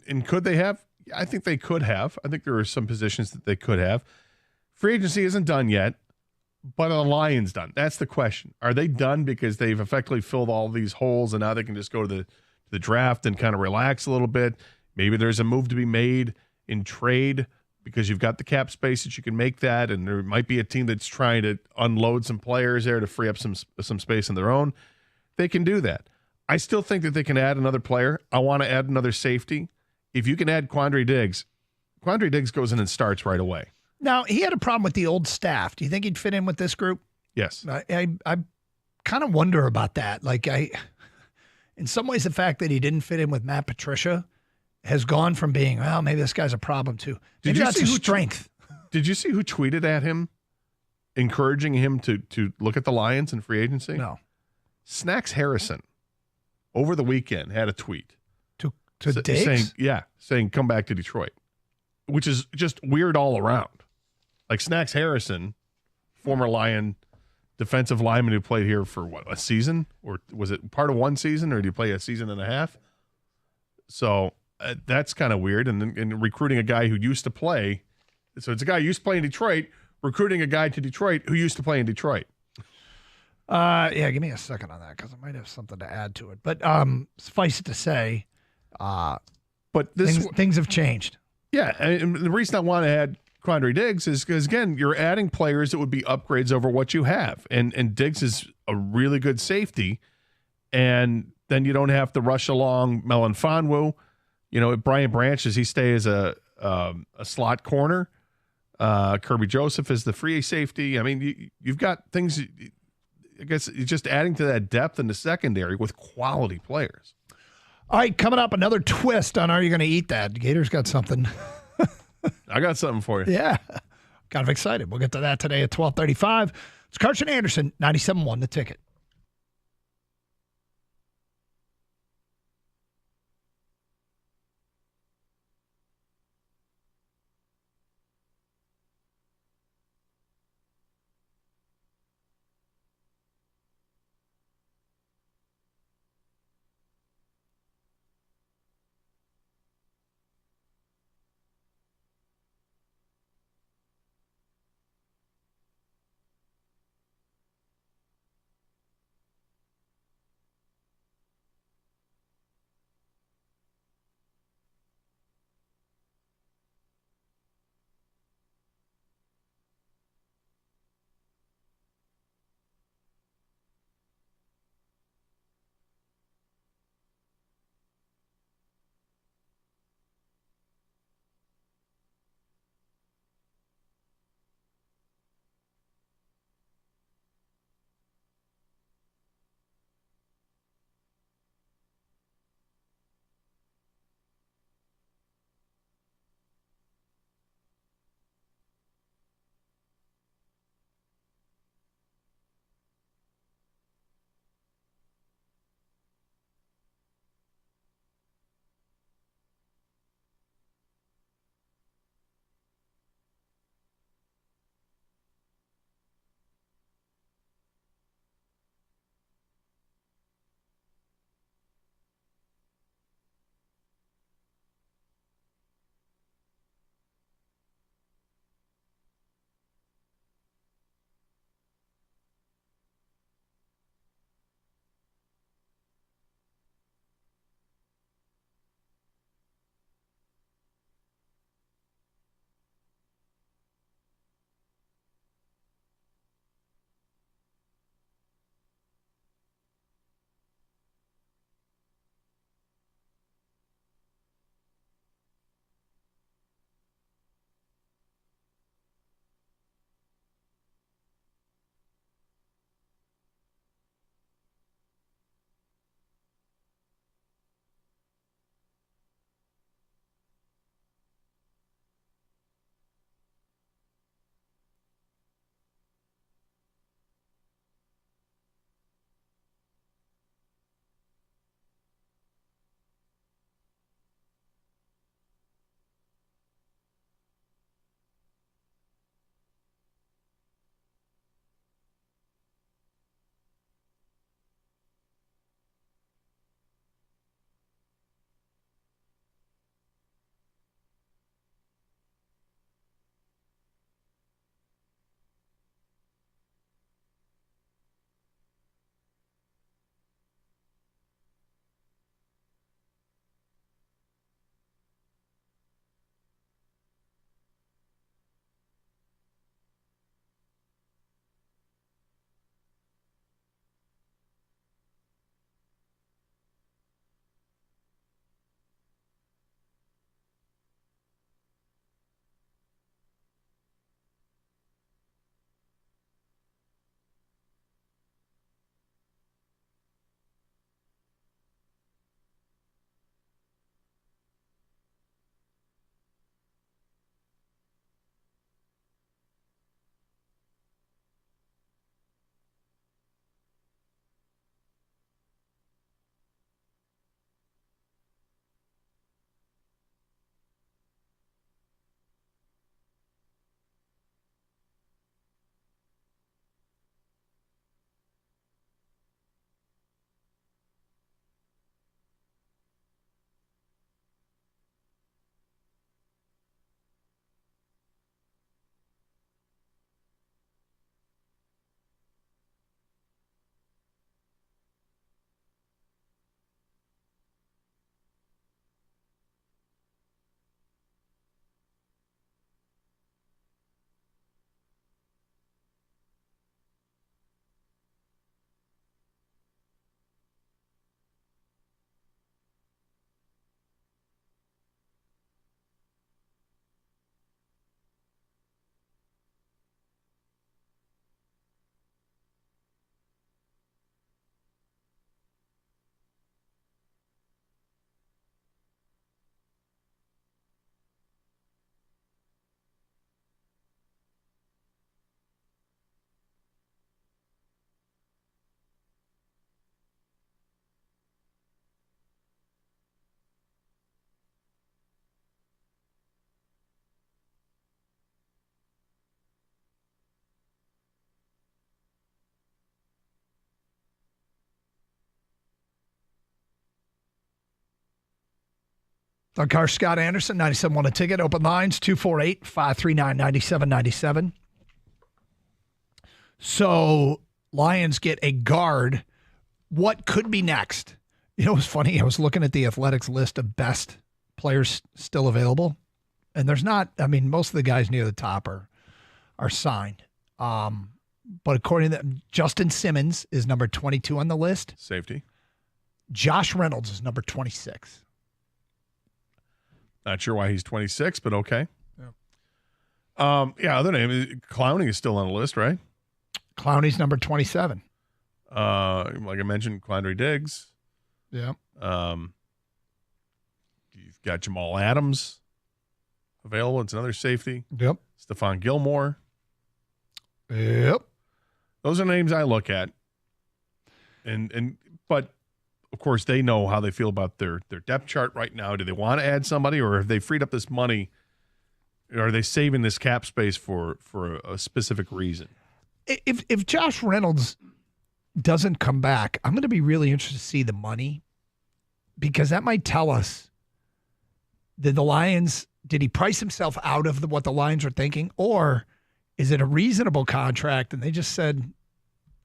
And could they have? I think they could have. I think there are some positions that they could have. Free agency isn't done yet, but are the Lions done? That's the question. Are they done because they've effectively filled all these holes and now they can just go to the draft and kind of relax a little bit? Maybe there's a move to be made in trade because you've got the cap space that you can make that, and there might be a team that's trying to unload some players there to free up some space on their own. They can do that. I still think that they can add another player. I want to add another safety. If you can add Quandre Diggs goes in and starts right away. Now, he had a problem with the old staff. Do you think he'd fit in with this group? Yes. I kind of wonder about that. In some ways, the fact that he didn't fit in with Matt Patricia has gone from being, well, maybe this guy's a problem too. Maybe that's his strength. Did you see who tweeted at him, encouraging him to look at the Lions in free agency? No. Snacks Harrison, over the weekend, had a tweet. To Diggs? Saying come back to Detroit, which is just weird all around. Like Snacks Harrison, former Lion defensive lineman who played here for a season? Or was it part of one season, or did he play a season and a half? So that's kind of weird. And recruiting a guy who used to play. So it's a guy who used to play in Detroit, recruiting a guy to Detroit who used to play in Detroit. Give me a second on that because I might have something to add to it. But suffice it to say, but things have changed. Yeah, and the reason I want to add Quandre Diggs is because, again, you're adding players that would be upgrades over what you have. And Diggs is a really good safety, and then you don't have to rush along Melon Fonwu. Brian Branch, does he stay as a slot corner? Kirby Joseph is the free safety. I mean, you've got things, I guess, you're just adding to that depth in the secondary with quality players. All right, coming up, another twist on Are You Going to Eat That? Gator's got something. I got something for you. Yeah. Kind of excited. We'll get to that today at 12:35. It's Carson Anderson, 97.1 The Ticket. Doug Carr, Scott Anderson, 97.1 A Ticket. Open lines, 248-539-9797. So Lions get a guard. What could be next? You know, it was funny. I was looking at the Athletics list of best players still available, and there's not, I mean, most of the guys near the top are signed. But according to them, Justin Simmons is number 22 on the list. Safety. Josh Reynolds is number 26. Not sure why he's 26, but okay. Yeah. Other name, Clowney is still on the list, right? Clowney's number 27. Like I mentioned, Quandre Diggs. Yeah. You've got Jamal Adams available. It's another safety. Yep. Stephon Gilmore. Yep. Those are names I look at. But of course they know how they feel about their depth chart right now. Do they want to add somebody, or have they freed up this money? Or are they saving this cap space for a specific reason? If Josh Reynolds doesn't come back, I'm going to be really interested to see the money, because that might tell us that the Lions, did he price himself out of what the Lions are thinking, or is it a reasonable contract and they just said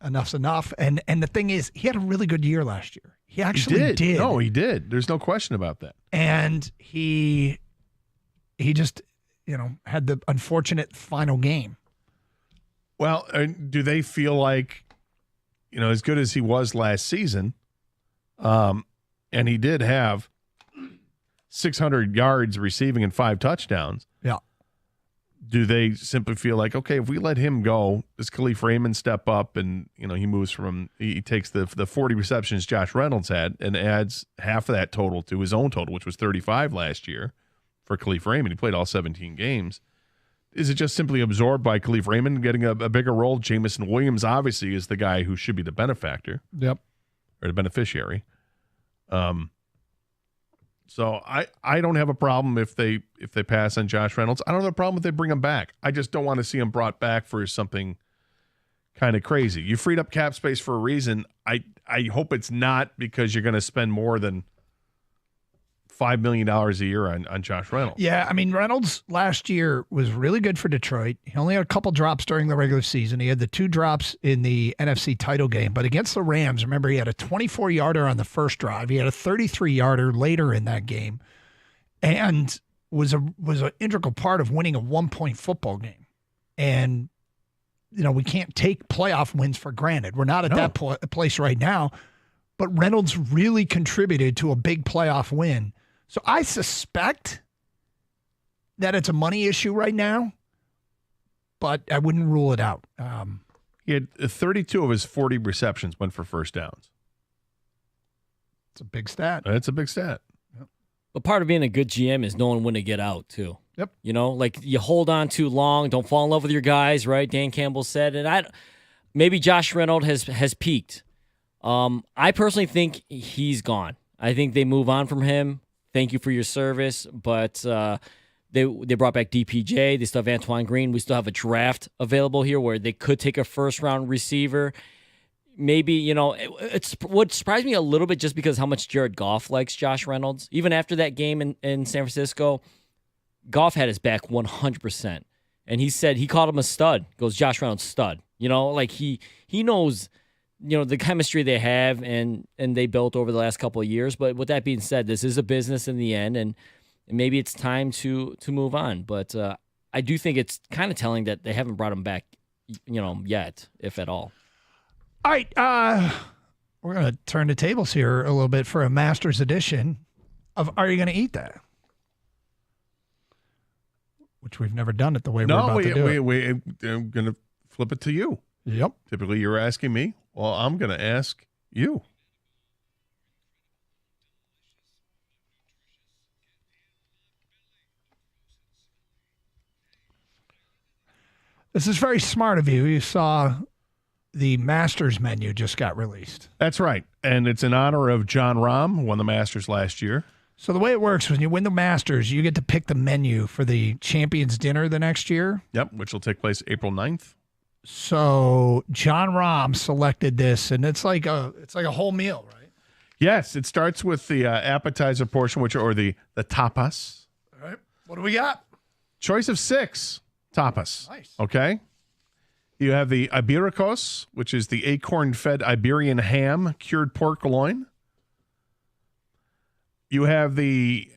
enough's enough? And the thing is, he had a really good year last year. He actually did. No, he did. There's no question about that. And he just, had the unfortunate final game. Well, do they feel like, as good as he was last season, and he did have 600 yards receiving and 5 touchdowns. Yeah. Do they simply feel like, okay, if we let him go, does Khalif Raymond step up and, he takes the 40 receptions Josh Reynolds had and adds half of that total to his own total, which was 35 last year for Khalif Raymond. He played all 17 games. Is it just simply absorbed by Khalif Raymond getting a bigger role? Jameson Williams obviously is the guy who should be the benefactor. Yep. Or the beneficiary. So I don't have a problem if they pass on Josh Reynolds. I don't have a problem if they bring him back. I just don't want to see him brought back for something kind of crazy. You freed up cap space for a reason. I hope it's not because you're going to spend more than $5 million a year on Josh Reynolds. Yeah, I mean, Reynolds last year was really good for Detroit. He only had a couple drops during the regular season. He had the 2 drops in the NFC title game. But against the Rams, remember, he had a 24-yarder on the first drive. He had a 33-yarder later in that game, and was an integral part of winning a 1-point football game. And, we can't take playoff wins for granted. We're not at that place right now. But Reynolds really contributed to a big playoff win. So I suspect that it's a money issue right now, but I wouldn't rule it out. He had 32 of his 40 receptions went for first downs. It's a big stat. That's a big stat. Yep. But part of being a good GM is knowing when to get out, too. Yep. Like you hold on too long, don't fall in love with your guys, right? Dan Campbell said. And maybe Josh Reynolds has peaked. I personally think he's gone. I think they move on from him. Thank you for your service, but they brought back DPJ. They still have Antoine Green. We still have a draft available here where they could take a first-round receiver. Maybe, it's what surprised me a little bit just because how much Jared Goff likes Josh Reynolds. Even after that game in San Francisco, Goff had his back 100%. And he said he called him a stud. He goes, Josh Reynolds, stud. He knows the chemistry they have and they built over the last couple of years. But with that being said, this is a business in the end, and maybe it's time to move on. But I do think it's kind of telling that they haven't brought him back, yet, if at all. All right, we're going to turn the tables here a little bit for a Masters edition of Are You Going to Eat That? Which we've never done it the way we're about to do it. I'm going to flip it to you. Yep. Typically, you're asking me. Well, I'm going to ask you. This is very smart of you. You saw the Masters menu just got released. That's right. And it's in honor of John Rahm, who won the Masters last year. So the way it works, when you win the Masters, you get to pick the menu for the Champions Dinner the next year. Yep, which will take place April 9th. So John Rahm selected this, and it's like a whole meal, right? Yes, it starts with the appetizer portion, or the tapas. All right. What do we got? Choice of 6 tapas. Nice. Okay. You have the Ibéricos, which is the acorn-fed Iberian ham, cured pork loin. You have the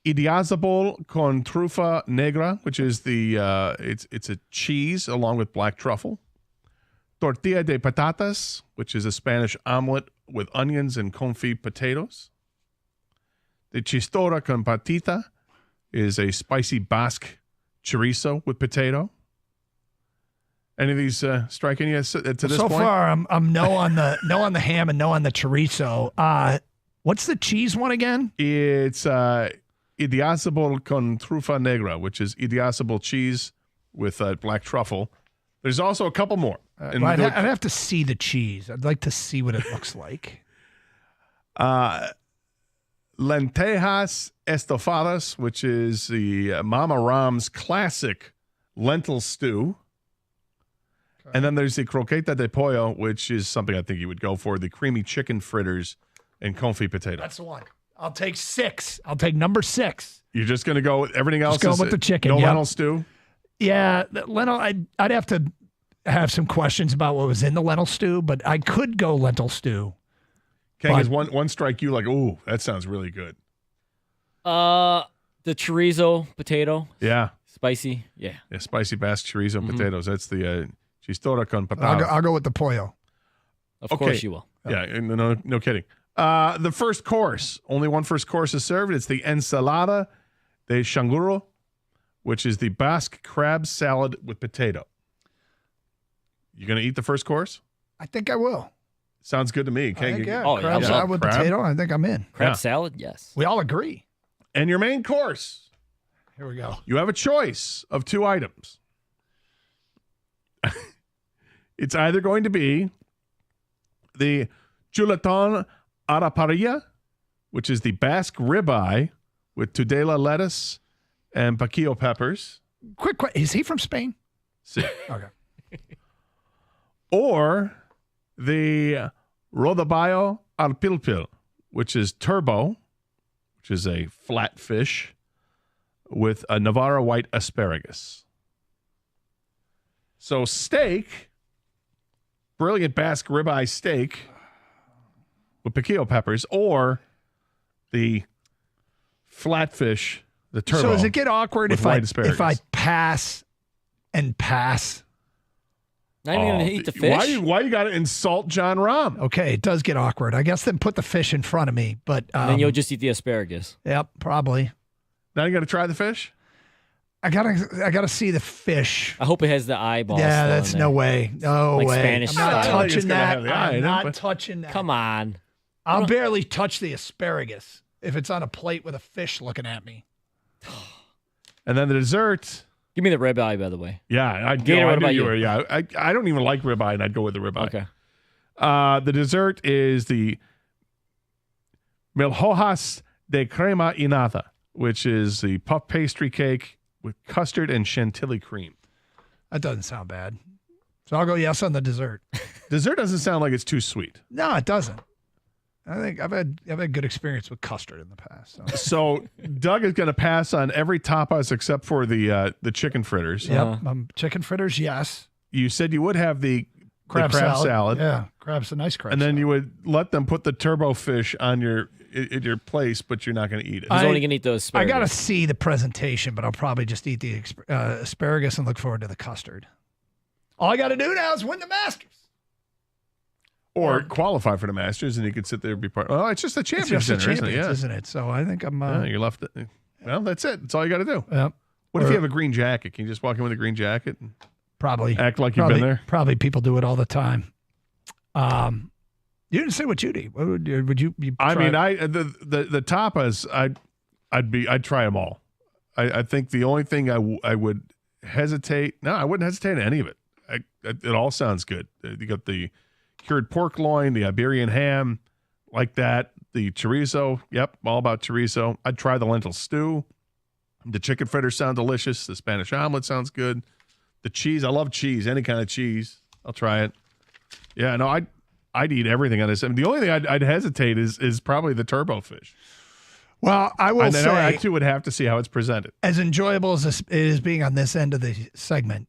Idiazabal con trufa negra, which is the it's a cheese along with black truffle. Tortilla de patatas, which is a Spanish omelet with onions and confit potatoes. The chistorra con patita is a spicy Basque chorizo with potato. Any of these striking you to this point? So far, I'm no on the ham and no on the chorizo. What's the cheese one again? It's Idiazabal con trufa negra, which is Idiazabal cheese with black truffle. There's also a couple more. I'd have to see the cheese. I'd like to see what it looks like. Lentejas estofadas, which is the Mama Ram's classic lentil stew. Okay. And then there's the croqueta de pollo, which is something I think you would go for, the creamy chicken fritters and confit potato. That's the one. I'll take 6. I'll take number 6. You're just going to go with everything else? Just go with the chicken. No lentil stew? Yeah, lentil. I'd have to have some questions about what was in the lentil stew, but I could go lentil stew. Okay, because one strike you like, ooh, that sounds really good. The chorizo potato. Yeah. Spicy. Yeah, spicy Basque chorizo and potatoes. That's the chistorra con patata. I'll go with the pollo. Of course you will. Yeah, no kidding. The first course, only one first course is served. It's the ensalada de changuro, which is the Basque crab salad with potato. You going to eat the first course? I think I will. Sounds good to me. Crab yeah. salad with potato. I think I'm in. Crab salad, yes. We all agree. And your main course. Here we go. You have a choice of 2 items. It's either going to be the chuletón a la parrilla, which is the Basque ribeye with tudela lettuce and paquillo peppers. Quick question. Is he from Spain? Sí. Okay. Or the rodaballo al pilpil, which is turbo, which is a flat fish with a Navarra white asparagus. So steak, brilliant Basque ribeye steak with paquillo peppers, or the flatfish, the turbo. So does it get awkward if I pass and pass? Not even going to eat the fish? Why you got to insult John Rahm? Okay, it does get awkward. I guess then put the fish in front of me, but then you'll just eat the asparagus. Yep, probably. Now you got to try the fish? I gotta see the fish. I hope it has the eyeball. Yeah, that's no way. No like way. Spanish I'm not style. touching that. I'm not but touching that. Come on. I'll barely touch the asparagus if it's on a plate with a fish looking at me. And then the dessert. Give me the ribeye, by the way. Yeah, I don't even like ribeye, and I'd go with the ribeye. Okay. The dessert is the milhojas de crema y nata, which is the puff pastry cake with custard and chantilly cream. That doesn't sound bad. So I'll go yes on the dessert. Dessert doesn't sound like it's too sweet. No, it doesn't. I think I've had good experience with custard in the past. So Doug is going to pass on every tapas except for the chicken fritters. Yep, chicken fritters, yes. You said you would have the crab salad. Yeah, crab's a nice crab. And then salad. you would let them put the turbo fish on your place, but you're not going to eat it. He's only going to eat those asparagus. I got to see the presentation, but I'll probably just eat the asparagus and look forward to the custard. All I got to do now is win the Masters. Or qualify for the Masters, and you could sit there and be part. Well, it's just a championship, isn't it? So I think I'm. You're left. Well, that's it. That's all you got to do. Yep. What if you have a green jacket? Can you just walk in with a green jacket and probably act like you've been there? Probably people do it all the time. You didn't say what you'd eat. What would you? I mean, the tapas. I'd try them all. I think the only thing I would hesitate. No, I wouldn't hesitate on any of it. It all sounds good. You got the cured pork loin, the Iberian ham, like that. The chorizo, yep, all about chorizo. I'd try the lentil stew. The chicken fritters sound delicious. The Spanish omelet sounds good. The cheese, I love cheese, any kind of cheese. I'll try it. Yeah, no, I'd eat everything on this. I mean, the only thing I'd hesitate is probably the turbo fish. Well, I will say, I too would have to see how it's presented. As enjoyable as it is being on this end of the segment,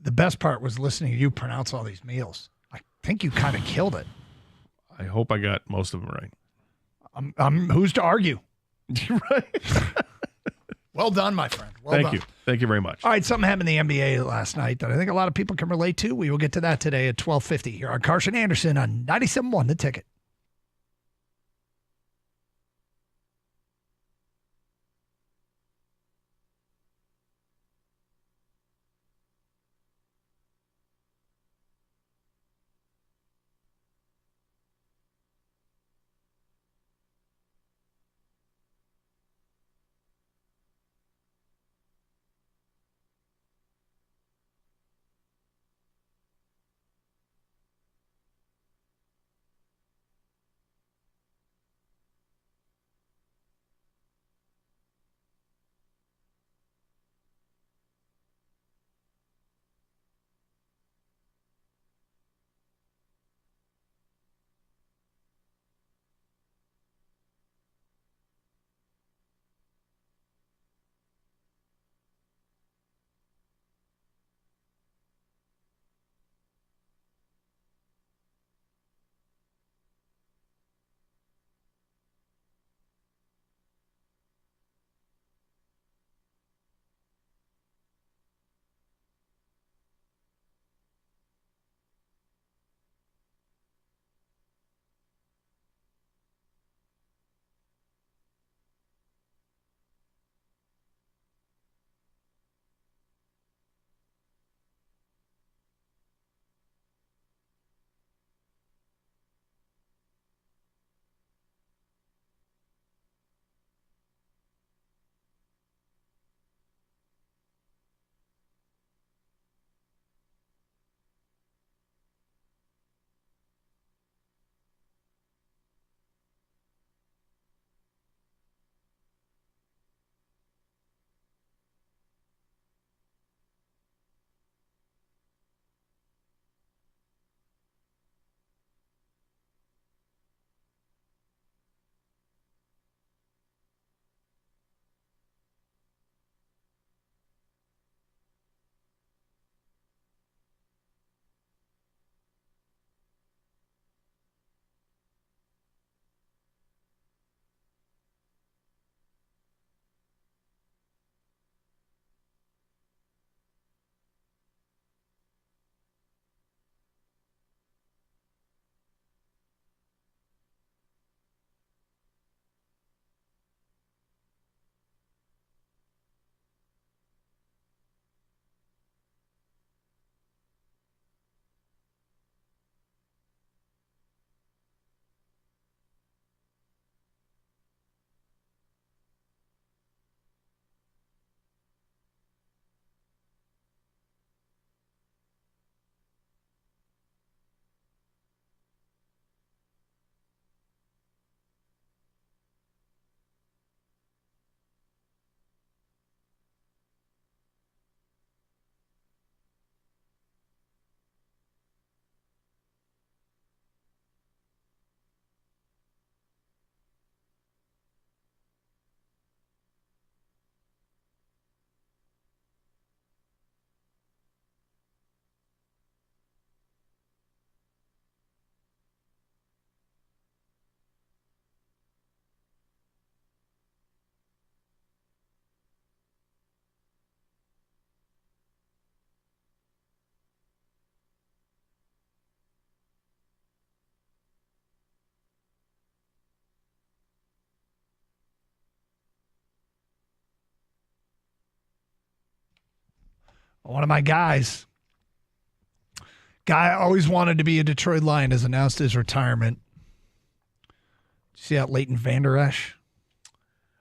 the best part was listening to you pronounce all these meals. I think you kind of killed it. I hope I got most of them right. Who's to argue? Right. Well done, my friend. Well done. Thank you very much. All right, something happened in the NBA last night that I think a lot of people can relate to. We will get to that today at 12:50 here on Carson Anderson on 97.1 The Ticket. One of my guys, always wanted to be a Detroit Lion, has announced his retirement. Did you see that Leighton Vander Esch?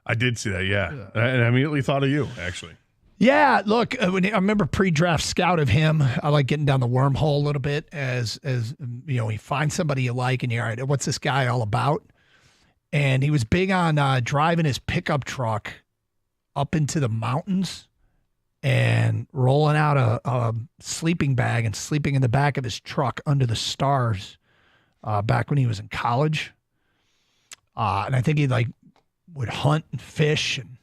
I did see that, yeah. And I immediately thought of you, actually. Yeah, look, I remember pre-draft scout of him. I like getting down the wormhole a little bit as you know, you find somebody you like and you're all right, what's this guy all about? And he was big on driving his pickup truck up into the mountains and rolling out a sleeping bag and sleeping in the back of his truck under the stars back when he was in college. And I think he would hunt and fish, and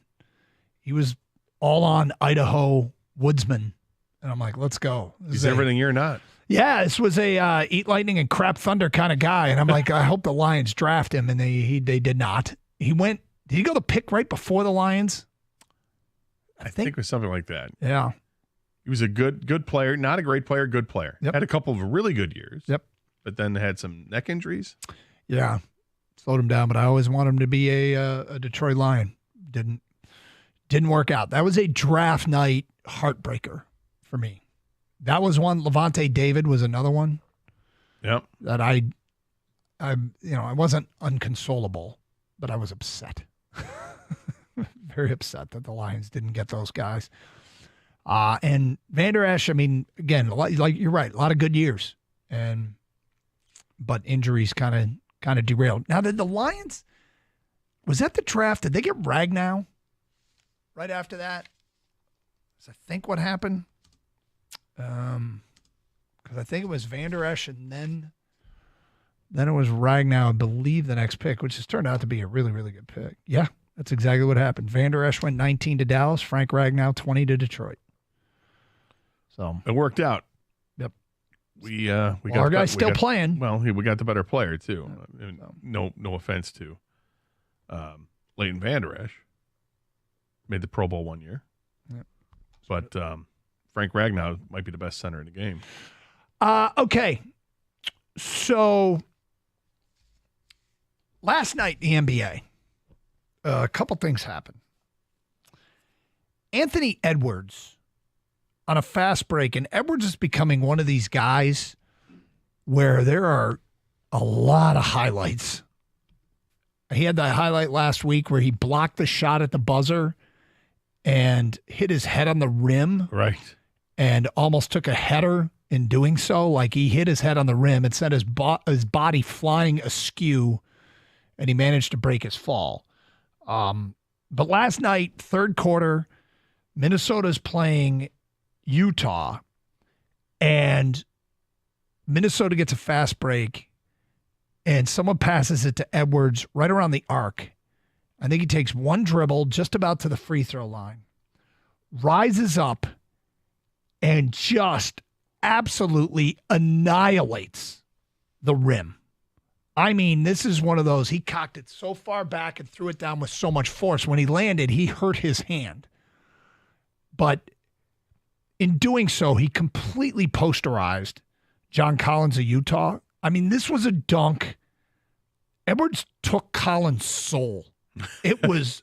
he was all on Idaho woodsman. And I'm like, let's go. He's everything you're not. Yeah, this was a eat lightning and crap thunder kind of guy. And I'm like, I hope the Lions draft him. And they did not. Did he go the pick right before the Lions? I think it was something like that. Yeah. He was a good player, not a great player, good player. Yep. Had a couple of really good years. Yep. But then had some neck injuries. Yeah. Slowed him down, but I always wanted him to be a Detroit Lion. Didn't work out. That was a draft night heartbreaker for me. That was one. Levante David was another one. Yep. That I wasn't unconsolable, but I was upset. Very upset that the Lions didn't get those guys. And Van Der Esch, I mean, again, like you're right, a lot of good years, but injuries kind of derailed. Now, did the Lions, was that the draft? Did they get Ragnow right after that? Is I think what happened? Because I think it was Van Der Esch, and then it was Ragnow, I believe, the next pick, which has turned out to be a really, really good pick. Yeah, that's exactly what happened. Van Der Esch went 19 to Dallas, Frank Ragnow 20 to Detroit. So it worked out. Yep. We got our guy's still playing. Well, we got the better player too. No offense to Leighton Van Der Esch. Made the Pro Bowl one year. Yep. But Frank Ragnow might be the best center in the game. Okay. So last night in the NBA, a couple things happened. Anthony Edwards on a fast break, and Edwards is becoming one of these guys where there are a lot of highlights. He had that highlight last week where he blocked the shot at the buzzer and hit his head on the rim. Right. And almost took a header in doing so. Like he hit his head on the rim and sent his body flying askew, and he managed to break his fall. But last night, third quarter, Minnesota's playing Utah, and Minnesota gets a fast break, and someone passes it to Edwards right around the arc. I think he takes one dribble just about to the free throw line, rises up, and just absolutely annihilates the rim. I mean, this is one of those, he cocked it so far back and threw it down with so much force. When he landed, he hurt his hand. But in doing so, he completely posterized John Collins of Utah. I mean, this was a dunk. Edwards took Collins' soul. It was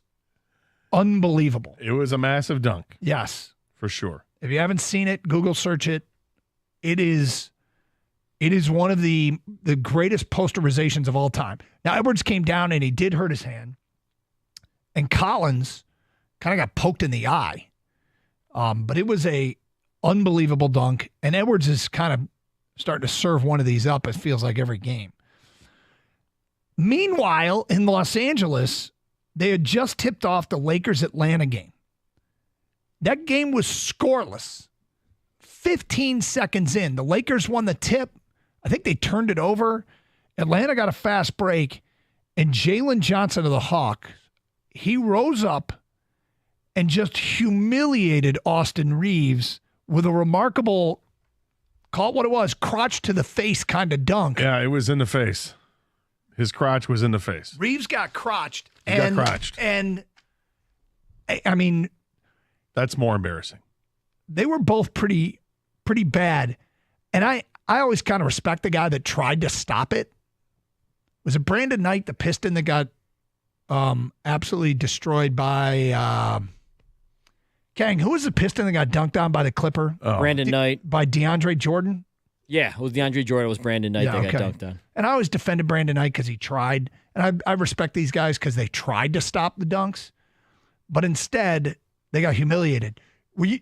unbelievable. It was a massive dunk. Yes. For sure. If you haven't seen it, Google search it. It is one of the greatest posterizations of all time. Now, Edwards came down and he did hurt his hand. And Collins kind of got poked in the eye. But it was a unbelievable dunk. And Edwards is kind of starting to serve one of these up, it feels like, every game. Meanwhile, in Los Angeles, they had just tipped off the Lakers-Atlanta game. That game was scoreless. 15 seconds in, the Lakers won the tip. I think they turned it over. Atlanta got a fast break, and Jalen Johnson of the Hawks, he rose up and just humiliated Austin Reeves with a remarkable, call it what it was, crotch to the face kind of dunk. Yeah, it was in the face. His crotch was in the face. Reeves got crotched. Got crotched. And, I mean, that's more embarrassing. They were both pretty bad. And I always kind of respect the guy that tried to stop it. Was it Brandon Knight, the Piston, that got absolutely destroyed by Kang? Who was the Piston that got dunked on by the Clipper? Brandon Knight. By DeAndre Jordan? Yeah, it was DeAndre Jordan. It was Brandon Knight that got dunked on. And I always defended Brandon Knight because he tried. And I respect these guys because they tried to stop the dunks. But instead, they got humiliated.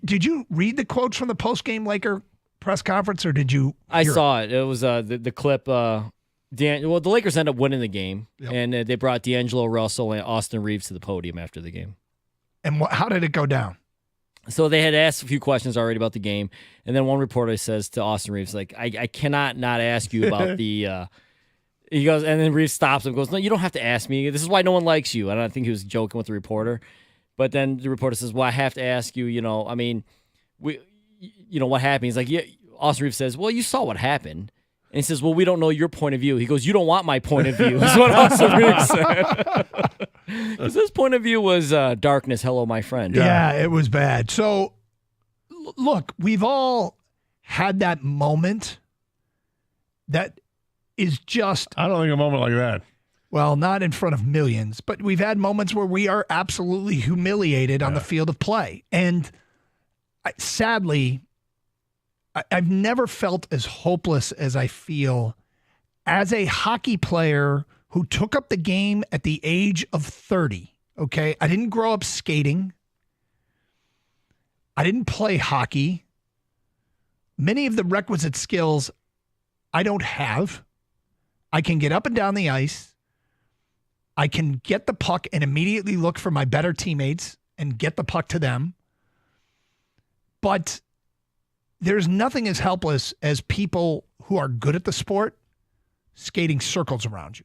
Did you read the quotes from the post-game Laker press conference, or did you? I saw it. It was the clip. The Lakers ended up winning the game, and they brought D'Angelo Russell and Austin Reeves to the podium after the game. And how did it go down? So they had asked a few questions already about the game, and then one reporter says to Austin Reeves, like, I cannot not ask you about He goes, and then Reeves stops him and goes, no, you don't have to ask me. This is why no one likes you. And I think he was joking with the reporter. But then the reporter says, well, I have to ask you, what happened? He's like, yeah. Austin Reeves says, well, you saw what happened. And he says, well, we don't know your point of view. He goes, you don't want my point of view, is what Austin Reeves said. Because his point of view was darkness, hello, my friend. Yeah, it was bad. So, look, we've all had that moment that is just... I don't think a moment like that. Well, not in front of millions, but we've had moments where we are absolutely humiliated on the field of play. And sadly... I've never felt as hopeless as I feel as a hockey player who took up the game at the age of 30, okay? I didn't grow up skating. I didn't play hockey. Many of the requisite skills I don't have. I can get up and down the ice. I can get the puck and immediately look for my better teammates and get the puck to them. But there's nothing as helpless as people who are good at the sport skating circles around you.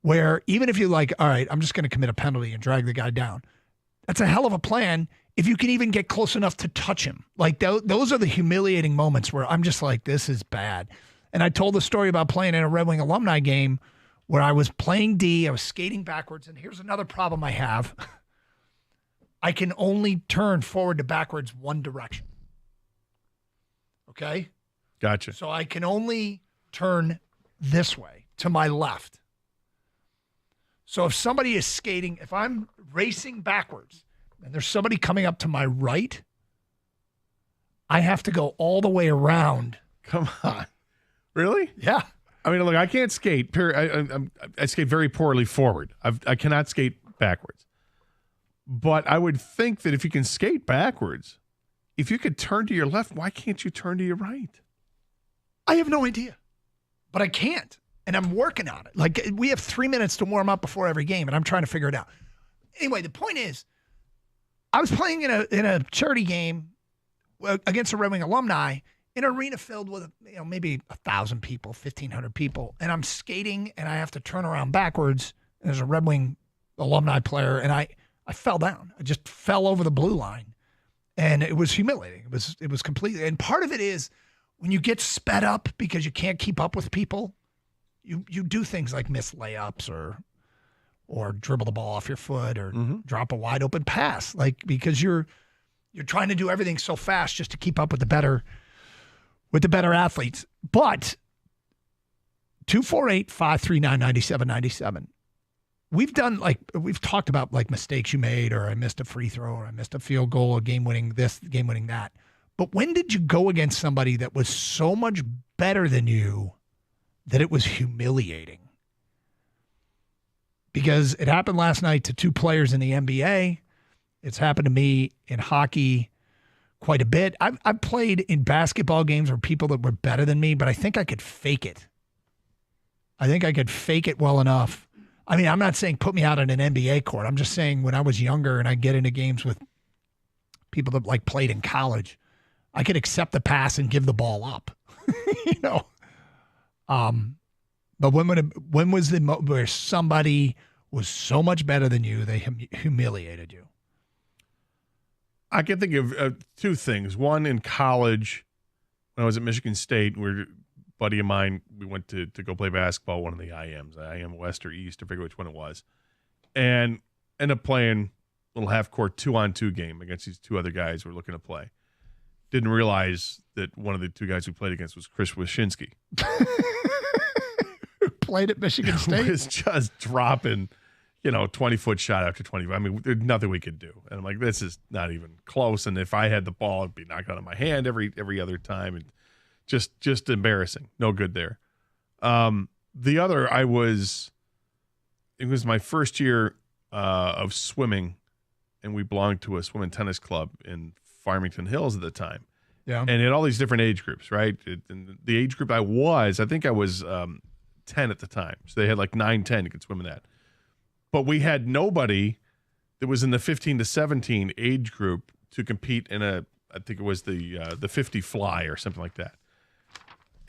Where even if you're like, all right, I'm just going to commit a penalty and drag the guy down. That's a hell of a plan if you can even get close enough to touch him. Like those are the humiliating moments where I'm just like, this is bad. And I told the story about playing in a Red Wing alumni game where I was playing D, I was skating backwards, and here's another problem I have. I can only turn forward to backwards one direction. Okay? Gotcha. So I can only turn this way to my left. So if somebody is skating, if I'm racing backwards and there's somebody coming up to my right, I have to go all the way around. Come on. Really? Yeah. I mean, look, I can't skate. I skate very poorly forward. I cannot skate backwards. But I would think that if you can skate backwards, if you could turn to your left, why can't you turn to your right? I have no idea, but I can't. And I'm working on it. Like, we have 3 minutes to warm up before every game, and I'm trying to figure it out. Anyway, the point is, I was playing in a charity game against a Red Wing alumni in an arena filled with maybe 1,000 people, 1,500 people, and I'm skating, and I have to turn around backwards. And there's a Red Wing alumni player, and I fell down. I just fell over the blue line. And it was humiliating. It was completely, and part of it is when you get sped up because you can't keep up with people, you do things like miss layups or dribble the ball off your foot or drop a wide open pass, like because you're trying to do everything so fast just to keep up with the better athletes. But 248-539-9797. We've talked about like mistakes you made, or I missed a free throw, or I missed a field goal, a game-winning this, game-winning that. But when did you go against somebody that was so much better than you that it was humiliating? Because it happened last night to two players in the NBA. It's happened to me in hockey quite a bit. I've played in basketball games where people that were better than me, but I think I could fake it. I think I could fake it well enough. I mean, I'm not saying put me out on an NBA court. I'm just saying when I was younger and I get into games with people that like played in college, I could accept the pass and give the ball up, But when was the where somebody was so much better than you, they humiliated you? I can think of two things. One, in college, when I was at Michigan State, a buddy of mine, we went to go play basketball, one of the IMs, IM West or East, I forget which one it was, and ended up playing a little half-court 2-on-2 game against these two other guys who were looking to play. Didn't realize that one of the two guys we played against was Chris Wyszynski. Who played at Michigan State? Was just dropping, 20-foot shot after 20. I mean, there's nothing we could do. And I'm like, this is not even close. And if I had the ball, it'd be knocked out of my hand every other time. And just embarrassing. No good there. The other, it was my first year of swimming, and we belonged to a swim and tennis club in Farmington Hills at the time. Yeah. And it had all these different age groups, right? And the age group I think I was 10 at the time. So they had like 9, 10 you could swim in that. But we had nobody that was in the 15 to 17 age group to compete in I think it was the 50 fly or something like that.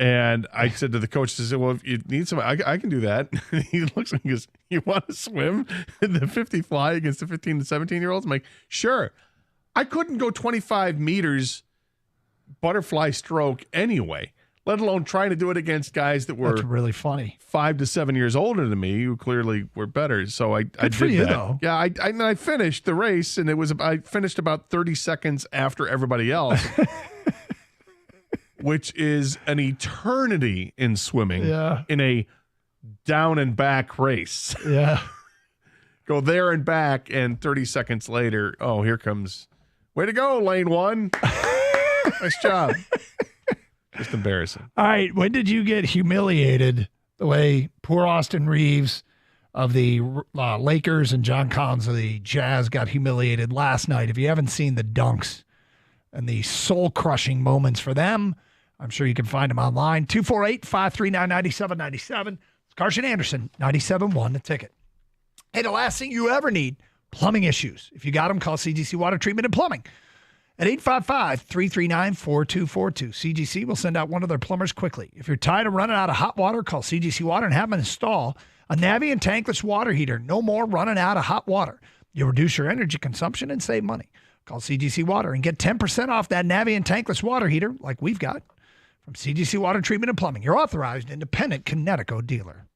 And I said to the coach, I said, well, if you need some, I can do that. He looks at me and goes, you want to swim in the 50 fly against the 15 to 17-year-olds? I'm like, sure. I couldn't go 25 meters butterfly stroke anyway, let alone trying to do it against guys that were That's really funny. 5 to 7 years older than me who clearly were better. So I did for you, that. though. Yeah, I finished the race, and I finished about 30 seconds after everybody else. Which is an eternity in swimming in a down and back race. Yeah. Go there and back, and 30 seconds later, oh, here comes, way to go, lane one. Nice job. Just embarrassing. All right. When did you get humiliated the way poor Austin Reeves of the Lakers and John Collins of the Jazz got humiliated last night? If you haven't seen the dunks and the soul-crushing moments for them, I'm sure you can find them online. 248-539-9797. It's Carson Anderson, 97.1 The Ticket. Hey, the last thing you ever need, plumbing issues. If you got them, call CGC Water Treatment and Plumbing at 855-339-4242. CGC will send out one of their plumbers quickly. If you're tired of running out of hot water, call CGC Water and have them install a Navien tankless water heater. No more running out of hot water. You'll reduce your energy consumption and save money. Call CGC Water and get 10% off that Navien tankless water heater like we've got from CGC Water Treatment and Plumbing, your authorized independent Connecticut dealer.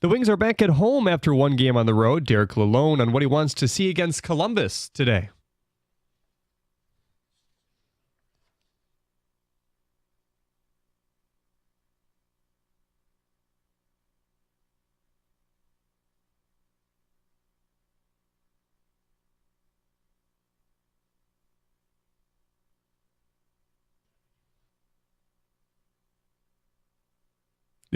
The Wings are back at home after one game on the road. Derek Lalone on what he wants to see against Columbus today.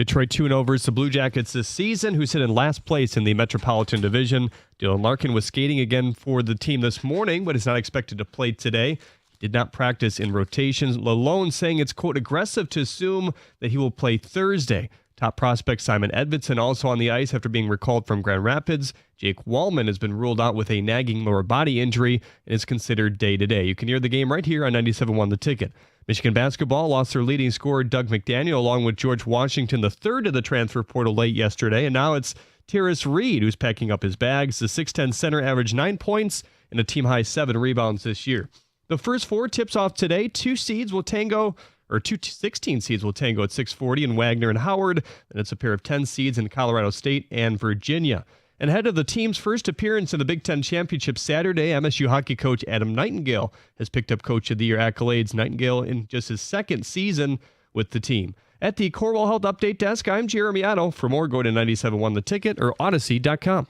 Detroit 2-0 versus the Blue Jackets this season, who sit in last place in the Metropolitan Division. Dylan Larkin was skating again for the team this morning, but is not expected to play today. He did not practice in rotations. Lalonde saying it's, quote, aggressive to assume that he will play Thursday. Top prospect Simon Edvinsson also on the ice after being recalled from Grand Rapids. Jake Wallman has been ruled out with a nagging lower body injury and is considered day-to-day. You can hear the game right here on 97.1 The Ticket. Michigan basketball lost their leading scorer Doug McDaniel along with George Washington III to the transfer portal late yesterday, and now it's Terrace Reed who's packing up his bags. The 6'10 center averaged 9 points and a team-high 7 rebounds this year. The first 4 tips off today. 2 16 seeds will tango at 6:40 in Wagner and Howard. And it's a pair of 10 seeds in Colorado State and Virginia. And ahead of the team's first appearance in the Big Ten Championship Saturday, MSU hockey coach Adam Nightingale has picked up Coach of the Year accolades. Nightingale in just his second season with the team. At the Corewell Health Update Desk, I'm Jeremy Otto. For more, go to 97.1 The Ticket or Odyssey.com.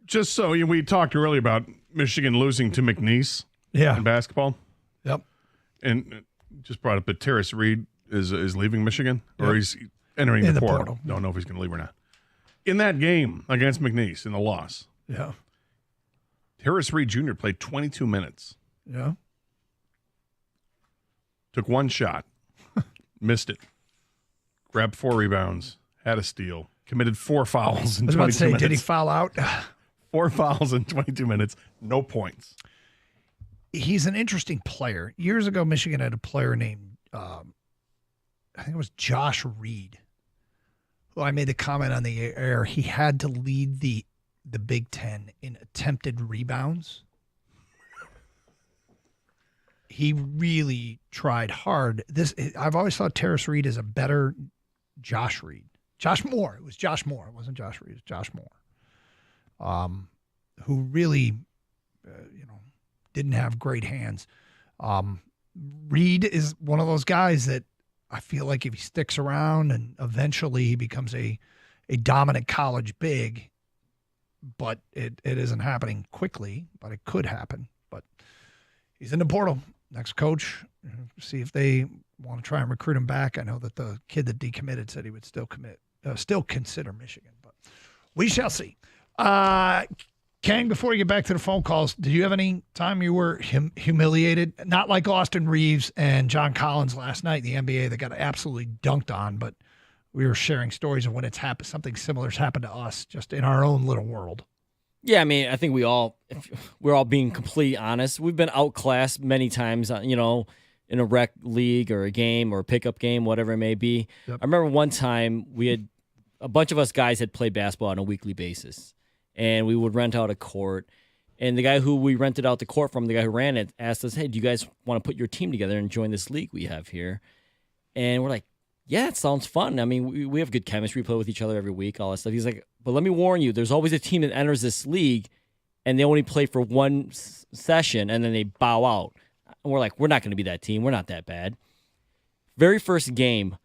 Just so we talked earlier about Michigan losing to McNeese in basketball. Yep. And just brought up that Terrace Reed is leaving Michigan, or he's entering the portal. Don't know if he's going to leave or not. In that game against McNeese in the loss, Terrace Reed Jr. played 22 minutes. Yeah. Took 1 shot, missed it, grabbed 4 rebounds, had a steal, committed 4 fouls in 22 minutes. I was about to say, did he foul out? 4 fouls in 22 minutes, no points. He's an interesting player. Years ago, Michigan had a player named, I think it was Josh Reed, who I made the comment on the air. He had to lead the Big Ten in attempted rebounds. He really tried hard. I've always thought Terrace Reed is a better Josh Reed. Josh Moore. It was Josh Moore. It wasn't Josh Reed. It was Josh Moore, who really, didn't have great hands. Reed is one of those guys that I feel like if he sticks around and eventually he becomes a dominant college big, but it isn't happening quickly, but it could happen. But he's in the portal. Next coach, see if they want to try and recruit him back. I know that the kid that decommitted said he would still consider Michigan, but we shall see. Kang, before you get back to the phone calls, did you have any time you were humiliated? Not like Austin Reeves and John Collins last night in the NBA that got absolutely dunked on, but we were sharing stories of when it's happened. Something similar has happened to us just in our own little world. Yeah, I mean, I think we're all being completely honest. We've been outclassed many times, in a rec league or a game or a pickup game, whatever it may be. Yep. I remember one time we had a bunch of us guys had played basketball on a weekly basis, and we would rent out a court. And the guy who we rented out the court from, the guy who ran it, asked us, "Hey, do you guys want to put your team together and join this league we have here?" And we're like, "Yeah, it sounds fun. I mean, we have good chemistry, play with each other every week, all that stuff." He's like, "But let me warn you, there's always a team that enters this league, and they only play for one session, and then they bow out." And we're like, "We're not going to be that team. We're not that bad." Very first game,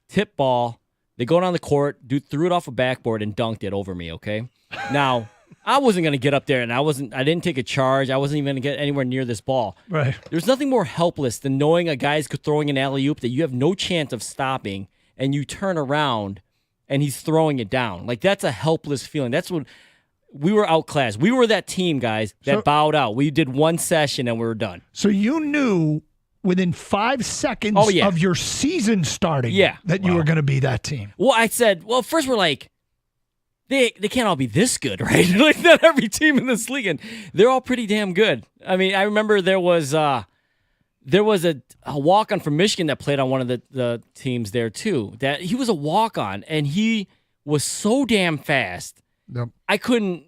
tip ball, they go down the court, dude threw it off a backboard and dunked it over me, okay? Now, I wasn't going to get up there, and I didn't take a charge. I wasn't even going to get anywhere near this ball. Right. There's nothing more helpless than knowing a guy's throwing an alley-oop that you have no chance of stopping, and you turn around, and he's throwing it down. Like, that's a helpless feeling. That's what we were outclassed. We were that team, guys, that bowed out. We did one session, and we were done. So you knew within 5 seconds of your season starting that you were going to be that team. Well, I said, first we're like, They can't all be this good, right? Like, not every team in this league, and they're all pretty damn good. I mean, I remember there was a walk-on from Michigan that played on one of the teams there too. That he was a walk-on, and he was so damn fast. Yep. I couldn't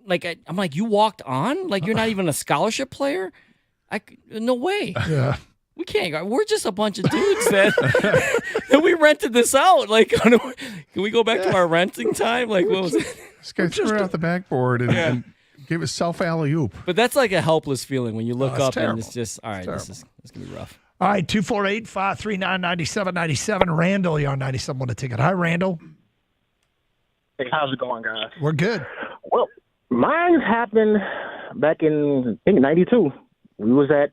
I'm like, you walked on? Like, you're not even a scholarship player? No way. Yeah. We can't. We're just a bunch of dudes that we rented this out. Like, can we go back to our renting time? Like, what was it? This guy threw it out the backboard and gave himself alley-oop. But that's like a helpless feeling when you look up terrible. and it's just, all right, this is going to be rough. All right, 248-539-9797. Randall, you're on 97 on the ticket. Hi, Randall. Hey, how's it going, guys? We're good. Well, mine happened back in, I think, 92. We was at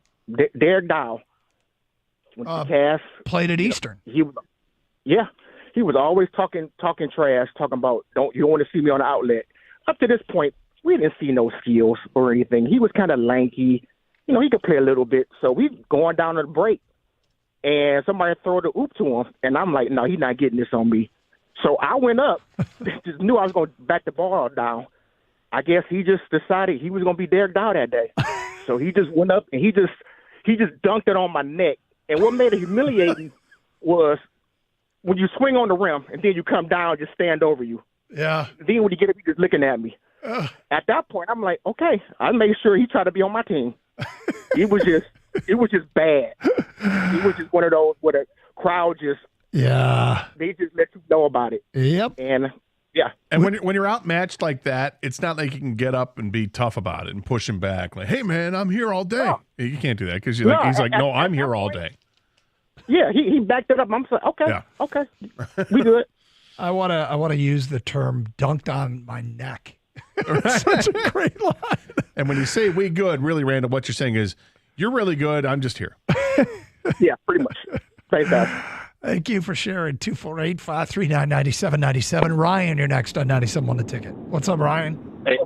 Derek Dow. Went to Cass. Played at Eastern. He was always talking trash, talking about you don't want to see me on the outlet. Up to this point, we didn't see no skills or anything. He was kind of lanky. He could play a little bit. So we going down to the break, and somebody throw the oop to him, and I'm like, no, he's not getting this on me. So I went up, just knew I was going to back the ball down. I guess he just decided he was going to be Derek Dow that day. So he just went up and he just dunked it on my neck. And what made it humiliating was when you swing on the rim and then you come down, just stand over you. Yeah. Then when you get up, you're just looking at me. At that point, I'm like, okay, I made sure he tried to be on my team. It was just bad. It was just one of those where the crowd just, they just let you know about it. Yep. And yeah. And when you're outmatched like that, it's not like you can get up and be tough about it and push him back. Like, hey, man, I'm here all day. No. You can't do that because he's like, no, I'm here all day. Yeah, he backed it up. I'm like, okay, we do it. I wanna use the term "dunked on my neck." It's such a great line. And when you say "we good," really, Randall, what you're saying is you're really good. I'm just here. Yeah, pretty much. Thanks, guys. Thank you for sharing. 248-539-9797. Ryan, you're next on 97 on the ticket. What's up, Ryan? Hey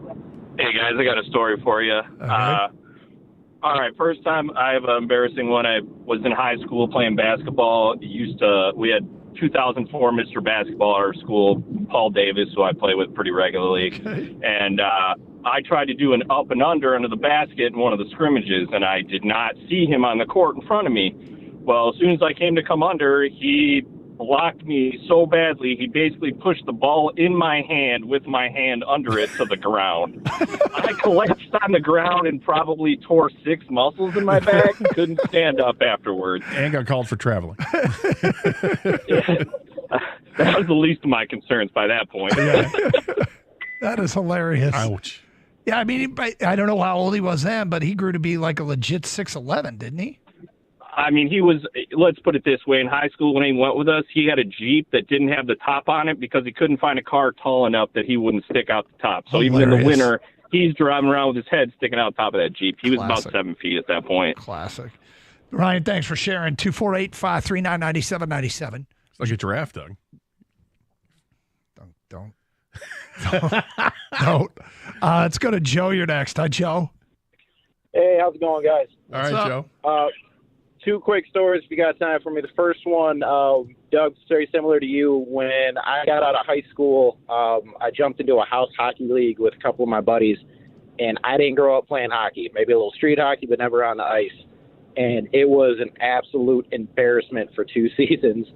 guys, I got a story for you. Okay. All right, first time I have an embarrassing one. I was in high school playing basketball. We had 2004 Mr. Basketball at our school, Paul Davis, who I play with pretty regularly. Okay. And I tried to do an up and under the basket in one of the scrimmages, and I did not see him on the court in front of me. Well, as soon as I came to come under, he blocked me so badly, he basically pushed the ball in my hand with my hand under it to the ground. I collapsed on the ground and probably tore 6 muscles in my back. Couldn't stand up afterwards. And got called for traveling. That was the least of my concerns by that point. That is hilarious. Ouch. Yeah, I mean, I don't know how old he was then, but he grew to be like a legit 6'11", didn't he? I mean, he was, let's put it this way, in high school when he went with us, he had a Jeep that didn't have the top on it because he couldn't find a car tall enough that he wouldn't stick out the top. So even in the winter, he's driving around with his head sticking out top of that Jeep. He was about 7 feet at that point. Classic. Ryan, thanks for sharing. 248-539-9797. It's like a giraffe, Doug. Don't. Let's go to Joe. You're next. Hi, Joe. Hey, how's it going, guys? All right, up? Joe. 2 quick stories if you got time for me. The first one, Doug, very similar to you. When I got out of high school, I jumped into a house hockey league with a couple of my buddies, and I didn't grow up playing hockey. Maybe a little street hockey, but never on the ice. And it was an absolute embarrassment for 2 seasons.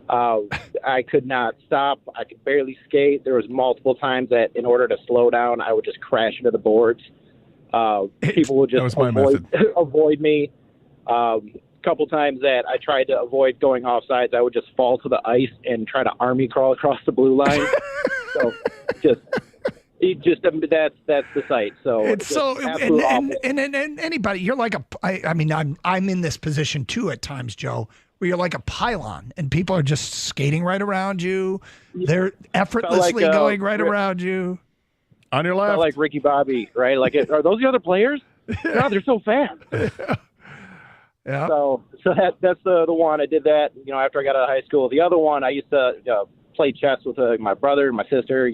I could not stop. I could barely skate. There was multiple times that in order to slow down, I would just crash into the boards. People would just avoid me. Couple times that I tried to avoid going offsides, I would just fall to the ice and try to army crawl across the blue line. So that's the sight. So it's so and anybody, you're like I mean, I'm in this position too at times, Joe, where you're like a pylon and people are just skating right around you. They're effortlessly going right around you. On your left. Like Ricky Bobby, right? Like, are those the other players? No, they're so fast. Yeah. So that's the one. I did that, after I got out of high school. The other one, I used to play chess with my brother and my sister,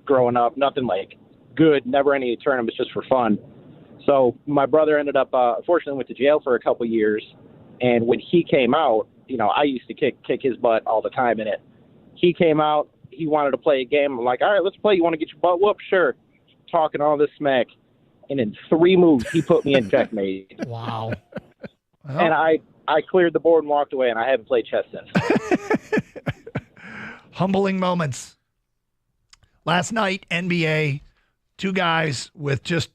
growing up. Nothing like good, never any tournaments, just for fun. So my brother ended up, unfortunately, went to jail for a couple years. And when he came out, I used to kick his butt all the time in it. He came out. He wanted to play a game. I'm like, all right, let's play. You want to get your butt whooped? Sure. Talking all this smack. And in 3 moves, he put me in checkmate. Wow. Well. And I cleared the board and walked away, and I haven't played chess since. Humbling moments. Last night, NBA, 2 guys with just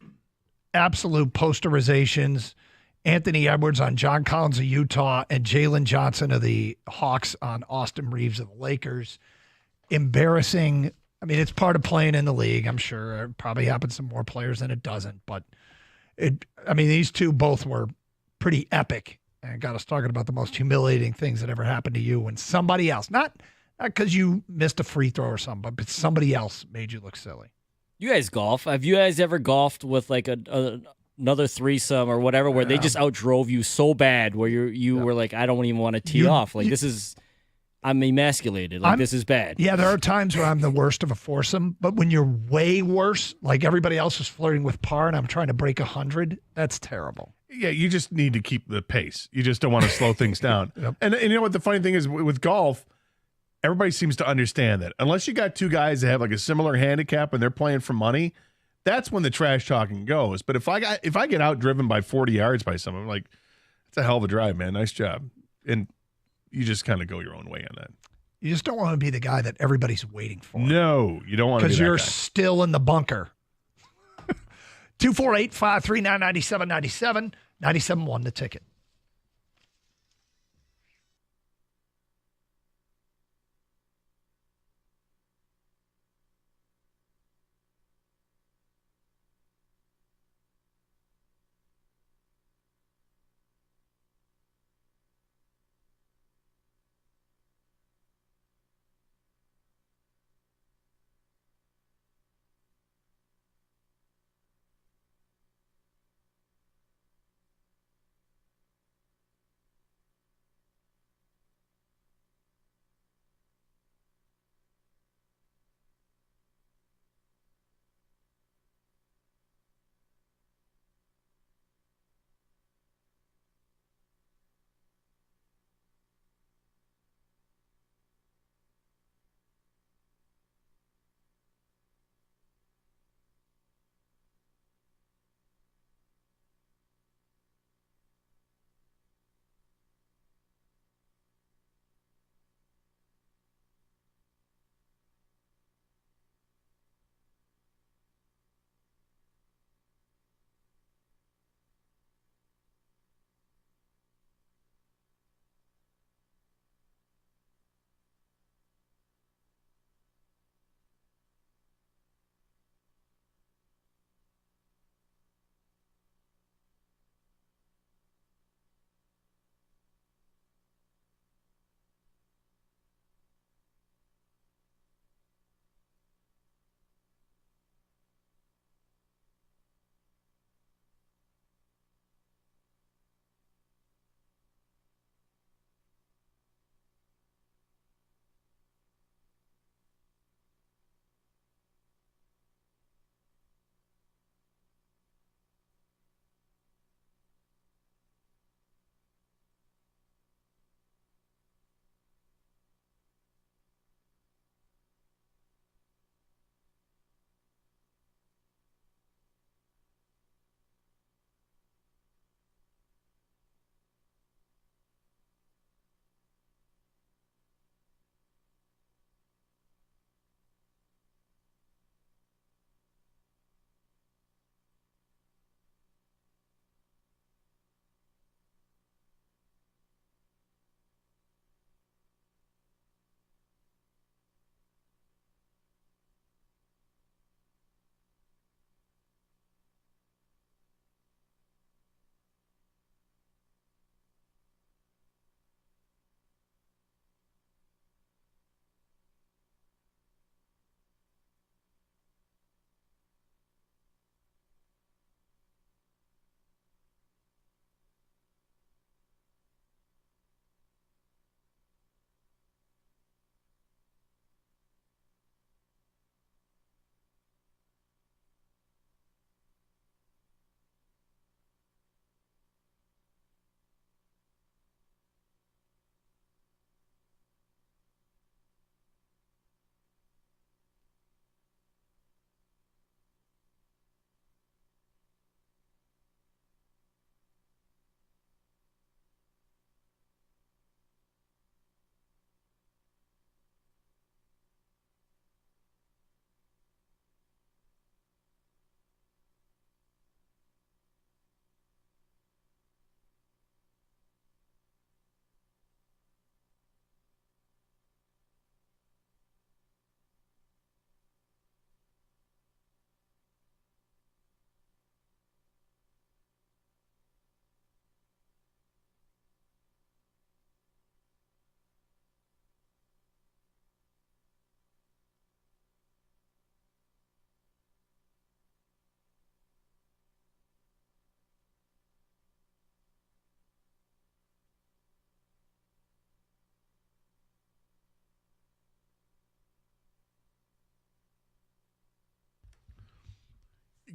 absolute posterizations. Anthony Edwards on John Collins of Utah and Jalen Johnson of the Hawks on Austin Reeves of the Lakers. Embarrassing. I mean, it's part of playing in the league, I'm sure. It probably happens to more players than it doesn't. But, these 2 both were pretty epic and got us talking about the most humiliating things that ever happened to you when somebody else, not because you missed a free throw or something, but somebody else made you look silly. You guys golf. Have you guys ever golfed with like another threesome or whatever where they just outdrove you so bad where you were like, I don't even want to tee off. Like I'm emasculated. Like this is bad. Yeah, there are times where I'm the worst of a foursome, but when you're way worse, like everybody else is flirting with par and I'm trying to break 100, that's terrible. Yeah, you just need to keep the pace. You just don't want to slow things down. Yep. And you know what the funny thing is with golf, everybody seems to understand that. Unless you got two guys that have like a similar handicap and they're playing for money, that's when the trash talking goes. But if I get outdriven by 40 yards by someone, I'm like, it's a hell of a drive, man. Nice job. And you just kind of go your own way on that. You just don't want to be the guy that everybody's waiting for. No, you don't want to be that guy. Because you're still in the bunker. 248-539-9797, 97.1 the ticket.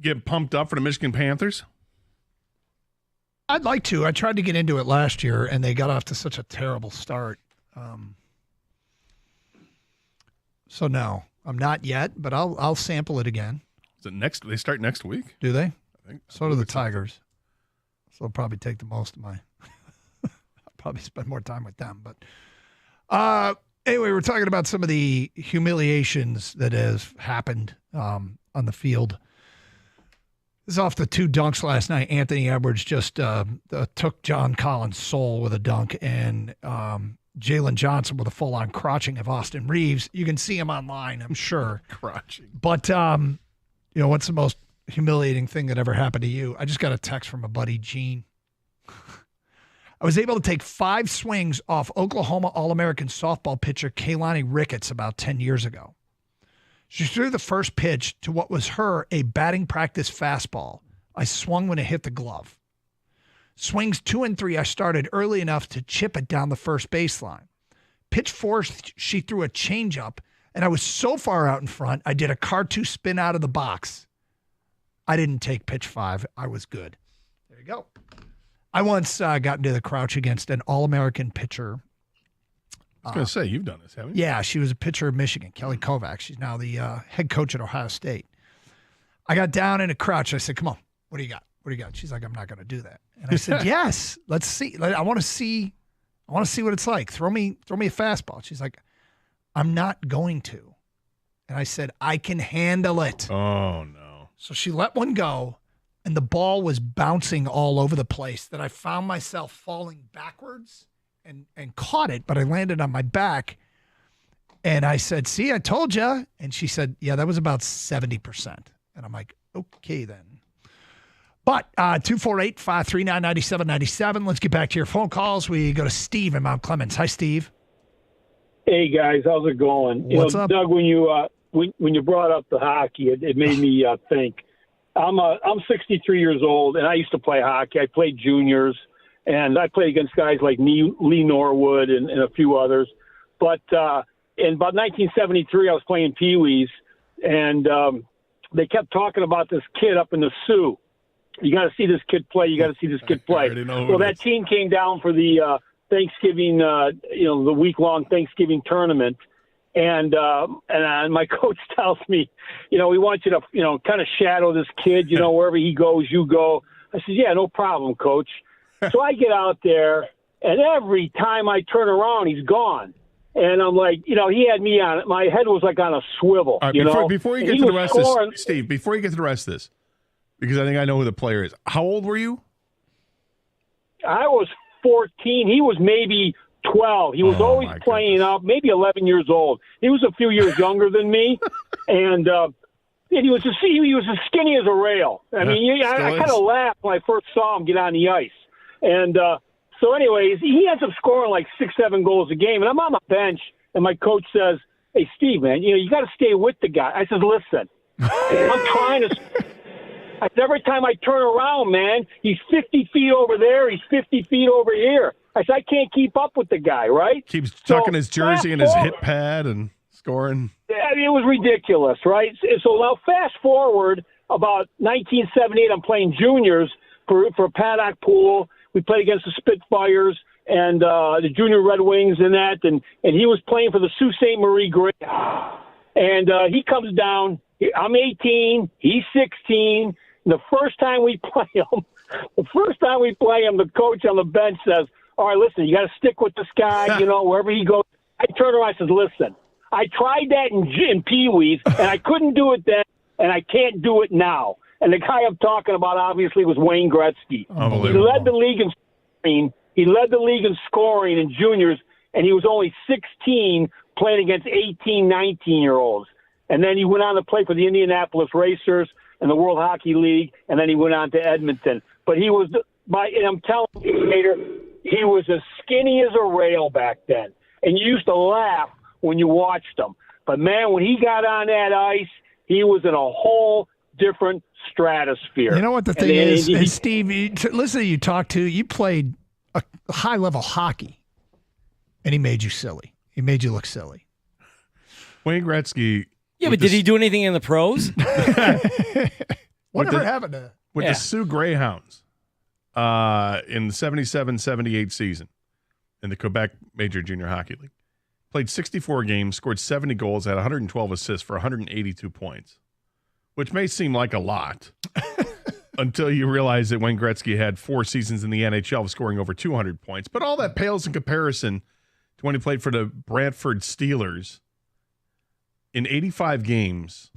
get pumped up for the Michigan Panthers? I'd like to. I tried to get into it last year, and they got off to such a terrible start. So no, I'm not yet, but I'll sample it again. Is it next? They start next week. Do they? I think So do the Tigers. So I'll probably take the most of my. I'll probably spend more time with them. But anyway, we're talking about some of the humiliations that has happened on the field. This is off the 2 dunks last night. Anthony Edwards just took John Collins' soul with a dunk, and Jalen Johnson with a full-on crotching of Austin Reeves. You can see him online, I'm sure. Crotching. But, what's the most humiliating thing that ever happened to you? I just got a text from a buddy, Gene. I was able to take 5 swings off Oklahoma All-American softball pitcher Kaylani Ricketts about 10 years ago. She threw the first pitch to what was a batting practice fastball. I swung when it hit the glove. Swings 2 and 3, I started early enough to chip it down the first baseline. Pitch 4, she threw a changeup, and I was so far out in front, I did a car 2 spin out of the box. I didn't take pitch 5. I was good. There you go. I once got into the crouch against an All-American pitcher. I was going to say, you've done this, haven't you? Yeah, she was a pitcher of Michigan, Kelly Kovacs. She's now the head coach at Ohio State. I got down in a crouch. I said, come on, what do you got? What do you got? She's like, I'm not going to do that. And I said, yes, let's see. I want to see what it's like. Throw me a fastball. She's like, I'm not going to. And I said, I can handle it. Oh, no. So she let one go, and the ball was bouncing all over the place that I found myself falling backwards and caught it, but I landed on my back. And I said, see, I told you. And she said, yeah, that was about 70%. And I'm like, okay, then. But 248-539-9797. Let's get back to your phone calls. We go to Steve in Mount Clemens. Hi, Steve. Hey, guys. How's it going? What's up? Doug, when you brought up the hockey, it made me think. I'm 63 years old, and I used to play hockey. I played juniors. And I played against guys like Lee Norwood and a few others. But in about 1973, I was playing Pee-wees, and they kept talking about this kid up in the Sioux. You got to see this kid play. You got to see this kid play. Well, that team came down for the Thanksgiving, the week-long Thanksgiving tournament. And my coach tells me, we want you to, kind of shadow this kid, wherever he goes, you go. I said, yeah, no problem, coach. So I get out there, and every time I turn around, he's gone. And I'm like, he had me on it. My head was like on a swivel. All right, before you get to the rest of this, Steve, before you get to the rest of this, because I think I know who the player is. How old were you? I was 14. He was maybe 12. He was always playing up, maybe 11 years old. He was a few years younger than me. And he was as skinny as a rail. I mean, I kind of laughed when I first saw him get on the ice. And so anyways, he ends up scoring like 6-7 goals a game. And I'm on the bench, and my coach says, hey, Steve, man, you got to stay with the guy. I said, listen, I'm trying to – every time I turn around, man, he's 50 feet over there. He's 50 feet over here. I said, I can't keep up with the guy, right? Keeps tucking his jersey in his hip pad and scoring. I mean, it was ridiculous, right? So now fast forward about 1978, I'm playing juniors for Paddock Pool. We played against the Spitfires and the Junior Red Wings and that, and he was playing for the Sault Ste. Marie Grey. And he comes down. I'm 18. He's 16. The first time we play him, the coach on the bench says, all right, listen, you got to stick with this guy, wherever he goes. I turn around and says, listen, I tried that in Pee-wees, and I couldn't do it then, and I can't do it now. And the guy I'm talking about, obviously, was Wayne Gretzky. He led the league in scoring. He led the league in scoring in juniors, and he was only 16 playing against 18, 19-year-olds. And then he went on to play for the Indianapolis Racers and the World Hockey League, and then he went on to Edmonton. But he was, and I'm telling you, Gator, he was as skinny as a rail back then. And you used to laugh when you watched him. But, man, when he got on that ice, he was in a whole different stratosphere. You know what the thing is, Steve, listen to you talk to, you played a high-level hockey, and he made you silly. He made you look silly. Wayne Gretzky. Yeah, but did he do anything in the pros? Whatever happened to with the Sioux Greyhounds in the 77-78 season in the Quebec Major Junior Hockey League. Played 64 games, scored 70 goals, had 112 assists for 182 points, which may seem like a lot until you realize that Wayne Gretzky had 4 seasons in the NHL scoring over 200 points. But all that pales in comparison to when he played for the Brantford Steelers in 85 games,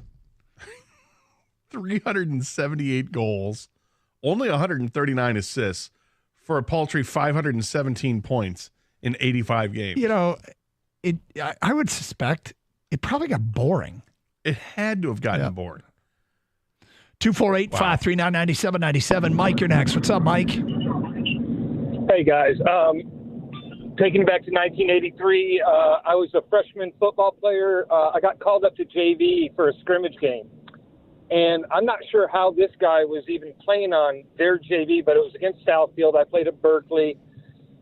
378 goals, only 139 assists for a paltry 517 points in 85 games. You know, I would suspect it probably got boring. It had to have gotten boring. 248-539-9797. Mike, you're next. What's up, Mike? Hey, guys. Taking it back to 1983, I was a freshman football player. I got called up to JV for a scrimmage game. And I'm not sure how this guy was even playing on their JV, but it was against Southfield. I played at Berkeley.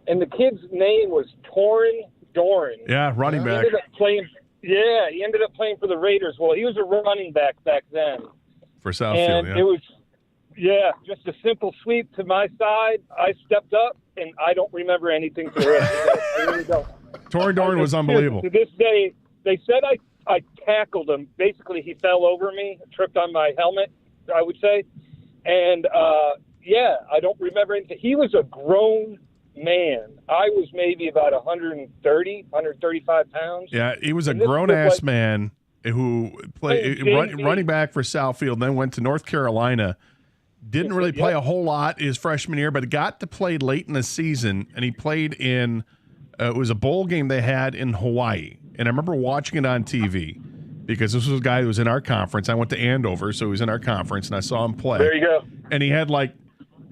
And the kid's name was Torrin Doran. Yeah, running back. He ended up playing for the Raiders. Well, he was a running back then. For Southfield, and it was, just a simple sweep to my side. I stepped up, and I don't remember anything for it. I really don't. Torrin Doran was unbelievable. To this day, they said I tackled him. Basically, he fell over me, tripped on my helmet, I would say. And, I don't remember anything. He was a grown man. I was maybe about 135 pounds. Yeah, he was a grown-ass man who played running back for Southfield, then went to North Carolina. Didn't really play a whole lot his freshman year, but got to play late in the season, and he played in it was a bowl game they had in Hawaii. And I remember watching it on TV because this was a guy who was in our conference. I went to Andover, so he was in our conference, and I saw him play. There you go. And he had like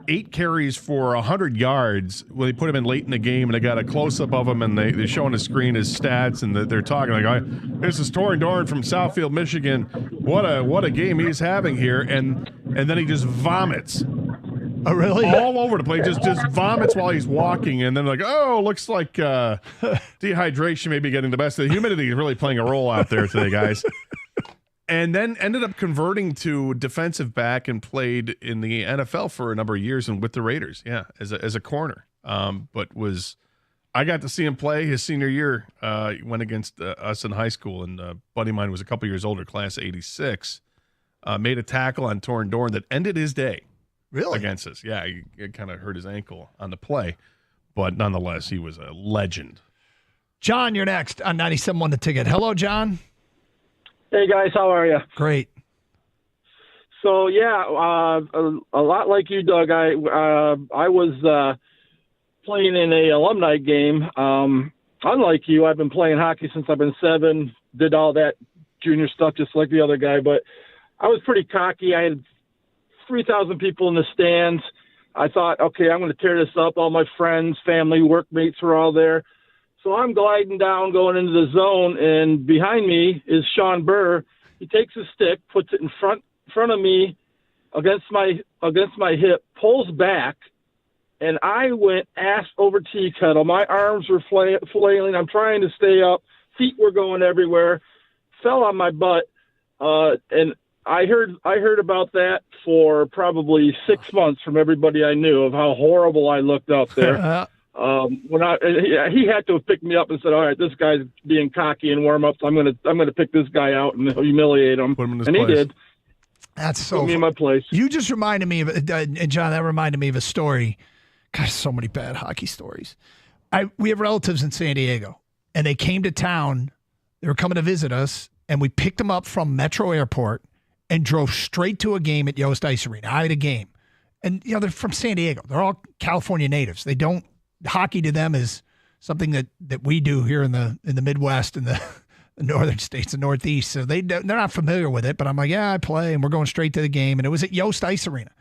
8 carries for 100 yards when they put him in late in the game, and they got a close-up of him, and they show on the screen his stats, and they're talking like, this is Torrin Doran from Southfield, Michigan. What a game he's having here. And then he just vomits. Oh, really? All over the place, just vomits while he's walking, and then like, looks like dehydration may be getting the best. The humidity is really playing a role out there today, guys. And then ended up converting to defensive back and played in the NFL for a number of years and with the Raiders, as a corner. But I got to see him play his senior year. He went against us in high school, and a buddy of mine was a couple years older, class 86. Made a tackle on Torrin Doran that ended his day. Really? Against us. Yeah, he kind of hurt his ankle on the play. But nonetheless, he was a legend. John, you're next on 97.1 The Ticket. Hello, John. Hey, guys. How are you? Great. So, a lot like you, Doug, I was playing in a alumni game. Unlike you, I've been playing hockey since I've been 7, did all that junior stuff just like the other guy. But I was pretty cocky. I had 3,000 people in the stands. I thought, okay, I'm going to tear this up. All my friends, family, workmates were all there. So I'm gliding down, going into the zone, and behind me is Sean Burr. He takes his stick, puts it in front of me against my hip, pulls back, and I went ass over tea kettle. My arms were flailing. I'm trying to stay up. Feet were going everywhere. Fell on my butt, and I heard about that for probably 6 months from everybody I knew of how horrible I looked out there. He had to have picked me up and said, "All right, this guy's being cocky in warm-ups. I'm gonna pick this guy out and humiliate him." Put him in his and place. He did. That's so. Put me in my place. You just reminded me of, and John, that reminded me of a story. Gosh, so many bad hockey stories. We have relatives in San Diego, and they came to town. They were coming to visit us, and we picked them up from Metro Airport and drove straight to a game at Yost Ice Arena. I had a game. And, they're from San Diego. They're all California natives. Hockey to them is something that we do here in the Midwest and the northern states and Northeast. So they're not familiar with it, but I'm like, yeah, I play, and we're going straight to the game. And it was at Yost Ice Arena.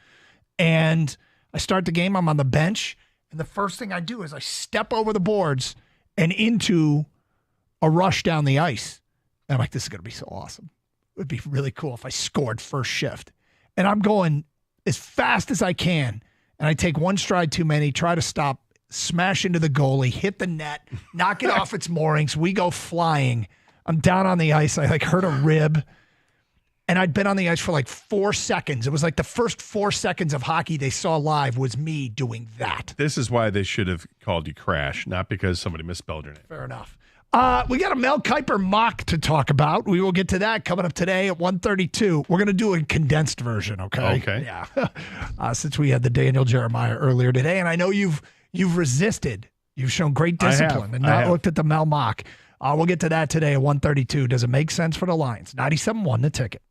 And I start the game. I'm on the bench. And the first thing I do is I step over the boards and into a rush down the ice. And I'm like, this is going to be so awesome. It would be really cool if I scored first shift. And I'm going as fast as I can. And I take one stride too many, try to stop, smash into the goalie, hit the net, knock it off its moorings. We go flying. I'm down on the ice. I hurt a rib. and I'd been on the ice for like 4 seconds. It was like the first 4 seconds of hockey they saw live was me doing that. This is why they should have called you Crash, not because somebody misspelled your name. Fair enough. We got a Mel Kiper mock to talk about. We will get to that coming up today at 1:32. We're going to do a condensed version, okay? Okay. Yeah. Since we had the Daniel Jeremiah earlier today, and I know you've resisted. You've shown great discipline and not looked at the Mel mock. We'll get to that today at 1:32. Does it make sense for the Lions? 97.1 The Ticket.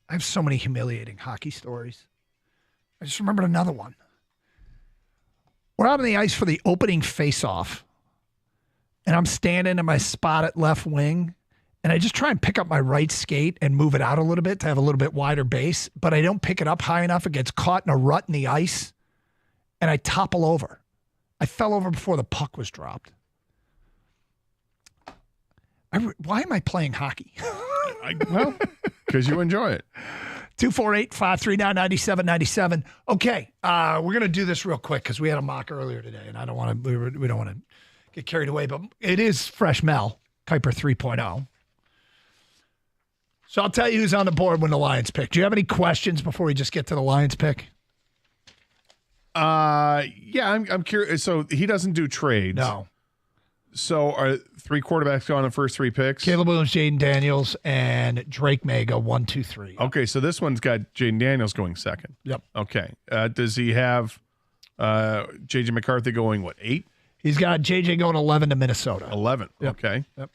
I have so many humiliating hockey stories. I just remembered another one. We're out on the ice for the opening face-off, and I'm standing in my spot at left wing, and I just try and pick up my right skate and move it out a little bit to have a little bit wider base, but I don't pick it up high enough. It gets caught in a rut in the ice, and I topple over. I fell over before the puck was dropped. Why am I playing hockey? Well, because you enjoy it. 248-539-9797. Okay, we're going to do this real quick because we had a mock earlier today, and I don't want to. We don't want to get carried away, but it is Fresh Mel, Kuiper 3.0. So I'll tell you who's on the board when the Lions pick. Do you have any questions before we just get to the Lions pick? Yeah, I'm curious. So he doesn't do trades. No. So are 3 quarterbacks going on the first 3 picks? Caleb Williams, Jaden Daniels, and Drake May go 1, 2, 3. Okay, so this one's got Jaden Daniels going second. Yep. Okay. Does he have J.J. McCarthy going, 8? He's got JJ going 11 to Minnesota. 11. Yep. Okay. Yep.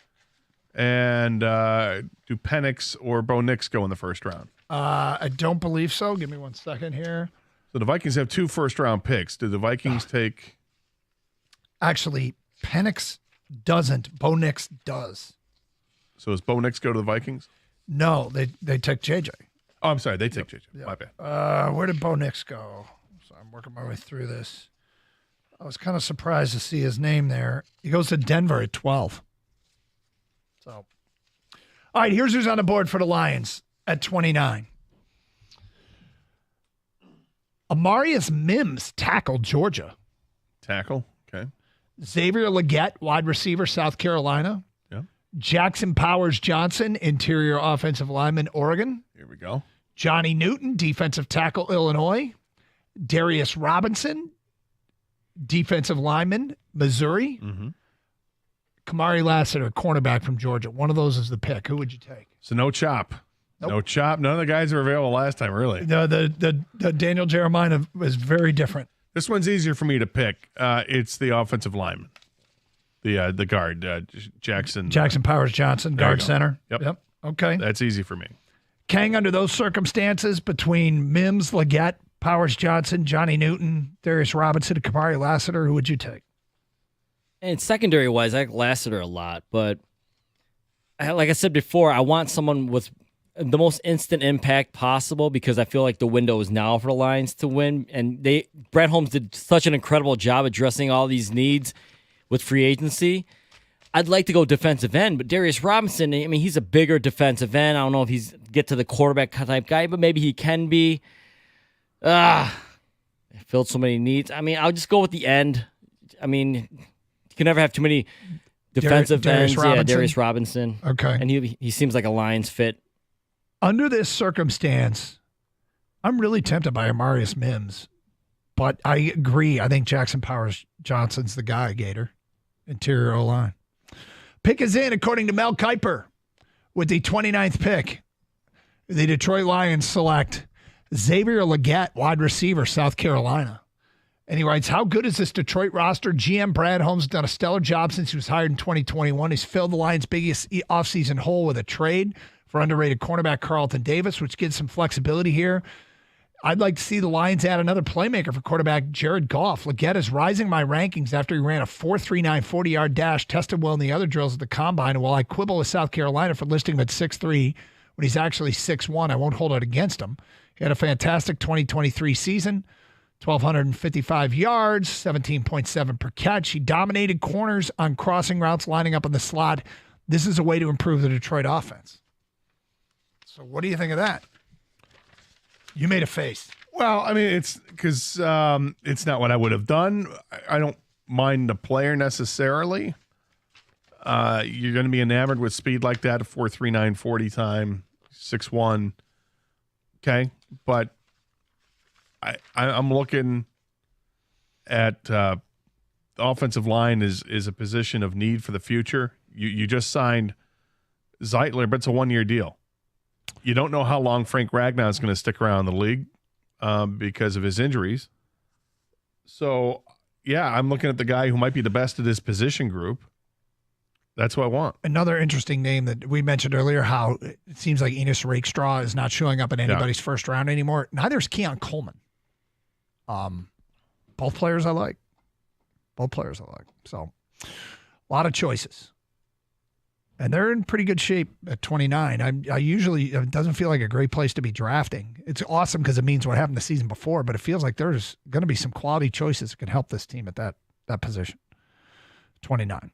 And do Penix or Bo Nix go in the first round? I don't believe so. Give me 1 second here. So the Vikings have 2 first-round picks. Do the Vikings take? Actually, Penix doesn't. Bo Nix does. So does Bo Nix go to the Vikings? No, they took JJ. Oh, I'm sorry. They take JJ. My bad. Where did Bo Nix go? So I'm working my way through this. I was kind of surprised to see his name there. He goes to Denver at 12. So, all right, here's who's on the board for the Lions at 29. Amarius Mims, tackle, Georgia. Tackle. Okay. Xavier Legette, wide receiver, South Carolina. Yeah. Jackson Powers Johnson, interior offensive lineman, Oregon. Here we go. Johnny Newton, defensive tackle, Illinois. Darius Robinson, defensive lineman, Missouri. Mm-hmm. Kamari Lassiter, cornerback from Georgia. One of those is the pick. Who would you take? So no chop. Nope. No chop. None of the guys are available last time, really. The Daniel Jeremiah was very different. This one's easier for me to pick. It's the offensive lineman, the guard, Jackson. Jackson Powers Johnson, There you guard go. center. Yep. Okay. That's easy for me. Kang, under those circumstances, between Mims, Legette, Powers Johnson, Johnny Newton, Darius Robinson, and Kamari Lassiter, who would you take? And secondary-wise, I like Lassiter a lot, but like I said before, I want someone with the most instant impact possible because I feel like the window is now for the Lions to win. And Brad Holmes did such an incredible job addressing all these needs with free agency. I'd like to go defensive end, but Darius Robinson, I mean, he's a bigger defensive end. I don't know if he's get to the quarterback type guy, but maybe he can be. Filled so many needs. I mean, I'll just go with the end. I mean, you can never have too many defensive ends. Yeah, Darius Robinson. Okay. And he seems like a Lions fit. Under this circumstance, I'm really tempted by Amarius Mims, but I agree. I think Jackson Powers Johnson's the guy, Gator. Interior O-line. Pick is in, according to Mel Kiper, with the 29th pick. The Detroit Lions select Xavier Legette, wide receiver, South Carolina. And he writes, how good is this Detroit roster? GM Brad Holmes has done a stellar job since he was hired in 2021. He's filled the Lions' biggest offseason hole with a trade for underrated cornerback Carlton Davis, which gives some flexibility here. I'd like to see the Lions add another playmaker for quarterback Jared Goff. Legette is rising my rankings after he ran a 4.39 40-yard dash, tested well in the other drills at the Combine. And while I quibble with South Carolina for listing him at 6'3", when he's actually 6'1", I won't hold it against him. He had a fantastic 2023 season, 1,255 yards, 17.7 per catch. He dominated corners on crossing routes, lining up in the slot. This is a way to improve the Detroit offense. So what do you think of that? You made a face. Well, I mean, it's because it's not what I would have done. I don't mind the player necessarily. You're going to be enamored with speed like that, a 4.39 40 time, 6'1". Okay, but I'm looking at the offensive line is a position of need for the future. You just signed Zeitler, but it's a 1-year deal. You don't know how long Frank Ragnow is going to stick around the league because of his injuries. So, yeah, I'm looking at the guy who might be the best at his position group. That's what I want. Another interesting name that we mentioned earlier, how it seems like Enos Rakestraw is not showing up in anybody's first round anymore. Neither is Keon Coleman. Both players I like. So, a lot of choices. And they're in pretty good shape at 29. I usually, it doesn't feel like a great place to be drafting. It's awesome because it means what happened the season before, but it feels like there's going to be some quality choices that can help this team at that position. 29.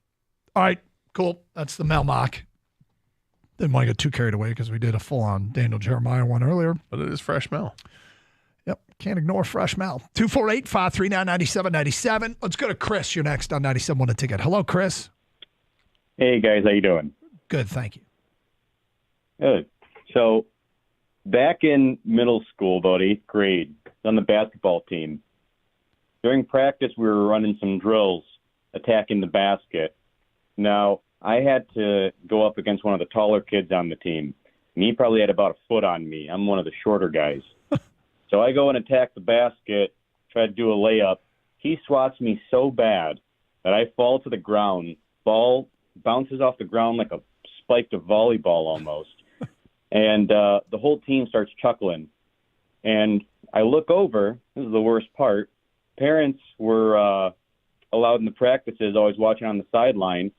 All right, cool. That's the Mel mock. Didn't want to get too carried away because we did a full-on Daniel Jeremiah one earlier. But it is fresh Mel. Yep, can't ignore fresh Mel. 248-539-9797. Let's go to Chris. You're next on 97.1 The Ticket. Hello, Chris. Hey, guys. How you doing? Good, thank you. Good. So back in middle school, about 8th grade, on the basketball team, during practice we were running some drills attacking the basket. Now, I had to go up against one of the taller kids on the team, and he probably had about a foot on me. I'm one of the shorter guys. So I go and attack the basket, try to do a layup. He swats me so bad that I fall to the ground. Ball bounces off the ground like a spiked volleyball almost. And the whole team starts chuckling. And I look over. This is the worst part. Parents were allowed in the practices, always watching on the sideline.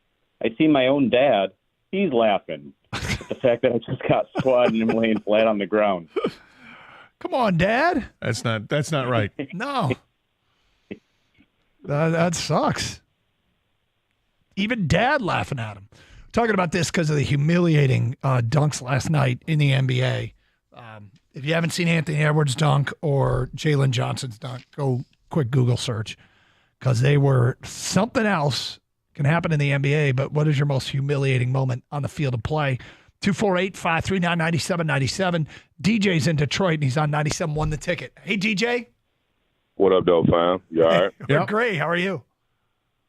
I see my own dad. He's laughing at the fact that I just got squatted and I'm laying flat on the ground. Come on, Dad. That's not right. No. That sucks. Even Dad laughing at him. Talking about this because of the humiliating dunks last night in the NBA. If you haven't seen Anthony Edwards' dunk or Jalen Johnson's dunk, go quick Google search because they were something else. Can happen in the NBA, but what is your most humiliating moment on the field of play? 248-539-9797. DJ's in Detroit, and he's on 97.1 The Ticket. Hey, DJ. What up, though, fam? You all right? We're great. How are you?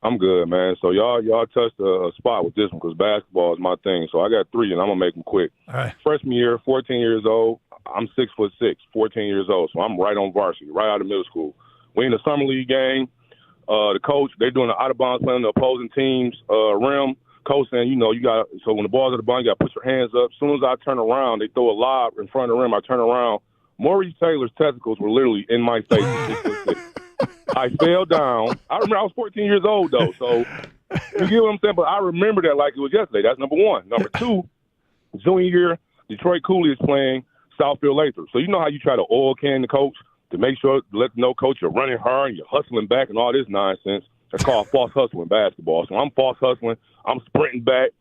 I'm good, man. So y'all touched a spot with this one because basketball is my thing. So I got 3, and I'm going to make them quick. All right. Freshman year, 14 years old. I'm 6'6", 14 years old. So I'm right on varsity, right out of middle school. We in the summer league game. The coach, they're doing the out-of-bounds play on the opposing team's rim. Coach saying, so when the ball's at the ball, you got to put your hands up. As soon as I turn around, they throw a lob in front of the rim. I turn around. Maurice Taylor's testicles were literally in my face. I fell down. I remember I was 14 years old, though. So you get what I'm saying? But I remember that like it was yesterday. That's number 1. Number 2, junior year, Detroit Cooley is playing Southfield Lathrop. So you know how you try to oil can the coach to make sure, to let them know, coach, you're running hard and you're hustling back and all this nonsense. That's called false hustling basketball. So I'm false hustling. I'm sprinting back.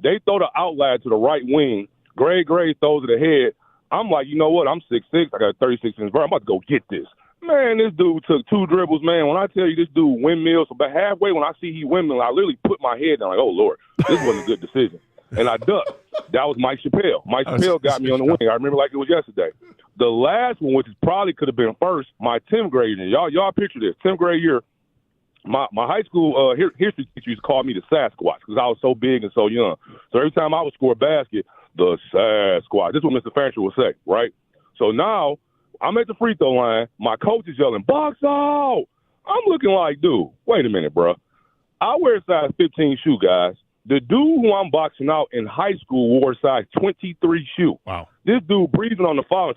They throw the outlet to the right wing. Gray throws it ahead. I'm like, you know what? I'm 6'6". I got 36 inches. I'm about to go get this. Man, this dude took 2 dribbles, man. When I tell you this dude windmills, so about halfway when I see he windmill, I literally put my head down like, oh, Lord, this wasn't a good decision. And I ducked. That was Mike Chappelle. Mike Chappelle got me on the wing. I remember like it was yesterday. The last one, which probably could have been first, my 10th grade year. Y'all picture this. 10th grade year, my high school history teacher used to call me the Sasquatch because I was so big and so young. So every time I would score a basket, the Sasquatch. This is what Mr. Fancher would say, right? So now I'm at the free throw line. My coach is yelling, box out. I'm looking like, dude, wait a minute, bro. I wear a size 15 shoe, guys. The dude who I'm boxing out in high school wore a size 23 shoe. Wow. This dude breathing on the foul.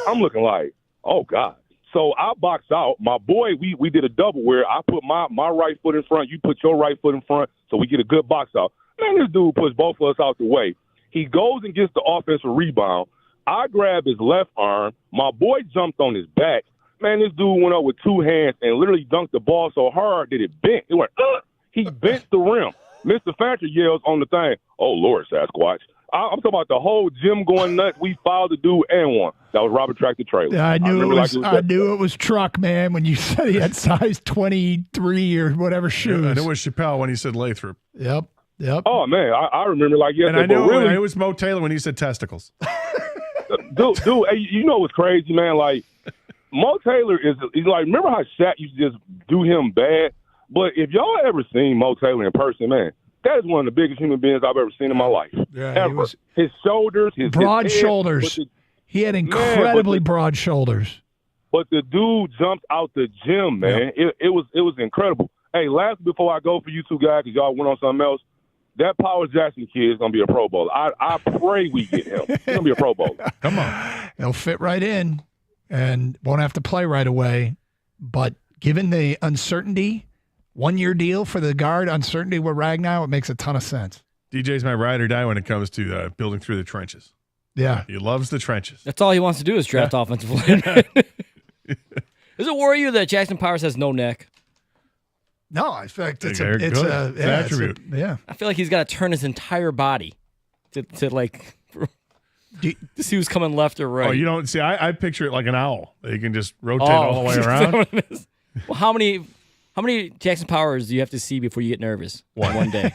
I'm looking like, oh, God. So I boxed out. My boy, we did a double where I put my right foot in front, you put your right foot in front, so we get a good box out. Man, this dude puts both of us out the way. He goes and gets the offensive rebound. I grab his left arm. My boy jumped on his back. Man, this dude went up with 2 hands and literally dunked the ball so hard that it bent. It went, He bent the rim. Mr. Fancher yells on the thing, oh, Lord, Sasquatch. I'm talking about the whole gym going nuts. We fouled the dude and won. That was Robert Tractor Trailer. Yeah, I knew it was truck, man, when you said he had size 23 or whatever shoes. Yeah, and it was Chappelle when he said Lathrop. Yep. Oh, man, I remember like yesterday. And I knew really, it was Mo Taylor when he said testicles. dude, hey, you know what's crazy, man? Like, Mo Taylor he's like, remember how Shaq used to just do him bad? But if y'all ever seen Mo Taylor in person, man, that is one of the biggest human beings I've ever seen in my life. Yeah, ever. His shoulders, his broad head, shoulders. He had incredibly broad shoulders. But the dude jumped out the gym, man. Yeah. It was incredible. Hey, last before I go for you two guys, because y'all went on something else, that Powers Jackson kid is going to be a Pro Bowler. I pray we get him. He's going to be a Pro Bowler. Come on. He'll fit right in and won't have to play right away. But given the uncertainty, 1-year deal for the guard, uncertainty with Ragnow, it makes a ton of sense. DJ's my ride or die when it comes to building through the trenches. Yeah. He loves the trenches. That's all he wants to do is draft offensive linemen. Does it worry you that Jackson Powers has no neck? No, in fact, it's They're a good. It's an attribute. Yeah. I feel like he's got to turn his entire body to like to see who's coming left or right. Oh, you don't see. I picture it like an owl. They can just rotate all the way is that around. what it is? Well, how many Jackson Powers do you have to see before you get nervous? One day.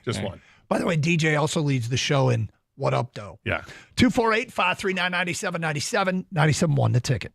Just one. By the way, DJ also leads the show in What Up, Though? Yeah. 248-539-9797, 97.1 The Ticket.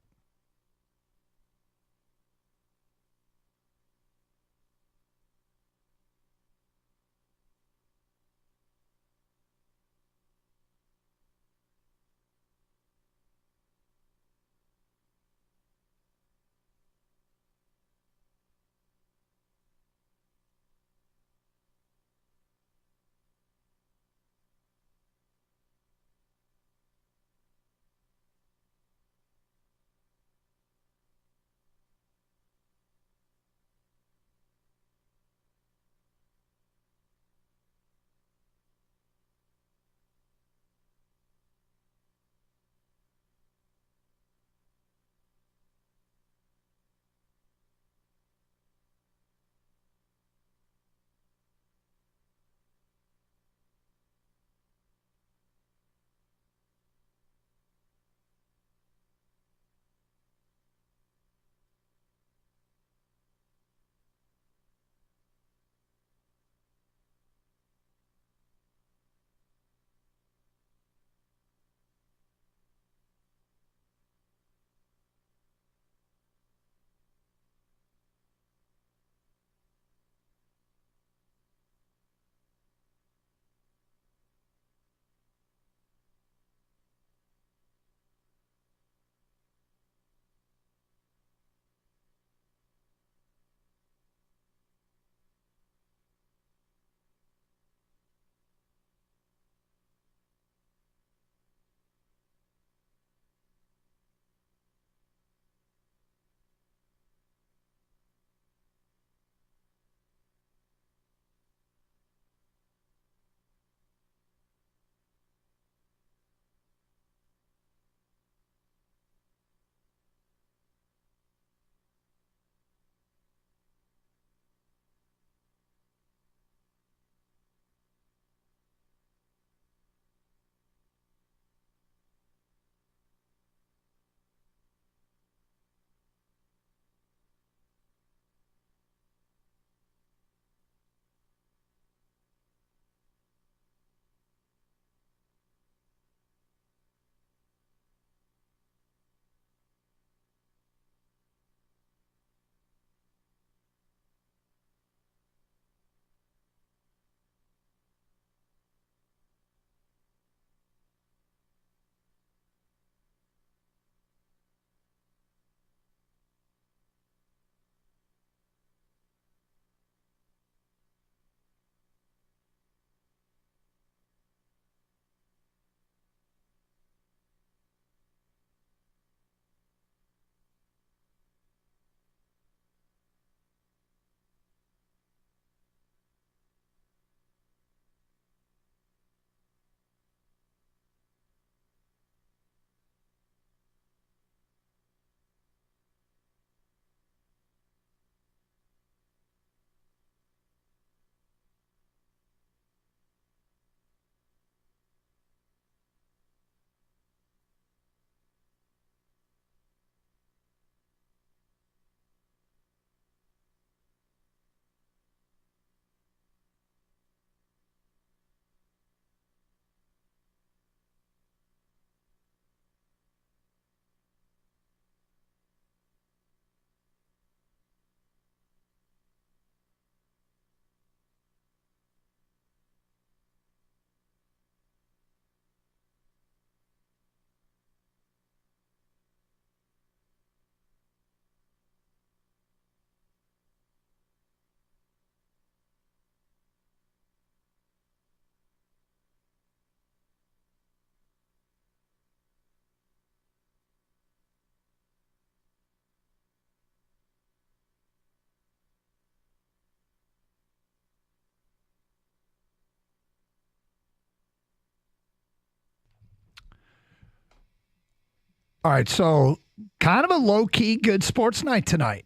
All right, so kind of a low-key good sports night tonight.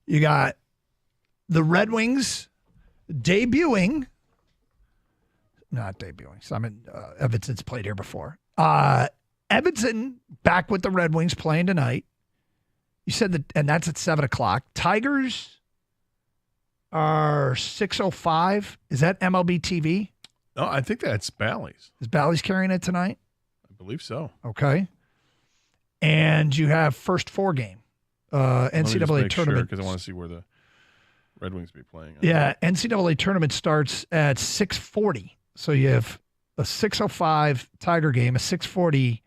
You got the Red Wings debuting. Not debuting. Simon Edvinson's played here before. Edvinsson back with the Red Wings playing tonight. You said that, and that's at 7:00. Tigers are 6:05. Is that MLB TV? No, I think that's Bally's. Is Bally's carrying it tonight? I believe so. Okay. And you have first 4 game. NCAA tournament. Because I want to see where the Red Wings be playing. Yeah, NCAA tournament starts at 6:40. So you have a 6:05 Tiger game, a 6:40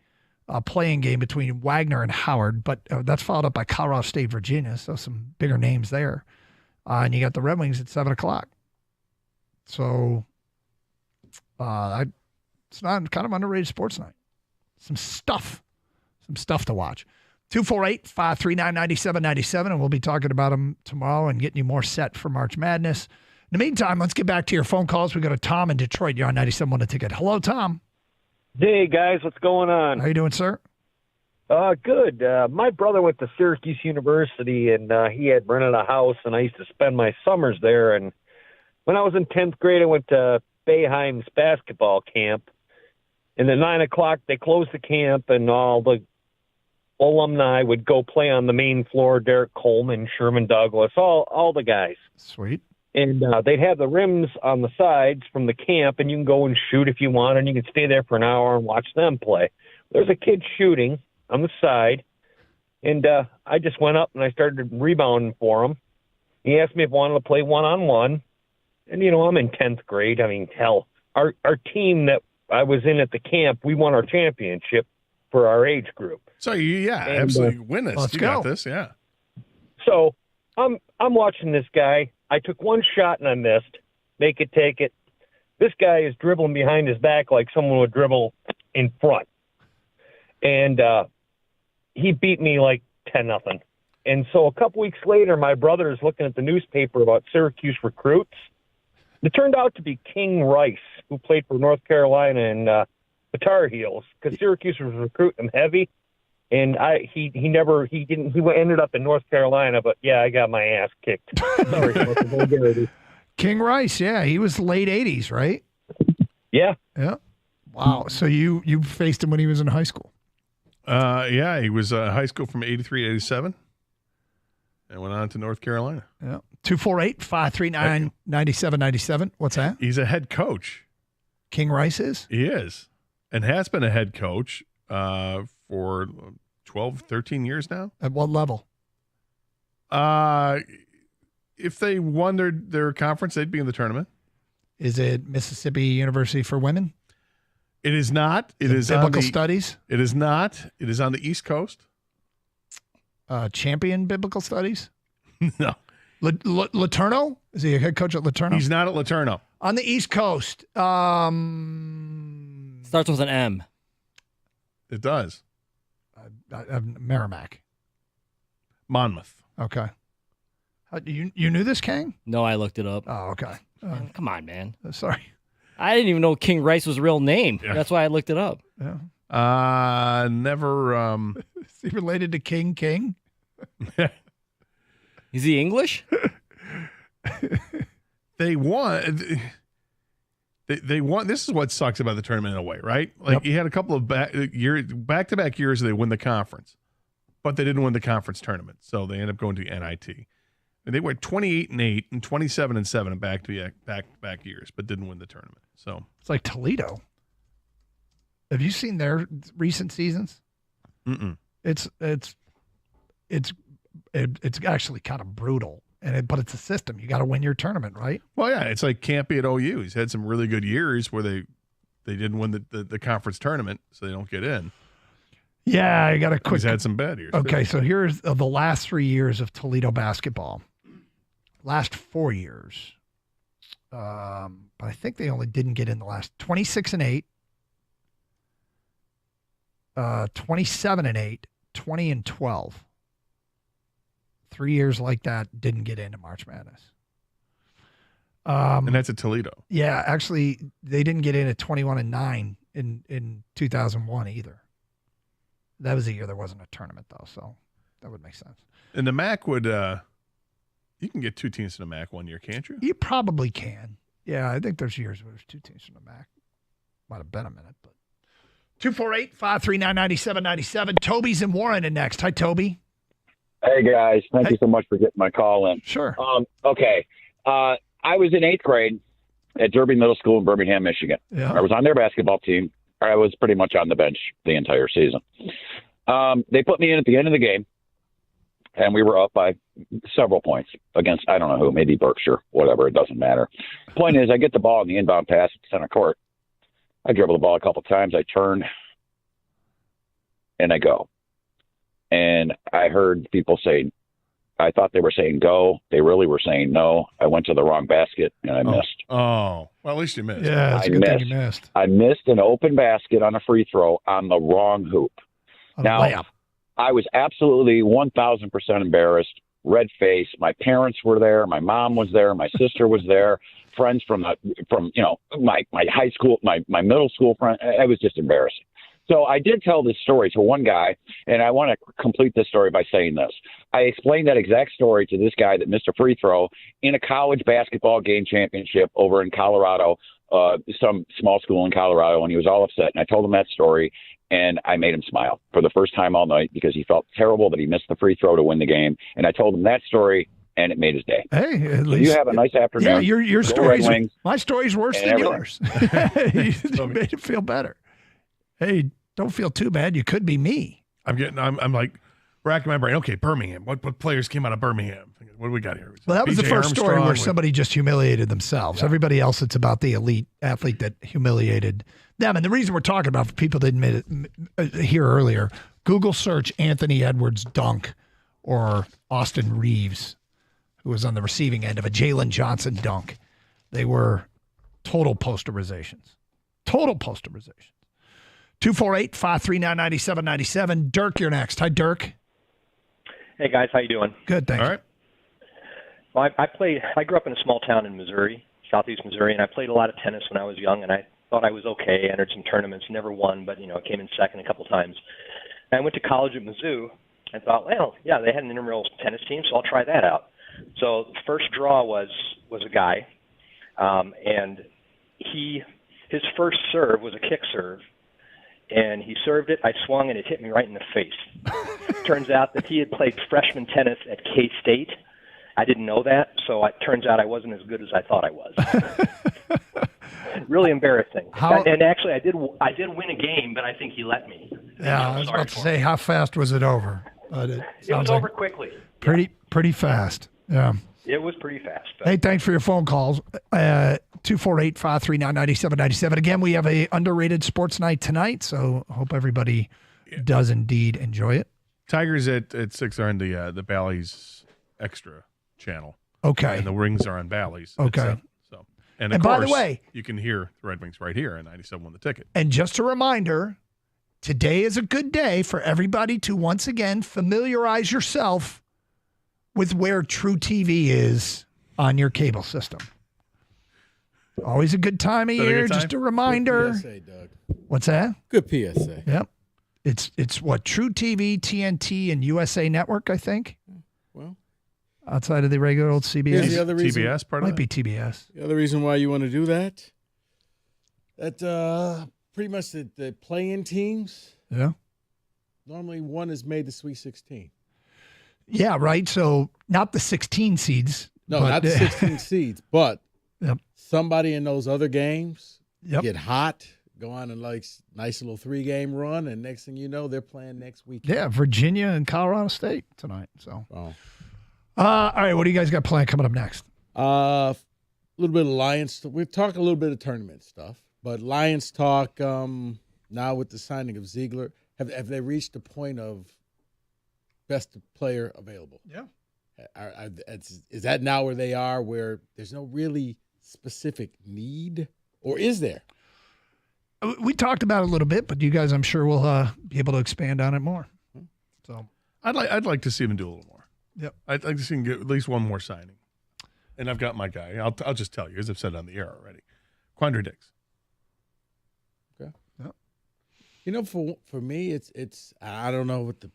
playing game between Wagner and Howard, but that's followed up by Colorado State, Virginia, so some bigger names there. And you got the Red Wings at 7:00. So it's not kind of underrated sports night. Some stuff to watch. 248-539-9797, and we'll be talking about them tomorrow and getting you more set for March Madness. In the meantime, let's get back to your phone calls. We got a Tom in Detroit. You're on 97.1 The Ticket. Hello, Tom. Hey, guys. What's going on? How you doing, sir? Good. My brother went to Syracuse University, and he had rented a house, and I used to spend my summers there. And when I was in 10th grade, I went to Boeheim's basketball camp. And at 9 o'clock, they closed the camp, and all the alumni would go play on the main floor. Derek Coleman, Sherman Douglas, all the guys. Sweet. And they'd have the rims on the sides from the camp, and you can go and shoot if you want, and you can stay there for an hour and watch them play. There's a kid shooting on the side, and I just went up and I started rebounding for him. He asked me if I wanted to play one-on-one, and, I'm in 10th grade. I mean, hell, our team that I was in at the camp, we won our championship for our age group. So, absolutely win this. Let's you go. Got this, yeah. So I'm watching this guy. I took one shot and I missed. Make it, take it. This guy is dribbling behind his back like someone would dribble in front. And he beat me like 10-0. And so a couple weeks later, my brother is looking at the newspaper about Syracuse recruits. It turned out to be King Rice, who played for North Carolina and the Tar Heels, because Syracuse was recruiting him heavy. And he ended up in North Carolina, but yeah, I got my ass kicked. Sorry. King Rice, yeah, he was late 80s, right? Yeah. Yeah. Wow. So you faced him when he was in high school? Yeah, he was high school from 83 to 87 and went on to North Carolina. Yeah. 248-539-9797. What's that? He's a head coach. King Rice is? He is, and has been a head coach for 12, 13 years now. At what level? If they won their conference, they'd be in the tournament. Is it Mississippi University for Women? It is not. It is Biblical Studies? It is not. It is on the East Coast. Champion Biblical Studies? No. Laterno? Is he a head coach at Laterno? He's not at Laterno. On the East Coast. Starts with an M. It does. Merrimack. Monmouth. Okay. You knew this, Kang? No, I looked it up. Oh, okay. Come on, man. Sorry. I didn't even know King Rice was a real name. Yeah. That's why I looked it up. Yeah. Never. Is he related to King? Is he English? They won. They won. This is what sucks about the tournament in a way, right? Like you had a couple of back-to-back years they win the conference, but they didn't win the conference tournament, so they end up going to NIT. And they went 28-8 and 27-7 in back-to-back years, but didn't win the tournament. So It's like Toledo. Have you seen their recent seasons? Mm-mm. It's actually kind of brutal, but it's a system. You got to win your tournament, right? Well, yeah, it's like Campy at OU. He's had some really good years where they didn't win the conference tournament, so they don't get in. Yeah, I got a quick. He's had some bad years. Okay, too. so here's the last 3 years of Toledo basketball. Last 4 years, but I think they only didn't get in the last 26-8, 27-8, 20-12. 3 years like that didn't get into March Madness. And that's at Toledo. Yeah, actually, they didn't get in at 21-9 in 2001 either. That was the year there wasn't a tournament though, so that would make sense. And the MAC would You can get 2 teams in the MAC one year, can't you? You probably can. Yeah, I think there's years where there's 2 teams in the MAC. Might have been a minute, but 248-539-9797. Toby's in Warren and next. Hi, Toby. Hey, guys. Thank you so much for getting my call in. Sure. Okay. I was in 8th grade at Derby Middle School in Birmingham, Michigan. Yeah. I was on their basketball team. I was pretty much on the bench the entire season. They put me in at the end of the game, and we were up by several points against, I don't know who, maybe Berkshire, whatever. It doesn't matter. Point is, I get the ball in the inbound pass at center court. I dribble the ball a couple times. I turn, and I go. And I heard people say, I thought they were saying go. They really were saying no. I went to the wrong basket, and I missed. Oh, well, at least you missed. Yeah, it's a good thing you missed. I missed an open basket on a free throw on the wrong hoop. Now, I was absolutely 1,000% embarrassed, red face. My parents were there. My mom was there. My sister was there. Friends from my high school, my middle school friend. It was just embarrassing. So I did tell this story to one guy, and I want to complete this story by saying this. I explained that exact story to this guy that missed a free throw in a college basketball game championship over in Colorado, some small school in Colorado, and he was all upset. And I told him that story, and I made him smile for the first time all night because he felt terrible that he missed the free throw to win the game. And I told him that story, and it made his day. Hey, at So least you have a nice afternoon. Yeah, your Go story's Red Wings, my story's worse and than everything. yours. You made it feel better. Hey, don't feel too bad. You could be me. I'm like racking my brain. Okay, Birmingham. What players came out of Birmingham? What do we got here? Well, that was the BJ first story Armstrong where somebody just humiliated themselves. Yeah. Everybody else, it's about the elite athlete that humiliated them. And the reason we're talking about, for people that didn't hear earlier, Google search Anthony Edwards dunk or Austin Reeves, who was on the receiving end of a Jalen Johnson dunk. They were total posterizations. Total posterizations. 248-539-9797. Dirk, you're next. Hi, Dirk. Hey guys, how you doing? Good, thanks. All right. Well, I grew up in a small town in Missouri, southeast Missouri, and I played a lot of tennis when I was young, and I thought I was okay. Entered some tournaments, never won, but came in second a couple times. And I went to college at Mizzou and thought, well, yeah, they had an intramural tennis team, so I'll try that out. So the first draw was a guy, and his first serve was a kick serve. And he served it. I swung, and it hit me right in the face. Turns out that he had played freshman tennis at K-State. I didn't know that, so it turns out I wasn't as good as I thought I was. Really embarrassing. And actually, I did win a game, but I think he let me. Yeah, I was about to say, how fast was it over? It was over quickly. Pretty fast. Yeah. It was pretty fast. But. Hey, thanks for your phone calls. 248-539-9797. Again, we have a underrated sports night tonight, so I hope everybody does indeed enjoy it. Tigers at 6 are on the Bally's Extra channel. Okay. And the Rings are on Bally's. Okay. At 7. So, and And course, by the way, you can hear the Red Wings right here on 97 The Ticket. And just a reminder, today is a good day for everybody to once again familiarize yourself with where True TV is on your cable system. Always a good time of year. Just a reminder. Good PSA, Doug. What's that? Good PSA. Yep. It's what, True TV, TNT, and USA Network, I think. Well, outside of the regular old CBS. Here's the other reason, TBS part of Might be TBS. The other reason why you want to do that, pretty much the play-in teams. Yeah. Normally one is made the Sweet 16. Yeah, right. So not the 16 seeds. No, but, not the 16 seeds, but Yep. somebody in those other games Yep. get hot, go on a nice little 3-game run, and next thing you know, they're playing next week. Yeah, Virginia and Colorado State tonight. So, Oh. All right, what do you guys got planned coming up next? A little bit of Lions. We'll talk a little bit of tournament stuff, but Lions talk now with the signing of Ziegler. Have they reached the point of best player available? Yeah. Is that now where they are, where there's no really specific need, or is there? We talked about it a little bit, but you guys, I'm sure, will be able to expand on it more. So I'd like to see him do a little more. Yep. I'd like to see him get at least one more signing. And I've got my guy. I'll just tell you, as I've said on the air already, Quandre Diggs. Okay. Yep. For me, it's I don't know what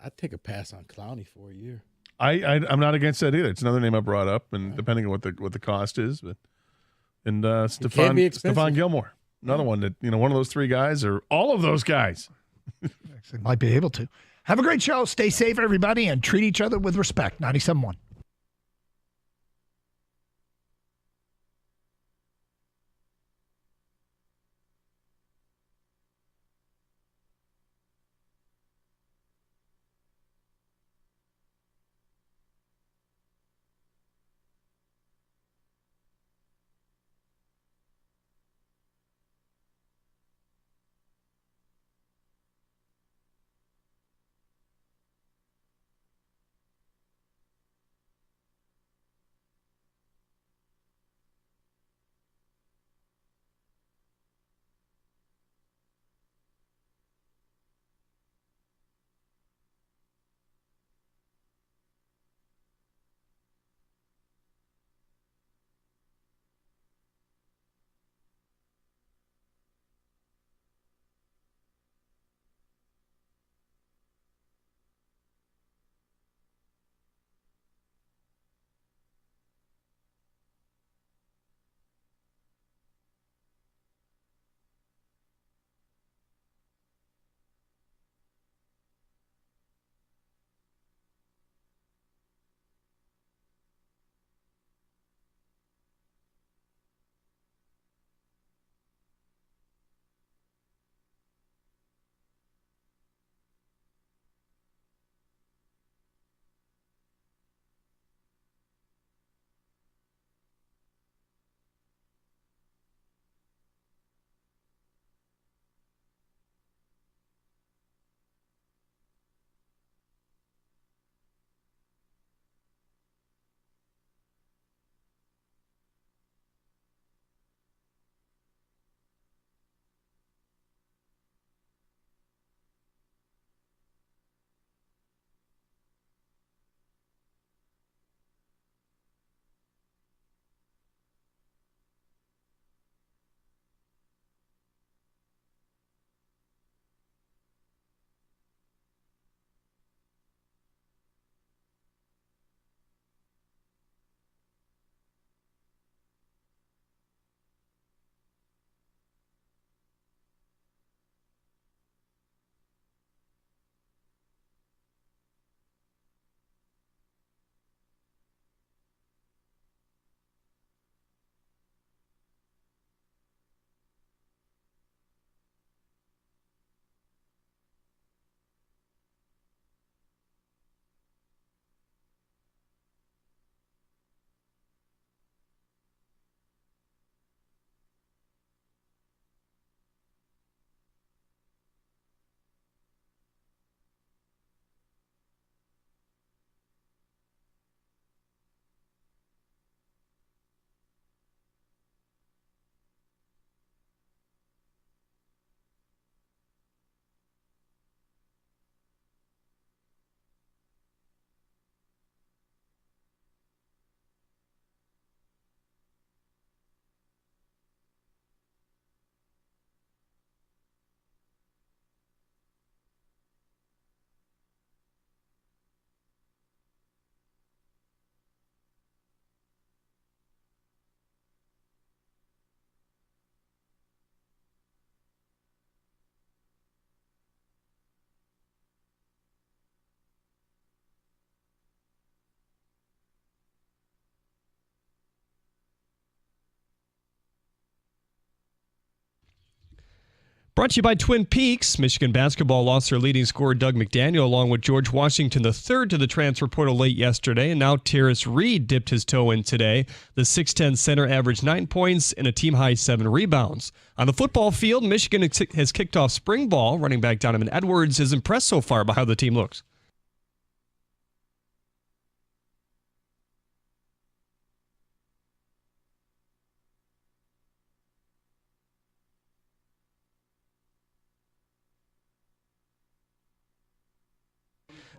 I'd take a pass on Clowney for a year. I'm not against that either. It's another name I brought up, and depending on what the cost is, but Stephon Gilmore, another one that one of those three guys or all of those guys. Actually, might be able to. Have a great show. Stay safe, everybody, and treat each other with respect. 97.1. Brought to you by Twin Peaks. Michigan basketball lost their leading scorer, Doug McDaniel, along with George Washington III to the transfer portal late yesterday, and now Terrace Reed dipped his toe in today. The 6'10 center averaged 9 points and a team-high 7 rebounds. On the football field, Michigan has kicked off spring ball. Running back Donovan Edwards is impressed so far by how the team looks.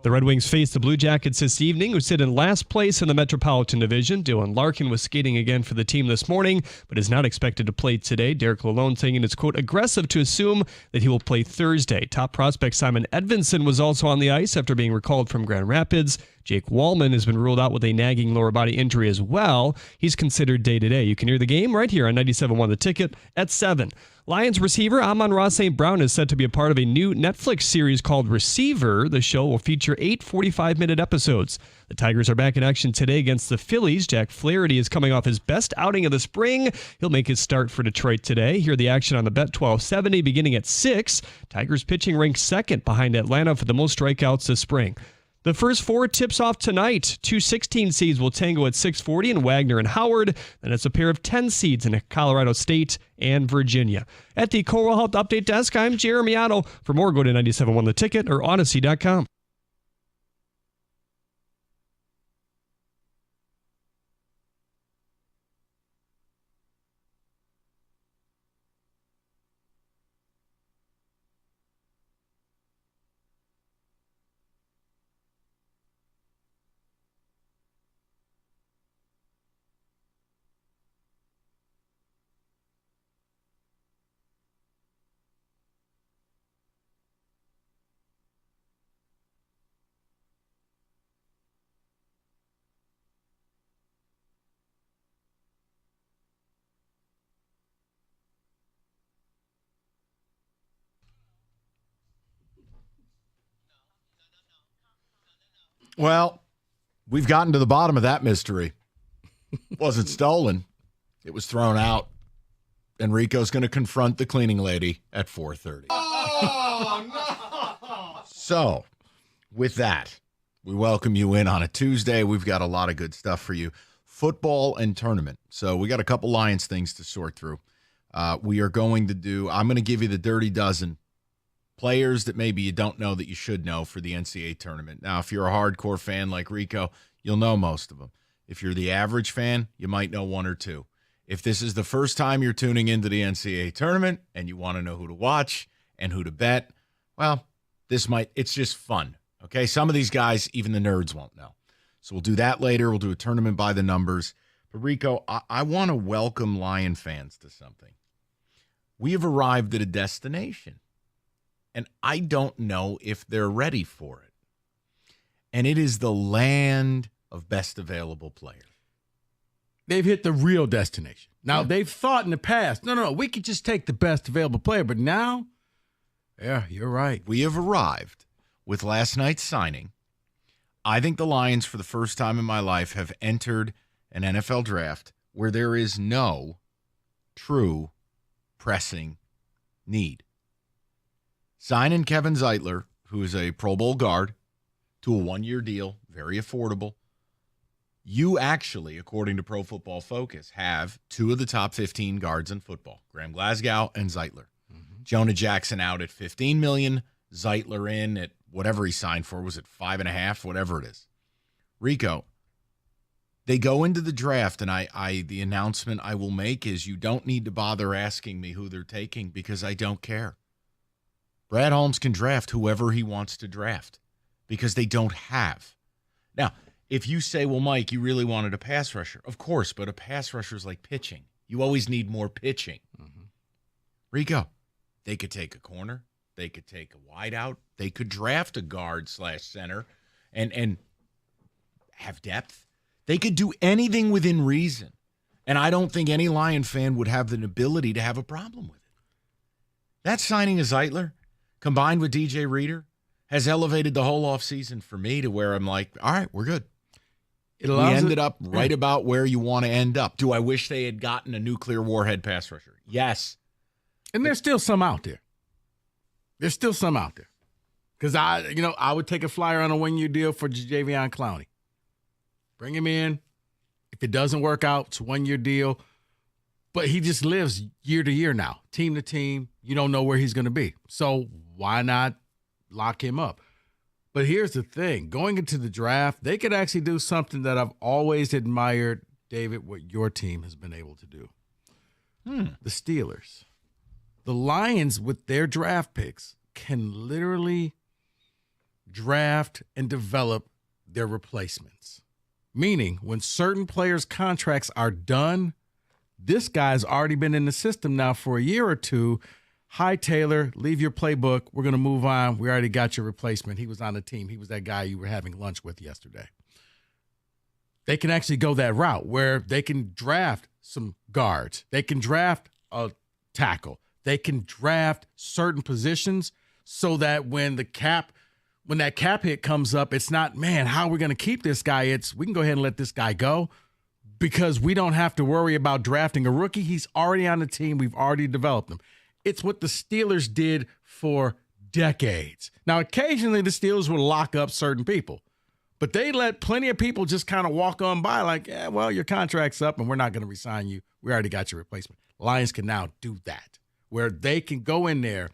The Red Wings face the Blue Jackets this evening, who sit in last place in the Metropolitan Division. Dylan Larkin was skating again for the team this morning, but is not expected to play today. Derek Lalonde saying it's, quote, aggressive to assume that he will play Thursday. Top prospect Simon Edvinsson was also on the ice after being recalled from Grand Rapids. Jake Wallman has been ruled out with a nagging lower body injury as well. He's considered day-to-day. You can hear the game right here on 97.1 The Ticket at 7. Lions receiver Amon-Ra St. Brown is set to be a part of a new Netflix series called Receiver. The show will feature 8 45-minute episodes. The Tigers are back in action today against the Phillies. Jack Flaherty is coming off his best outing of the spring. He'll make his start for Detroit today. Hear the action on the Bet 1270 beginning at 6. Tigers pitching ranked second behind Atlanta for the most strikeouts this spring. The first 4 tips off tonight. 2 16 seeds will tango at 6:40 in Wagner and Howard. Then it's a pair of 10 seeds in Colorado State and Virginia. At the Coral Health Update Desk, I'm Jeremy Otto. For more, go to 97.1 The Ticket or Odyssey.com. Well, we've gotten to the bottom of that mystery. It wasn't stolen. It was thrown out. Enrico's going to confront the cleaning lady at 4:30. Oh, no! So, with that, we welcome you in on a Tuesday. We've got a lot of good stuff for you. Football and tournament. So, we got a couple Lions things to sort through. I'm going to give you the dirty dozen players that maybe you don't know that you should know for the NCAA tournament. Now, if you're a hardcore fan like Rico, you'll know most of them. If you're the average fan, you might know 1 or 2. If this is the first time you're tuning into the NCAA tournament and you want to know who to watch and who to bet, well, it's just fun. Okay. Some of these guys, even the nerds won't know. So we'll do that later. We'll do a tournament by the numbers. But Rico, I want to welcome Lion fans to something. We have arrived at a destination. And I don't know if they're ready for it. And it is the land of best available player. They've hit the real destination. Now, they've thought in the past, no, we could just take the best available player. But now, yeah, you're right. We have arrived with last night's signing. I think the Lions, for the first time in my life, have entered an NFL draft where there is no true pressing need. Signing Kevin Zeitler, who is a Pro Bowl guard, to a 1-year deal, very affordable. You actually, according to Pro Football Focus, have 2 of the top 15 guards in football, Graham Glasgow and Zeitler. Mm-hmm. Jonah Jackson out at $15 million, Zeitler in at whatever he signed for. Was it 5.5, whatever it is? Rico, they go into the draft, and the announcement I will make is you don't need to bother asking me who they're taking because I don't care. Brad Holmes can draft whoever he wants to draft because they don't have. Now, if you say, well, Mike, you really wanted a pass rusher. Of course, but a pass rusher is like pitching. You always need more pitching. Mm-hmm. Rico, they could take a corner. They could take a wideout. They could draft a guard/center and have depth. They could do anything within reason. And I don't think any Lion fan would have the ability to have a problem with it. That signing of Zeitler, combined with DJ Reader, has elevated the whole offseason for me to where I'm like, all right, we're good. We ended up right about where you want to end up. Do I wish they had gotten a nuclear warhead pass rusher? Yes. And there's still some out there. Because I would take a flyer on a 1-year deal for Jadeveon Clowney. Bring him in. If it doesn't work out, it's a 1-year deal. But he just lives year to year now, team to team. You don't know where he's going to be. So why not lock him up? But here's the thing. Going into the draft, they could actually do something that I've always admired, David, what your team has been able to do. The Steelers. The Lions, with their draft picks, can literally draft and develop their replacements. Meaning, when certain players' contracts are done, this guy's already been in the system now for a year or two. Hi, Taylor, leave your playbook. We're going to move on. We already got your replacement. He was on the team. He was that guy you were having lunch with yesterday. They can actually go that route where they can draft some guards. They can draft a tackle. They can draft certain positions so that when that cap hit comes up, it's not, man, how are we going to keep this guy? It's, we can go ahead and let this guy go because we don't have to worry about drafting a rookie. He's already on the team. We've already developed him. It's what the Steelers did for decades. Now, occasionally the Steelers will lock up certain people, but they let plenty of people just kind of walk on by like, yeah, well, your contract's up and we're not going to re-sign you. We already got your replacement. Lions can now do that, where they can go in there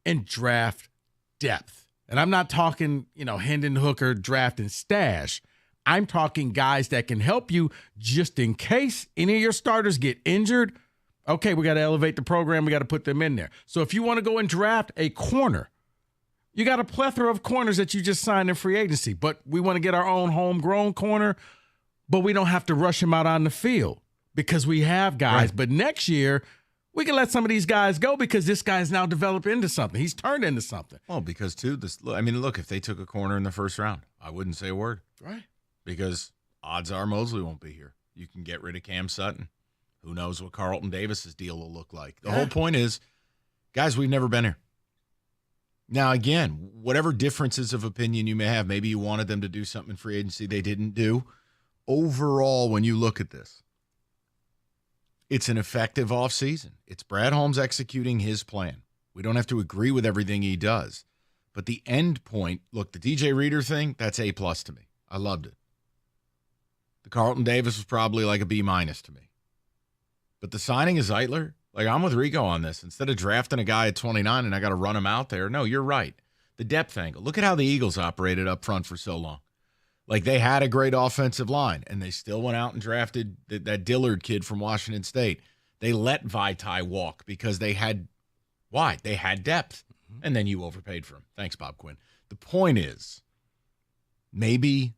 and draft depth. And I'm not talking, Hendon Hooker draft and stash. I'm talking guys that can help you just in case any of your starters get injured. Okay, we got to elevate the program. We got to put them in there. So if you want to go and draft a corner, you got a plethora of corners that you just signed in free agency, but we want to get our own homegrown corner, but we don't have to rush him out on the field because we have guys. Right. But next year, we can let some of these guys go because this guy's now developed into something. He's turned into something. Well, because, too, look, if they took a corner in the first round, I wouldn't say a word. Right. Because odds are Mosley won't be here. You can get rid of Cam Sutton. Who knows what Carlton Davis's deal will look like? The whole point is, guys, we've never been here. Now, again, whatever differences of opinion you may have, maybe you wanted them to do something in free agency they didn't do. Overall, when you look at this, it's an effective offseason. It's Brad Holmes executing his plan. We don't have to agree with everything he does. But the end point, look, the DJ Reader thing, that's A+ to me. I loved it. The Carlton Davis was probably like a B- to me. But the signing of Zeitler, like I'm with Rico on this. Instead of drafting a guy at 29 and I got to run him out there, no, you're right. The depth angle. Look at how the Eagles operated up front for so long. Like they had a great offensive line, and they still went out and drafted that Dillard kid from Washington State. They let Vaitai walk because they had – why? They had depth, and then you overpaid for him. Thanks, Bob Quinn. The point is maybe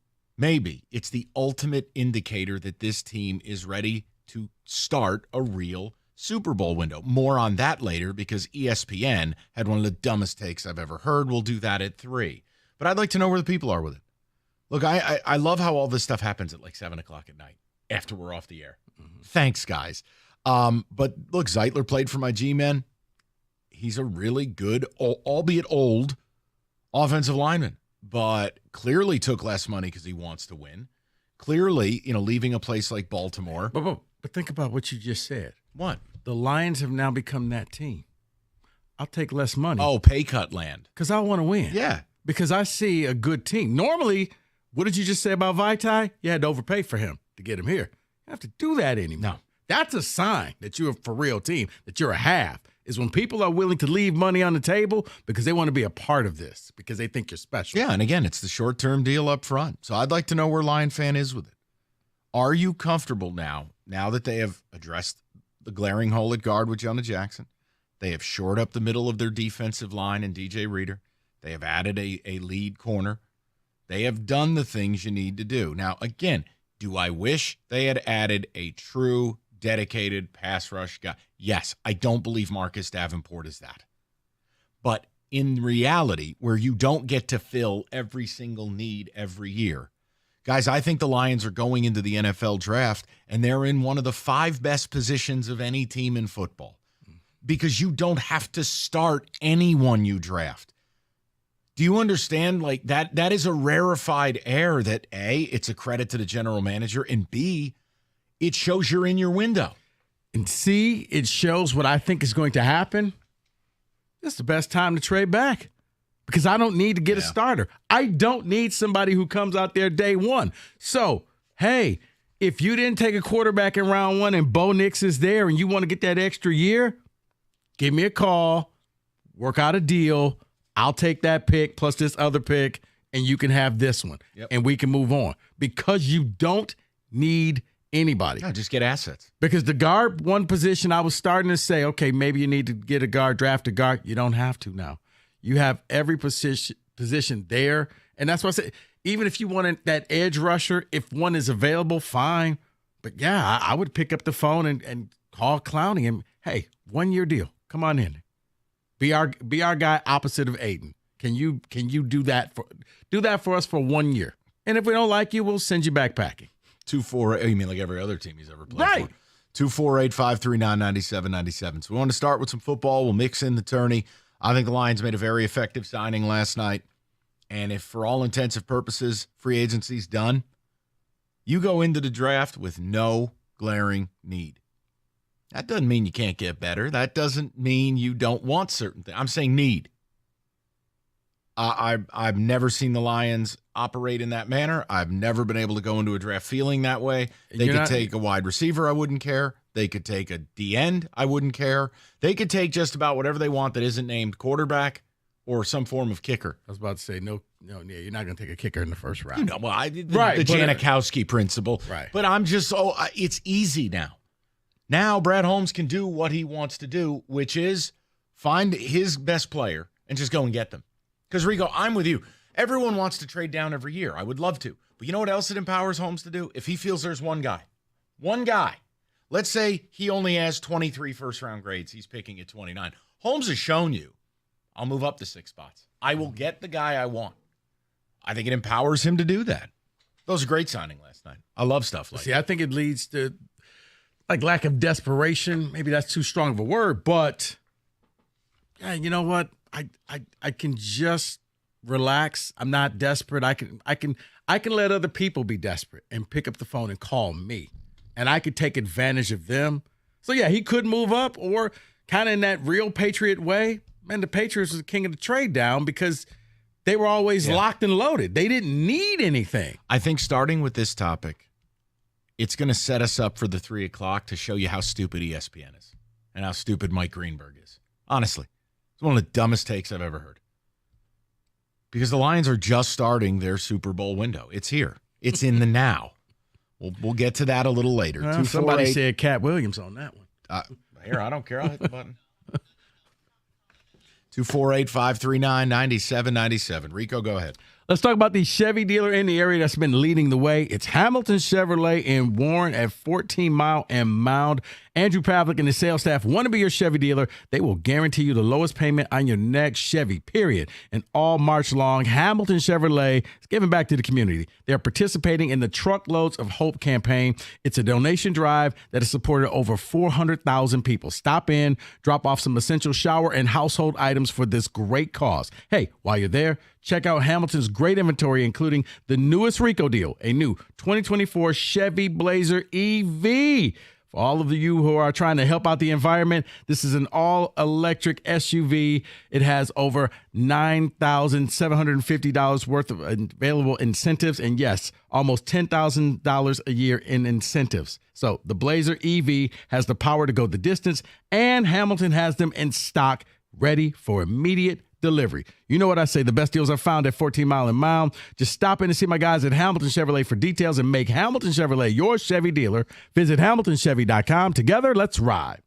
it's the ultimate indicator that this team is ready to start a real Super Bowl window. More on that later because ESPN had one of the dumbest takes I've ever heard. We'll do that at 3. But I'd like to know where the people are with it. Look, I love how all this stuff happens at like 7 o'clock at night after we're off the air. Mm-hmm. Thanks, guys. But look, Zeitler played for my G-men. He's a really good, albeit old, offensive lineman, but clearly took less money because he wants to win. Clearly, leaving a place like Baltimore. But think about what you just said. What? The Lions have now become that team. I'll take less money. Oh, pay cut land. Because I want to win. Yeah. Because I see a good team. Normally, what did you just say about Vaitai? You had to overpay for him to get him here. You don't have to do that anymore. No. That's a sign that you're a for real team, that you're a half, is when people are willing to leave money on the table because they want to be a part of this, because they think you're special. Yeah, and again, it's the short-term deal up front. So I'd like to know where Lion fan is with it. Are you comfortable now that they have addressed the glaring hole at guard with Jonah Jackson? They have shored up the middle of their defensive line and DJ Reader. They have added a lead corner. They have done the things you need to do. Now, again, do I wish they had added a true, dedicated pass rush guy? Yes, I don't believe Marcus Davenport is that. But in reality, where you don't get to fill every single need every year, guys, I think the Lions are going into the NFL draft, and they're in one of the 5 best positions of any team in football because you don't have to start anyone you draft. Do you understand? Like that is a rarefied air that A, it's a credit to the general manager, and B, it shows you're in your window. And C, it shows what I think is going to happen. It's the best time to trade back because I don't need to get a starter. I don't need somebody who comes out there day one. So, hey, if you didn't take a quarterback in round 1 and Bo Nix is there and you want to get that extra year, give me a call, work out a deal. I'll take that pick plus this other pick, and you can have this one, and we can move on because you don't need anybody. No, just get assets. Because the guard one position, I was starting to say, okay, maybe you need to get a guard, draft a guard. You don't have to now. You have every position position there. And that's why I said, even if you wanted that edge rusher, if one is available, fine. But yeah, I would pick up the phone and call Clowney and, hey, 1-year deal. Come on in. Be our guy opposite of Aiden. Can you do that for us for 1 year? And if we don't like you, we'll send you back packing. 248. You mean like every other team he's ever played Right. for? 248-539-9797. So we want to start with some football. We'll mix in the tourney. I think the Lions made a very effective signing last night. And if for all intents and purposes, free agency's done, you go into the draft with no glaring need. That doesn't mean you can't get better. That doesn't mean you don't want certain things. I'm saying need. I've never seen the Lions operate in that manner. I've never been able to go into a draft feeling that way. They could take a wide receiver, I wouldn't care. They could take a D-end, I wouldn't care. They could take just about whatever they want that isn't named quarterback or some form of kicker. I was about to say, no, you're not going to take a kicker in the first round. You know, well, the Janikowski principle. Right. But I'm just, it's easy now. Now Brad Holmes can do what he wants to do, which is find his best player and just go and get them. Because, Rico, I'm with you. Everyone wants to trade down every year. I would love to. But you know what else it empowers Holmes to do? If he feels there's one guy, let's say he only has 23 first-round grades. He's picking at 29. Holmes has shown you, I'll move up to 6 spots. I will get the guy I want. I think it empowers him to do that. That was a great signing last night. I love stuff like that. See, I think it leads to, like, lack of desperation. Maybe that's too strong of a word, but, yeah, you know what? I can just relax. I'm not desperate. I can let other people be desperate and pick up the phone and call me, and I could take advantage of them. So yeah, he could move up, or kind of in that real Patriot way. Man, the Patriots was the king of the trade down because they were always locked and loaded. They didn't need anything. I think starting with this topic, it's going to set us up for the 3 o'clock to show you how stupid ESPN is and how stupid Mike Greenberg is. Honestly. It's one of the dumbest takes I've ever heard. Because the Lions are just starting their Super Bowl window. It's here. It's in the now. We'll get to that a little later. Somebody said Cat Williams on that one. Here, I don't care. I'll hit the button. 248-539-9797. Rico, go ahead. Let's talk about the Chevy dealer in the area that's been leading the way. It's Hamilton Chevrolet in Warren at 14 Mile and Mound. Andrew Pavlik and the sales staff want to be your Chevy dealer. They will guarantee you the lowest payment on your next Chevy, period. And all March long, Hamilton Chevrolet is giving back to the community. They're participating in the Truckloads of Hope campaign. It's a donation drive that has supported over 400,000 people. Stop in, drop off some essential shower and household items for this great cause. Hey, while you're there, check out Hamilton's great inventory, including the newest Rico deal, a new 2024 Chevy Blazer EV. For all of you who are trying to help out the environment, this is an all-electric SUV. It has over $9,750 worth of available incentives, and yes, almost $10,000 a year in incentives. So the Blazer EV has the power to go the distance, and Hamilton has them in stock, ready for immediate delivery. You know what I say, the best deals are found at 14 Mile and Mound. Just stop in and see my guys at Hamilton Chevrolet for details and make Hamilton Chevrolet your Chevy dealer. Visit HamiltonChevy.com. Together, let's ride.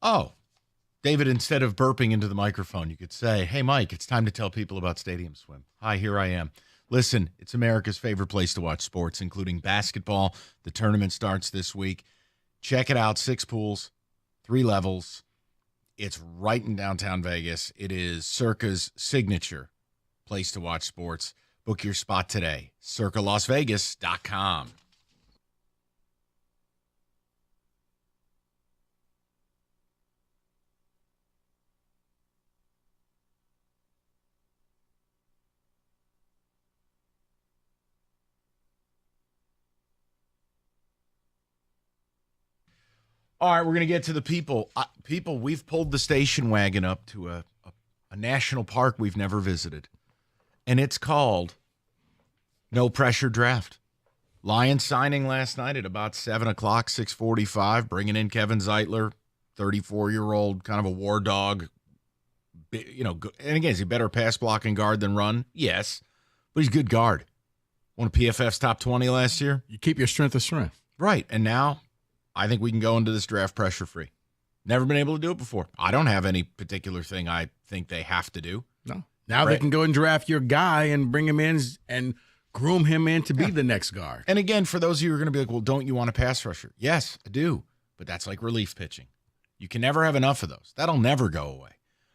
Oh, David, instead of burping into the microphone, you could say, hey, Mike, it's time to tell people about Stadium Swim. Hi, here I am. Listen, it's America's favorite place to watch sports, including basketball. The tournament starts this week. Check it out. 6 pools, 3 levels. It's right in downtown Vegas. It is Circa's signature place to watch sports. Book your spot today. CircaLasVegas.com. All right, we're going to get to the people. People, we've pulled the station wagon up to a national park we've never visited, and it's called No Pressure Draft. Lions signing last night at about 7 o'clock, 6:45, bringing in Kevin Zeitler, 34-year-old, kind of a war dog. And again, is he better pass blocking guard than run? Yes, but he's a good guard. One of PFF's top 20 last year. You keep your strength of strength. Right, and now I think we can go into this draft pressure-free. Never been able to do it before. I don't have any particular thing I think they have to do. No. Now they can go and draft your guy and bring him in and groom him in to be the next guard. And again, for those of you who are going to be like, well, don't you want a pass rusher? Yes, I do. But that's like relief pitching. You can never have enough of those. That'll never go away.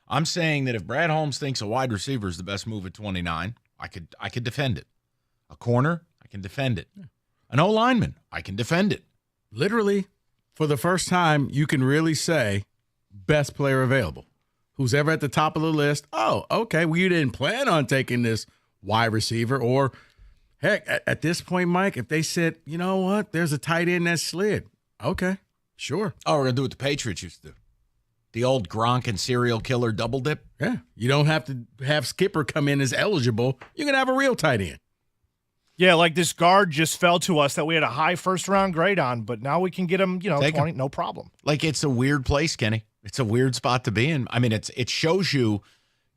I'm saying that if Brad Holmes thinks a wide receiver is the best move at 29, I could defend it. A corner, I can defend it. An O-lineman, I can defend it. Literally, for the first time, you can really say best player available. Who's ever at the top of the list, oh, okay, well, you didn't plan on taking this wide receiver. Or, heck, at this point, Mike, if they said, you know what, there's a tight end that slid. Okay, sure. Oh, we're going to do what the Patriots used to do. The old Gronk and serial killer double dip. Yeah, you don't have to have Skipper come in as eligible. You can have a real tight end. Yeah, like this guard just fell to us that we had a high first-round grade on, but now we can get him, 20, no problem. Like, it's a weird place, Kenny. It's a weird spot to be in. I mean, it shows you're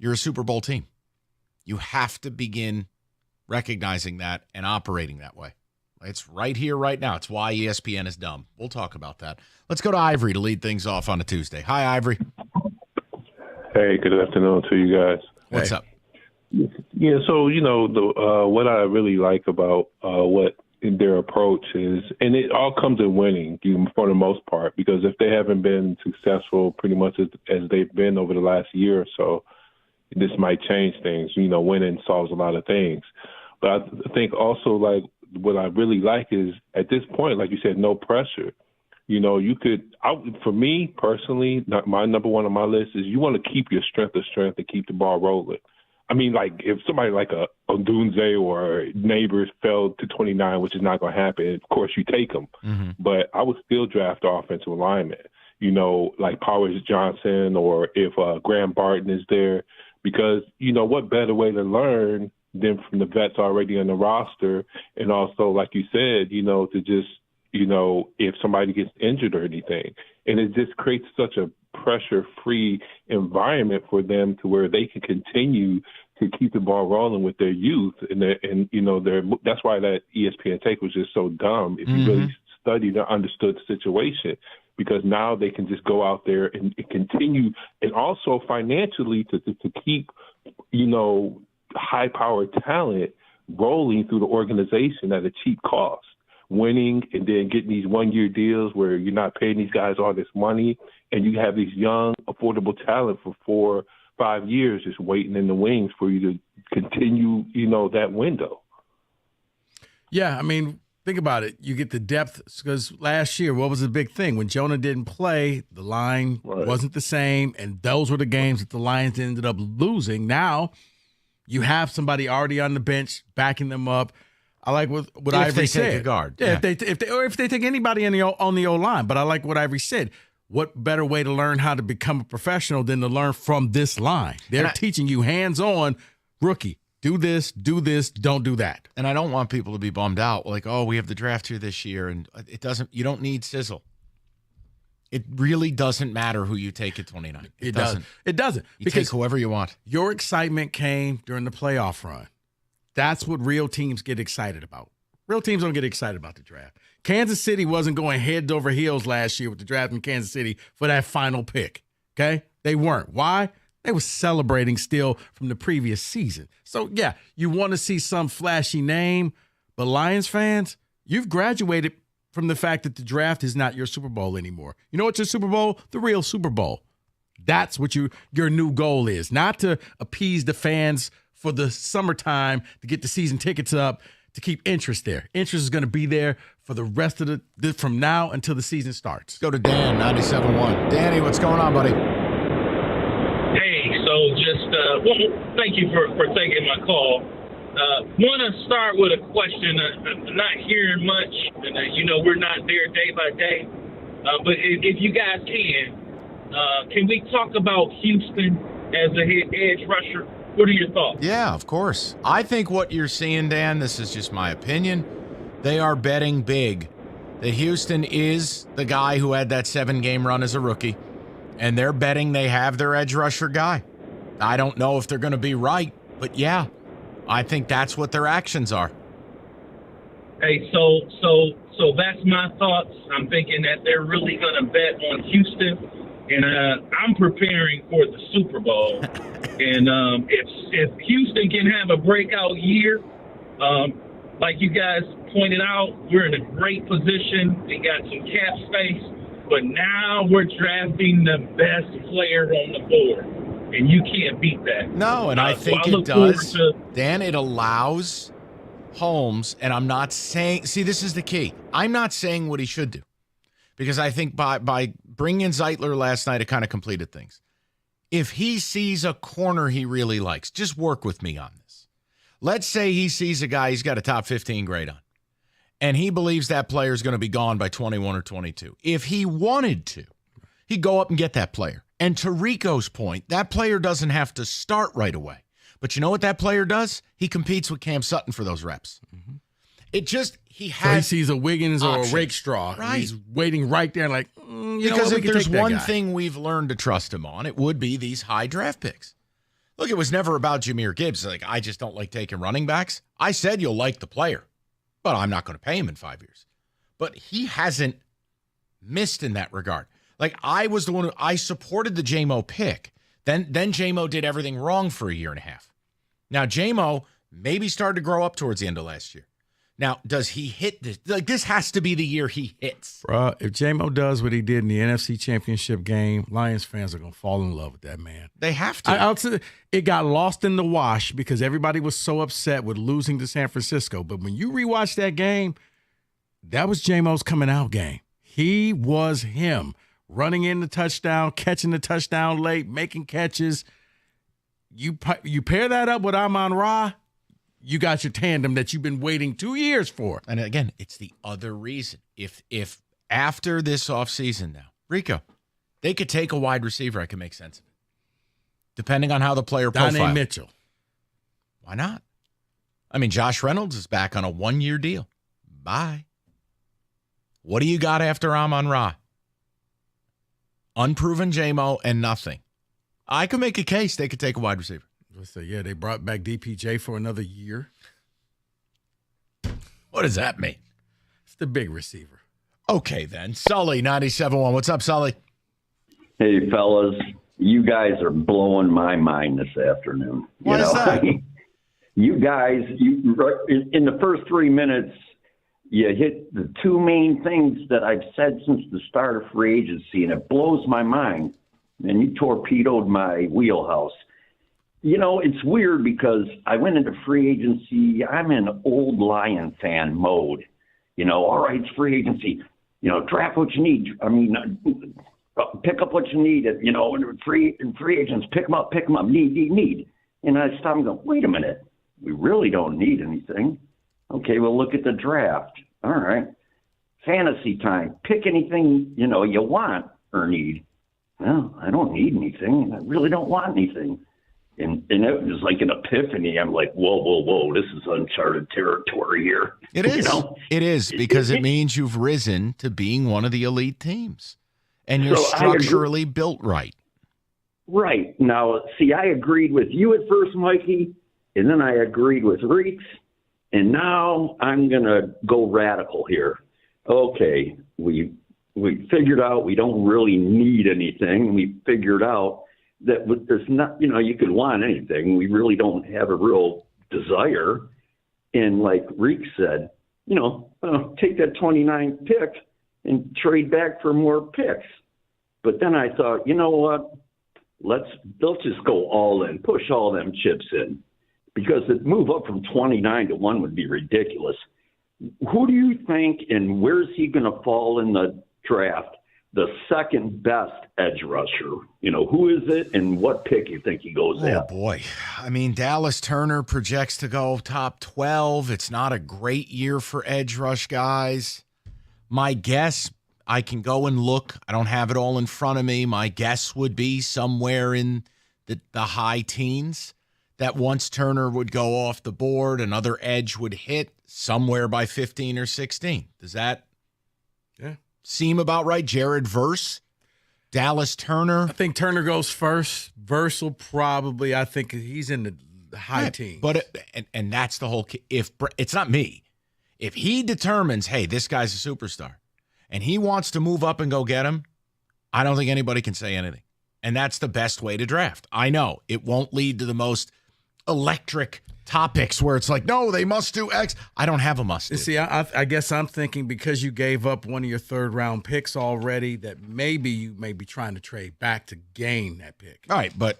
a Super Bowl team. You have to begin recognizing that and operating that way. It's right here, right now. It's why ESPN is dumb. We'll talk about that. Let's go to Ivory to lead things off on a Tuesday. Hi, Ivory. Hey, good afternoon to you guys. What's up? Yeah, so what I really like about what their approach is, and it all comes in winning for the most part, because if they haven't been successful pretty much as they've been over the last year or so, this might change things. Winning solves a lot of things. But I think also, like, what I really like is at this point, like you said, no pressure. For me personally, my number one on my list is you want to keep your strength of strength to keep the ball rolling. I mean, like, if somebody like a Odunze or Neighbors fell to 29, which is not going to happen, of course you take them. Mm-hmm. But I would still draft offensive linemen, like Powers Johnson, or if Graham Barton is there, because, what better way to learn than from the vets already on the roster. And also, like you said, to just, if somebody gets injured or anything. And it just creates such a pressure-free environment for them to where they can continue to keep the ball rolling with their youth. That's why that ESPN take was just so dumb if you really studied and understood the situation, because now they can just go out there and continue, and also financially to keep, high-powered talent rolling through the organization at a cheap cost, winning and then getting these one-year deals where you're not paying these guys all this money, and you have these young, affordable talent for 4-5 years just waiting in the wings for you to continue, that window. Yeah, I mean, think about it. You get the depth, because last year, what was the big thing? When Jonah didn't play, the line wasn't the same, and those were the games that the Lions ended up losing. Now you have somebody already on the bench backing them up. I like what Ivory said. If they take a guard. Yeah. If they take anybody on the O-line. But I like what Ivory said. What better way to learn how to become a professional than to learn from this line? They're teaching you hands-on, rookie, do this, don't do that. And I don't want people to be bummed out, like, oh, we have the draft here this year, and you don't need sizzle. It really doesn't matter who you take at 29. It doesn't. It doesn't. You take whoever you want. Your excitement came during the playoff run. That's what real teams get excited about. Real teams don't get excited about the draft. Kansas City wasn't going head over heels last year with the draft in Kansas City for that final pick, okay? They weren't. Why? They were celebrating still from the previous season. So, yeah, you want to see some flashy name, but Lions fans, you've graduated from the fact that the draft is not your Super Bowl anymore. You know what's your Super Bowl? The real Super Bowl. That's what your new goal is, not to appease the fans for the summertime to get the season tickets up, to keep interest there. Interest is going to be there for the rest of from now until the season starts. Go to Dan, 97.1. Danny, what's going on, buddy? Hey, so just thank you for taking my call. Want to start with a question. I'm not hearing much, and we're not there day by day. But if you guys can we talk about Houston as a edge rusher? What are your thoughts? Yeah, of course. I think what you're seeing, Dan, this is just my opinion, they are betting big that Houston is the guy who had that 7-game run as a rookie, and they're betting they have their edge rusher guy. I don't know if they're going to be right, but yeah, I think that's what their actions are. Hey, so that's my thoughts. I'm thinking that they're really going to bet on Houston, and I'm preparing for the Super Bowl. And if Houston can have a breakout year, like you guys pointed out, we're in a great position. We got some cap space, but now we're drafting the best player on the board, and you can't beat that. No, and I think it does. Dan, it allows Holmes, and I'm not saying – see, this is the key. I'm not saying what he should do, because I think by bringing in Zeitler last night, it kind of completed things. If he sees a corner he really likes, just work with me on this. Let's say he sees a guy he's got a top 15 grade on, and he believes that player is going to be gone by 21 or 22. If he wanted to, he'd go up and get that player. And to Rico's point, that player doesn't have to start right away. But you know what that player does? He competes with Cam Sutton for those reps. Mm-hmm. It just, he sees a Wiggins options. Or a Rakestraw. Right. He's waiting right there like, because if there's one thing we've learned to trust him on, it would be these high draft picks. Look, it was never about Jahmyr Gibbs. Like, I just don't like taking running backs. I said you'll like the player, but I'm not going to pay him in 5 years. But he hasn't missed in that regard. Like, I was the one I supported the J-Mo pick. Then J-Mo did everything wrong for a year and a half. Now, J-Mo maybe started to grow up towards the end of last year. Now, does he hit this? Like, this has to be the year he hits. Bruh, if J-Mo does what he did in the NFC Championship game, Lions fans are going to fall in love with that man. They have to. It got lost in the wash because everybody was so upset with losing to San Francisco. But when you rewatch that game, that was J-Mo's coming out game. He was him. Running in the touchdown, catching the touchdown late, making catches. You pair that up with Amon-Ra, you got your tandem that you've been waiting 2 years for. And again, it's the other reason. If after this offseason now, Rico, they could take a wide receiver, I can make sense of it. Depending on how the player profile. Donnie Mitchell. Why not? I mean, Josh Reynolds is back on a 1-year deal. Bye. What do you got after Amon-Ra? Unproven J-Mo and nothing. I could make a case they could take a wide receiver. Let's say, yeah, they brought back DPJ for another year. What does that mean? It's the big receiver. Okay, then. Sully, 97.1. What's up, Sully? Hey, fellas. You guys are blowing my mind this afternoon. Why is that? You guys, in the first 3 minutes, you hit the two main things that I've said since the start of free agency, and it blows my mind. And you torpedoed my wheelhouse. You know, it's weird because I went into free agency. I'm in old Lion fan mode. You know, all right, it's free agency. You know, draft what you need. I mean, pick up what you need. You know, free agents, pick them up, need. And I stopped and go, wait a minute. We really don't need anything. Okay, well, look at the draft. All right. Fantasy time. Pick anything, you know, you want or need. Well, I don't need anything. I really don't want anything. And it was like an epiphany. I'm like, whoa, this is uncharted territory here. It is. You know? It is, because it means you've risen to being one of the elite teams. And you're structurally built right. Right. Now, see, I agreed with you at first, Mikey, and then I agreed with Reeks, and now I'm going to go radical here. okay, we figured out we don't really need anything. We figured out that there's not, you could want anything. We really don't have a real desire. And like Reek said, take that 29 pick and trade back for more picks. But then I thought, you know what? They'll just go all in, push all them chips in, because the move up from 29 to 1 would be ridiculous. Who do you think, and where's he going to fall in the draft? The second best edge rusher. Who is it, and what pick you think he goes at? Oh boy, I mean, Dallas Turner projects to go top 12. It's not a great year for edge rush guys. My guess, I can go and look. I don't have it all in front of me. My guess would be somewhere in the high teens, that once Turner would go off the board, another edge would hit somewhere by 15 or 16. Does that seem about right? Jared Verse, Dallas Turner. I think Turner goes first. Verse will probably, I think he's in the high teens. But and that's the whole – if it's not me. If he determines, hey, this guy's a superstar, and he wants to move up and go get him, I don't think anybody can say anything. And that's the best way to draft. I know it won't lead to the most electric topics where it's like, no, they must do X. I don't have a must do. See, I guess I'm thinking because you gave up one of your third-round picks already, that maybe you may be trying to trade back to gain that pick. All right, but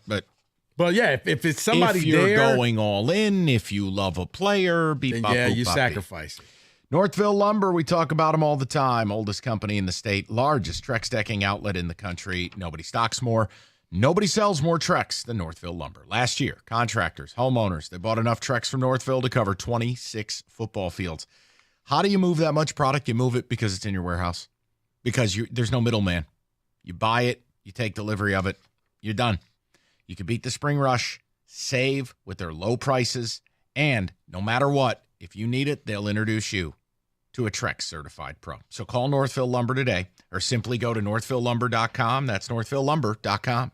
yeah, if it's somebody if you're there, going all in, if you love a player, you sacrifice it. Northville Lumber, we talk about them all the time. Oldest company in the state, largest Trex decking outlet in the country. Nobody stocks more. Nobody sells more Trex than Northville Lumber. Last year, contractors, homeowners, they bought enough Trex from Northville to cover 26 football fields. How do you move that much product? You move it because it's in your warehouse. Because there's no middleman. You buy it, you take delivery of it, you're done. You can beat the spring rush, save with their low prices, and no matter what, if you need it, they'll introduce you to a Trex certified pro. So call Northville Lumber today or simply go to northvillelumber.com. That's northvillelumber.com.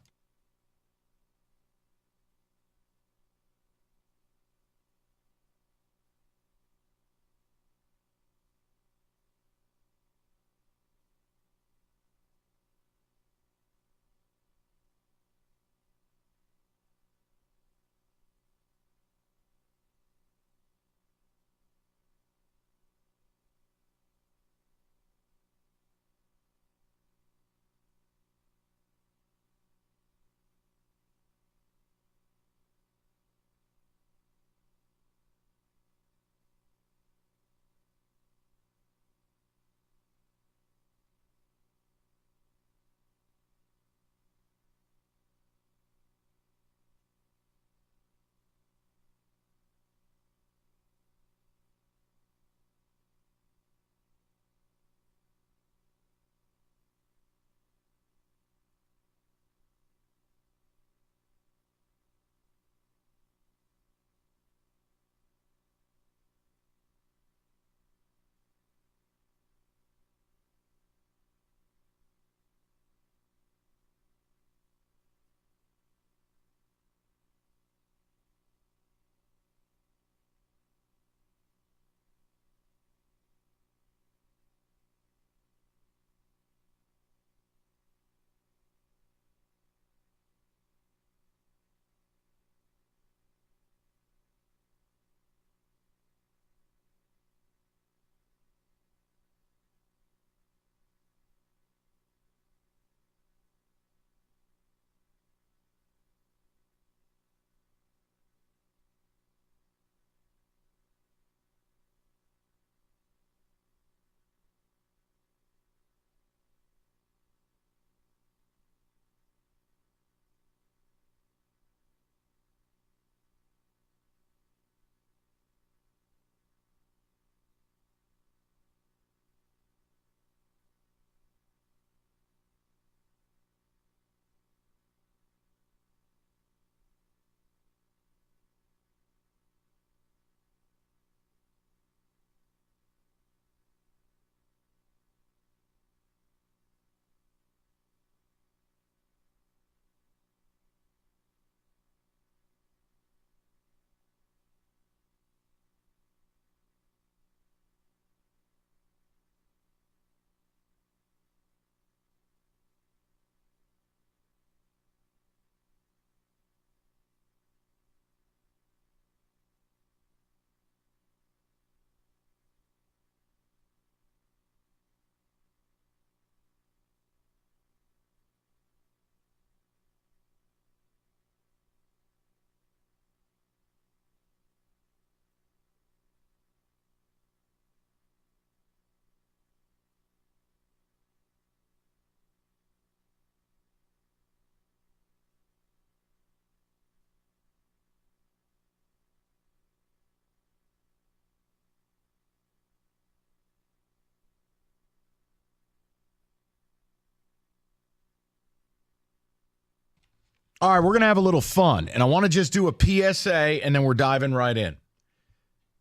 All right, we're going to have a little fun, and I want to just do a PSA, and then we're diving right in.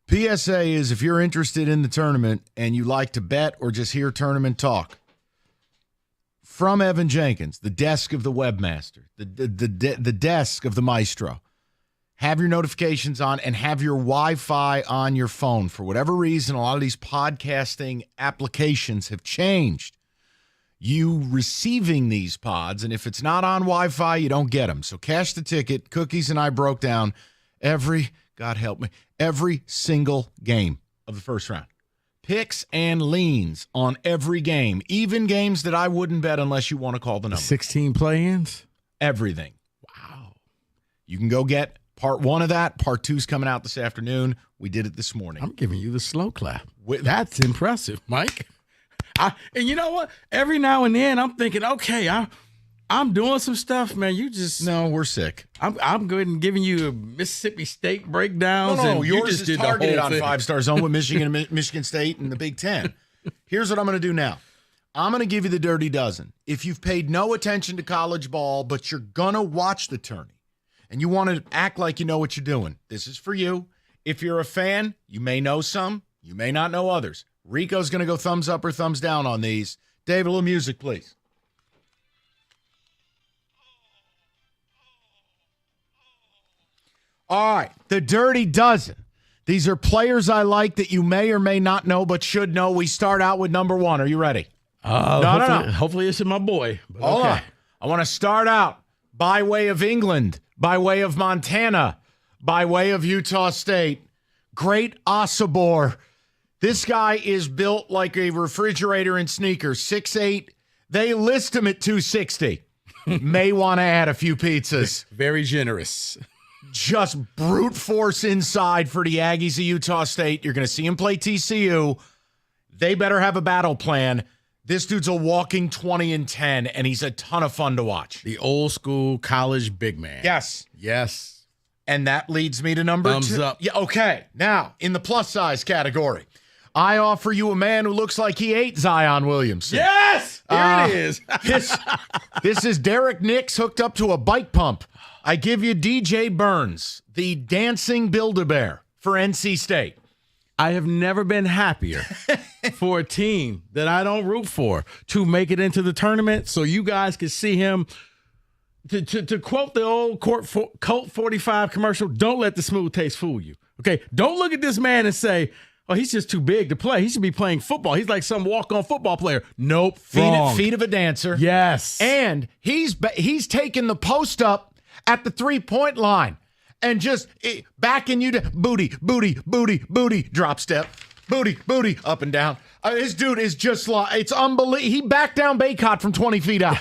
PSA is if you're interested in the tournament and you like to bet or just hear tournament talk, from Evan Jenkins, the desk of the webmaster, the desk of the maestro, have your notifications on and have your Wi-Fi on your phone. For whatever reason, a lot of these podcasting applications have changed. You receiving these pods, and if it's not on Wi-Fi, you don't get them. So cash the ticket. Cookies and I broke down God help me, every single game of the first round. Picks and leans on every game, even games that I wouldn't bet unless you want to call the number. 16 play-ins? Everything. Wow. You can go get part 1 of that. Part 2's coming out this afternoon. We did it this morning. I'm giving you the slow clap. That's impressive, Mike. And you know what? Every now and then I'm thinking, okay, I'm doing some stuff, man. You just no, we're sick. I'm good and giving you Mississippi State breakdowns. No, and yours you just is did targeted the whole on thing. 5-star zone with Michigan and Michigan State and the Big Ten. Here's what I'm going to do now. I'm going to give you the dirty dozen. If you've paid no attention to college ball, but you're going to watch the tourney and you want to act like you know what you're doing, this is for you. If you're a fan, you may know some, you may not know others. Rico's going to go thumbs up or thumbs down on these. David, a little music, please. All right, the dirty dozen. These are players I like that you may or may not know but should know. We start out with number 1. Are you ready? No. Hopefully this is my boy. But Hold okay. on. I want to start out by way of England, by way of Montana, by way of Utah State. Great Osobor. This guy is built like a refrigerator in sneakers, 6'8". They list him at 260. May want to add a few pizzas. Very generous. Just brute force inside for the Aggies of Utah State. You're going to see him play TCU. They better have a battle plan. This dude's a walking 20-10, and he's a ton of fun to watch. The old school college big man. Yes. Yes. And that leads me to number 2. Thumbs up. Yeah, okay. Now, in the plus size category, I offer you a man who looks like he ate Zion Williamson. Yes! Here it is. This is Derek Nix hooked up to a bike pump. I give you DJ Burns, the dancing Build-A-Bear for NC State. I have never been happier for a team that I don't root for to make it into the tournament so you guys can see him. To quote the old Colt 45 commercial, don't let the smooth taste fool you. Okay? Don't look at this man and say, oh, he's just too big to play. He should be playing football. He's like some walk-on football player. Nope, wrong. Feet of a dancer. Yes. And he's taking the post up at the 3-point line and just backing you to booty, drop step, booty, up and down. This dude is just like, it's unbelievable. He backed down Baycott from 20 feet out.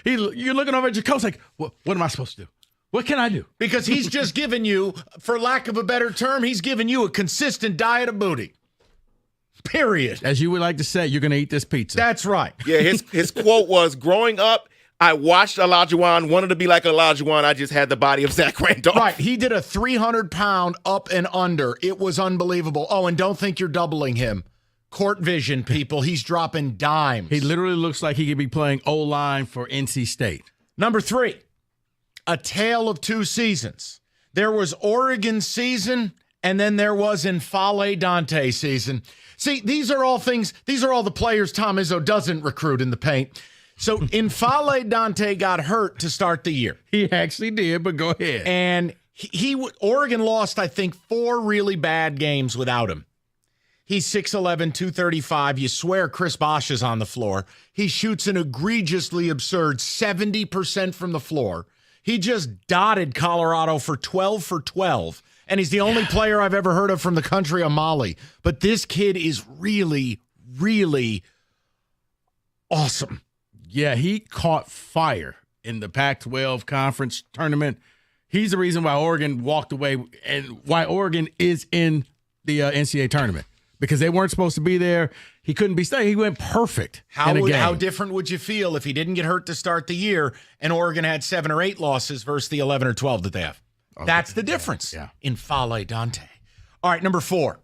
You're looking over at your coach like, what am I supposed to do? What can I do? Because he's just giving you, for lack of a better term, he's giving you a consistent diet of booty. Period. As you would like to say, you're going to eat this pizza. That's right. Yeah, his quote was, growing up, I watched Olajuwon, wanted to be like Olajuwon. I just had the body of Zach Randolph. Right. He did a 300-pound up and under. It was unbelievable. Oh, and don't think you're doubling him. Court vision, people. He's dropping dimes. He literally looks like he could be playing O-line for NC State. Number 3, a tale of 2 seasons. There was Oregon season, and then there was N'Faly Dante season. See, these are all the players Tom Izzo doesn't recruit in the paint. So N'Faly Dante got hurt to start the year. He actually did, but go ahead. And Oregon lost, I think, 4 really bad games without him. He's 6'11", 235. You swear Chris Bosh is on the floor. He shoots an egregiously absurd 70% from the floor. He just dotted Colorado for 12 for 12. And he's the only player I've ever heard of from the country of Mali. But this kid is really, really awesome. Yeah, he caught fire in the Pac-12 conference tournament. He's the reason why Oregon walked away and why Oregon is in the NCAA tournament. Because they weren't supposed to be there. He couldn't be staying. He went perfect. How different would you feel if he didn't get hurt to start the year and Oregon had 7 or 8 losses versus the 11 or 12 that they have? Okay. That's the difference. Yeah. N'Faly Dante. All right, number 4.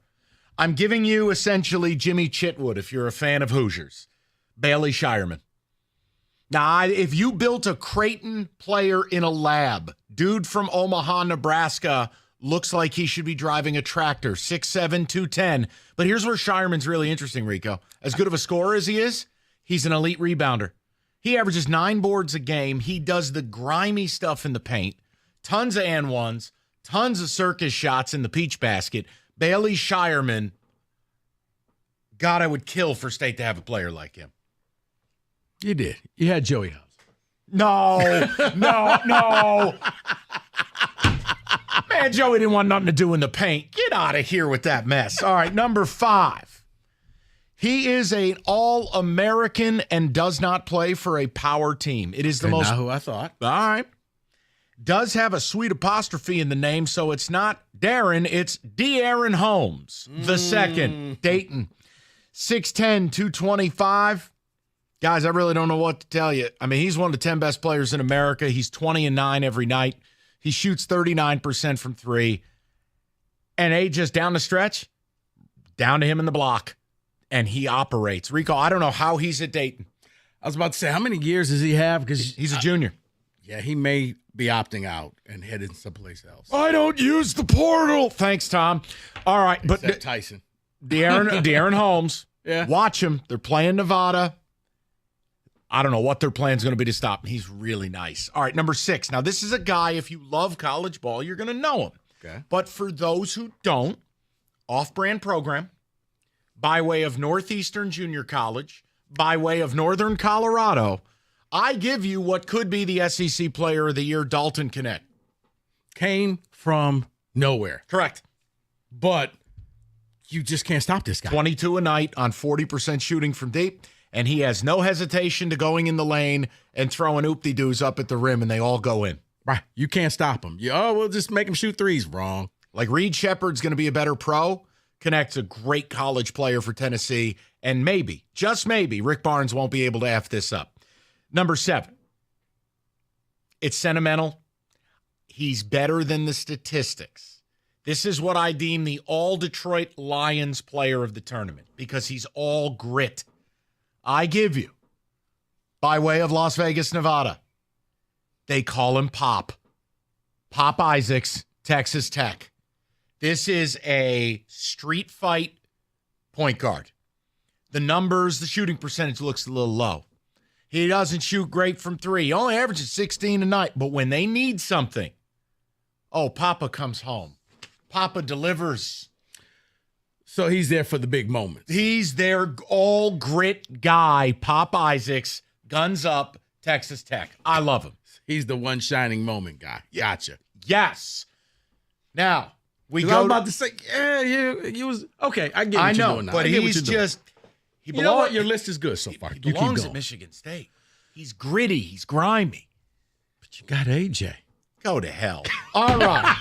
I'm giving you essentially Jimmy Chitwood if you're a fan of Hoosiers. Bailey Shireman. Nah, if you built a Creighton player in a lab, dude from Omaha, Nebraska, looks like he should be driving a tractor, 6'7", 210. But here's where Shireman's really interesting, Rico. As good of a scorer as he is, he's an elite rebounder. He averages 9 boards a game. He does the grimy stuff in the paint. Tons of and ones, tons of circus shots in the peach basket. Bailey Shireman, God, I would kill for State to have a player like him. You did. You had Joey House. No. Man, Joey didn't want nothing to do in the paint. Get out of here with that mess. All right, number 5. He is an All-American and does not play for a power team. It is the most. Not who I thought. All right. Does have a sweet apostrophe in the name, so it's not Darren, it's De'Aaron Holmes, the second, Dayton. 6'10", 225. Guys, I really don't know what to tell you. I mean, he's one of the 10 best players in America. He's 20-9 every night. He shoots 39% from 3. And just down the stretch, down to him in the block. And he operates. Rico, I don't know how he's at Dayton. I was about to say, how many years does he have? Because he's a junior. Yeah, he may be opting out and heading someplace else. I don't use the portal. Thanks, Tom. All right, but Tyson. De'Aaron Holmes. Yeah. Watch him. They're playing Nevada. I don't know what their plan's going to be to stop him. He's really nice. All right, number 6. Now, this is a guy, if you love college ball, you're going to know him. Okay. But for those who don't, off-brand program, by way of Northeastern Junior College, by way of Northern Colorado, I give you what could be the SEC Player of the Year, Dalton Knecht. Came from nowhere. Correct. But you just can't stop this guy. 22 a night on 40% shooting from deep, and he has no hesitation to going in the lane and throwing oop-de-doos up at the rim, and they all go in. Right. You can't stop him. We'll just make him shoot threes. Wrong. Like Reed Shepherd's going to be a better pro. Knecht's a great college player for Tennessee, and maybe, just maybe, Rick Barnes won't be able to F this up. Number 7. It's sentimental. He's better than the statistics. This is what I deem the all-Detroit Lions player of the tournament because he's all grit. I give you, by way of Las Vegas, Nevada, they call him Pop. Pop Isaacs, Texas Tech. This is a street fight point guard. The numbers, the shooting percentage looks a little low. He doesn't shoot great from 3. He only averages 16 a night. But when they need something, Papa comes home. Papa delivers. So he's there for the big moments. He's their all grit guy, Pop Isaacs, guns up, Texas Tech. I love him. He's the one shining moment guy. Gotcha. Yes. Now, I was about to say, you was okay. I get what you're doing now. But he's just. You know what? Your list is good so far. He belongs at Michigan State. He's gritty. He's grimy. But you got AJ. Go to hell. All right.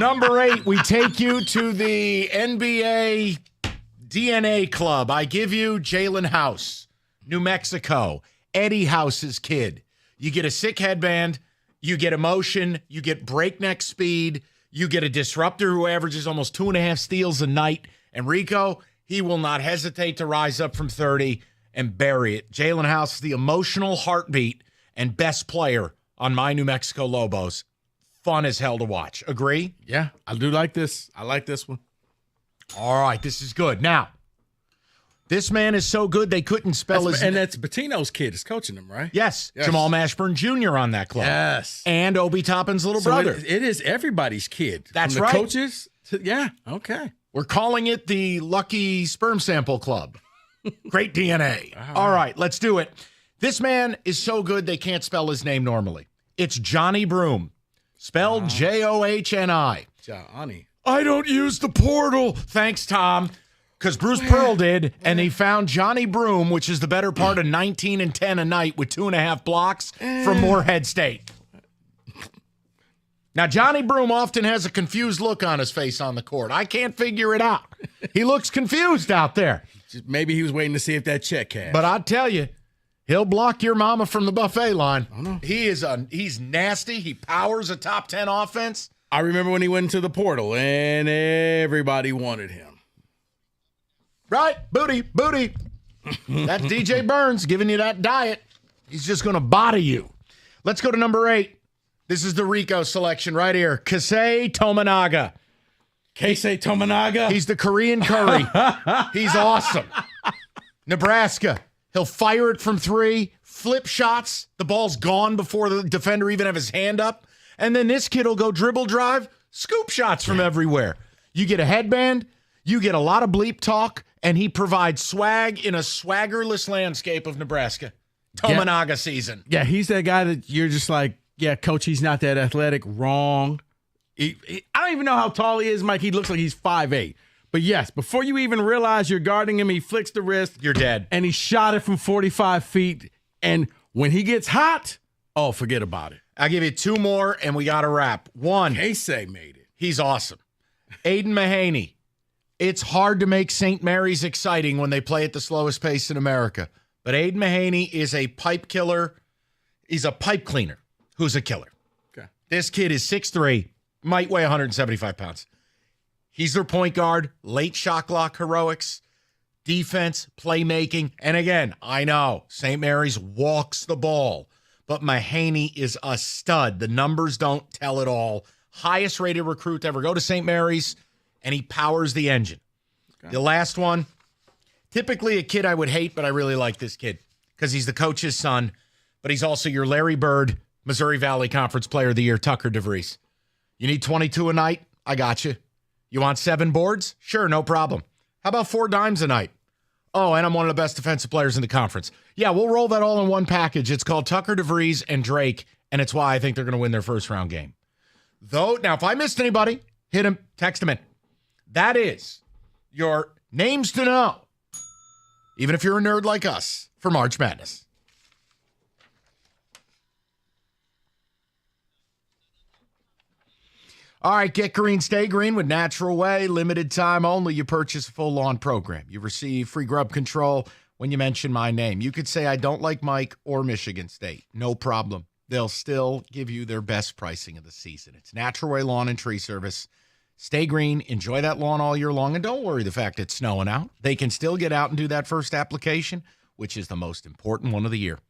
Number 8, we take you to the NBA DNA Club. I give you Jalen House, New Mexico, Eddie House's kid. You get a sick headband. You get emotion. You get breakneck speed. You get a disruptor who averages almost 2.5 steals a night. And Rico, he will not hesitate to rise up from 30 and bury it. Jalen House is the emotional heartbeat and best player on my New Mexico Lobos. Fun as hell to watch. Agree? Yeah, I do like this. I like this one. All right, this is good. Now, this man is so good they couldn't spell his name. And that's Bettino's kid is coaching him, right? Yes. Jamal Mashburn Jr. on that club. Yes. And Obi Toppin's little brother. It is everybody's kid. That's From the right. Coaches. Yeah, okay. We're calling it the Lucky Sperm Sample Club. Great DNA. All right, let's do it. This man is so good they can't spell his name normally. It's Johnny Broome, spelled Johni. Johnny. I don't use the portal. Thanks, Tom. Because Bruce Pearl did, and he found Johnny Broome, which is the better part of 19 and 10 a night with 2.5 blocks from Morehead State. Now, Johnny Broome often has a confused look on his face on the court. I can't figure it out. He looks confused out there. Maybe he was waiting to see if that check cashed. But I tell you, he'll block your mama from the buffet line. I know. He's nasty. He powers a top 10 offense. I remember when he went into the portal, and everybody wanted him. Right? Booty. That's DJ Burns giving you that diet. He's just going to body you. Let's go to number 8. This is the Rico selection right here. Keisei Tominaga. Keisei Tominaga? He's the Korean Curry. He's awesome. Nebraska. He'll fire it from 3, flip shots. The ball's gone before the defender even have his hand up. And then this kid will go dribble drive, scoop shots from everywhere. You get a headband, you get a lot of bleep talk, and he provides swag in a swaggerless landscape of Nebraska. Tominaga season. Yeah, he's that guy that you're just like, yeah, coach, he's not that athletic. Wrong. I don't even know how tall he is, Mike. He looks like he's 5'8". But yes, before you even realize you're guarding him, he flicks the wrist. You're dead. And he shot it from 45 feet. And when he gets hot, oh, forget about it. I'll give you 2 more, and we got to wrap. 1. Keisei made it. He's awesome. Aiden Mahaney. It's hard to make St. Mary's exciting when they play at the slowest pace in America. But Aiden Mahaney is a pipe killer. He's a pipe cleaner who's a killer. Okay. This kid is 6'3", might weigh 175 pounds. He's their point guard, late shot clock heroics, defense, playmaking. And again, I know St. Mary's walks the ball, but Mahaney is a stud. The numbers don't tell it all. Highest rated recruit to ever go to St. Mary's, and he powers the engine. Okay. The last one, typically a kid I would hate, but I really like this kid because he's the coach's son, but he's also your Larry Bird, Missouri Valley Conference Player of the Year, Tucker DeVries. You need 22 a night? I got you. You want 7 boards? Sure, no problem. How about 4 dimes a night? Oh, and I'm one of the best defensive players in the conference. Yeah, we'll roll that all in one package. It's called Tucker DeVries and Drake, and it's why I think they're going to win their first round game. Though, now, if I missed anybody, hit him, text him in. That is your names to know, even if you're a nerd like us, for March Madness. All right, get green, stay green with Natural Way. Limited time only. You purchase a full lawn program. You receive free grub control when you mention my name. You could say, I don't like Mike or Michigan State. No problem. They'll still give you their best pricing of the season. It's Natural Way Lawn and Tree Service. Stay green. Enjoy that lawn all year long. And don't worry the fact it's snowing out. They can still get out and do that first application, which is the most important one of the year.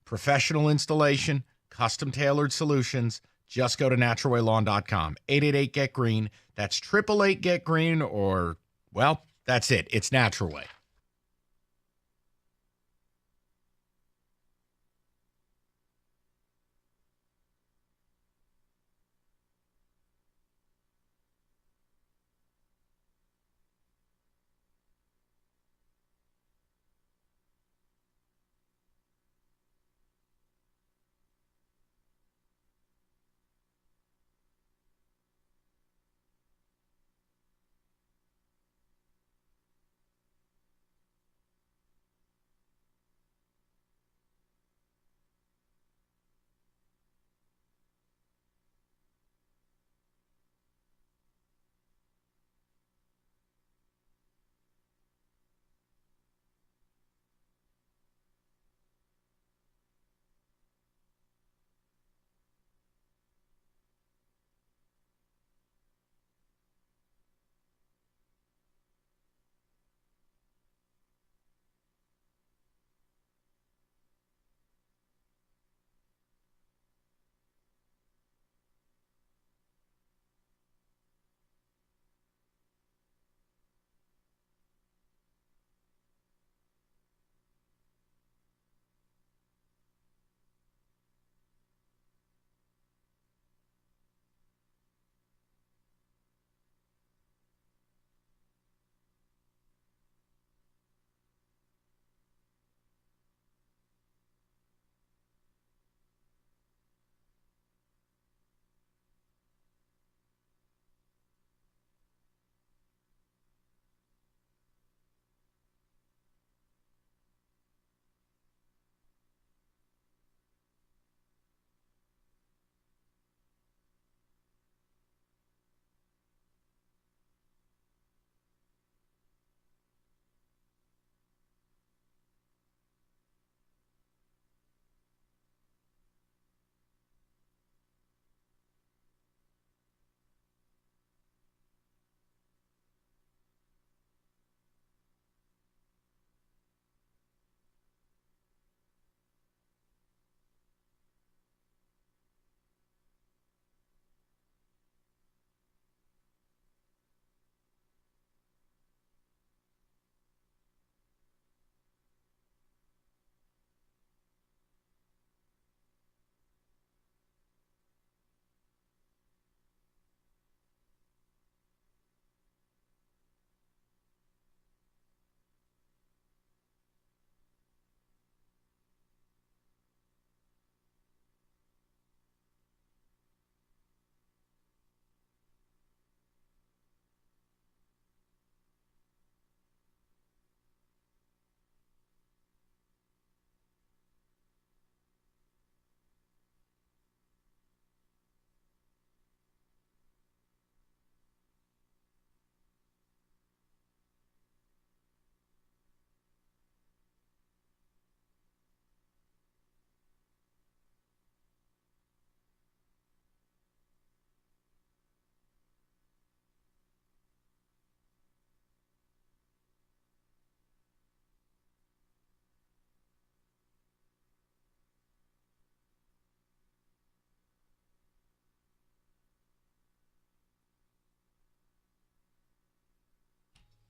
Professional installation, custom-tailored solutions. Just go to naturalwaylawn.com. 888-GET-GREEN. That's 888-GET-GREEN or, well, that's it. It's Natural Way.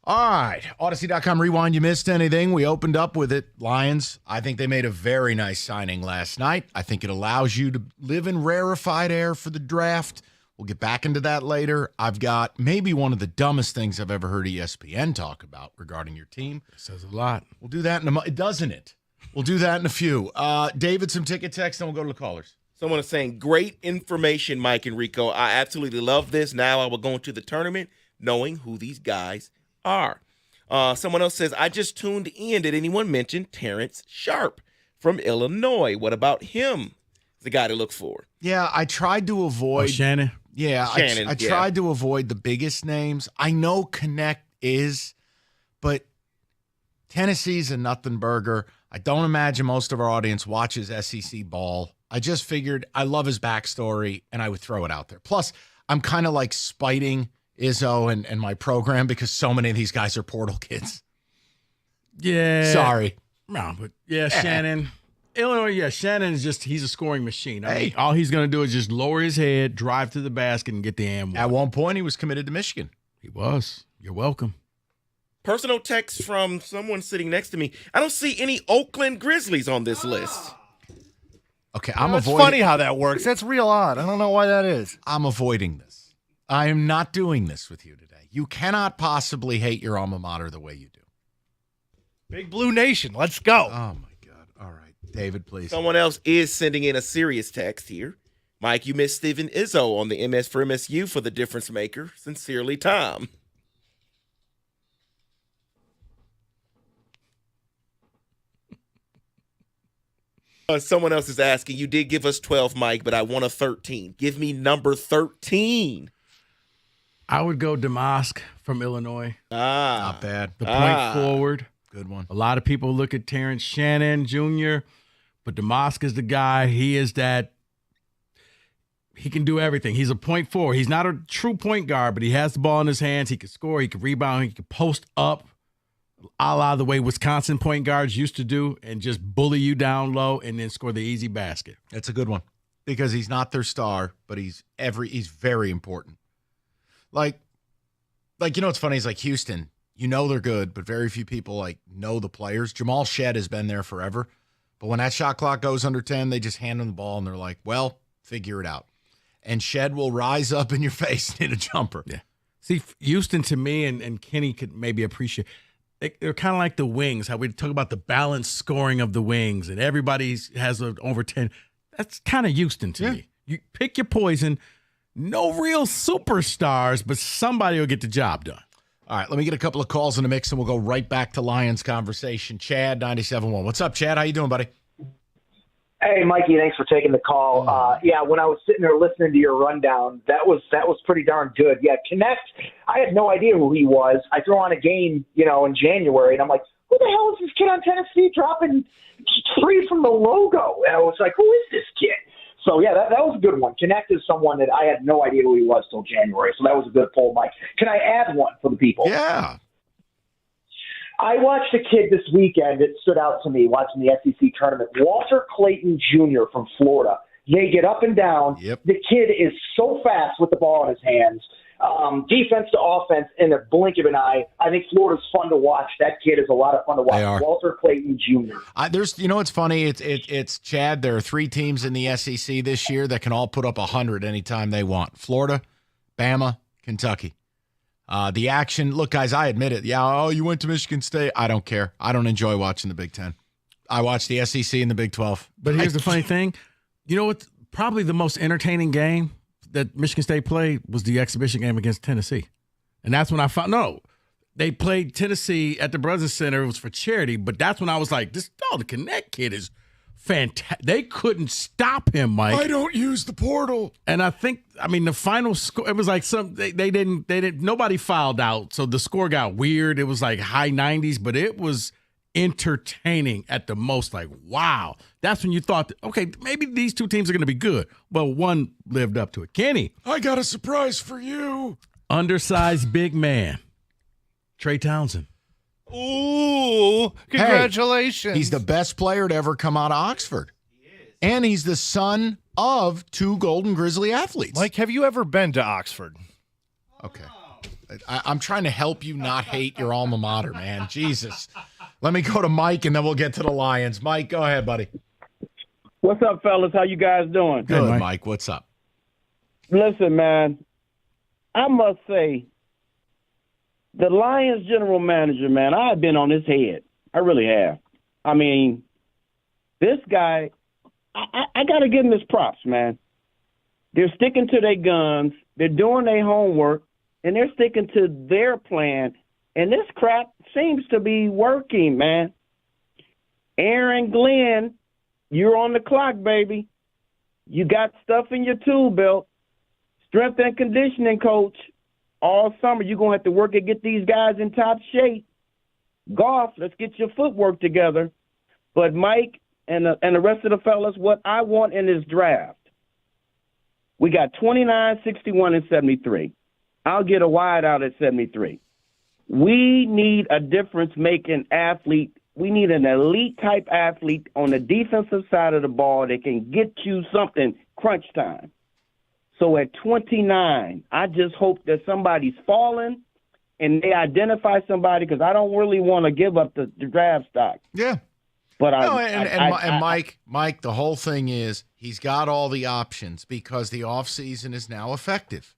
All right. Odyssey.com rewind. You missed anything? We opened up with it. Lions, I think they made a very nice signing last night. I think it allows you to live in rarefied air for the draft. We'll get back into that later. I've got maybe one of the dumbest things I've ever heard ESPN talk about regarding your team. It says a lot. We'll do that in a doesn't it? We'll do that in a few. David, some ticket text, then we'll go to the callers. Someone is saying, great information, Mike and Rico. I absolutely love this. Now I will go into the tournament knowing who these guys are. Someone else says, I just tuned in. Did anyone mention Terrence Sharp from Illinois? What about him? The guy to look for. Yeah, I tried to avoid Shannon. Yeah, Shannon, I tried to avoid the biggest names. I know Connect is, but Tennessee's a nothing burger. I don't imagine most of our audience watches SEC ball. I just figured I love his backstory, and I would throw it out there. Plus, I'm kind of like spiting Izzo and my program because so many of these guys are portal kids. Yeah. Sorry. No, but Shannon. Illinois, Shannon is he's a scoring machine. I mean, all he's going to do is just lower his head, drive to the basket, and get the and one. At one point, he was committed to Michigan. He was. You're welcome. Personal text from someone sitting next to me. I don't see any Oakland Grizzlies on this list. Okay, It's funny how that works. That's real odd. I don't know why that is. I'm avoiding this. I am not doing this with you today. You cannot possibly hate your alma mater the way you do. Big Blue Nation. Let's go. Oh, my God. All right. David, please. Someone else is sending in a serious text here. Mike, you missed Stephen Izzo on the MS for MSU for the difference maker. Sincerely, Tom. Someone else is asking, you did give us 12, Mike, but I want a 13. Give me number 13. I would go Damask from Illinois. Not bad. The point forward. Good one. A lot of people look at Terrence Shannon Jr., but Damask is the guy. He is that. He can do everything. He's a point forward. He's not a true point guard, but he has the ball in his hands. He can score. He can rebound. He can post up, a la the way Wisconsin point guards used to do, and just bully you down low and then score the easy basket. That's a good one because he's not their star, but he's very important. Like you know what's funny is like Houston, you know they're good, but very few people like know the players. Jamal Shedd has been there forever, but when that shot clock goes under 10, they just hand him the ball and they're like, well, figure it out. And Shedd will rise up in your face and hit a jumper. Yeah. See, Houston to me, and Kenny could maybe appreciate, they're kind of like the Wings, how we talk about the balanced scoring of the Wings, and everybody has over 10. That's kind of Houston to me. You pick your poison. No real superstars, but somebody will get the job done. All right, let me get a couple of calls in the mix, and we'll go right back to Lions conversation. Chad, 97.1. What's up, Chad? How you doing, buddy? Hey, Mikey, thanks for taking the call. When I was sitting there listening to your rundown, that was pretty darn good. Yeah, Connect, I had no idea who he was. I throw on a game, in January, and I'm like, who the hell is this kid on Tennessee dropping free from the logo? And I was like, who is this kid? So, yeah, that was a good one. Connect is someone that I had no idea who he was till January, so that was a good poll, Mike. Can I add one for the people? Yeah. I watched a kid this weekend that stood out to me watching the SEC tournament, Walter Clayton Jr. from Florida. They get up and down. Yep. The kid is so fast with the ball in his hands. Defense to offense in the blink of an eye. I think Florida's fun to watch. That kid is a lot of fun to watch. They are. Walter Clayton Jr. It's funny. It's Chad. There are 3 teams in the SEC this year that can all put up 100 anytime they want. Florida, Bama, Kentucky. The action. Look, guys, I admit it. Yeah. Oh, you went to Michigan State. I don't care. I don't enjoy watching the Big Ten. I watch the SEC and the Big 12. But here's the funny thing. You know what's probably the most entertaining game that Michigan State played was the exhibition game against Tennessee. And that's when I found, they played Tennessee at the Brothers Center. It was for charity, but that's when I was like, the Connect kid is fantastic. They couldn't stop him, Mike. I don't use the portal. And I think, the final score, it was like they didn't, nobody fouled out. So the score got weird. It was like high 90s, but it was entertaining at the most. Like, wow. That's when you thought, okay, maybe these 2 teams are going to be good. Well, one lived up to it. Kenny. I got a surprise for you. Undersized big man. Trey Townsend. Ooh, congratulations. Hey, he's the best player to ever come out of Oxford. And he's the son of 2 Golden Grizzly athletes. Mike, have you ever been to Oxford? Okay. I'm trying to help you not hate your alma mater, man. Jesus. Let me go to Mike, and then we'll get to the Lions. Mike, go ahead, buddy. What's up, fellas? How you guys doing? Good, Mike. What's up? Listen, man, I must say, the Lions general manager, man, I've been on his head. I really have. I mean, this guy, I got to give him his props, man. They're sticking to their guns. They're doing their homework, and they're sticking to their plan. And this crap seems to be working, man. Aaron Glenn, you're on the clock, baby. You got stuff in your tool belt. Strength and conditioning coach. All summer, you're going to have to work and get these guys in top shape. Golf, let's get your footwork together. But Mike and the rest of the fellas, what I want in this draft, we got 29, 61, and 73. I'll get a wide out at 73. We need a difference-making athlete. We need an elite-type athlete on the defensive side of the ball that can get you something crunch time. So at 29, I just hope that somebody's falling and they identify somebody, because I don't really want to give up the draft stock. Yeah. But Mike, the whole thing is he's got all the options because the offseason is now effective.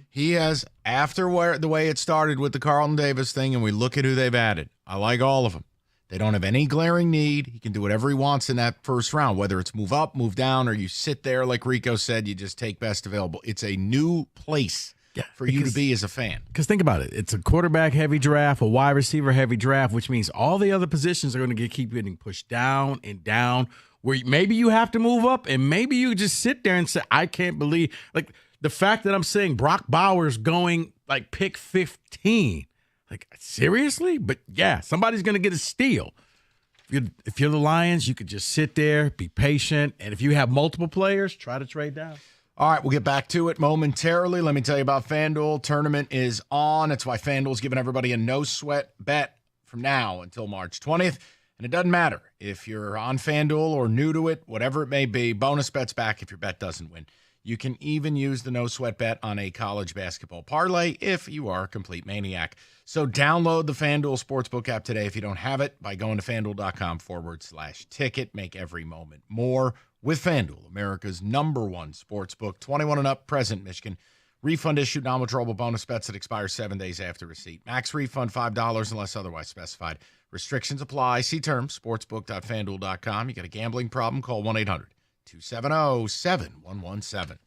He has, after the way it started with the Carlton Davis thing, and we look at who they've added. I like all of them. They don't have any glaring need. He can do whatever he wants in that first round, whether it's move up, move down, or you sit there, like Rico said, you just take best available. It's a new place for you to be as a fan. Because think about it. It's a quarterback-heavy draft, a wide receiver-heavy draft, which means all the other positions are going to keep getting pushed down and down, where maybe you have to move up, and maybe you just sit there and say, I can't believe – like the fact that I'm saying Brock Bowers going like pick 15. Like, seriously? But, yeah, somebody's going to get a steal. If you're the Lions, you could just sit there, be patient, and if you have multiple players, try to trade down. All right, we'll get back to it momentarily. Let me tell you about FanDuel. Tournament is on. That's why FanDuel's giving everybody a no-sweat bet from now until March 20th. And it doesn't matter if you're on FanDuel or new to it, whatever it may be, bonus bet's back if your bet doesn't win. You can even use the no-sweat bet on a college basketball parlay if you are a complete maniac. So download the FanDuel Sportsbook app today if you don't have it by going to FanDuel.com/ticket. Make every moment more with FanDuel, America's #1 sportsbook. 21 and up, present, Michigan. Refund issued, non-withdrawable bonus bets that expire 7 days after receipt. Max refund $5 unless otherwise specified. Restrictions apply. See terms, sportsbook.fanduel.com. You got a gambling problem, call 1-800-270-7117.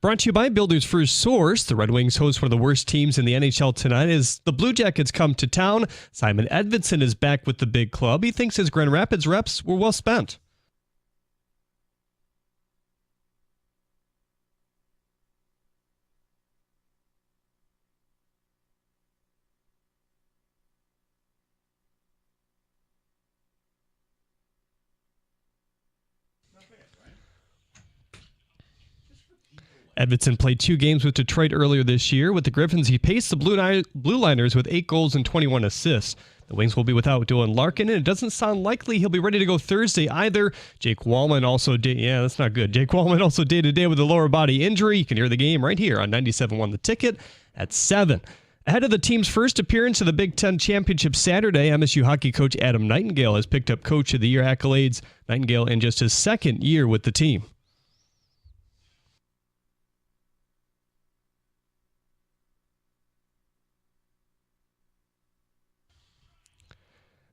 Brought to you by Builders First Source. The Red Wings host one of the worst teams in the NHL tonight as the Blue Jackets come to town. Simon Edvinsson is back with the big club. He thinks his Grand Rapids reps were well spent. Edvinsson played 2 games with Detroit earlier this year. With the Griffins, he paced the Blue Liners with 8 goals and 21 assists. The Wings will be without Dylan Larkin, and it doesn't sound likely he'll be ready to go Thursday either. Jake Wallman also that's not good. Jake Wallman also day-to-day with a lower body injury. You can hear the game right here on 97.1 The Ticket at 7. Ahead of the team's first appearance of the Big Ten Championship Saturday, MSU hockey coach Adam Nightingale has picked up Coach of the Year accolades. Nightingale in just his second year with the team.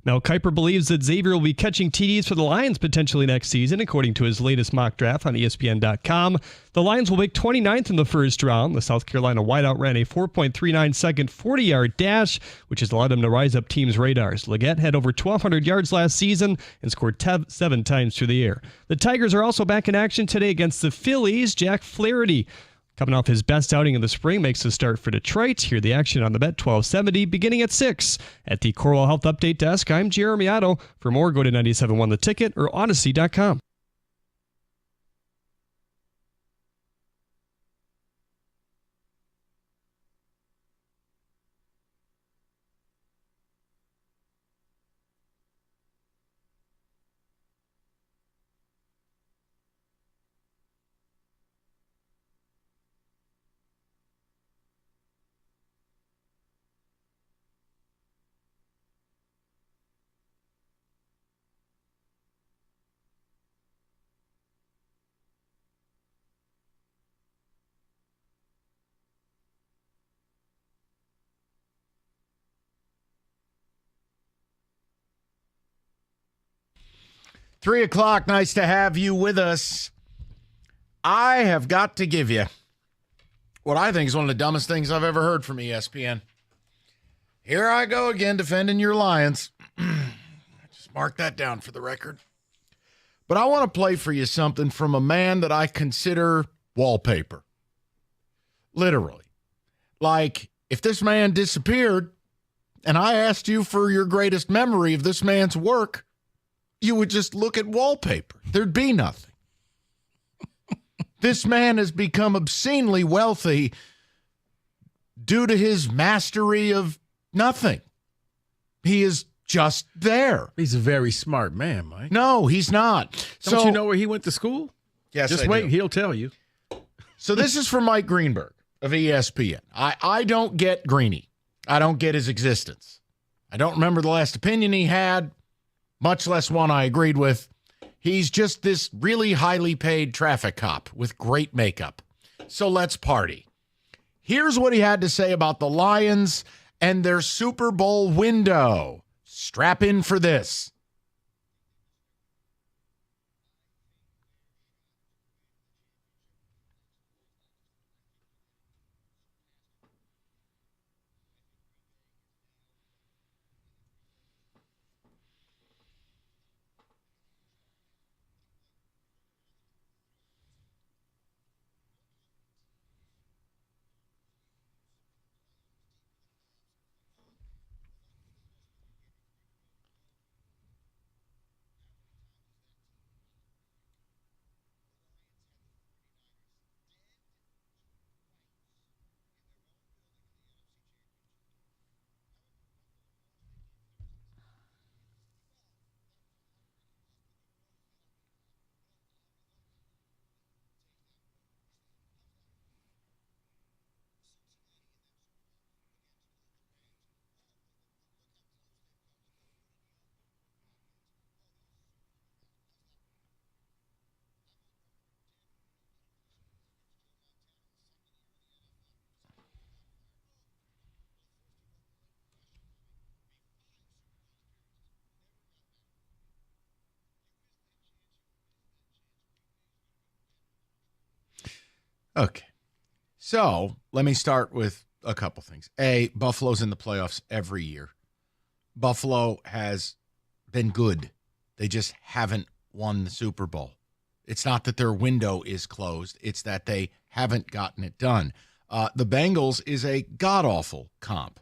Now, Kuiper believes that Xavier will be catching TDs for the Lions potentially next season, according to his latest mock draft on ESPN.com. The Lions will pick 29th in the first round. The South Carolina wideout ran a 4.39-second 40-yard dash, which has allowed him to rise up teams' radars. Leggett had over 1,200 yards last season and scored 7 times through the air. The Tigers are also back in action today against the Phillies. Jack Flaherty, coming off his best outing in the spring, makes the start for Detroit. Hear the action on the Bet 1270 beginning at 6. At the Corewell Health Update Desk, I'm Jeremy Otto. For more, go to 97.1 The Ticket or Odyssey.com. Three o'clock, nice to have you with us. I have got to give you what I think is one of the dumbest things I've ever heard from ESPN. Here I go again defending your Lions. Just mark that down for the record. But I want to play for you something from a man that I consider wallpaper. Literally. Like, if this man disappeared and I asked you for your greatest memory of this man's work, you would just look at wallpaper. There'd be nothing. This man has become obscenely wealthy due to his mastery of nothing. He is just there. He's a very smart man, Mike. No, he's not. Don't you know where he went to school? Yes, Just I wait, do. he'll tell you. So this is from Mike Greenberg of ESPN. I don't get Greeny. I don't get his existence. I don't remember the last opinion he had, much less one I agreed with. He's just this really highly paid traffic cop with great makeup. So let's party. Here's what he had to say about the Lions and their Super Bowl window. Strap in for this. Okay. So let me start with a couple things. A, Buffalo's in the playoffs every year. Buffalo has been good. They just haven't won the Super Bowl. It's not that their window is closed. It's that they haven't gotten it done. The Bengals is a god-awful comp.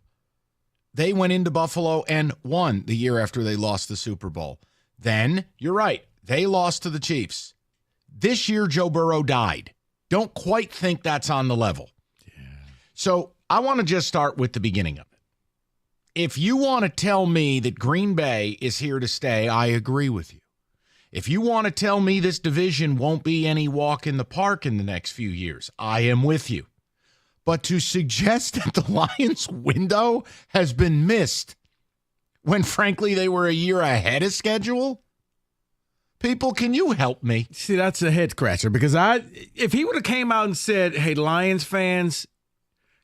They went into Buffalo and won the year after they lost the Super Bowl. Then, you're right, they lost to the Chiefs. This year, Joe Burrow died. Don't quite think that's on the level. Yeah. So I want to just start with the beginning of it. If you want to tell me that Green Bay is here to stay, I agree with you. If you want to tell me this division won't be any walk in the park in the next few years, I am with you. But to suggest that the Lions' window has been missed when, frankly, they were a year ahead of schedule? People, can you help me? See, that's a head scratcher because if he would have came out and said, hey, Lions fans,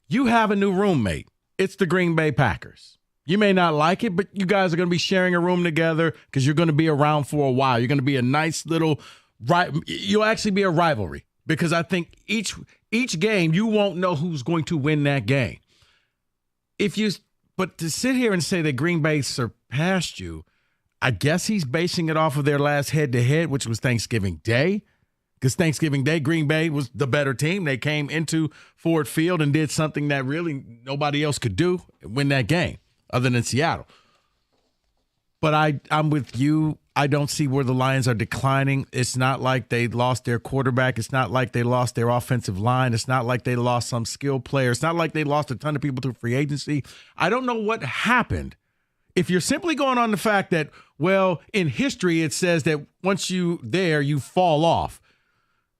you have a new roommate. It's the Green Bay Packers. You may not like it, but you guys are going to be sharing a room together because you're going to be around for a while. You're going to be a nice little you'll actually be a rivalry because I think each game you won't know who's going to win that game. But to sit here and say that Green Bay surpassed you, I guess he's basing it off of their last head-to-head, which was Thanksgiving Day. Because Thanksgiving Day, Green Bay was the better team. They came into Ford Field and did something that really nobody else could do, win that game, other than Seattle. But I'm with you. I don't see where the Lions are declining. It's not like they lost their quarterback. It's not like they lost their offensive line. It's not like they lost some skilled player. It's not like they lost a ton of people through free agency. I don't know what happened. If you're simply going on the fact that, well, in history, it says that once you fall off.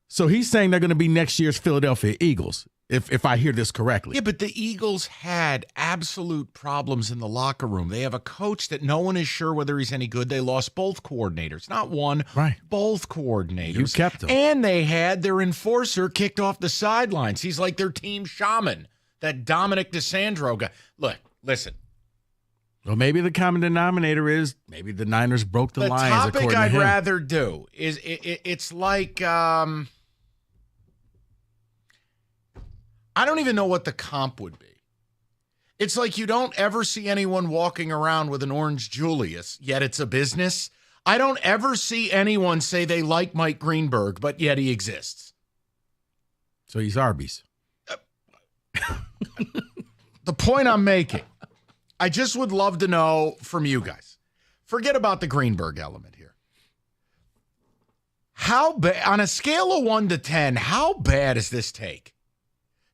So he's saying they're going to be next year's Philadelphia Eagles, if I hear this correctly. Yeah, but the Eagles had absolute problems in the locker room. They have a coach that no one is sure whether he's any good. They lost both coordinators. Not one, right? Both coordinators. You kept them. And they had their enforcer kicked off the sidelines. He's like their team shaman, that Dominic DeSandro guy. Look, listen. Well, maybe the common denominator is maybe the Niners broke the Lions. The topic I'd rather do is it's like I don't even know what the comp would be. It's like you don't ever see anyone walking around with an orange Julius, yet it's a business. I don't ever see anyone say they like Mike Greenberg, but yet he exists. So he's Arby's. The point I'm making, I just would love to know from you guys. Forget about the Greenberg element here. How bad, on a scale of 1 to 10, how bad is this take?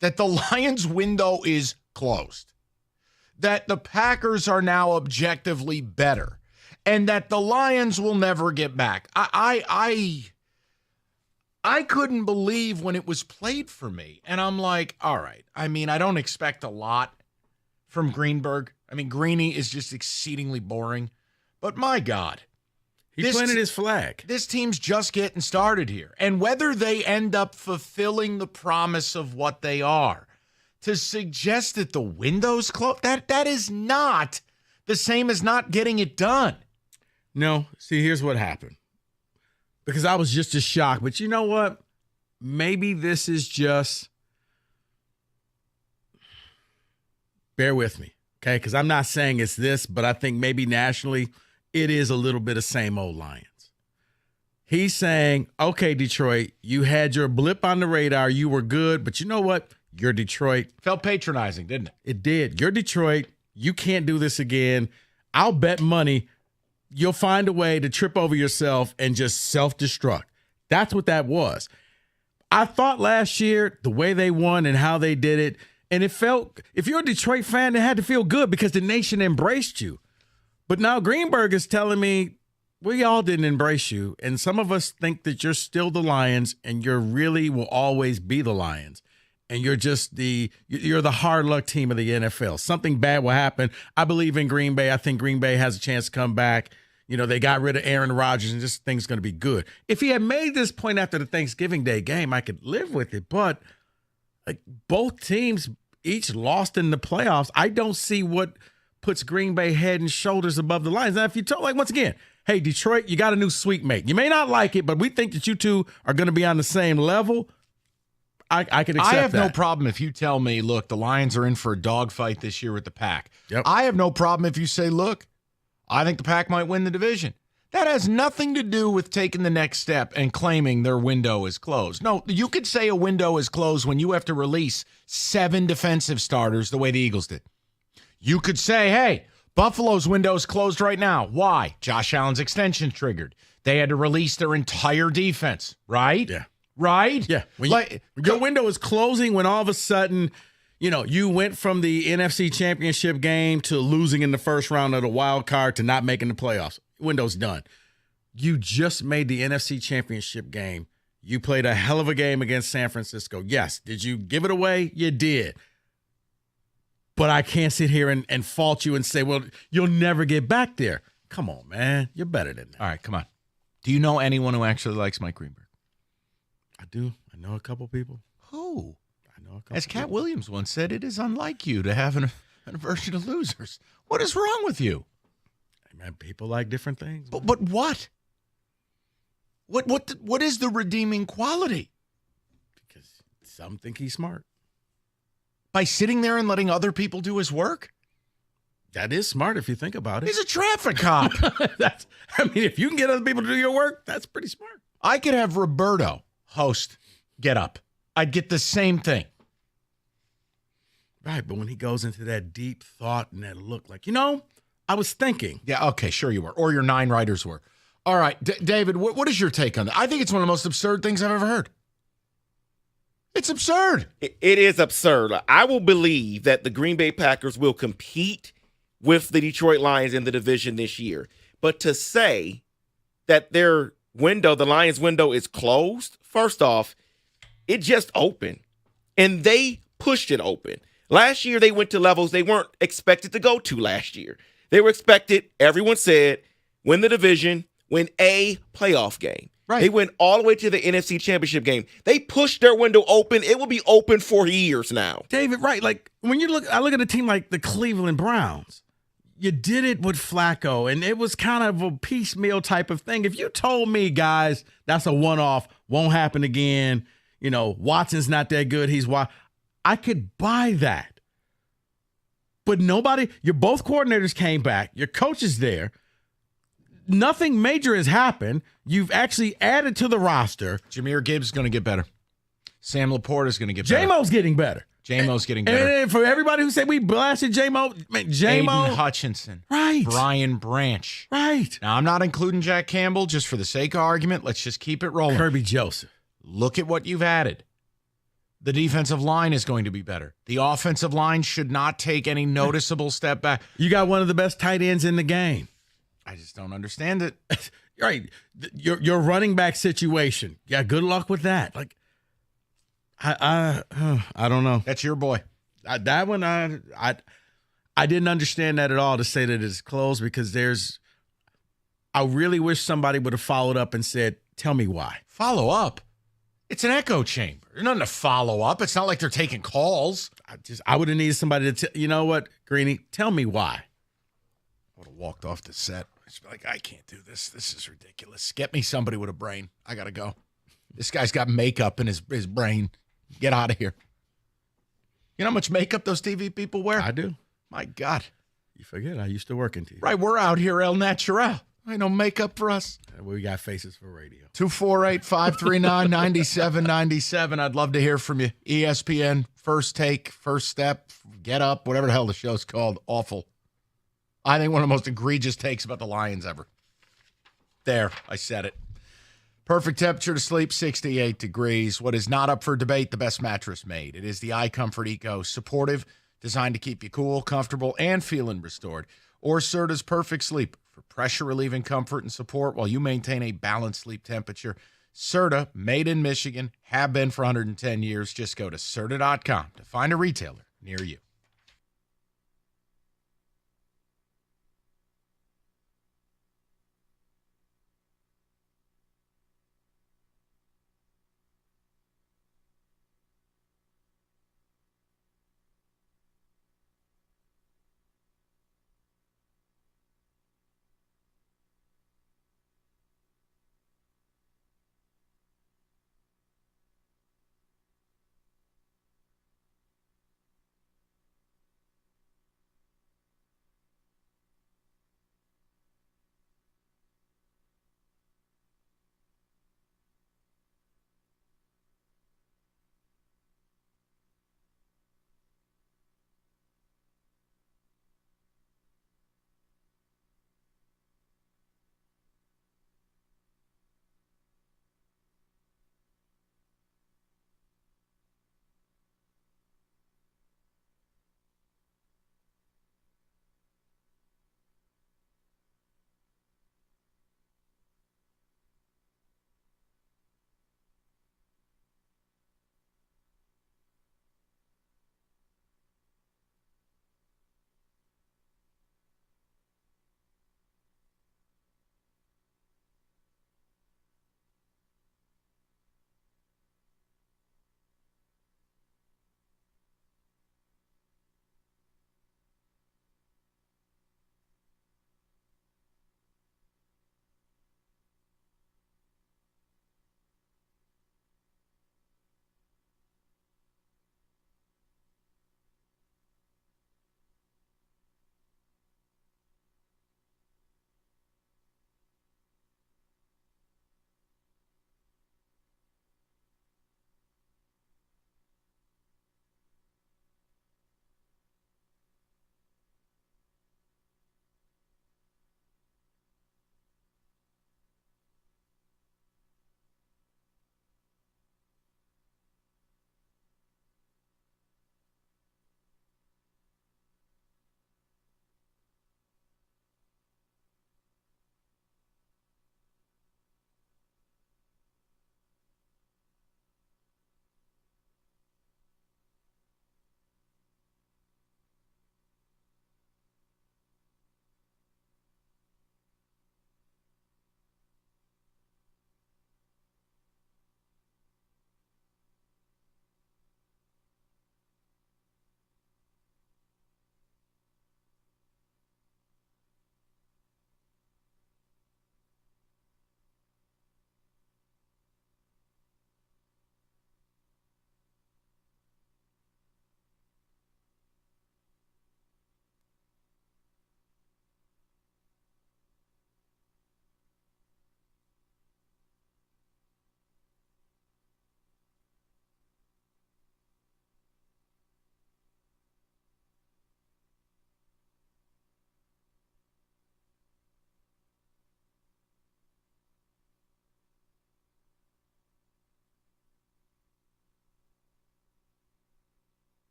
That the Lions' window is closed, that the Packers are now objectively better, and that the Lions will never get back. I couldn't believe when it was played for me, and I'm like, all right. I mean, I don't expect a lot from Greenberg. I mean, Greeny is just exceedingly boring, but my God. He planted his flag. This team's just getting started here. And whether they end up fulfilling the promise of what they are, to suggest that the window's closed, that is not the same as not getting it done. No. See, here's what happened. Because I was just as shocked. But you know what? Maybe this is just, bear with me, okay? Because I'm not saying it's this, but I think maybe nationally it is a little bit of same old Lions. He's saying, okay, Detroit, you had your blip on the radar. You were good, but you know what? You're Detroit. Felt patronizing, didn't it? It did. You're Detroit. You can't do this again. I'll bet money you'll find a way to trip over yourself and just self-destruct. That's what that was. I thought last year, the way they won and how they did it, and it felt, if you're a Detroit fan, it had to feel good because the nation embraced you. But now Greenberg is telling me we all didn't embrace you. And some of us think that you're still the Lions and you really will always be the Lions. And you're just you're the hard luck team of the NFL. Something bad will happen. I believe in Green Bay. I think Green Bay has a chance to come back. You know, they got rid of Aaron Rodgers and this thing's going to be good. If he had made this point after the Thanksgiving Day game, I could live with it. But like, both teams each lost in the playoffs. I don't see what puts Green Bay head and shoulders above the Lions. Now, if you told, like, once again, hey, Detroit, you got a new suite mate. You may not like it, but we think that you two are going to be on the same level. I could accept I have no that. problem if you tell me, look, the Lions are in for a dogfight this year with the Pack. Yep. I have no problem if you say, look, I think the Pack might win the division. That has nothing to do with taking the next step and claiming their window is closed. No, you could say a window is closed when you have to release 7 defensive starters the way the Eagles did. You could say, hey, Buffalo's window is closed right now. Why? Josh Allen's extension triggered. They had to release their entire defense, right? Yeah. Right? Yeah. When your window is closing when all of a sudden, you went from the NFC Championship game to losing in the first round of the wild card to not making the playoffs. Window's done. You just made the NFC Championship game. You played a hell of a game against San Francisco. Yes. Did you give it away? You did. But I can't sit here and fault you and say, well, you'll never get back there. Come on, man. You're better than that. All right, come on. Do you know anyone who actually likes Mike Greenberg? I do. I know a couple people. Who? I know a couple As Cat people. Williams once said, it is unlike you to have an aversion to losers. What is wrong with you? Hey, man, people like different things. But what? What is the redeeming quality? Because some think he's smart. By sitting there and letting other people do his work? That is smart if you think about it. He's a traffic cop. If you can get other people to do your work, that's pretty smart. I could have Roberto host Get Up. I'd get the same thing. Right, but when he goes into that deep thought and that look like, I was thinking. Yeah, okay, sure you were. Or your 9 writers were. All right, David, what is your take on that? I think it's one of the most absurd things I've ever heard. It's absurd. It is absurd. I will believe that the Green Bay Packers will compete with the Detroit Lions in the division this year. But to say that their window, the Lions window, is closed, first off, it just opened. And they pushed it open. Last year, they went to levels they weren't expected to go to last year. They were expected, everyone said, win the division, win a playoff game. Right. They went all the way to the NFC Championship game. They pushed their window open. It will be open for years now. David, right. Like, when I look at a team like the Cleveland Browns. You did it with Flacco, and it was kind of a piecemeal type of thing. If you told me, guys, that's a one-off, won't happen again, Watson's not that good, I could buy that. But both coordinators came back, your coach is there, nothing major has happened, you've actually added to the roster. Jahmyr Gibbs is going to get better. Sam Laporta is going to get better. J-Mo's getting better. J-Mo's getting better. And for everybody who said we blasted J-Mo, Aiden Hutchinson. Right. Brian Branch. Right. Now, I'm not including Jack Campbell just for the sake of argument. Let's just keep it rolling. Kirby Joseph. Look at what you've added. The defensive line is going to be better. The offensive line should not take any noticeable step back. You got one of the best tight ends in the game. I just don't understand it. Right. Your running back situation. Yeah, good luck with that. Like, I don't know. That's your boy. That one, I didn't understand that at all to say that it's closed because I really wish somebody would have followed up and said, tell me why. Follow up? It's an echo chamber. There's nothing to follow up. It's not like they're taking calls. I would have needed somebody to you know what, Greeny, tell me why. I would have walked off the set. It's like, I can't do this. This is ridiculous. Get me somebody with a brain. I got to go. This guy's got makeup in his brain. Get out of here. You know how much makeup those TV people wear? I do. My God. You forget, I used to work in TV. Right, we're out here El Natural. Ain't no makeup for us. We got faces for radio. 248-539-9797. I'd love to hear from you. ESPN, First Take, First Step, Get Up, whatever the hell the show's called. Awful. I think one of the most egregious takes about the Lions ever. There, I said it. Perfect temperature to sleep, 68 degrees. What is not up for debate, the best mattress made. It is the iComfort Eco. Supportive, designed to keep you cool, comfortable, and feeling restored. Or Serta's Perfect Sleep for pressure-relieving comfort and support while you maintain a balanced sleep temperature. Serta, made in Michigan, have been for 110 years. Just go to Serta.com to find a retailer near you.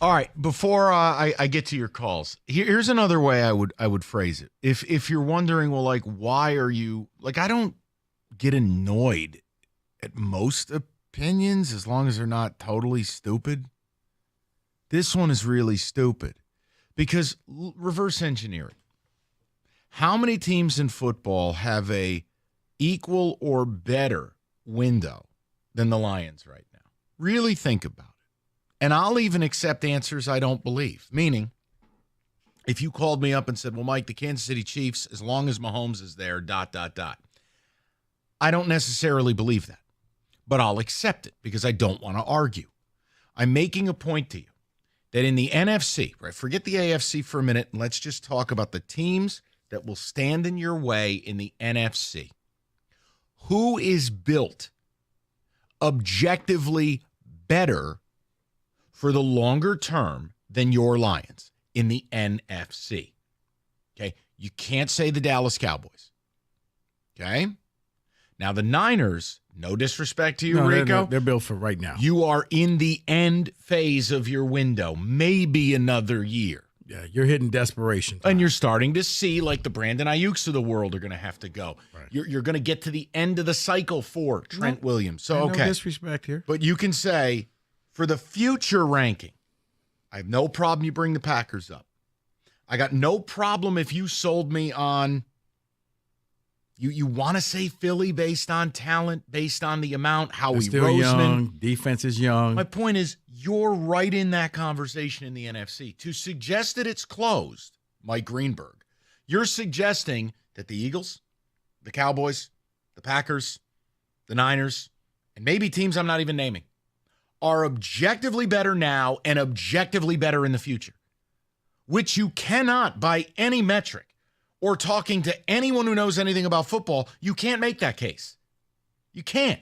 All right, before I get to your calls, here's another way I would phrase it. If you're wondering, well, like, why are you like? I don't get annoyed at most opinions as long as they're not totally stupid. This one is really stupid because reverse engineering. How many teams in football have a equal or better window than the Lions right now? Really think about it. And I'll even accept answers I don't believe. Meaning, if you called me up and said, well, Mike, the Kansas City Chiefs, as long as Mahomes is there, ... I don't necessarily believe that. But I'll accept it because I don't want to argue. I'm making a point to you that in the NFC, right? Forget the AFC for a minute, and let's just talk about the teams that will stand in your way in the NFC. Who is built objectively better for the longer term than your Lions in the NFC? Okay. You can't say the Dallas Cowboys. Okay. Now the Niners, no disrespect to you, Rico. They're built for right now. You are in the end phase of your window, maybe another year. Yeah, you're hitting desperation time. And you're starting to see like the Brandon Ayuks of the world are going to have to go. Right. You're going to get to the end of the cycle for Trent Williams. So, okay. No disrespect here. But you can say, for the future ranking, I have no problem you bring the Packers up. I got no problem if you sold me on, you want to say Philly based on talent, based on the amount, Howie Roseman. Young, defense is young. My point is, you're right in that conversation in the NFC. To suggest that it's closed, Mike Greenberg, you're suggesting that the Eagles, the Cowboys, the Packers, the Niners, and maybe teams I'm not even naming, are objectively better now and objectively better in the future, which you cannot, by any metric, or talking to anyone who knows anything about football, you can't make that case. You can't.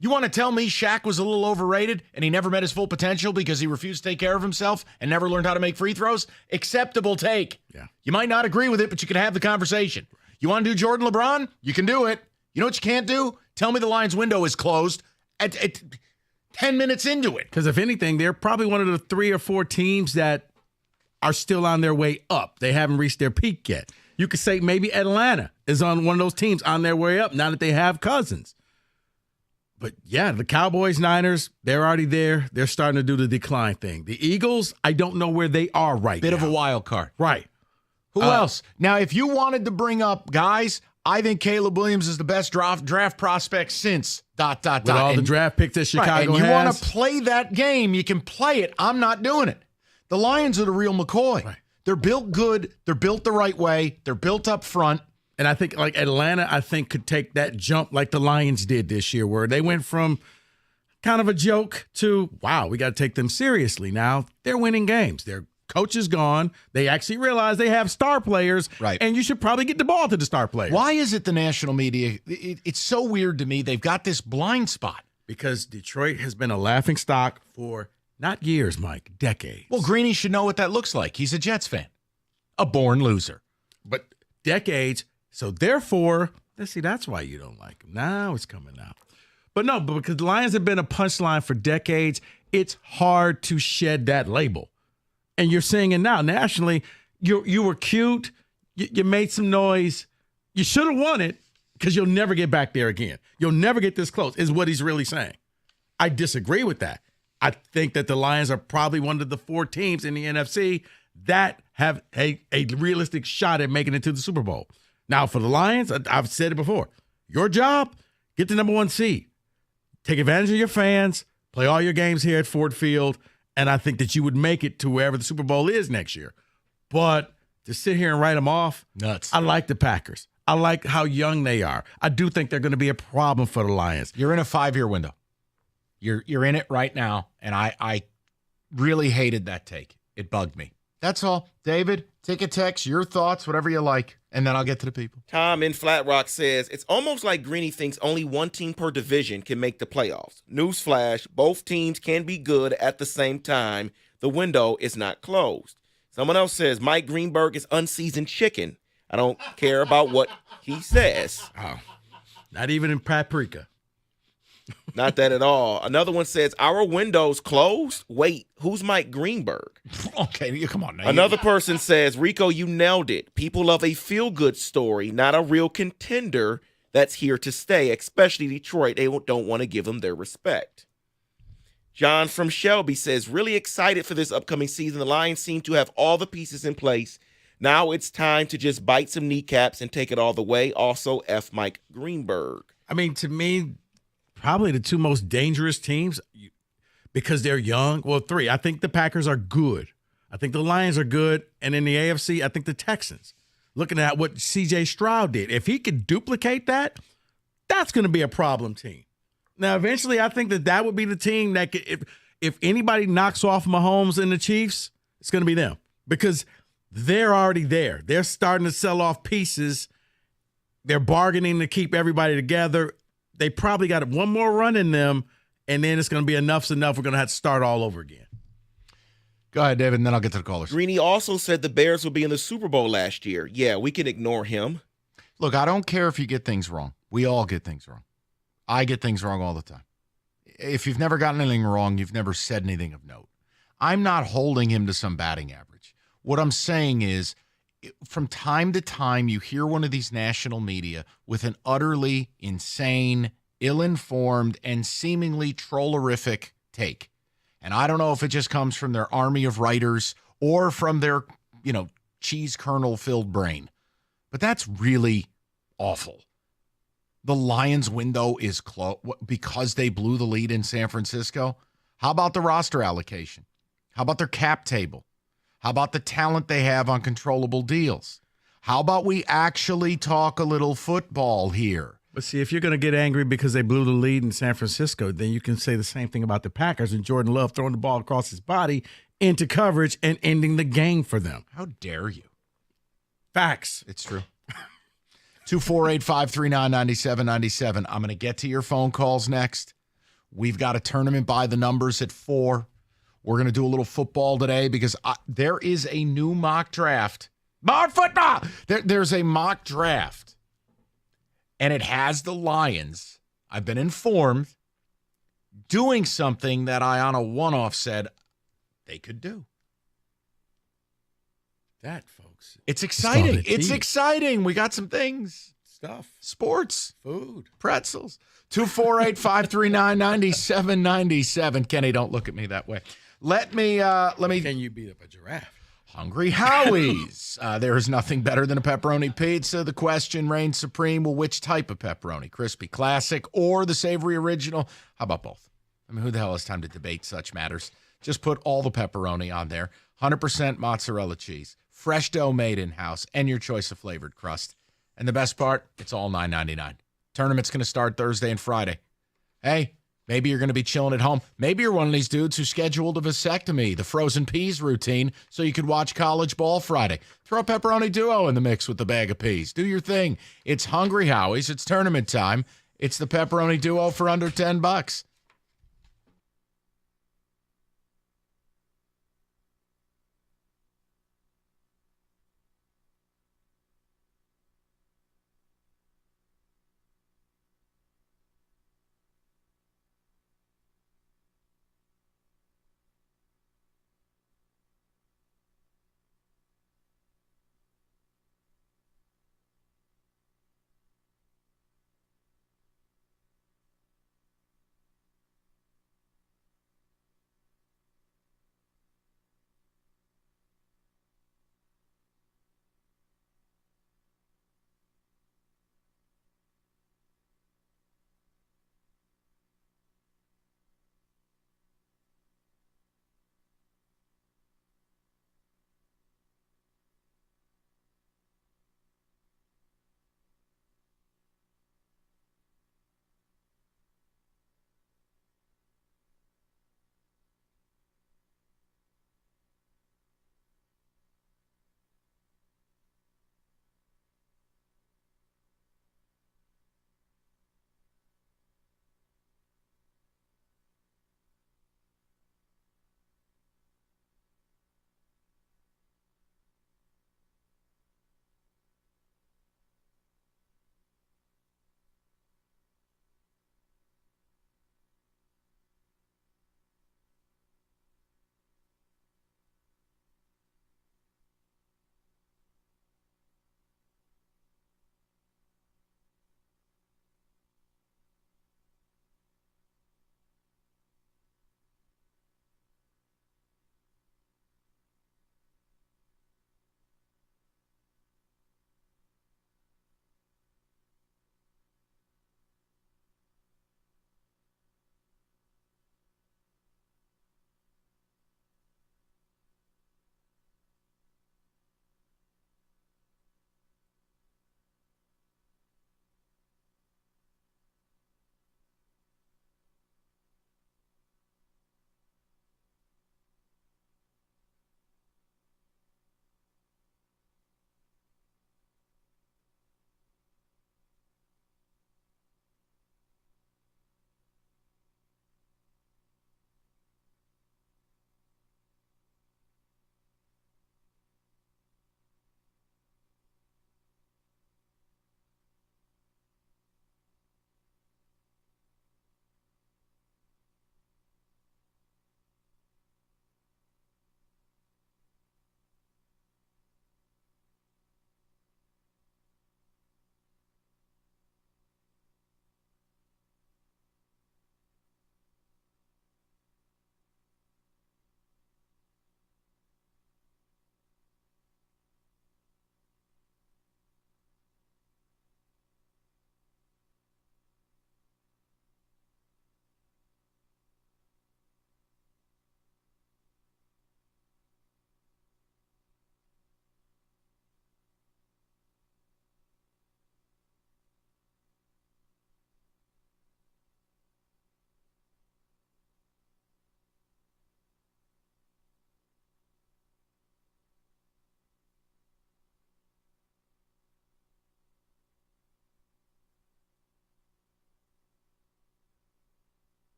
You want to tell me Shaq was a little overrated and he never met his full potential because he refused to take care of himself and never learned how to make free throws? Acceptable take. Yeah. You might not agree with it, but you can have the conversation. You want to do Jordan LeBron? You can do it. You know what you can't do? Tell me the Lions window is closed at 10 minutes into it. Because if anything, they're probably one of the 3 or 4 teams that are still on their way up. They haven't reached their peak yet. You could say maybe Atlanta is on one of those teams on their way up now that they have Cousins. But yeah, the Cowboys, Niners, they're already there. They're starting to do the decline thing. The Eagles, I don't know where they are right now. Bit of a wild card. Right. Who else? Now, if you wanted to bring up guys, I think Caleb Williams is the best draft prospect since ... With all the draft picks that Chicago has. And you has. want to play that game, you can play it. I'm not doing it. The Lions are the real McCoy. Right. They're built good. They're built the right way. They're built up front. And I think like Atlanta, I think could take that jump like the Lions did this year, where they went from kind of a joke to, wow, we got to take them seriously. Now they're winning games. Their coach is gone. They actually realize they have star players. Right. And you should probably get the ball to the star players. Why is it the national media? It's so weird to me. They've got this blind spot. Because Detroit has been a laughing stock for not years, Mike, decades. Well, Greeny should know what that looks like. He's a Jets fan. A born loser. But decades. So therefore, let's see, that's why you don't like him. Now it's coming out. But no, because the Lions have been a punchline for decades, it's hard to shed that label. And you're seeing it now. Nationally, you were cute. You made some noise. You should have won it because you'll never get back there again. You'll never get this close, is what he's really saying. I disagree with that. I think that the Lions are probably one of the 4 teams in the NFC that have a realistic shot at making it to the Super Bowl. Now, for the Lions, I've said it before, your job, get the number 1 seed. Take advantage of your fans, play all your games here at Ford Field, and I think that you would make it to wherever the Super Bowl is next year. But to sit here and write them off, nuts. I like the Packers. I like how young they are. I do think they're going to be a problem for the Lions. You're in a 5-year window. You're in it right now, and I really hated that take. It bugged me. That's all. David, take a text, your thoughts, whatever you like, and then I'll get to the people. Tom in Flat Rock says, it's almost like Greeny thinks only one team per division can make the playoffs. Newsflash, both teams can be good at the same time. The window is not closed. Someone else says, Mike Greenberg is unseasoned chicken. I don't care about what he says. Oh, not even in paprika. Not that at all. Another one says, our window's closed? Wait, who's Mike Greenberg? Okay, come on now. Another person says, Rico, you nailed it. People love a feel-good story, not a real contender that's here to stay, especially Detroit. They don't want to give them their respect. John from Shelby says, really excited for this upcoming season. The Lions seem to have all the pieces in place. Now it's time to just bite some kneecaps and take it all the way. Also, F. Mike Greenberg. I mean, to me, probably the two most dangerous teams because they're young. Well, three. I think the Packers are good. I think the Lions are good. And in the AFC, I think the Texans. Looking at what C.J. Stroud did. If he could duplicate that, that's going to be a problem team. Now, eventually, I think that would be the team that could, if anybody knocks off Mahomes and the Chiefs, it's going to be them because they're already there. They're starting to sell off pieces. They're bargaining to keep everybody together. They probably got one more run in them, and then it's going to be enough's enough. We're going to have to start all over again. Go ahead, David, and then I'll get to the callers. Greeny also said the Bears will be in the Super Bowl last year. Yeah, we can ignore him. Look, I don't care if you get things wrong. We all get things wrong. I get things wrong all the time. If you've never gotten anything wrong, you've never said anything of note. I'm not holding him to some batting average. What I'm saying is, from time to time, you hear one of these national media with an utterly insane, ill-informed, and seemingly trollerific take. And I don't know if it just comes from their army of writers or from their, cheese kernel-filled brain. But that's really awful. The Lions' window is closed because they blew the lead in San Francisco. How about the roster allocation? How about their cap table? How about the talent they have on controllable deals? How about we actually talk a little football here? But see, if you're going to get angry because they blew the lead in San Francisco, then you can say the same thing about the Packers and Jordan Love throwing the ball across his body into coverage and ending the game for them. How dare you? Facts. It's true. 248-539-9797. I'm going to get to your phone calls next. We've got a tournament by the numbers at 4. We're going to do a little football today because there is a new mock draft. More football! There's a mock draft, and it has the Lions, I've been informed, doing something that I, on a one-off, said they could do. That, folks. It's exciting. It's exciting. We got some things. Stuff. Sports. Food. Pretzels. 248-539-9797. Kenny, don't look at me that way. Let me. Can you beat up a giraffe? Hungry Howie's. There is nothing better than a pepperoni pizza. The question reigns supreme. Well, which type of pepperoni? Crispy classic or the savory original? How about both? I mean, who the hell has time to debate such matters? Just put all the pepperoni on there. 100% mozzarella cheese. Fresh dough made in-house, and your choice of flavored crust. And the best part, it's all $9.99. Tournament's going to start Thursday and Friday. Hey, maybe you're going to be chilling at home. Maybe you're one of these dudes who scheduled a vasectomy, the frozen peas routine, so you could watch college ball Friday. Throw a pepperoni duo in the mix with the bag of peas. Do your thing. It's Hungry Howie's. It's tournament time. It's the pepperoni duo for under $10.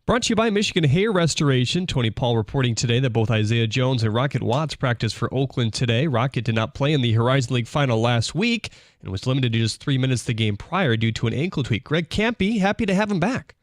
Brought to you by Michigan Hair Restoration. Tony Paul reporting today that both Isaiah Jones and Rocket Watts practiced for Oakland today. Rocket did not play in the Horizon League final last week and was limited to just 3 minutes the game prior due to an ankle tweak. Greg Campy, happy to have him back.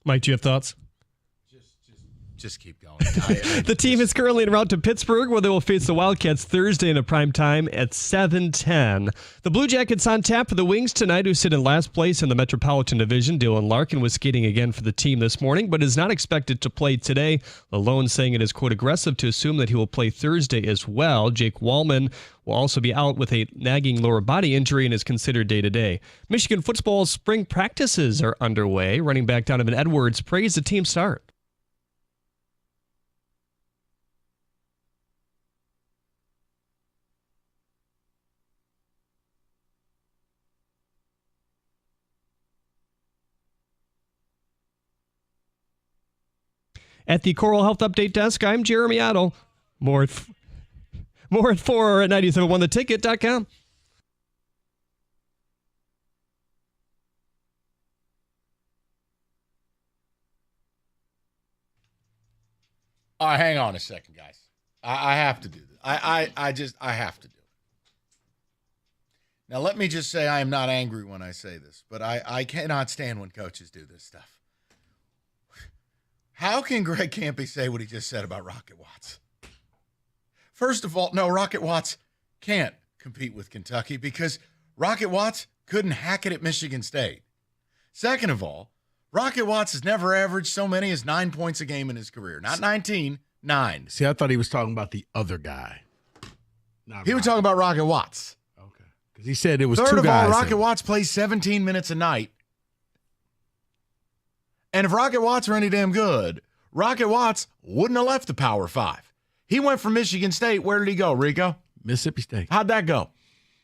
Mike, do you have thoughts? Just keep going. The team is currently en route to Pittsburgh, where they will face the Wildcats Thursday in a prime time at 7:10. The Blue Jackets on tap for the Wings tonight, who sit in last place in the Metropolitan Division. Dylan Larkin was skating again for the team this morning, but is not expected to play today. Lalone saying it is, quote, aggressive to assume that he will play Thursday as well. Jake Wallman will also be out with a nagging lower body injury and is considered day-to-day. Michigan football's spring practices are underway. Running back Donovan Edwards praised the team start. At the Coral Health Update Desk, I'm Jeremy Otto. More at 4 at 971theticket.com. All right, hang on a second, guys. I have to do this. I have to do it. Now, let me just say I am not angry when I say this, but I cannot stand when coaches do this stuff. How can Greg Campy say what he just said about Rocket Watts? First of all, no, Rocket Watts can't compete with Kentucky because Rocket Watts couldn't hack it at Michigan State. Second of all, Rocket Watts has never averaged so many as 9 points a game in his career. Not 19, 9. See, I thought he was talking about the other guy. He was talking about Rocket Watts. Okay. Because he said it was Third two of guys. all, Rocket Watts plays 17 minutes a night. And if Rocket Watts were any damn good, Rocket Watts wouldn't have left the Power 5. He went from Michigan State. Where did he go, Rico? Mississippi State. How'd that go?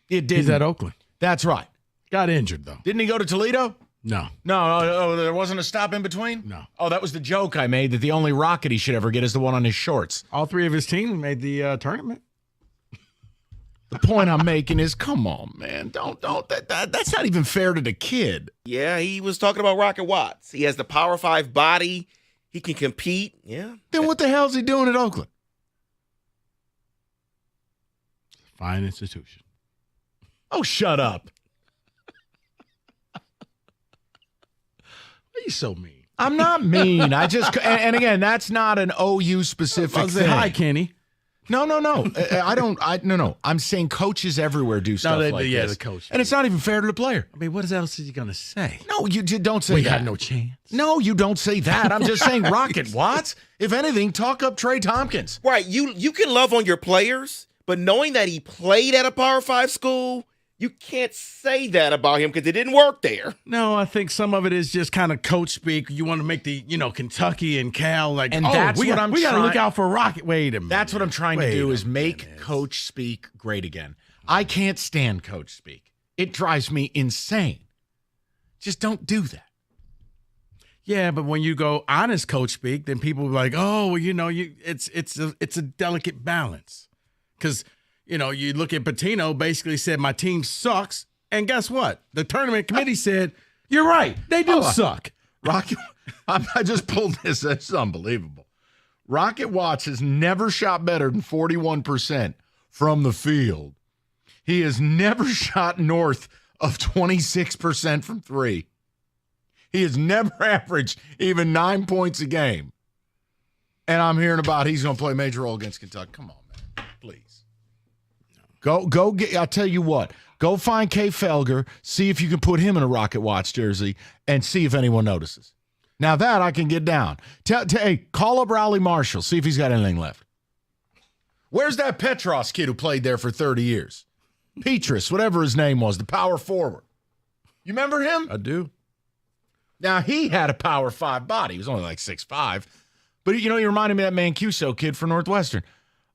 It didn't. He's at Oakland. That's right. Got injured, though. Didn't he go to Toledo? No. No, there wasn't a stop in between? No. Oh, that was the joke I made that the only rocket he should ever get is the one on his shorts. All three of his teams made the tournament. The point I'm making is, come on, man. Don't that's not even fair to the kid. Yeah, he was talking about Rocket Watts. He has the Power 5 body. He can compete. Yeah. Then what the hell is he doing at Oakland? Fine institution. Oh, shut up. Why are you so mean? I'm not mean. I just, and again, that's not an OU specific thing. Hi, Kenny. No. No. I'm saying coaches everywhere do stuff like this. Yeah, the coach. And it's not even fair to the player. I mean, what else is he going to say? No, you don't say We that. have no chance. No, you don't say that. I'm just saying Rocket Watts. If anything, talk up Trey Tompkins. Right. You can love on your players, but knowing that he played at a Power 5 school, you can't say that about him because it didn't work there. No, I think some of it is just kind of coach speak. You want to make the, Kentucky and Cal like, And that's we what got to look out for Rocket. Wait a minute. That's what I'm trying to do is make coach speak great again. I can't stand coach speak. It drives me insane. Just don't do that. Yeah, but when you go honest coach speak, then people are like, oh, well, it's a delicate balance. Because, you look at Pitino, basically said, my team sucks. And guess what? The tournament committee said, you're right. They do suck. Rocket, I just pulled this. It's unbelievable. Rocket Watts has never shot better than 41% from the field. He has never shot north of 26% from three. He has never averaged even 9 points a game. And I'm hearing about he's going to play a major role against Kentucky. Come on, man. Please. Go get, I'll tell you what. Go find Kay Felger, see if you can put him in a Rocket Watts jersey, and see if anyone notices. Now that I can get down. Hey, call up Rowley Marshall, see if he's got anything left. Where's that Petros kid who played there for 30 years? Petrus, whatever his name was, the power forward. You remember him? I do. Now, he had a Power 5 body. He was only like 6'5". But, he reminded me of that Mancuso kid for Northwestern.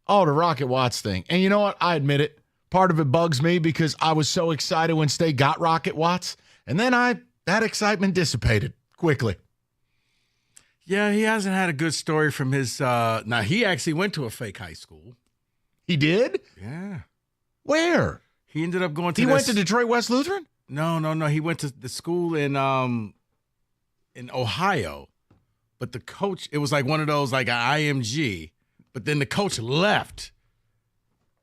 Oh, the Rocket Watts thing. And you know what? I admit it. Part of it bugs me because I was so excited when State got Rocket Watts, and then that excitement dissipated quickly. Yeah, he hasn't had a good story from his now he actually went to a fake high school. He did? Yeah. Where? He ended up going to He went to Detroit West Lutheran? No. He went to the school in Ohio. But the coach, it was like one of those like an IMG, but then the coach left.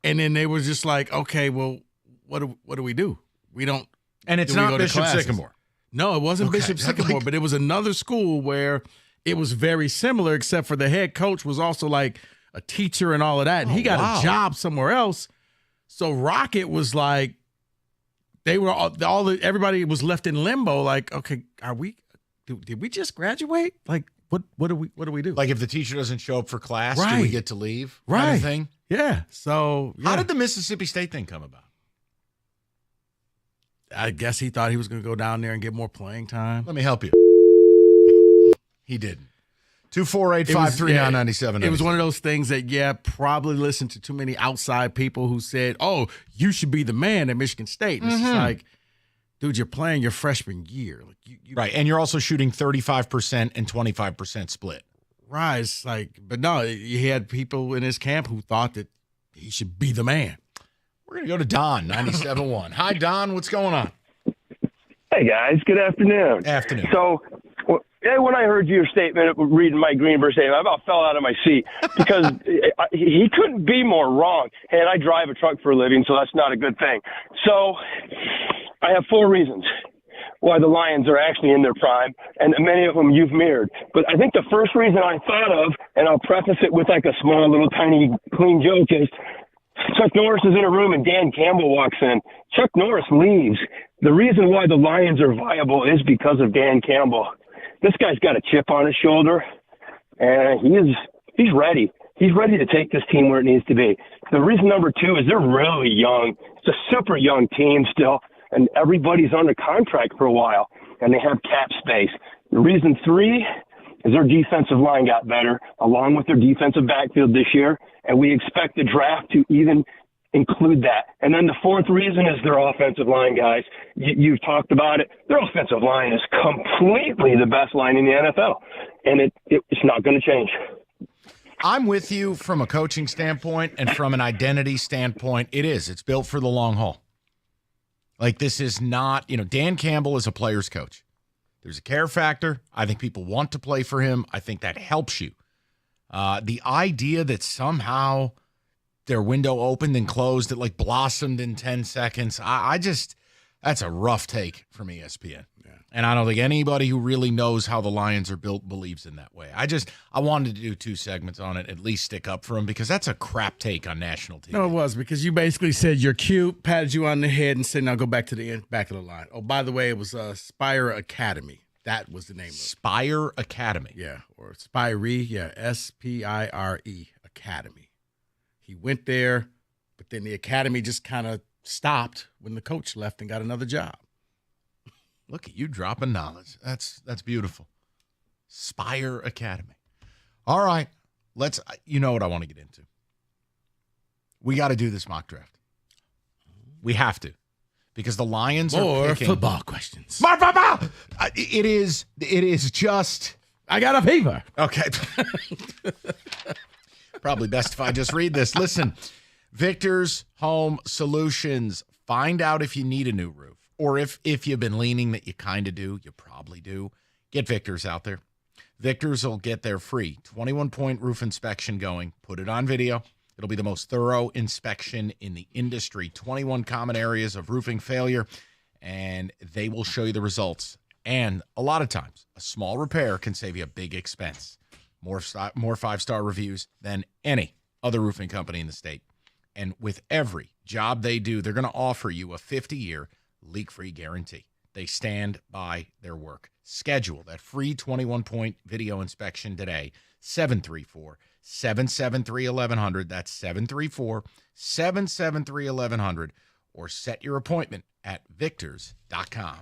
And then they were just like, okay, well, what do we do? We don't. And it's not Bishop Sycamore. No, it wasn't Bishop Sycamore, but it was another school where it was very similar, except for the head coach was also like a teacher and all of that. And he got a job somewhere else. So Rocket was like, they were everybody was left in limbo. Like, okay, did we just graduate? Like, what do we do? Like if the teacher doesn't show up for class, Right. do we get to leave? Right. Kind of thing. Yeah. So How did the Mississippi State thing come about? I guess he thought he was going to go down there and get more playing time. Let me help you. He didn't. 248-539-97. It was one of those things that, probably listened to too many outside people who said, oh, you should be the man at Michigan State. And it's just like, dude, you're playing your freshman year. Like Right, and you're also shooting 35% and 25% split. Right. It's like, but no, he had people in his camp who thought that he should be the man. We're going to go to Don, 97.1. Hi, Don. What's going on? Hey, guys. Good afternoon. Afternoon. So, when I heard your statement, reading Mike Greenberg's statement, I about fell out of my seat because he couldn't be more wrong. And I drive a truck for a living, so that's not a good thing. So, I have 4 reasons why the Lions are actually in their prime, and many of them you've mirrored. But I think the first reason I thought of, and I'll preface it with like a small little tiny clean joke, is Chuck Norris is in a room and Dan Campbell walks in. Chuck Norris leaves. The reason why the Lions are viable is because of Dan Campbell. This guy's got a chip on his shoulder, and he's ready. He's ready to take this team where it needs to be. The reason number 2 is they're really young. It's a super young team still, and everybody's under contract for a while, and they have cap space. The reason 3 is their defensive line got better, along with their defensive backfield this year, and we expect the draft to even include that. And then the 4th reason is their offensive line, guys. You've talked about it. Their offensive line is completely the best line in the NFL, and it's not going to change. I'm with you from a coaching standpoint and from an identity standpoint. It's built for the long haul. Like this is not, Dan Campbell is a player's coach. There's a care factor. I think people want to play for him. I think that helps you. The idea that somehow their window opened and closed, it like blossomed in 10 seconds. That's a rough take from ESPN. Yeah. And I don't think anybody who really knows how the Lions are built believes in that way. I wanted to do 2 segments on it, at least stick up for him, because that's a crap take on national TV. No, it was because you basically said you're cute, patted you on the head, and said, now go back to the back of the line. Oh, by the way, it was Spire Academy. That was the name of it. Spire Academy. Yeah, or Spire, yeah, Spire Academy. He went there, but then the academy just kind of stopped when the coach left and got another job. Look at you dropping knowledge. That's beautiful. Spire Academy. All right, you know what I want to get into. We got to do this mock draft. We have to. Because the Lions are picking football questions. It is just. I got a fever. Okay. Probably best if I just read this. Listen, Victor's Home Solutions. Find out if you need a new roof, or if you've been leaning that you kind of do. You probably do. Get Victor's out there. Victor's will get their free 21-point roof inspection going. Put it on video. It'll be the most thorough inspection in the industry. 21 common areas of roofing failure, and they will show you the results. And a lot of times, a small repair can save you a big expense. More 5-star reviews than any other roofing company in the state. And with every job they do, they're going to offer you a 50-year leak-free guarantee. They stand by their work. Schedule that free 21-point video inspection today. 734-773-1100. That's 734-773-1100. Or set your appointment at victors.com.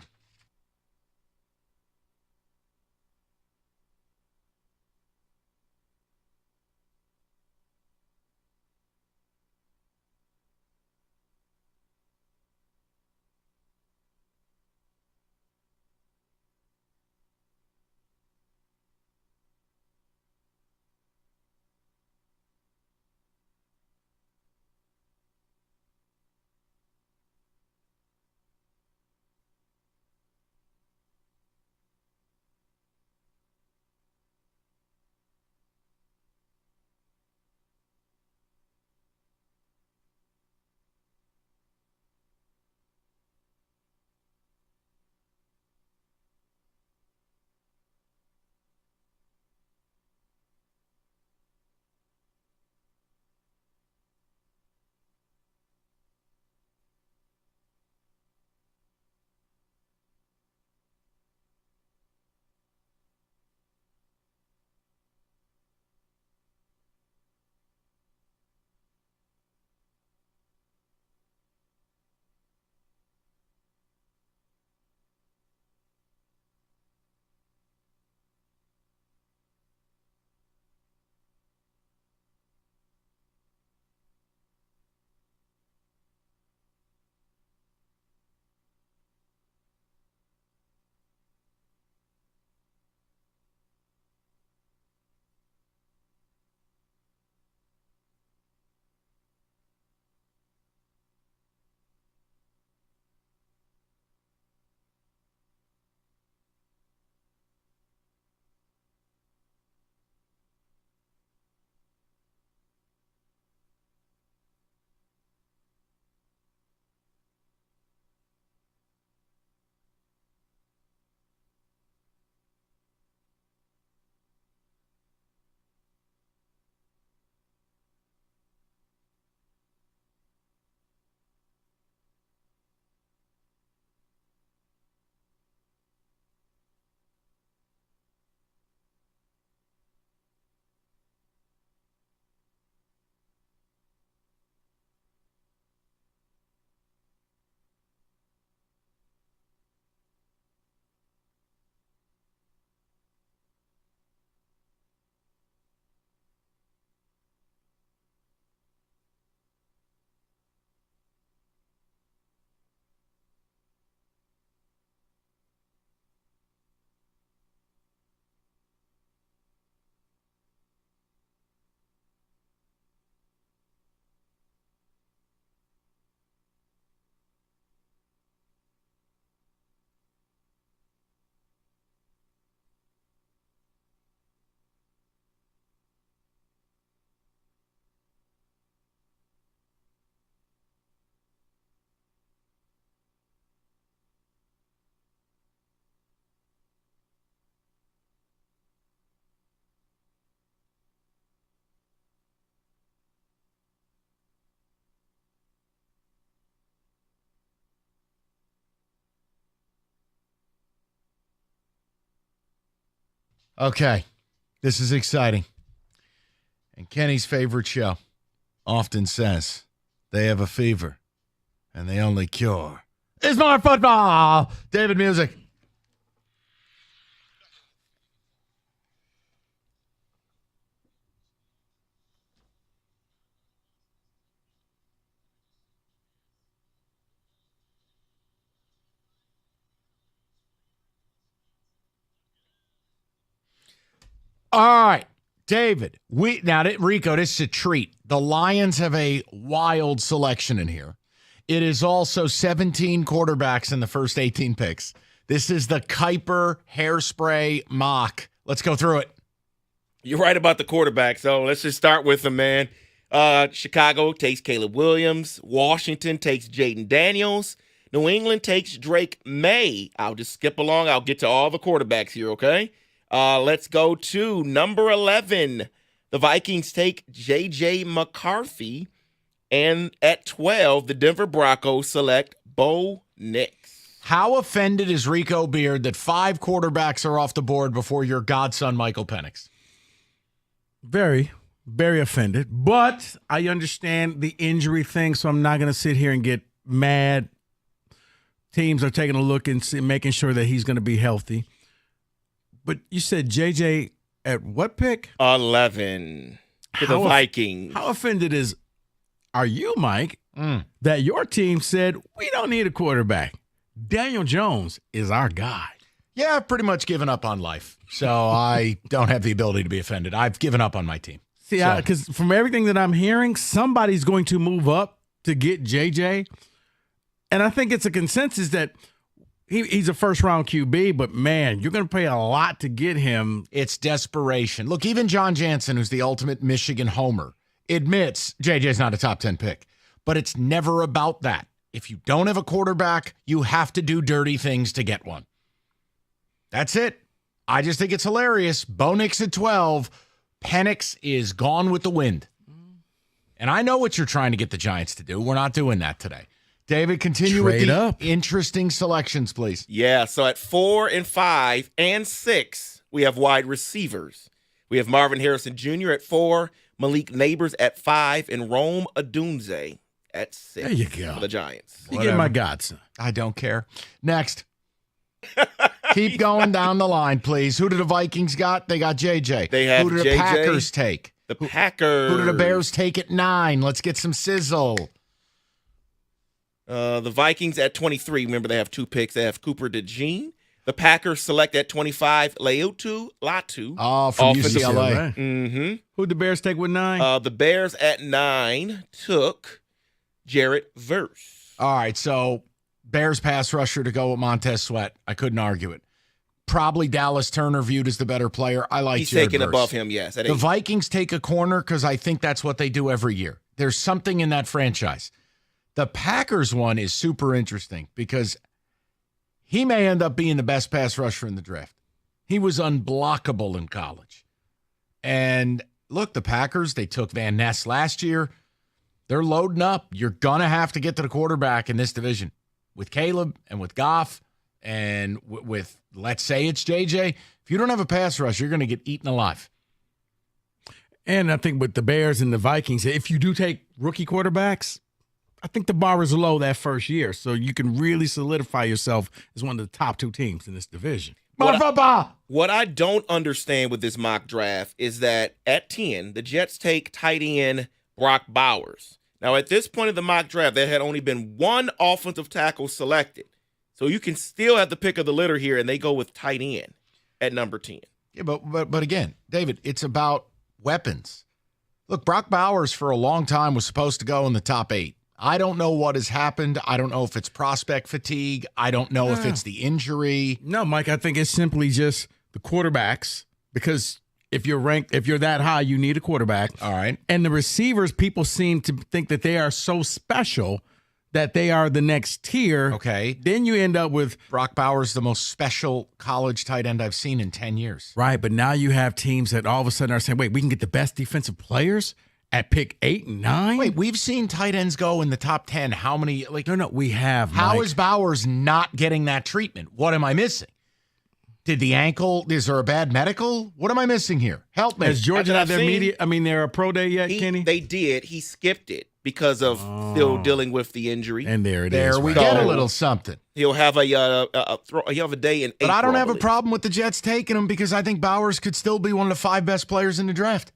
Okay. This is exciting. And Kenny's favorite show often says they have a fever and the only cure is more football. David, music. All right, David. Rico, this is a treat. The Lions have a wild selection in here. It is also 17 quarterbacks in the first 18 picks. This is the Kuiper Hairspray mock. Let's go through it. You're right about the quarterback, so let's just start with them, man. Chicago takes Caleb Williams. Washington takes Jaden Daniels. New England takes Drake May. I'll just skip along. I'll get to all the quarterbacks here, okay? Let's go to number 11. The Vikings take J.J. McCarthy. And at 12, the Denver Broncos select Bo Nix. How offended is Rico Beard that 5 quarterbacks are off the board before your godson, Michael Penix? Very, very offended. But I understand the injury thing, so I'm not going to sit here and get mad. Teams are taking a look and making sure that he's going to be healthy. But you said JJ at what pick? 11 to the Vikings. How offended are you, Mike, that your team said we don't need a quarterback? Daniel Jones is our guy. Yeah, I've pretty much given up on life. So I don't have the ability to be offended. I've given up on my team. See, because from everything that I'm hearing, somebody's going to move up to get JJ. And I think it's a consensus that he's a first-round QB, but, man, you're going to pay a lot to get him. It's desperation. Look, even John Jansen, who's the ultimate Michigan homer, admits JJ's not a top 10 pick. But it's never about that. If you don't have a quarterback, you have to do dirty things to get one. That's it. I just think it's hilarious. Bo Nix at 12. Penix is gone with the wind. And I know what you're trying to get the Giants to do. We're not doing that today. David, continue with the interesting selections, please. Yeah, so at 4 and 5 and 6, we have wide receivers. We have Marvin Harrison Jr. at 4, Malik Neighbors at 5, and Rome Odunze at 6. There you go. For the Giants. You get my godson. I don't care. Next. Keep going down the line, please. Who do the Vikings got? They got JJ. They have Who do the JJ? Packers take? The Packers. Who do the Bears take at 9? Let's get some sizzle. The Vikings at 23. Remember, they have 2 picks. They have Cooper DeJean. The Packers select at 25, Leotu Latu. Oh, from UCLA. Mm-hmm. Who'd the Bears take with 9? The Bears at 9 took Jarrett Verse. All right, so Bears pass rusher to go with Montez Sweat. I couldn't argue it. Probably Dallas Turner viewed as the better player. I like He's Jared taken Verse. above him, yes. The Vikings take a corner because I think that's what they do every year. There's something in that franchise. The Packers one is super interesting because he may end up being the best pass rusher in the draft. He was unblockable in college. And look, the Packers, they took Van Ness last year. They're loading up. You're going to have to get to the quarterback in this division with Caleb and with Goff and with, let's say it's JJ. If you don't have a pass rush, you're going to get eaten alive. And I think with the Bears and the Vikings, if you do take rookie quarterbacks, I think the bar is low that first year, so you can really solidify yourself as one of the top 2 teams in this division. What I don't understand with this mock draft is that at 10, the Jets take tight end Brock Bowers. Now, at this point of the mock draft, there had only been 1 offensive tackle selected. So you can still have the pick of the litter here, and they go with tight end at number 10. Yeah, but again, David, it's about weapons. Look, Brock Bowers for a long time was supposed to go in the top 8. I don't know what has happened. I don't know if it's prospect fatigue. I don't know if it's the injury. No, Mike, I think it's simply just the quarterbacks because if you're that high, you need a quarterback. All right. And the receivers, people seem to think that they are so special that they are the next tier. Okay. Then you end up with Brock Bowers, the most special college tight end I've seen in 10 years. Right, but now you have teams that all of a sudden are saying, wait, we can get the best defensive players at pick 8 and 9? Wait, we've seen tight ends go in the top 10. How many? No, we have. How Mike. is Bowers not getting that treatment? What am I missing? Did the ankle, is there a bad medical? What am I missing here? Help me. Has Georgia had their pro day yet, Kenny? They did. He skipped it because of still dealing with the injury. And there it is. There we get a little something. He'll have he'll have a day in April. But I don't have a problem with the Jets taking him because I think Bowers could still be one of the 5 best players in the draft.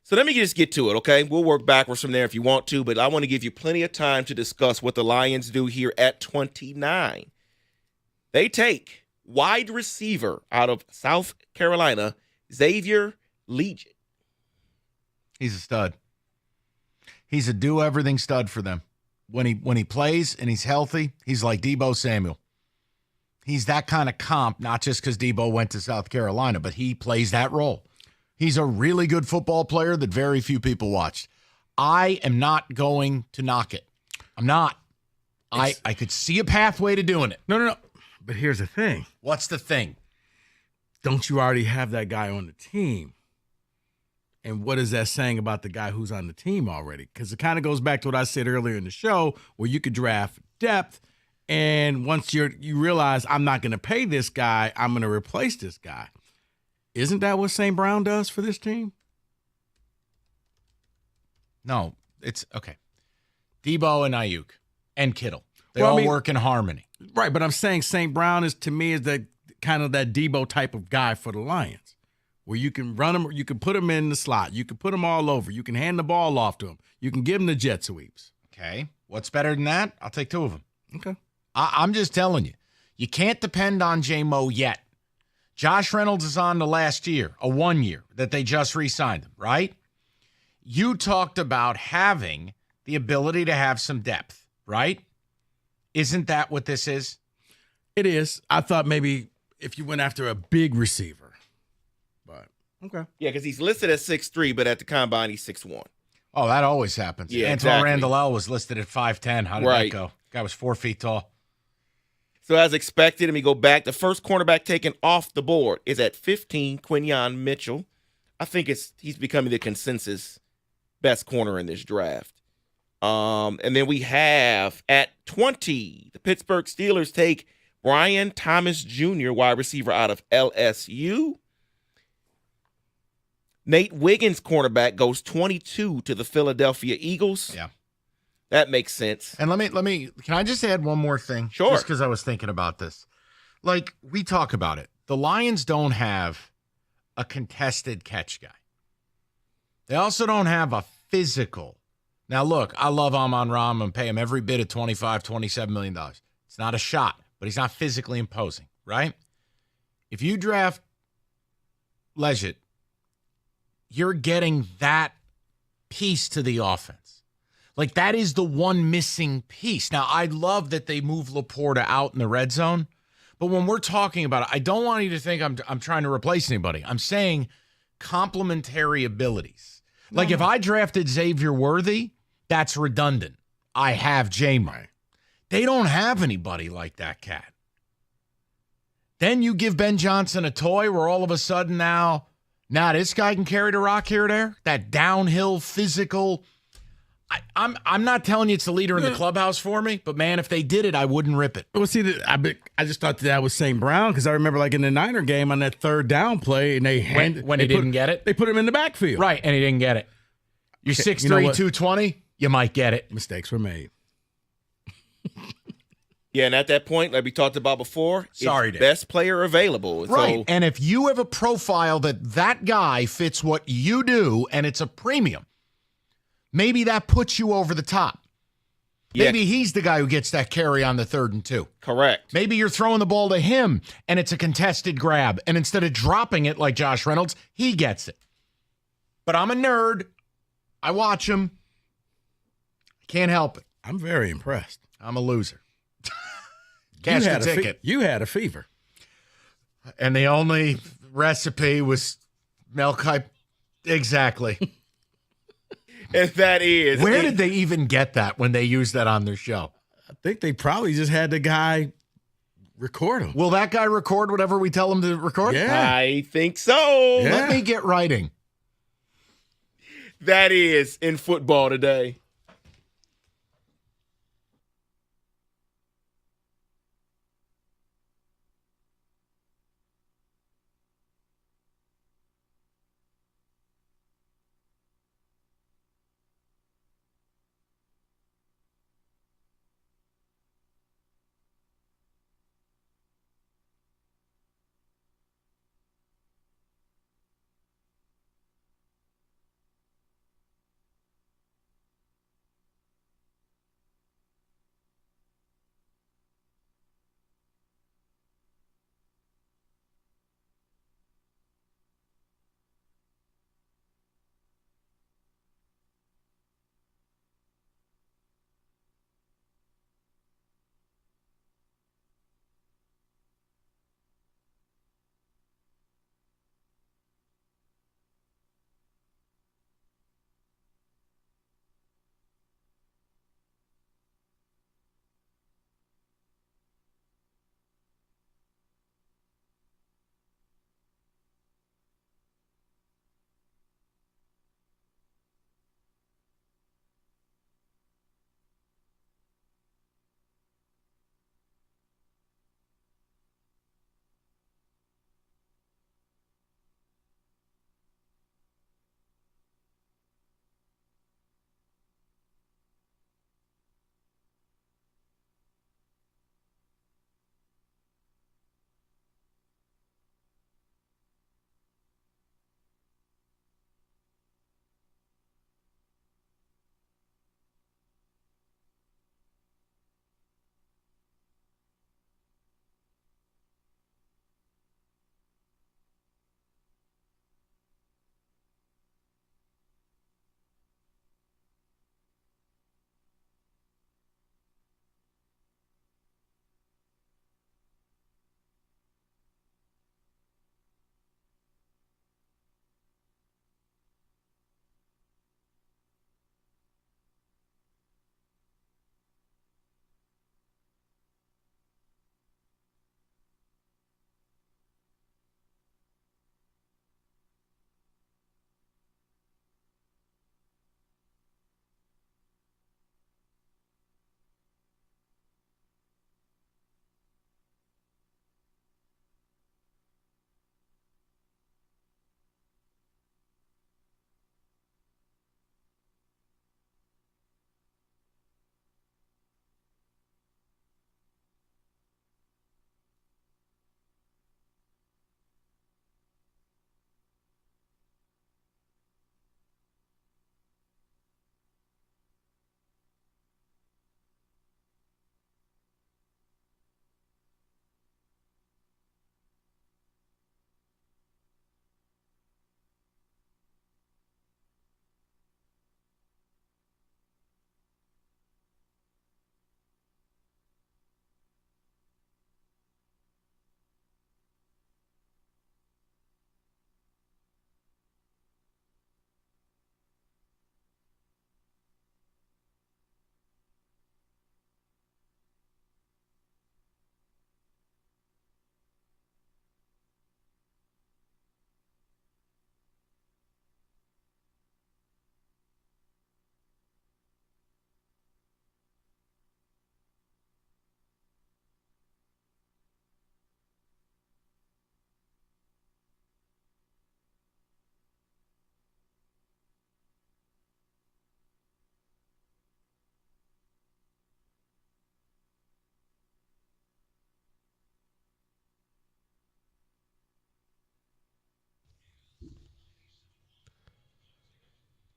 So let me just get to it, okay? We'll work backwards from there if you want to, but I want to give you plenty of time to discuss what the Lions do here at 29. They take wide receiver out of South Carolina, Xavier Legette. He's a stud. He's a do-everything stud for them. When he plays and he's healthy, he's like Deebo Samuel. He's that kind of comp, not just because Deebo went to South Carolina, but he plays that role. He's a really good football player that very few people watched. I am not going to knock it. I'm not. I could see a pathway to doing it. No. But here's the thing. What's the thing? Don't you already have that guy on the team? And what is that saying about the guy who's on the team already? Because it kind of goes back to what I said earlier in the show, where you could draft depth, and once you realize I'm not going to pay this guy, I'm going to replace this guy. Isn't that what St. Brown does for this team? No, it's okay. Deebo and Ayuk and Kittle. They all work in harmony. Right, but I'm saying St. Brown is the kind of that Deebo type of guy for the Lions, where you can run him, you can put him in the slot, you can put him all over, you can hand the ball off to him, you can give him the jet sweeps. Okay, what's better than that? I'll take 2 of them. Okay. I'm just telling you, you can't depend on J-Mo yet. Josh Reynolds is on the last year, a 1 year that they just re-signed him, right? You talked about having the ability to have some depth, right? Isn't that what this is? It is. I thought maybe if you went after a big receiver, but okay. Yeah, because he's listed at 6'3", but at the combine he's 6'1". Oh, that always happens. Yeah, Antoine exactly. Randall was listed at 5'10". How did that go? Guy was 4 feet tall. So as expected, and we go back, the first cornerback taken off the board is at 15, Quinyon Mitchell. I think he's becoming the consensus best corner in this draft. And then we have at 20, the Pittsburgh Steelers take Brian Thomas Jr., wide receiver out of LSU. Nate Wiggins, cornerback, goes 22 to the Philadelphia Eagles. Yeah. That makes sense. And let me can I just add one more thing? Sure. Just because I was thinking about this. Like, we talk about it. The Lions don't have a contested catch guy. They also don't have a physical. Now, look, I love Amon-Ra and pay him every bit of $25, $27 million. It's not a shot, but he's not physically imposing, right? If you draft Legette, you're getting that piece to the offense. Like, that is the one missing piece. Now, I love that they move Laporta out in the red zone, but when we're talking about it, I don't want you to think I'm trying to replace anybody. I'm saying complementary abilities. Like, if I drafted Xavier Worthy, that's redundant. I have J-Mo. They don't have anybody like that cat. Then you give Ben Johnson a toy where all of a sudden now this guy can carry the rock here or there. That downhill physical. I'm not telling you it's the leader in the clubhouse for me, but man, if they did it, I wouldn't rip it. Well, see, I just thought that was St. Brown because I remember like in the Niner game on that third down play, and they when he didn't get it, they put him in the backfield, right, and he didn't get it. You're 6'3", 220, you might get it. Mistakes were made. Yeah, and at that point, like we talked about before, Sorry, it's best player available. Right, So, and if you have a profile that guy fits what you do and it's a premium, maybe that puts you over the top. Maybe he's the guy who gets that carry on the 3rd and 2. Correct. Maybe you're throwing the ball to him and it's a contested grab, and instead of dropping it like Josh Reynolds, he gets it. But I'm a nerd. I watch him. I can't help it. I'm very impressed. I'm a loser. Cash the ticket. You had a fever. And the only recipe was milk. Exactly. And that is. Where did they even get that when they used that on their show? I think they probably just had the guy record him. Will that guy record whatever we tell him to record? Yeah. I think so. Yeah. Let me get writing. That is in football today.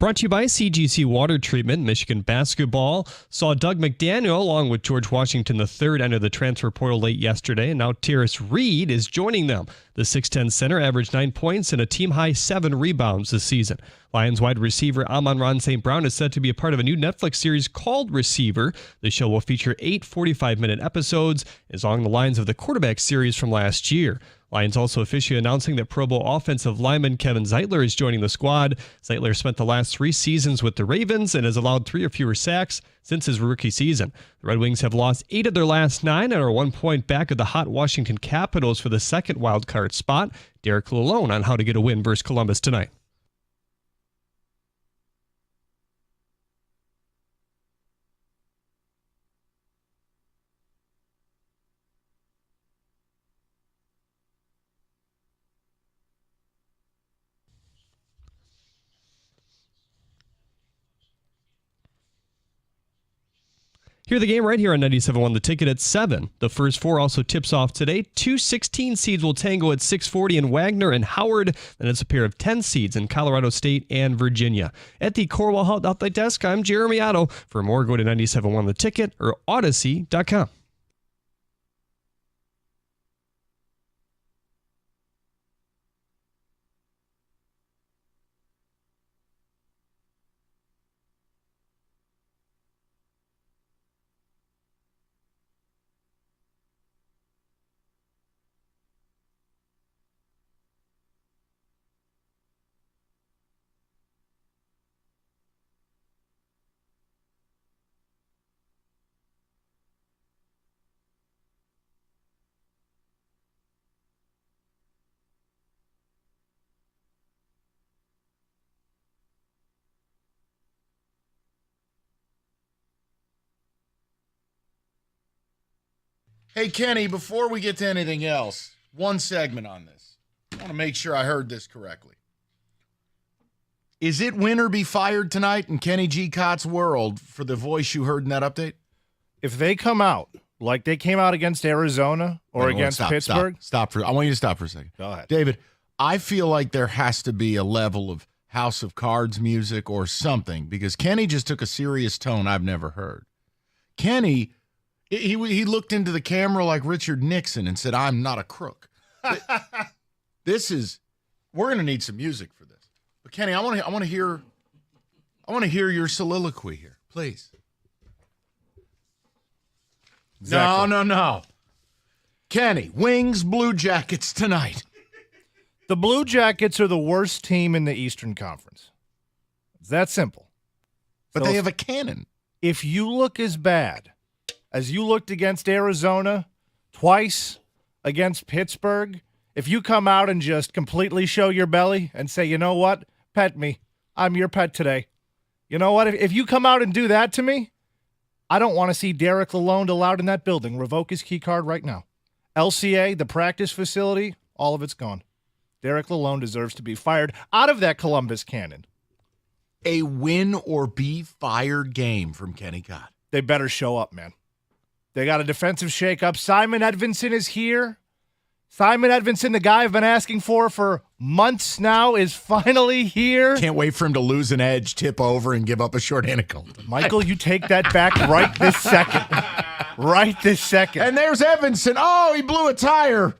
Brought to you by CGC Water Treatment. Michigan basketball saw Doug McDaniel along with George Washington III enter the transfer portal late yesterday, and now Terrace Reed is joining them. The 6'10 center averaged 9 points and a team-high 7 rebounds this season. Lions wide receiver Amon-Ra St. Brown is set to be a part of a new Netflix series called Receiver. The show will feature 8 45-minute episodes, is along the lines of the quarterback series from last year. Lions also officially announcing that Pro Bowl offensive lineman Kevin Zeitler is joining the squad. Zeitler spent the last 3 seasons with the Ravens and has allowed 3 or fewer sacks since his rookie season. The Red Wings have lost 8 of their last 9 and are 1 point back of the hot Washington Capitals for the second wild card spot. Derek Lalone on how to get a win versus Columbus tonight. Hear the game right here on 97.1 The Ticket at 7. The first 4 also tips off today. 2 16 seeds will tango at 6:40 in Wagner and Howard. Then it's a pair of 10 seeds in Colorado State and Virginia. At the Corwell Outlet Desk, I'm Jeremy Otto. For more, go to 97.1 The Ticket or Odyssey.com. Hey, Kenny, before we get to anything else, one segment on this. I want to make sure I heard this correctly. Is it win or be fired tonight in Kenny G. Cott's world for the voice you heard in that update? If they come out like they came out against Arizona or against Pittsburgh. Stop I want you to stop for a second. Go ahead. David, I feel like there has to be a level of House of Cards music or something because Kenny just took a serious tone I've never heard. Kenny... He looked into the camera like Richard Nixon and said, "I'm not a crook." We're going to need some music for this. But Kenny, I want to hear your soliloquy here, please. Exactly. No. Kenny, Wings, Blue Jackets tonight. The Blue Jackets are the worst team in the Eastern Conference. It's that simple. But they have a cannon. If you look as bad as you looked against Arizona, twice against Pittsburgh, if you come out and just completely show your belly and say, you know what, pet me, I'm your pet today. You know what, if you come out and do that to me, I don't want to see Derek Lalonde allowed in that building. Revoke his key card right now. LCA, the practice facility, all of it's gone. Derek Lalonde deserves to be fired out of that Columbus cannon. A win or be fired game from Kenny Cott. They better show up, man. They got a defensive shakeup. Simon Edvinsson is here. Simon Edvinsson, the guy I've been asking for months now, is finally here. Can't wait for him to lose an edge, tip over, and give up a short-handed goal. Michael, you take that back right this second. Right this second. And there's Edvinsson. Oh, he blew a tire.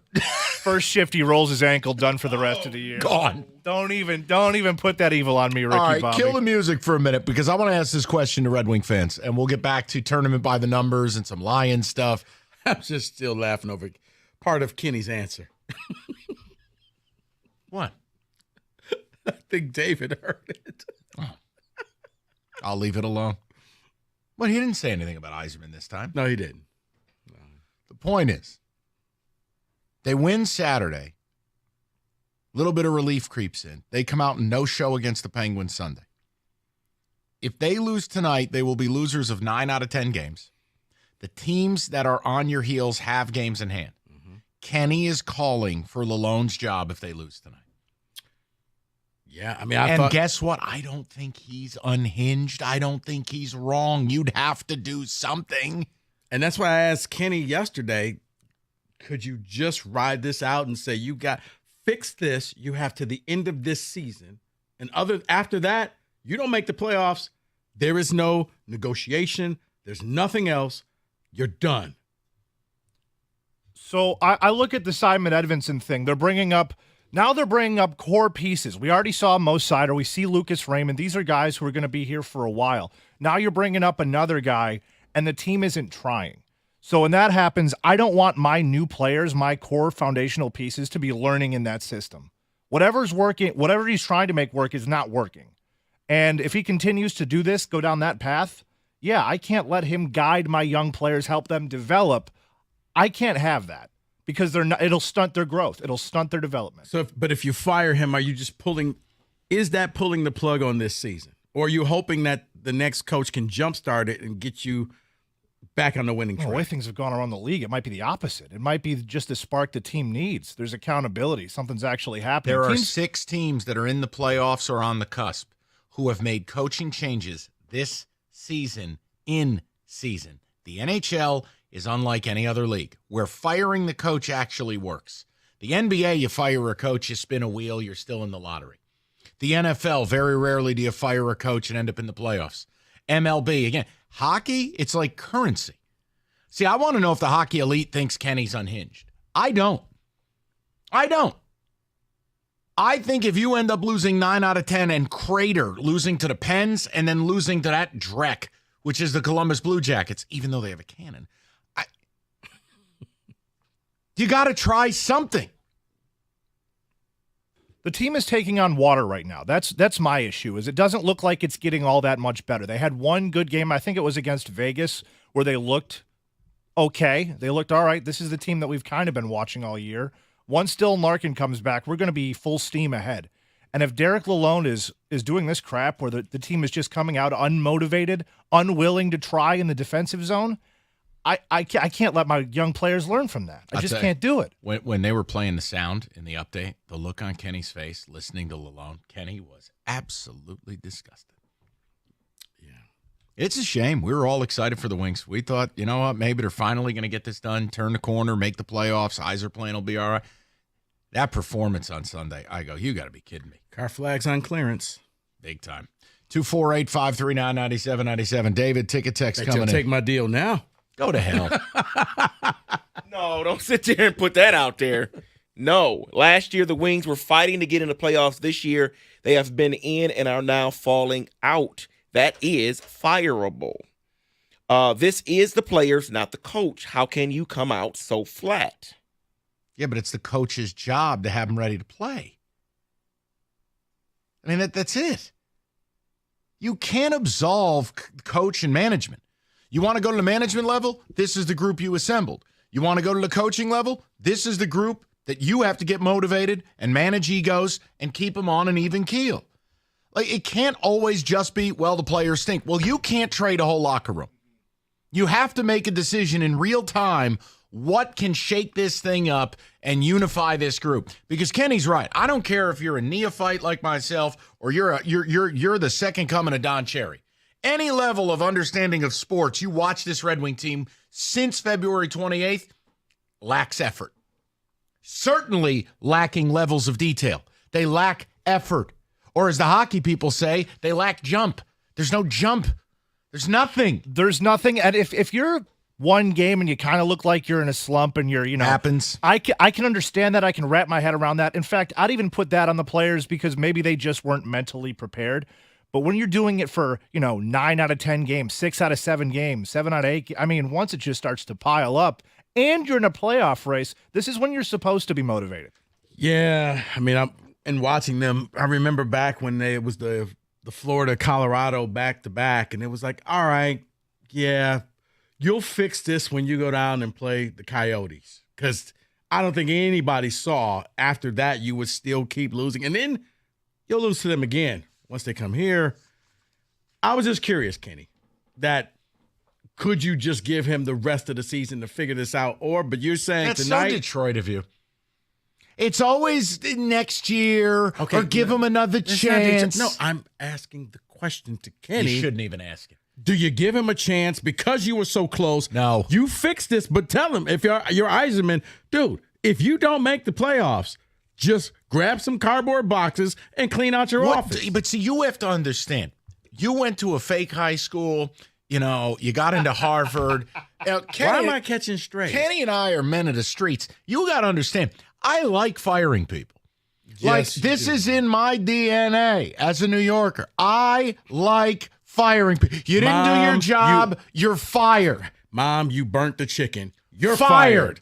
First shift, he rolls his ankle, done for the rest of the year. Gone. Don't even put that evil on me, Ricky All right, Bobby. Kill the music for a minute because I want to ask this question to Red Wing fans, and we'll get back to tournament by the numbers and some Lions stuff. I'm just still laughing over part of Kenny's answer. What? I think David heard it. Oh. I'll leave it alone. Well, he didn't say anything about Yzerman this time. No, he didn't. No. The point is, they win Saturday. A little bit of relief creeps in. They come out and no show against the Penguins Sunday. If they lose tonight, they will be losers of 9 out of 10 games. The teams that are on your heels have games in hand. Mm-hmm. Kenny is calling for Lalonde's job if they lose tonight. Yeah, I mean, guess what? I don't think he's unhinged. I don't think he's wrong. You'd have to do something. And that's why I asked Kenny yesterday, could you just ride this out and say, fix this, you have to the end of this season. And after that, You don't make the playoffs, there is no negotiation. There's nothing else. You're done. So I look at the Simon Edvinsson thing. They're bringing up core pieces. We already saw Mo Sider. We see Lucas Raymond. These are guys who are going to be here for a while. Now you're bringing up another guy, and the team isn't trying. So when that happens, I don't want my new players, my core foundational pieces, to be learning in that system. Whatever's working, whatever he's trying to make work is not working. And if he continues to do this, go down that path, yeah, I can't let him guide my young players, help them develop. I can't have that because it'll stunt their growth. It'll stunt their development. So, but if you fire him, are you just pulling the plug on this season? Or are you hoping that the next coach can jumpstart it and get you back on the winning track? The way things have gone around the league, it might be the opposite. It might be just a spark the team needs. There's accountability. Something's actually happening. There are 6 teams that are in the playoffs or on the cusp who have made coaching changes this season in season. The NHL is unlike any other league where firing the coach actually works. The NBA, you fire a coach, you spin a wheel, you're still in the lottery. The NFL, very rarely do you fire a coach and end up in the playoffs. MLB, again, hockey, it's like currency. See, I want to know if the hockey elite thinks Kenny's unhinged. I don't. I think if you end up losing 9 out of 10 and crater, losing to the Pens and then losing to that dreck, which is the Columbus Blue Jackets, even though they have a cannon, you got to try something. The team is taking on water right now. That's my issue, is it doesn't look like it's getting all that much better. They had one good game, I think it was against Vegas, where they looked okay. They looked all right. This is the team that we've kind of been watching all year. Once Dylan Larkin comes back, we're going to be full steam ahead. And if Derek Lalonde is doing this crap where the team is just coming out unmotivated, unwilling to try in the defensive zone, I can't let my young players learn from that. I just can't do it. When they were playing the sound in the update, the look on Kenny's face, listening to Lalonde, Kenny was absolutely disgusted. Yeah. It's a shame. We were all excited for the Wings. We thought, you know what, maybe they're finally going to get this done, turn the corner, make the playoffs, Yzer plane will be all right. That performance on Sunday, I go, you got to be kidding me. Car flags on clearance. Big time. 248-539-9797. David, ticket text coming in. Take my deal now. Go to hell. No, don't sit there and put that out there. No. Last year, the Wings were fighting to get in the playoffs. This year, they have been in and are now falling out. That is fireable. This is the players, not the coach. How can you come out so flat? Yeah, but it's the coach's job to have them ready to play. I mean, that's it. You can't absolve coach and management. You want to go to the management level? This is the group you assembled. You want to go to the coaching level? This is the group that you have to get motivated and manage egos and keep them on an even keel. Like, it can't always just be, well, the players stink. Well, you can't trade a whole locker room. You have to make a decision in real time what can shake this thing up and unify this group. Because Kenny's right. I don't care if you're a neophyte like myself or you're the second coming of Don Cherry. Any level of understanding of sports, you watch this Red Wing team since February 28th, lacks effort. Certainly lacking levels of detail. They lack effort. Or as the hockey people say, they lack jump. There's no jump. There's nothing. There's nothing. And if you're one game and you kind of look like you're in a slump and you're, happens. I can understand that. I can wrap my head around that. In fact, I'd even put that on the players because maybe they just weren't mentally prepared. But when you're doing it for, 9 out of 10 games, 6 out of 7 games, 7 out of 8, once it just starts to pile up and you're in a playoff race, this is when you're supposed to be motivated. Yeah. I'm watching them. I remember back when it was the Florida, Colorado back-to-back, and it was like, all right, yeah, you'll fix this when you go down and play the Coyotes. Because I don't think anybody saw after that you would still keep losing. And then you'll lose to them again once they come here. I was just curious, Kenny, that could you just give him the rest of the season to figure this out? But you're saying that's tonight. So Detroit of you. It's always next year or give him another chance. No, I'm asking the question to Kenny. You shouldn't even ask it. Do you give him a chance because you were so close? No. You fix this, but tell him, if you're Yzerman, dude, if you don't make the playoffs, Just grab some cardboard boxes and clean out your office. But see, you have to understand. You went to a fake high school. You know, you got into Harvard. Why am I catching strays? Kenny and I are men of the streets. You got to understand. I like firing people. Yes, this is in my DNA as a New Yorker. I like firing people. You didn't do your job. You're fired. Mom, you burnt the chicken. You're fired.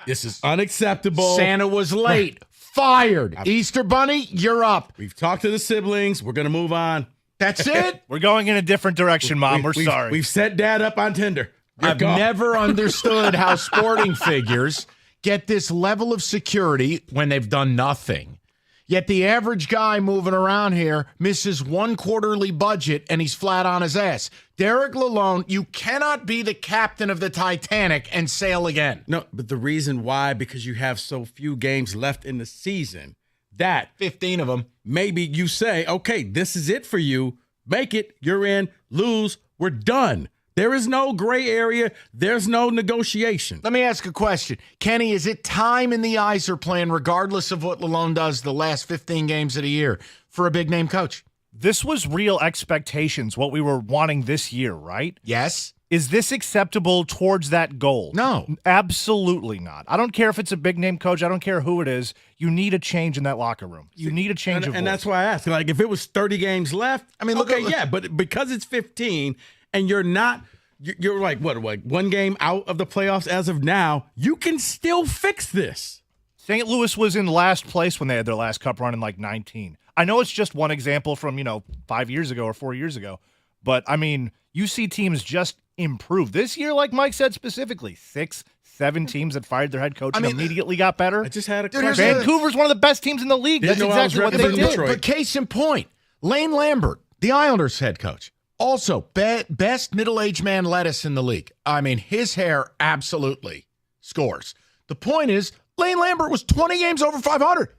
This is unacceptable. Santa was late. Fired. Easter Bunny, you're up. We've talked to the siblings. We're going to move on. That's it? We're going in a different direction, Mom. We're sorry. We've set Dad up on Tinder. I've never understood how sporting figures get this level of security when they've done nothing. Yet the average guy moving around here misses one quarterly budget and he's flat on his ass. Derek Lalonde, you cannot be the captain of the Titanic and sail again. No, but the reason why, because you have so few games left in the season, that 15 of them. Maybe you say, okay, this is it for you. Make it, you're in, lose, we're done. There is no gray area. There's no negotiation. Let me ask a question. Kenny, is it time in the Iser plan, regardless of what Lalonde does the last 15 games of the year, for a big-name coach? This was real expectations, what we were wanting this year, right? Yes. Is this acceptable towards that goal? No. Absolutely not. I don't care if it's a big-name coach. I don't care who it is. You need a change in that locker room. You need a change of And voice. that's why I asked. Like, if it was 30 games left, I mean, okay, yeah, but because it's 15 and you're like, one game out of the playoffs as of now, you can still fix this. St. Louis was in last place when they had their last cup run in like 19. I know it's just one example from, 5 years ago or 4 years ago, but I mean, you see teams just improve. This year, like Mike said specifically, 6-7 teams that fired their head coach and immediately got better. I just had a question. Vancouver's one of the best teams in the league. That's exactly what they did. But case in point, Lane Lambert, the Islanders head coach, also best middle-aged man lettuce in the league. I mean, his hair absolutely scores. The point is, Lane Lambert was 20 games over 500.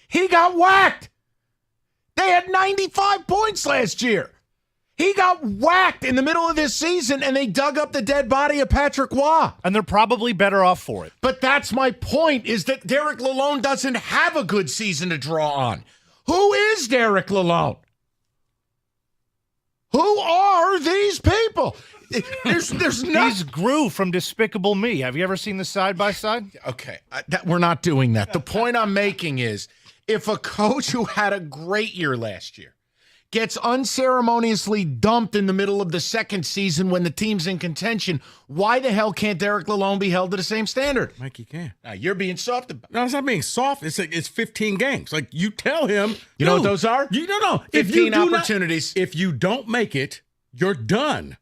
He got whacked. They had 95 points last year. He got whacked in the middle of this season, and they dug up the dead body of Patrick Waugh. And they're probably better off for it. But that's my point, is that Derek Lalonde doesn't have a good season to draw on. Who is Derek Lalonde? Who are these people? There's no. He's Gru from Despicable Me. Have you ever seen the side-by-side? Okay, we're not doing that. The point I'm making is, if a coach who had a great year last year gets unceremoniously dumped in the middle of the second season when the team's in contention, why the hell can't Derek Lalonde be held to the same standard? Mike, you can. Now, you're being soft about it. No, it's not being soft. It's 15 games. Like, you tell him. You know what those are? No. 15 opportunities. If you don't make it, you're done.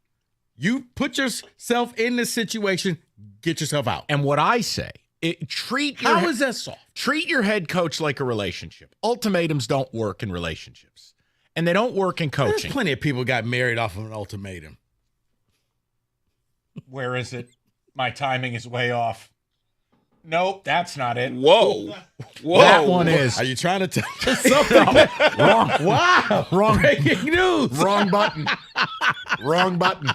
You put yourself in this situation, get yourself out. And what I say, how is that soft? Treat your head coach like a relationship. Ultimatums don't work in relationships. And they don't work in coaching. There's plenty of people got married off of an ultimatum. Where is it? My timing is way off. Nope, that's not it. Whoa. That one is. Are you trying to tell us something? Wrong. Wow. Wrong. Breaking news. Wrong button. Wrong button.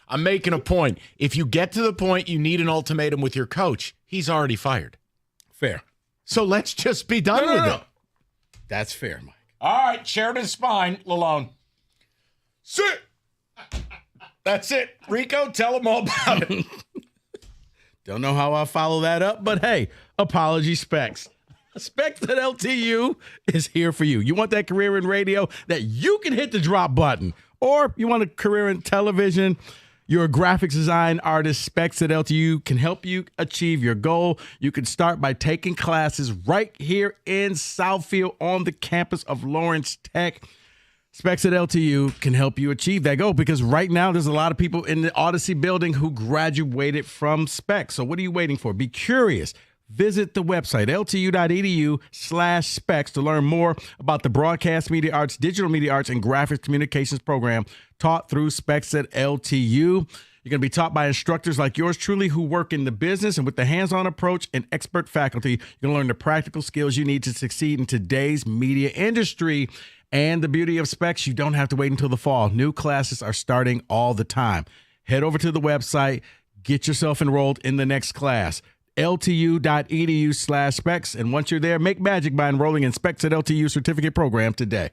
I'm making a point. If you get to the point you need an ultimatum with your coach, he's already fired. Fair. So let's just be done with it. That's fair, Mike. All right, Sheridan Spine, Lalonde. Sit. That's it. Rico, tell them all about it. Don't know how I'll follow that up, but hey, apology Specs. Specs at LTU is here for you. You want that career in radio that you can hit the drop button, or you want a career in television. You're a graphics design artist. Specs at LTU can help you achieve your goal. You can start by taking classes right here in Southfield on the campus of Lawrence Tech. Specs at LTU can help you achieve that goal, because right now there's a lot of people in the Odyssey building who graduated from Specs. So what are you waiting for? Be curious. Visit the website, ltu.edu/specs, to learn more about the broadcast media arts, digital media arts, and graphics communications program taught through Specs at LTU. You're going to be taught by instructors like yours truly who work in the business, and with the hands-on approach and expert faculty, you're going to learn the practical skills you need to succeed in today's media industry. And the beauty of Specs, you don't have to wait until the fall. New classes are starting all the time. Head over to the website, get yourself enrolled in the next class. ltu.edu/specs. And once you're there, make magic by enrolling in Specs at LTU certificate program today.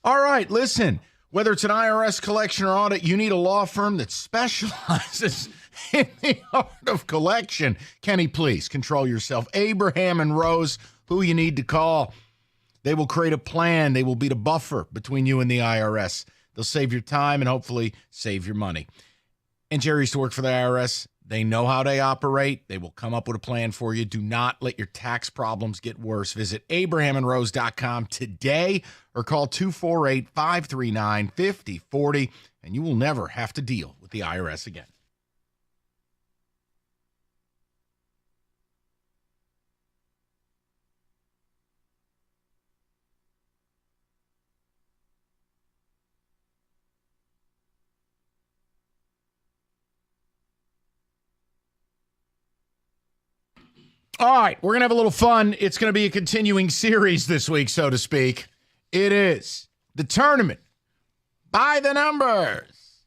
All right, listen, whether it's an IRS collection or audit, you need a law firm that specializes in the art of collection. Kenny, please control yourself. Abraham and Rose, who you need to call. They will create a plan. They will be the buffer between you and the IRS. They'll save your time and hopefully save your money. And Jerry used to work for the IRS. They know how they operate. They will come up with a plan for you. Do not let your tax problems get worse. Visit abrahamandrose.com today or call 248-539-5040, and you will never have to deal with the IRS again. All right, we're going to have a little fun. It's going to be a continuing series this week, so to speak. It is the tournament by the numbers.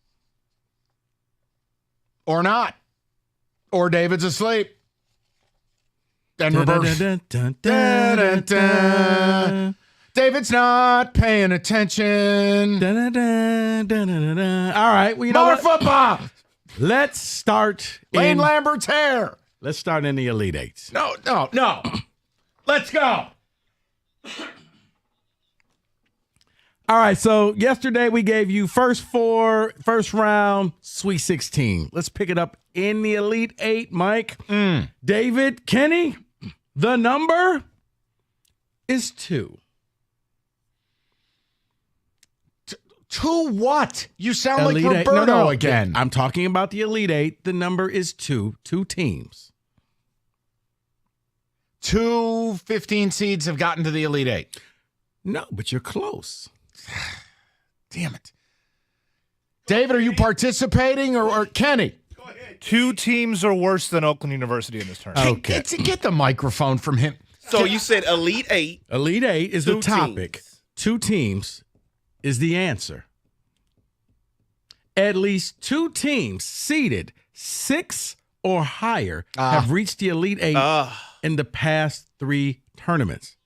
Or not. Or David's asleep. Then reverse. David's not paying attention. All right, well, you know More what? football. Let's start Lane Lambert's hair. Let's start in the Elite Eights. No. Let's go. All right, so yesterday we gave you first round, Sweet 16. Let's pick it up in the Elite Eight, Mike. David, Kenny, the number is 2. To what? You sound Elite like Eight. Roberto No. again. I'm talking about the Elite Eight. The number is 2. 2 teams. 2 15 seeds have gotten to the Elite Eight. No, but you're close. Damn it. David, are you participating or Kenny? 2 teams are worse than Oakland University in this tournament. Okay. Get the microphone from him. So you said Elite Eight. Elite Eight is the Two topic. teams. 2 teams is the answer. At least 2 teams seeded 6 or higher have reached the Elite Eight in the past 3 tournaments.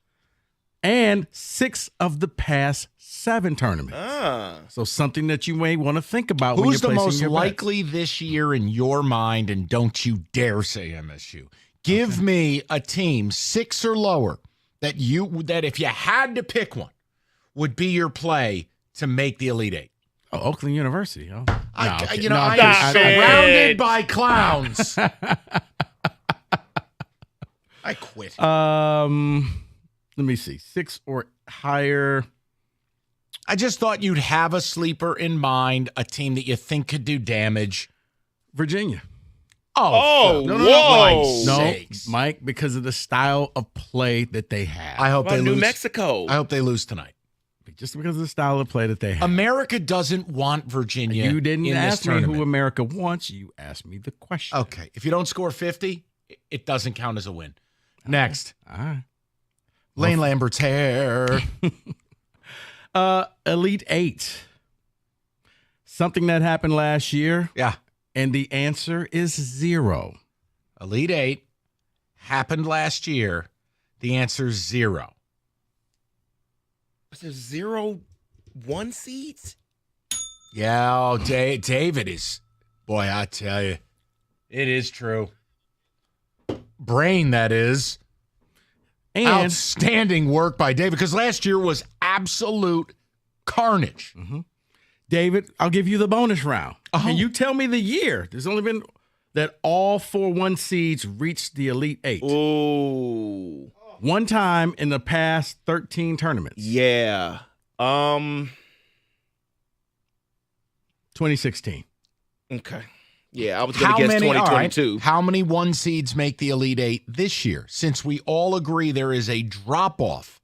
And 6 of the past 7 tournaments. So something that you may want to think about when you're Who's the placing most your bets. likely this year in your mind, and don't you dare say MSU. Give me a team 6 or lower that if you had to pick one would be your play to make the Elite Eight. Oh, Oakland University. Oh. I'm I'm surrounded by clowns. I quit. Let me see. 6 or higher. I just thought you'd have a sleeper in mind, a team that you think could do damage. Virginia. Oh, No, Mike, because of the style of play that they have. I hope they lose. New Mexico. I hope they lose tonight. Just because of the style of play that they have. America doesn't want Virginia. You didn't in ask this me tournament. who America wants. You asked me the question. Okay. If you don't score 50, it doesn't count as a win. Next. All right. Lane Lambert's hair. Elite Eight. Something that happened last year. Yeah. And the answer is 0. Elite Eight happened last year. The answer is 0. Was there 0 1 seeds? Yeah, David is, boy, I tell you, it is true. Brain, that is. And outstanding work by David, because last year was absolute carnage. Mm-hmm. David, I'll give you the bonus round. And you tell me the year. There's only been that all 4 1 seeds reached the Elite Eight. Ooh. One time in the past 13 tournaments. Yeah. 2016. Okay. Yeah, I was going to guess 2022. Right, how many 1 seeds make the Elite Eight this year? Since we all agree there is a drop-off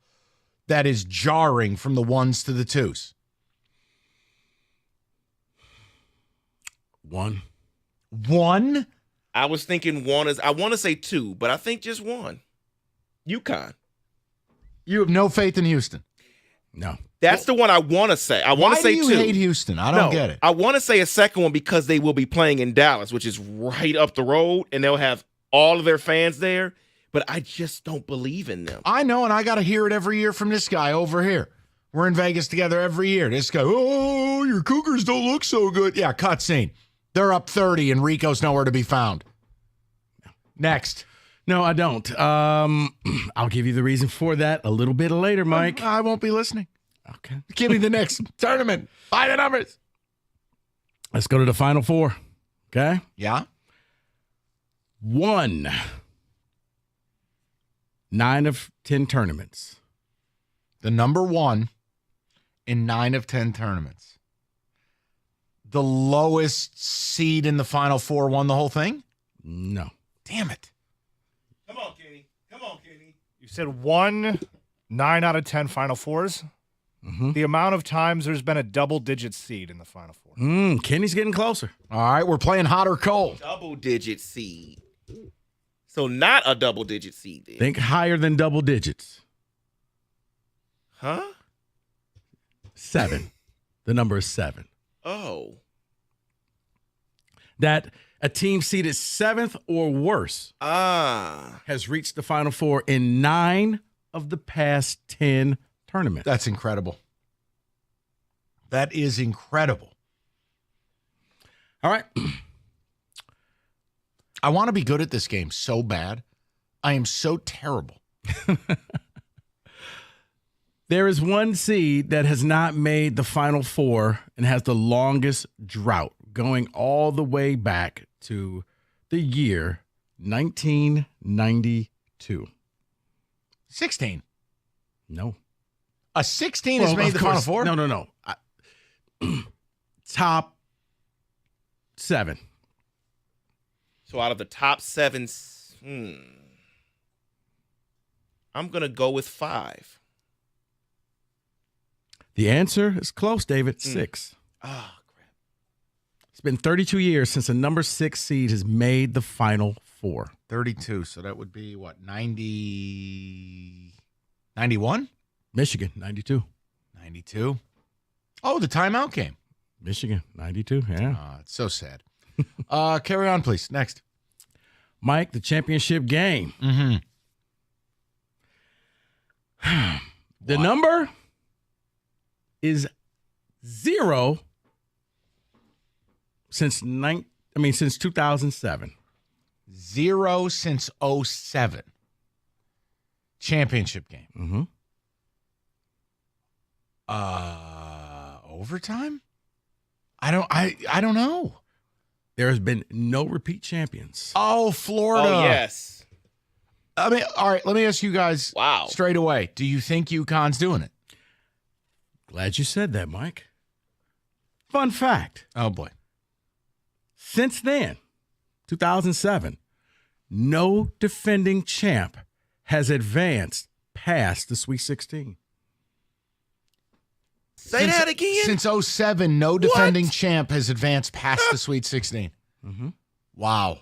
that is jarring from the 1s to the 2s. 1. 1? I was thinking 1 is, I want to say 2, but I think just 1. UConn. You have no faith in Houston? No. That's the one I want to say. I want to say 2. Why do you hate Houston? I don't get it. I want to say a second one because they will be playing in Dallas, which is right up the road, and they'll have all of their fans there. But I just don't believe in them. I know, and I got to hear it every year from this guy over here. We're in Vegas together every year. This guy, oh, your Cougars don't look so good. Yeah, cutscene. They're up 30, and Rico's nowhere to be found. Next. No, I don't. I'll give you the reason for that a little bit later, Mike. I won't be listening. Okay. Give me the next tournament. Buy the numbers. Let's go to the Final Four. Okay? Yeah. 1. 9 of 10 tournaments. The number 1 in 9 of 10 tournaments. The lowest seed in the Final Four won the whole thing? No. Damn it. Come on, Kenny. Come on, Kenny. You said 9 out of 10 Final Fours. Mm-hmm. The amount of times there's been a double-digit seed in the Final Four. Kenny's getting closer. All right, we're playing hot or cold. Double-digit seed. So not a double-digit seed then. Think higher than double digits. Huh? 7. The number is 7. Oh. That a team seeded 7th or worse has reached the Final Four in 9 of the past 10 tournaments. That's incredible. That is incredible. All right. I want to be good at this game so bad. I am so terrible. There is one seed that has not made the Final Four and has the longest drought, going all the way back to the year 1992. 16. No. A 16 has made the Final Four? No. Top 7. So out of the top 7, I'm going to go with 5. The answer is close, David. 6. Oh, crap. It's been 32 years since a number 6 seed has made the Final Four. 32. So that would be what, 90, 91? Michigan, 92. 92. Oh, the timeout game. Michigan, 92. Yeah. It's so sad. Carry on, please. Next. Mike, the championship game. Mm-hmm. The number is 0 since 2007. 0 since 07. Championship game. Mm-hmm. Overtime? I don't know. There has been no repeat champions. Oh, Florida. Oh, yes. I mean, all right, let me ask you guys Wow. straight away. Do you think UConn's doing it? Glad you said that, Mike. Fun fact. Oh, boy. Since then, 2007, no defending champ has advanced past the Sweet 16. Say that again? Since 07, no defending champ has advanced past the Sweet 16. Mm-hmm. Wow.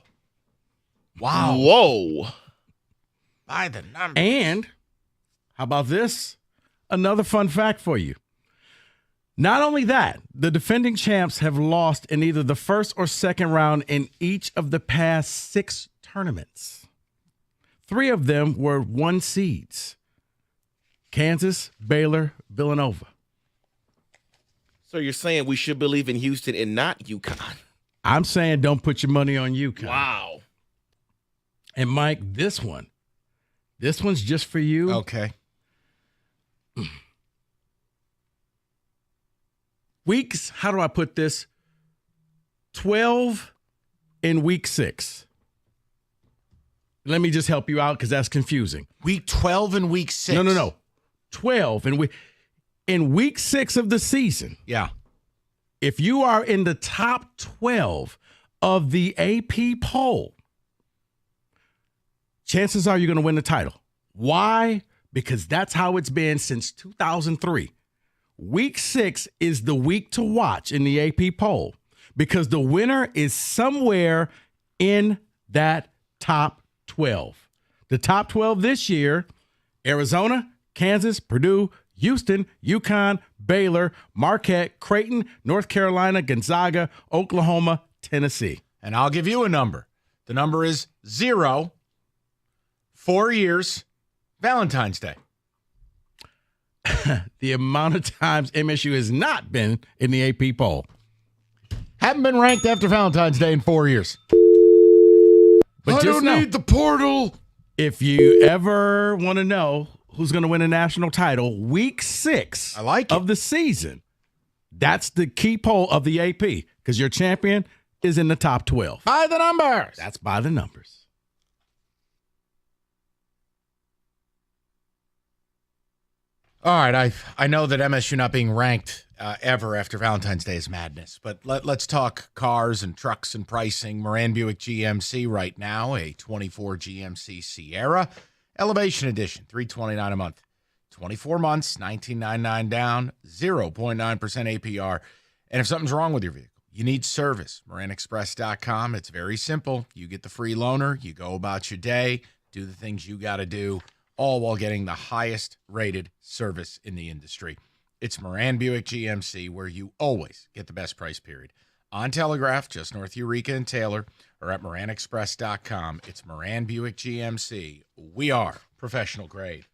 Wow. Whoa. By the numbers. And how about this? Another fun fact for you. Not only that, the defending champs have lost in either the first or second round in each of the past 6 tournaments. 3 of them were 1 seeds: Kansas, Baylor, Villanova. So you're saying we should believe in Houston and not UConn? I'm saying don't put your money on UConn. Wow. And Mike, this one's just for you. Okay. Weeks, how do I put this? 12 in week 6. Let me just help you out because that's confusing. Week 12 and week 6. No. 12 in week 6 of the season. Yeah. If you are in the top 12 of the AP poll, chances are you're going to win the title. Why? Because that's how it's been since 2003. Week 6 is the week to watch in the AP poll because the winner is somewhere in that top 12. The top 12 this year: Arizona, Kansas, Purdue, Houston, UConn, Baylor, Marquette, Creighton, North Carolina, Gonzaga, Oklahoma, Tennessee. And I'll give you a number. The number is 0. 4 years, Valentine's Day. The amount of times MSU has not been in the AP poll. Haven't been ranked after Valentine's Day in 4 years. But I just don't know, need the portal. if you ever want to know who's going to win a national title, week 6 of the season, that's the key poll of the AP because your champion is in the top 12. By the numbers. That's by the numbers. All right, I know that MSU not being ranked ever after Valentine's Day is madness, but let's talk cars and trucks and pricing. Moran Buick GMC right now, a 24 GMC Sierra Elevation Edition, $329 a month, 24 months, $19.99 down, 0.9% APR. And if something's wrong with your vehicle, you need service. MoranExpress.com. It's very simple. You get the free loaner, you go about your day, do the things you got to do, all while getting the highest rated service in the industry. It's Moran Buick GMC, where you always get the best price, period. On Telegraph, just north of Eureka and Taylor, or at MoranExpress.com. It's Moran Buick GMC. We are professional grade.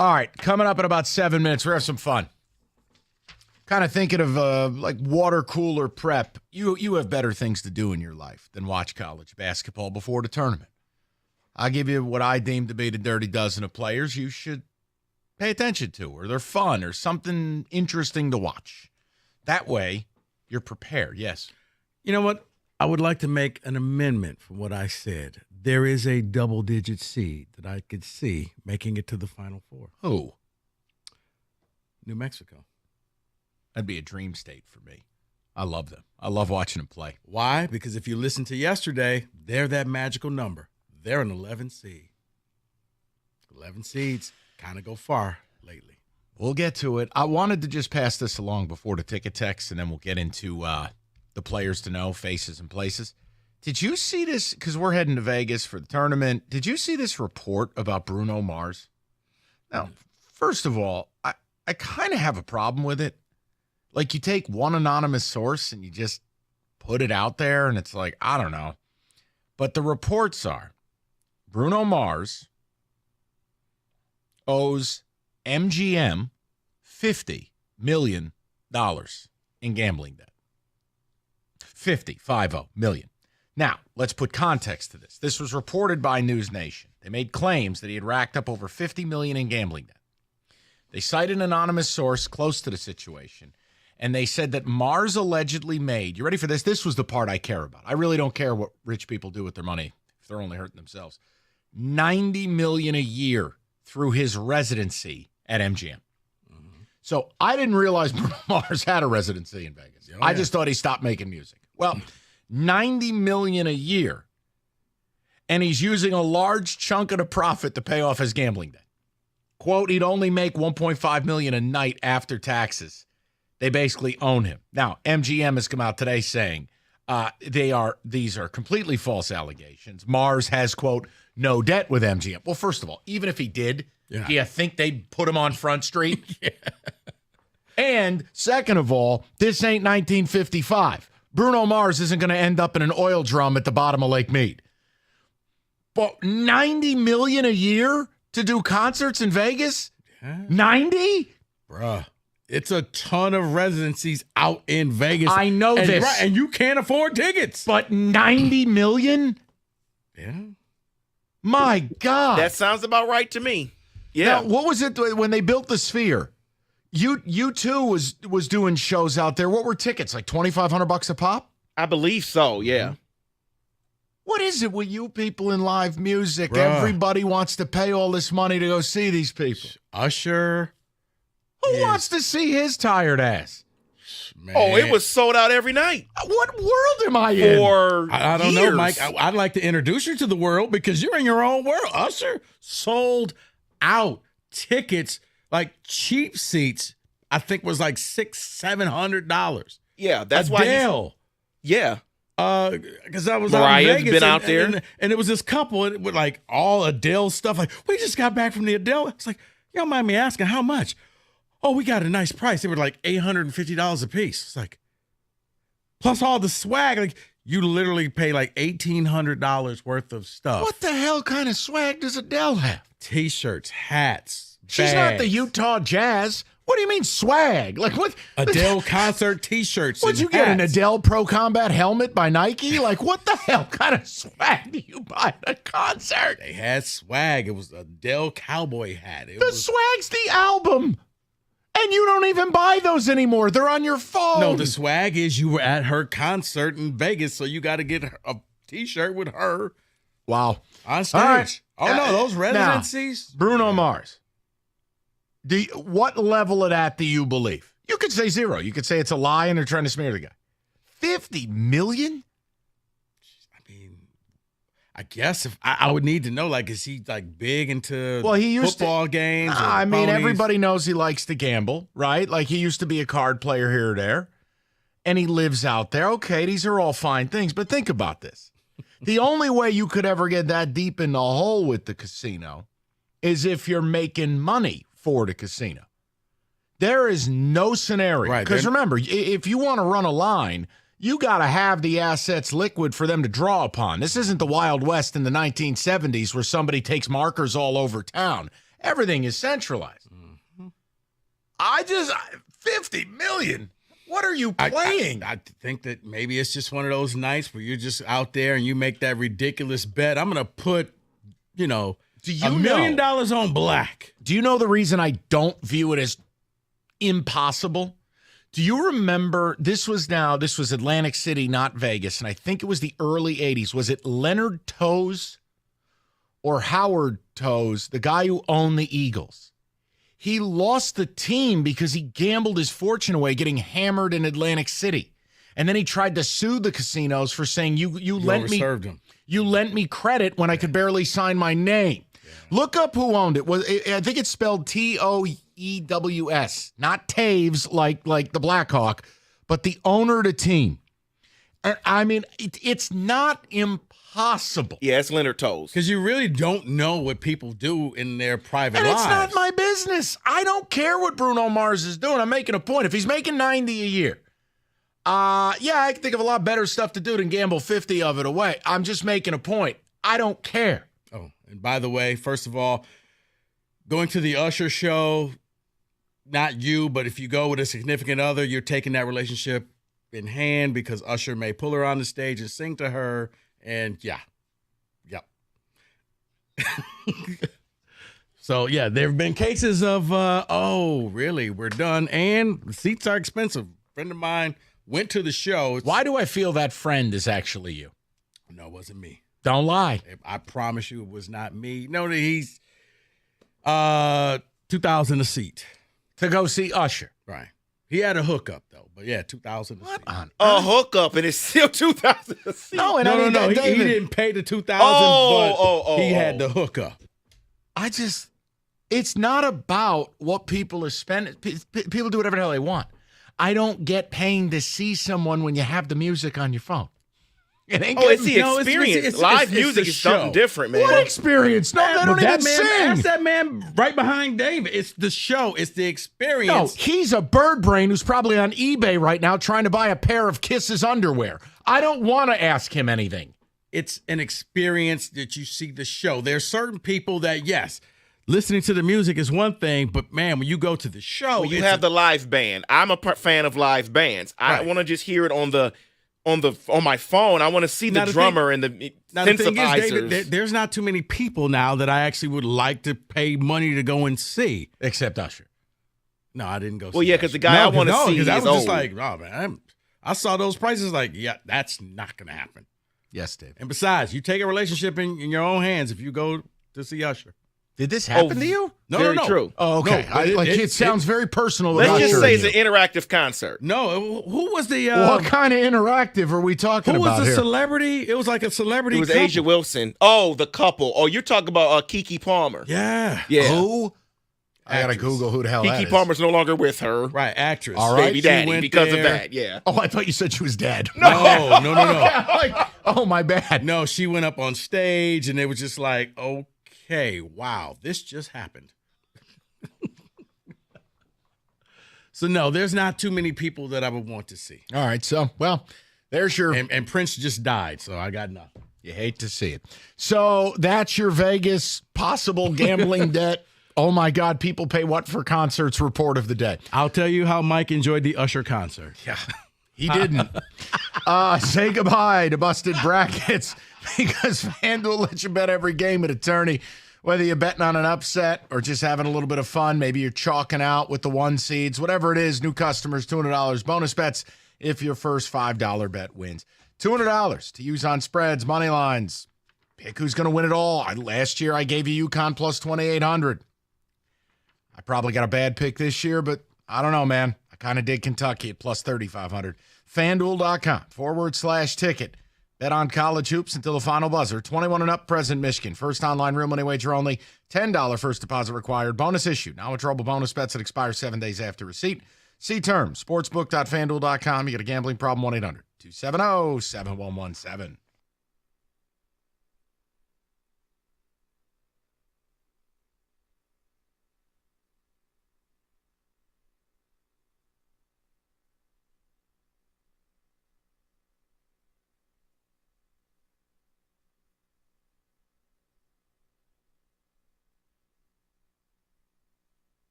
All right, coming up in about 7 minutes, we're going to have some fun. Kind of thinking of like water cooler prep. You have better things to do in your life than watch college basketball before the tournament. I'll give you what I deem to be the dirty dozen of players you should pay attention to, or they're fun, or something interesting to watch. That way, you're prepared. Yes. You know what? I would like to make an amendment from what I said. There is a double-digit seed that I could see making it to the Final Four. Who? New Mexico. That'd be a dream state for me. I love them. I love watching them play. Why? Because if you listen to yesterday, they're that magical number. They're an 11 seed. 11 seeds kind of go far lately. We'll get to it. I wanted to just pass this along before the ticket text, and then we'll get into the players to know, faces and places. Did you see this? Because we're heading to Vegas for the tournament. Did you see this report about Bruno Mars? Now, first of all, I kind of have a problem with it. Like, you take one anonymous source and you just put it out there, and it's like, I don't know. But the reports are Bruno Mars owes MGM $50 million in gambling debt. 50 million. Now, let's put context to this. This was reported by News Nation. They made claims that he had racked up over $50 million in gambling debt. They cite an anonymous source close to the situation, and they said that Mars allegedly made, you ready for this? This was the part I care about. I really don't care what rich people do with their money if they're only hurting themselves. $90 million a year through his residency at MGM. So I didn't realize Bruno Mars had a residency in Vegas. Oh, yeah. I just thought he stopped making music. Well, $90 million a year, and he's using a large chunk of the profit to pay off his gambling debt. Quote, he'd only make $1.5 million a night after taxes. They basically own him. Now, MGM has come out today saying these are completely false allegations. Mars has, quote, no debt with MGM. Well, first of all, even if he did, do you think they'd put him on Front Street? Yeah. And second of all, this ain't 1955. Bruno Mars isn't going to end up in an oil drum at the bottom of Lake Mead. But $90 million a year to do concerts in Vegas? 90? Bruh. It's a ton of residencies out in Vegas. I know this. Right, and you can't afford tickets. But $90 million? Yeah. My God. That sounds about right to me. Yeah. Now, what was it when they built the Sphere? U2 was doing shows out there. What were tickets? Like $2,500 a pop? I believe so, yeah. What is it with you people in live music? Bruh. Everybody wants to pay all this money to go see these people. Usher. Who wants to see his tired ass? Man. Oh, it was sold out every night. What world am I in? For I don't years. know, Mike. I'd like to introduce you to the world because you're in your own world. Usher sold out tickets, like cheap seats, I think was like $600-$700. Yeah, that's Adele. Yeah. Because I was Mariah's out in Vegas been out there. and it was this couple with like all Adele stuff. Like, we just got back from the Adele. It's like, you don't mind me asking, how much? Oh, we got a nice price. They were like $850 a piece. It's like, plus all the swag. Like, you literally pay like $1,800 worth of stuff. What the hell kind of swag does Adele have? T-shirts, hats, She's not the Utah Jazz. What do you mean swag? Like what? Adele concert T-shirts. Would you get an Adele Pro Combat helmet by Nike? Like what the hell kind of swag do you buy at a concert? They had swag. It was Adele cowboy hat. Swag's the album. And you don't even buy those anymore. They're on your phone. No, the swag is you were at her concert in Vegas, so you got to get a T-shirt with her. Wow. On stage. Right. Oh, no, those residencies. Now, Bruno Mars. What level of that do you believe? You could say 0. You could say it's a lie and they're trying to smear the guy. $50 million? I guess if I would need to know, like, is he like big into football games? I mean, everybody knows he likes to gamble, right? Like he used to be a card player here or there, and he lives out there. Okay, these are all fine things, but think about this. The only way you could ever get that deep in the hole with the casino is if you're making money for the casino. There is no scenario. Right, Because remember, if you want to run a line, you got to have the assets liquid for them to draw upon. This isn't the Wild West in the 1970s where somebody takes markers all over town. Everything is centralized. I just $50 million. What are you playing? I think that maybe it's just one of those nights where you're just out there and you make that ridiculous bet. I'm going to put, $1 million on black. Do you know the reason I don't view it as impossible? Do you remember this was Atlantic City, not Vegas, and I think it was the early 80s. Was it Leonard Toews or Howard Toews, the guy who owned the Eagles? He lost the team because he gambled his fortune away getting hammered in Atlantic City. And then he tried to sue the casinos for saying you lent me credit when I could barely sign my name. Yeah. Look up who owned it. I think it's spelled Toews, not Taves like the Blackhawk, but the owner of the team. And I mean, it's not impossible. Yeah, it's Leonard Toews. Because you really don't know what people do in their private lives. It's not my business. I don't care what Bruno Mars is doing. I'm making a point. If he's making $90 a year, I can think of a lot better stuff to do than gamble 50 of it away. I'm just making a point. I don't care. Oh, and by the way, first of all, going to the Usher show, not you, but if you go with a significant other, you're taking that relationship in hand because Usher may pull her on the stage and sing to her. And yep. So, there have been cases of, really, we're done. And the seats are expensive. A friend of mine went to the show. Why do I feel that friend is actually you? No, it wasn't me. Don't lie. I promise you it was not me. No, he's $2,000 a seat. To go see Usher. Right. He had a hookup, though. But, $2,000 a seat. A hookup, and it's still $2,000 a seat. No, he didn't pay the $2,000, but he had the hookup. It's not about what people are spending. People do whatever the hell they want. I don't get paying to see someone when you have the music on your phone. It's the experience. Live music is something different, man. What experience? No, they don't even sing. That's that man right behind David. It's the show. It's the experience. No, he's a bird brain who's probably on eBay right now trying to buy a pair of Kisses underwear. I don't want to ask him anything. It's an experience that you see the show. There's certain people that, yes, listening to the music is one thing, but man, when you go to the show, you have the live band. I'm a fan of live bands. I want to just hear it on my phone. I want to see the drummer and the synthesizers. The thing is, David, there's not too many people now that I actually would like to pay money to go and see. Except Usher. No, I didn't go see. Well, yeah, because the guy I want to see is I was old. just like, oh, man, I saw those prices like, that's not going to happen. Yes, Dave. And besides, you take a relationship in your own hands if you go to see Usher. Did this happen to you? No. True. Oh, okay. No, it sounds very personal. Let's just say it's an interactive concert. No, who was the? What kind of interactive are we talking about? Who was the here? celebrity? It was like a celebrity. It was couple. Asia Wilson. Oh, the couple. Oh, you're talking about Keke Palmer. Yeah. Who? I gotta Google who the hell that is. Keke Palmer's no longer with her. Right, actress. All right, baby daddy because of that. Yeah. Oh, I thought you said she was dead. No. Oh, my bad. No, she went up on stage and it was just like, okay, wow, this just happened. So no, there's not too many people that I would want to see. All right, so there's your and Prince just died, so I got nothing. You hate to see it. So that's your Vegas possible gambling debt. Oh my God, people pay what for concerts report of the day. I'll tell you how Mike enjoyed the Usher concert. Yeah, he didn't. Say goodbye to busted brackets because FanDuel lets you bet every game at a tourney. Whether you're betting on an upset or just having a little bit of fun, maybe you're chalking out with the one seeds, whatever it is, new customers, $200 bonus bets if your first $5 bet wins. $200 to use on spreads, money lines. Pick who's going to win it all. Last year I gave you UConn plus 2,800. I probably got a bad pick this year, but I don't know, man. I kind of did Kentucky at plus 3,500. FanDuel.com/ticket. Bet on college hoops until the final buzzer. 21 and up, present Michigan. First online real money wager only. $10 first deposit required. Bonus issue. Now withdrawable bonus bets that expire 7 days after receipt. See terms. Sportsbook.fanduel.com. You get a gambling problem, 1-800-270-7117.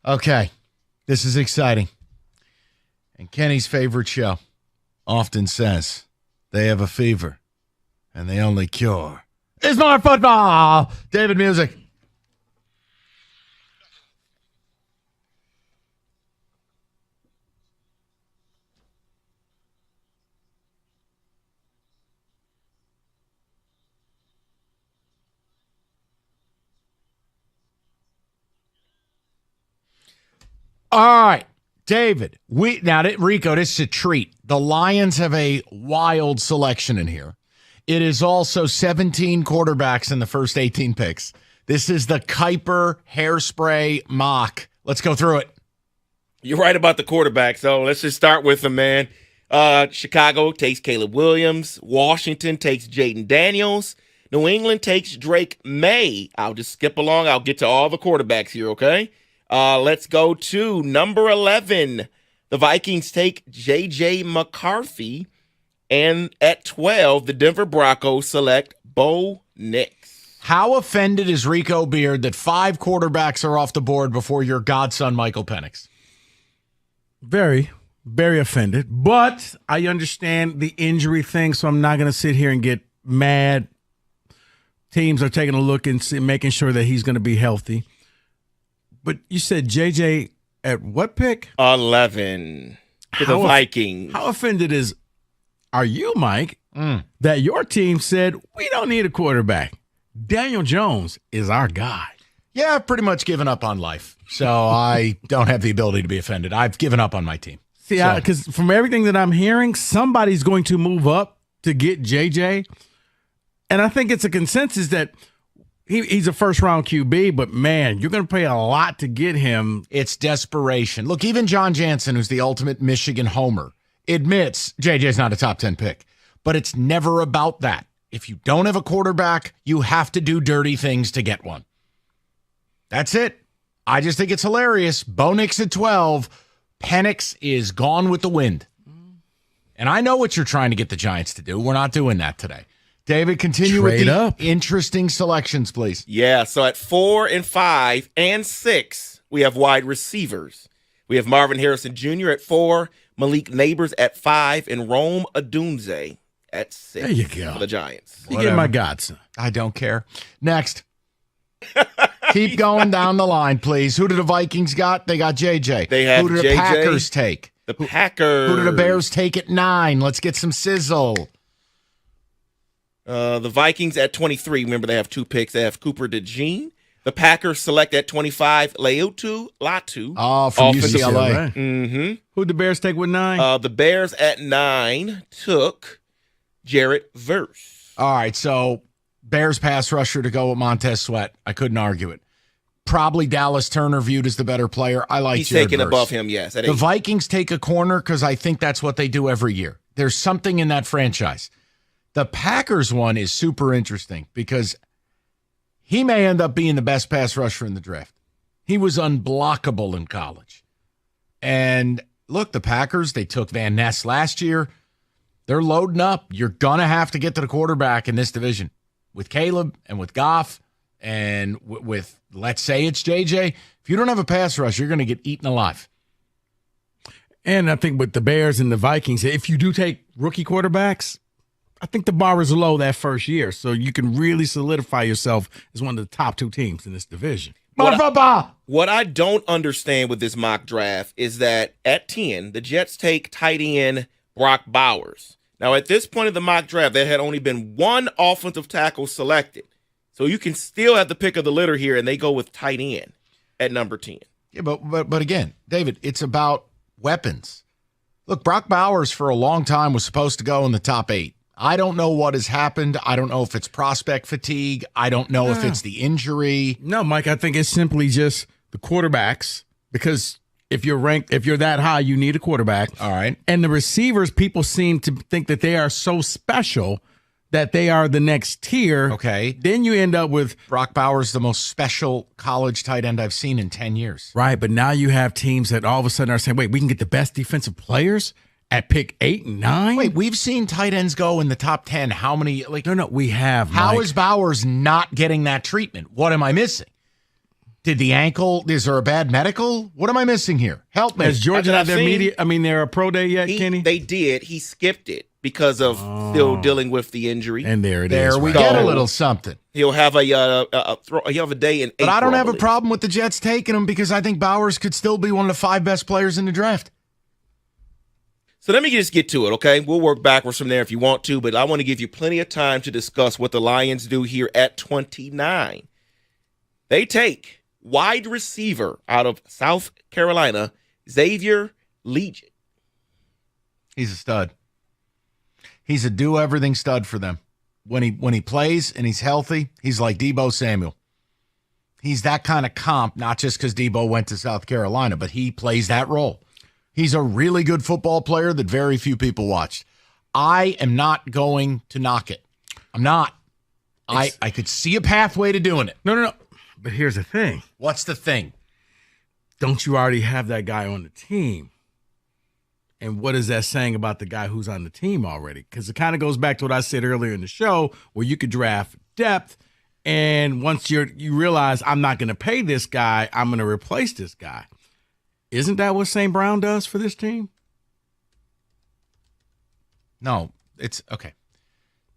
Okay, this is exciting. And Kenny's favorite show often says they have a fever and the only cure is more football. David, music. All right, David. Rico, this is a treat. The Lions have a wild selection in here. It is also 17 quarterbacks in the first 18 picks. This is the Kuiper Hairspray mock. Let's go through it. You're right about the quarterback, so let's just start with them, man. Chicago takes Caleb Williams. Washington takes Jaden Daniels. New England takes Drake May. I'll just skip along. I'll get to all the quarterbacks here, okay? Let's go to number 11. The Vikings take J.J. McCarthy. And at 12, the Denver Broncos select Bo Nix. How offended is Rico Beard that 5 quarterbacks are off the board before your godson, Michael Penix? Very, very offended. But I understand the injury thing, so I'm not going to sit here and get mad. Teams are taking a look and making sure that he's going to be healthy. But you said JJ at what pick? 11 to the Vikings. How offended are you, Mike, that your team said we don't need a quarterback? Daniel Jones is our guy. Yeah, I've pretty much given up on life, so I don't have the ability to be offended. I've given up on my team. See, because from everything that I'm hearing, somebody's going to move up to get JJ. And I think it's a consensus that he's a first-round QB, but, man, you're going to pay a lot to get him. It's desperation. Look, even John Jansen, who's the ultimate Michigan homer, admits JJ's not a top 10 pick. But it's never about that. If you don't have a quarterback, you have to do dirty things to get one. That's it. I just think it's hilarious. Bo Nix at 12. Penix is gone with the wind. And I know what you're trying to get the Giants to do. We're not doing that today. David, continue with the interesting selections, please. Yeah, so at 4 and 5 and 6, we have wide receivers. We have Marvin Harrison Jr. at 4, Malik Neighbors at 5, and Rome Odunze at 6. There you go. For the Giants. You get my godson. I don't care. Next. Keep going down the line, please. Who do the Vikings got? They got JJ. They have Who do the JJ? Packers take? The Packers. Who do the Bears take at 9? Let's get some sizzle. The Vikings at 23. Remember, they have 2 picks. They have Cooper DeJean. The Packers select at 25, Leotu Latu. Oh, from UCLA. Mm-hmm. Who'd the Bears take with 9? The Bears at 9 took Jarrett Verse. All right, so Bears pass rusher to go with Montez Sweat. I couldn't argue it. Probably Dallas Turner viewed as the better player. I like He's Jarrett taken Verse. above him, yes. The Vikings take a corner because I think that's what they do every year. There's something in that franchise. The Packers one is super interesting because he may end up being the best pass rusher in the draft. He was unblockable in college. And look, the Packers, they took Van Ness last year. They're loading up. You're going to have to get to the quarterback in this division. With Caleb and with Goff and with, let's say it's JJ. If you don't have a pass rush, you're going to get eaten alive. And I think with the Bears and the Vikings, if you do take rookie quarterbacks, I think the bar is low that first year, so you can really solidify yourself as one of the top 2 teams in this division. What I don't understand with this mock draft is that at 10, the Jets take tight end Brock Bowers. Now, at this point of the mock draft, there had only been 1 offensive tackle selected. So you can still have the pick of the litter here, and they go with tight end at number 10. Yeah, but again, David, it's about weapons. Look, Brock Bowers for a long time was supposed to go in the top 8. I don't know what has happened. I don't know if it's prospect fatigue. I don't know if it's the injury. No, Mike, I think it's simply just the quarterbacks because if you're that high, you need a quarterback. All right. And the receivers, people seem to think that they are so special that they are the next tier. Okay. Then you end up with Brock Bowers, the most special college tight end I've seen in 10 years. Right, but now you have teams that all of a sudden are saying, wait, we can get the best defensive players at pick 8 and 9? Wait, we've seen tight ends go in the top 10. How many? No, we have. How Mike. is Bowers not getting that treatment? What am I missing? Did the ankle? Is there a bad medical? What am I missing here? Help me. Has Georgia had their pro day yet, Kenny? They did. He skipped it because of still dealing with the injury. And there it is. There we get a little something. He'll have he'll have a day in April. But I don't have a problem with the Jets taking him because I think Bowers could still be one of the 5 best players in the draft. So let me just get to it, okay? We'll work backwards from there if you want to, but I want to give you plenty of time to discuss what the Lions do here at 29. They take wide receiver out of South Carolina, Xavier Legette. He's a stud. He's a do-everything stud for them. When he plays and he's healthy, he's like Deebo Samuel. He's that kind of comp, not just because Deebo went to South Carolina, but he plays that role. He's a really good football player that very few people watched. I am not going to knock it. I'm not. I could see a pathway to doing it. No. But here's the thing. What's the thing? Don't you already have that guy on the team? And what is that saying about the guy who's on the team already? Because it kind of goes back to what I said earlier in the show, where you could draft depth, and once you realize I'm not going to pay this guy, I'm going to replace this guy. Isn't that what St. Brown does for this team? No, it's okay.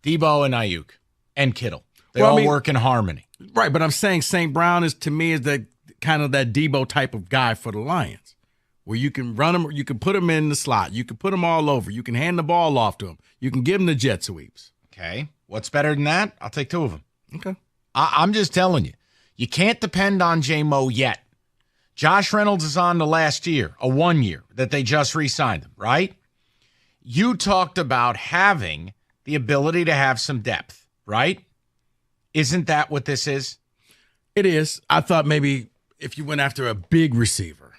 Deebo and Ayuk and Kittle. They all work in harmony. Right, but I'm saying St. Brown is, to me, is the kind of that Deebo type of guy for the Lions, where you can run him, you can put him in the slot, you can put him all over, you can hand the ball off to him, you can give him the jet sweeps. Okay, what's better than that? I'll take 2 of them. Okay. I'm just telling you, you can't depend on J-Mo yet. Josh Reynolds is on the last year, a 1 year that they just re-signed him, right? You talked about having the ability to have some depth, right? Isn't that what this is? It is. I thought maybe if you went after a big receiver,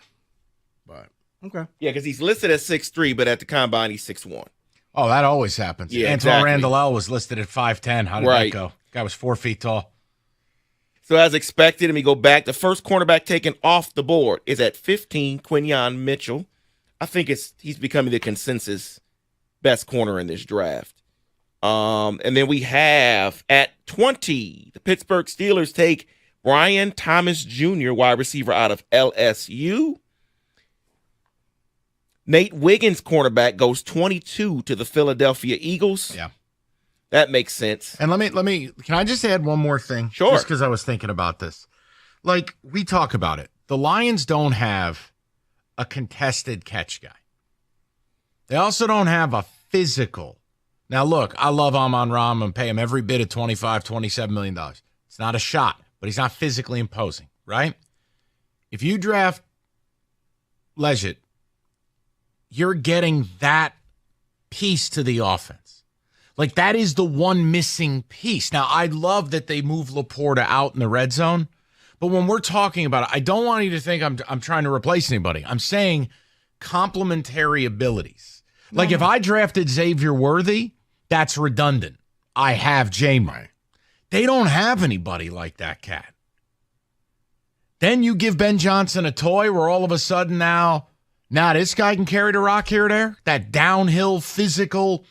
but okay. Yeah, because he's listed at 6'3", but at the combine he's 6'1". Oh, that always happens. Yeah, Antoine exactly. Randall was listed at 5'10". How did that go? Guy was 4 feet tall. So as expected, and we go back, the first cornerback taken off the board is at 15, Quinyon Mitchell. I think he's becoming the consensus best corner in this draft. And then we have at 20, the Pittsburgh Steelers take Brian Thomas Jr., wide receiver out of LSU. Nate Wiggins, cornerback, goes 22 to the Philadelphia Eagles. Yeah. That makes sense. And let me can I just add one more thing? Sure. Just because I was thinking about this. Like, we talk about it. The Lions don't have a contested catch guy. They also don't have a physical. Now, look, I love Amon-Ra and pay him every bit of $27 million. It's not a shot, but he's not physically imposing, right? If you draft Legette, you're getting that piece to the offense. Like, that is the one missing piece. Now, I love that they move Laporta out in the red zone, but when we're talking about it, I don't want you to think I'm trying to replace anybody. I'm saying complementary abilities. Like, if I drafted Xavier Worthy, that's redundant. I have J-Mo. They don't have anybody like that cat. Then you give Ben Johnson a toy where all of a sudden now this guy can carry the rock here or there. That downhill physical.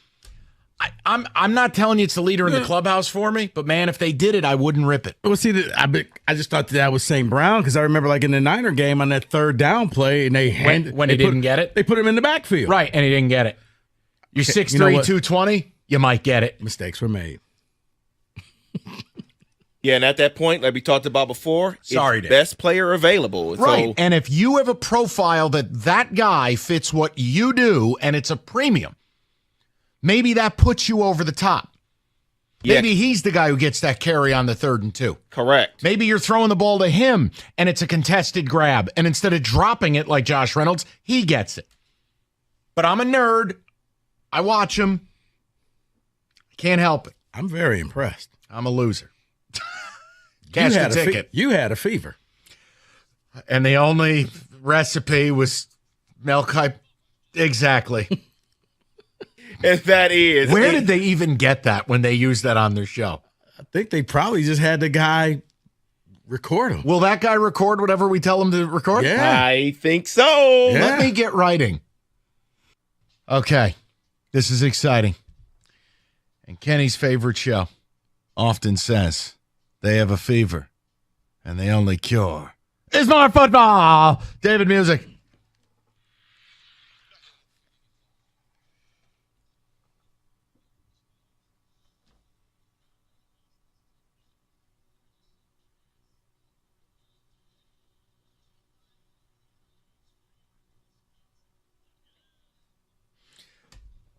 I'm not telling you it's the leader in the clubhouse for me, but man, if they did it, I wouldn't rip it. Well, see, I just thought that was St. Brown because I remember like in the Niner game on that third down play, and when he didn't get it, they put him in the backfield, right, and he didn't get it. You're 6'3", 220, you might get it. Mistakes were made. Yeah, and at that point, like we talked about before, it's best player available. Right, So, and if you have a profile that guy fits what you do and it's a premium, maybe that puts you over the top. Maybe he's the guy who gets that carry on the 3rd and 2. Correct. Maybe you're throwing the ball to him and it's a contested grab, and instead of dropping it like Josh Reynolds, he gets it. But I'm a nerd. I watch him. Can't help it. I'm very impressed. I'm a loser. Cash the ticket. You had a fever. And the only recipe was milk. Exactly. And that is. Where did they even get that when they used that on their show? I think they probably just had the guy record him. Will that guy record whatever we tell him to record? Yeah. I think so. Yeah. Let me get writing. Okay. This is exciting. And Kenny's favorite show often says they have a fever and they only cure is more football. David, music.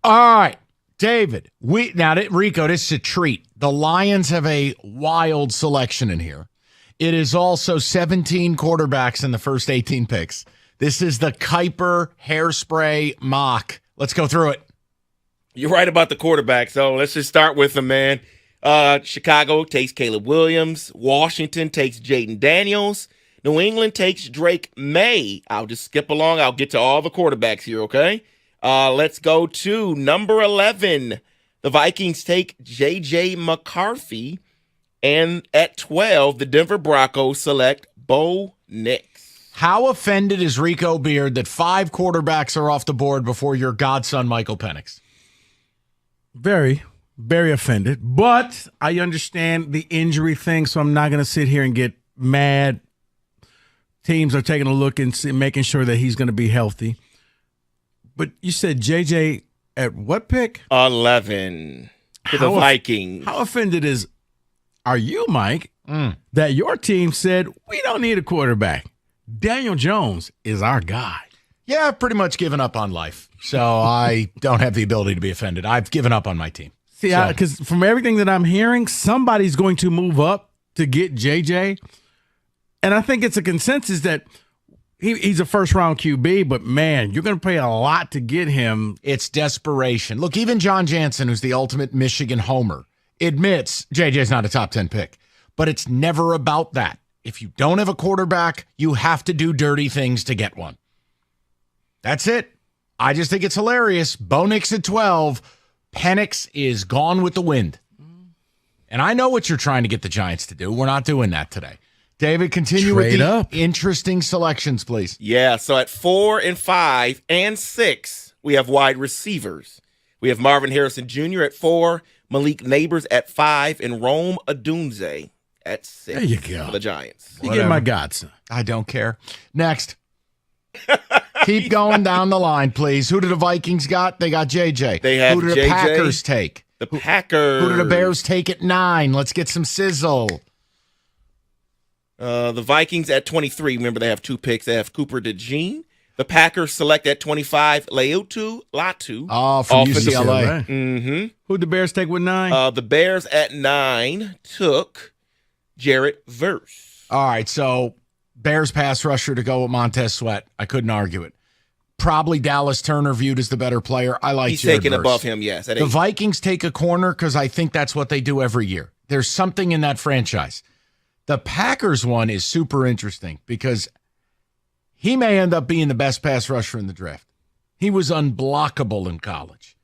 All right, David. Rico, this is a treat. The Lions have a wild selection in here. It is also 17 quarterbacks in the first 18 picks. This is the Kuiper Hairspray mock. Let's go through it. You're right about the quarterback, so let's just start with them, man. Chicago takes Caleb Williams. Washington takes Jaden Daniels. New England takes Drake May. I'll just skip along. I'll get to all the quarterbacks here, okay? Let's go to number 11. The Vikings take J.J. McCarthy. And at 12, the Denver Broncos select Bo Nix. How offended is Rico Beard that 5 quarterbacks are off the board before your godson, Michael Penix? Very, very offended. But I understand the injury thing, so I'm not going to sit here and get mad. Teams are taking a look and making sure that he's going to be healthy. But you said JJ at what pick? 11 to the Vikings. How offended are you, Mike, that your team said we don't need a quarterback? Daniel Jones is our guy. Yeah, I've pretty much given up on life. So I don't have the ability to be offended. I've given up on my team. See, because from everything that I'm hearing, somebody's going to move up to get JJ. And I think it's a consensus that he's a first-round QB, but, man, you're going to pay a lot to get him. It's desperation. Look, even John Jansen, who's the ultimate Michigan homer, admits JJ's not a top 10 pick. But it's never about that. If you don't have a quarterback, you have to do dirty things to get one. That's it. I just think it's hilarious. Bo Nix at 12. Penix is gone with the wind. And I know what you're trying to get the Giants to do. We're not doing that today. David, continue with the interesting selections, please. Yeah, so at 4 and 5 and 6, we have wide receivers. We have Marvin Harrison Jr. at 4, Malik Neighbors at 5, and Rome Odunze at 6. There you go. For the Giants. You get my godson. I don't care. Next. Keep going down the line, please. Who do the Vikings got? They got JJ. They have Who do the JJ? Packers take? The Packers. Who do the Bears take at 9? Let's get some sizzle. The Vikings at 23. Remember, they have 2 picks. They have Cooper DeJean. The Packers select at 25, Laiatu Latu. Oh, from UCLA. Mm-hmm. Who'd the Bears take with 9? The Bears at 9 took Jarrett Verse. All right, so Bears pass rusher to go with Montez Sweat. I couldn't argue it. Probably Dallas Turner viewed as the better player. I like He's Jarrett taken Verse. above him, yes. The Vikings take a corner because I think that's what they do every year. There's something in that franchise. The Packers one is super interesting because he may end up being the best pass rusher in the draft. He was unblockable in college.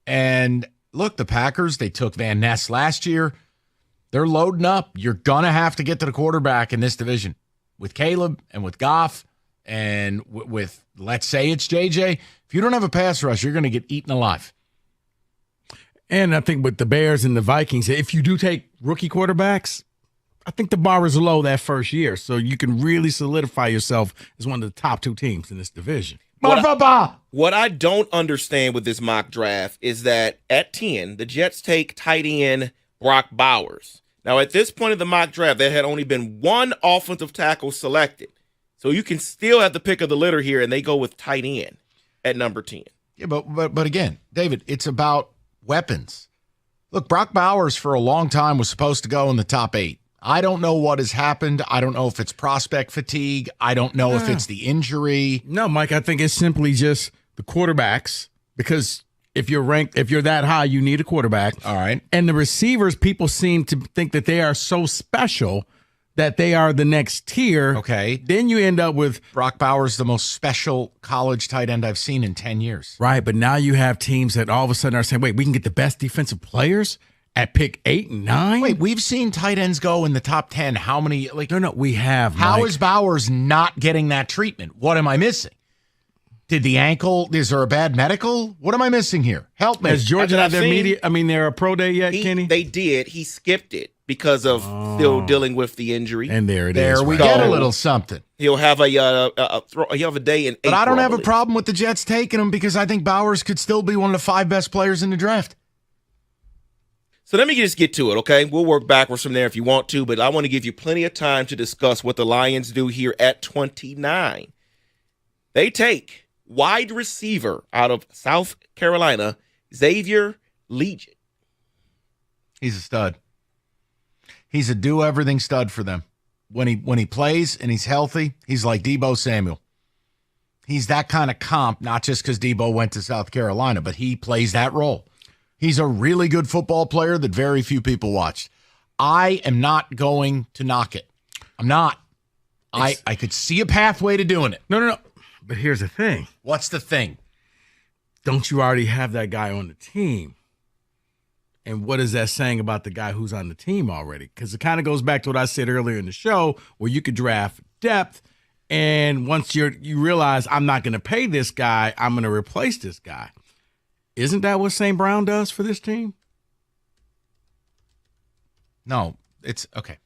And look, the Packers, they took Van Ness last year. They're loading up. You're going to have to get to the quarterback in this division with Caleb and with Goff and with, let's say it's JJ. If you don't have a pass rush, you're going to get eaten alive. And I think with the Bears and the Vikings, if you do take rookie quarterbacks, I think the bar is low that first year, so you can really solidify yourself as one of the top 2 teams in this division. What I don't understand with this mock draft is that at 10, the Jets take tight end Brock Bowers. Now, at this point of the mock draft, there had only been 1 offensive tackle selected. So you can still have the pick of the litter here, and they go with tight end at number 10. Yeah, but again, David, it's about weapons. Look, Brock Bowers for a long time was supposed to go in the top 8. I don't know what has happened. I don't know if it's prospect fatigue. I don't know if it's the injury. No, Mike, I think it's simply just the quarterbacks because if you're that high, you need a quarterback. All right. And the receivers, people seem to think that they are so special that they are the next tier. Okay. Then you end up with Brock Bowers, the most special college tight end I've seen in 10 years. Right, but now you have teams that all of a sudden are saying, wait, we can get the best defensive players at pick 8 and 9? Wait, we've seen tight ends go in the top 10. How many? No, we have. How Mike. is Bowers not getting that treatment? What am I missing? Did the ankle? Is there a bad medical? What am I missing here? Help me. Has Georgia had their pro day yet, Kenny? They did. He skipped it. because of still dealing with the injury. And there it There is. we right get a there. little something. He'll have he'll have a day in April. But I don't have a believe. problem with the Jets taking him because I think Bowers could still be one of the 5 best players in the draft. So let me just get to it, okay? We'll work backwards from there if you want to, but I want to give you plenty of time to discuss what the Lions do here at 29. They take wide receiver out of South Carolina, Xavier Legette. He's a stud. He's a do-everything stud for them. When he plays and he's healthy, he's like Deebo Samuel. He's that kind of comp, not just because Deebo went to South Carolina, but he plays that role. He's a really good football player that very few people watched. I am not going to knock it. I'm not. I could see a pathway to doing it. No. But here's the thing. What's the thing? Don't you already have that guy on the team? And what is that saying about the guy who's on the team already? Because it kind of goes back to what I said earlier in the show, where you could draft depth, and once you realize I'm not going to pay this guy, I'm going to replace this guy. Isn't that what St. Brown does for this team? No, it's okay.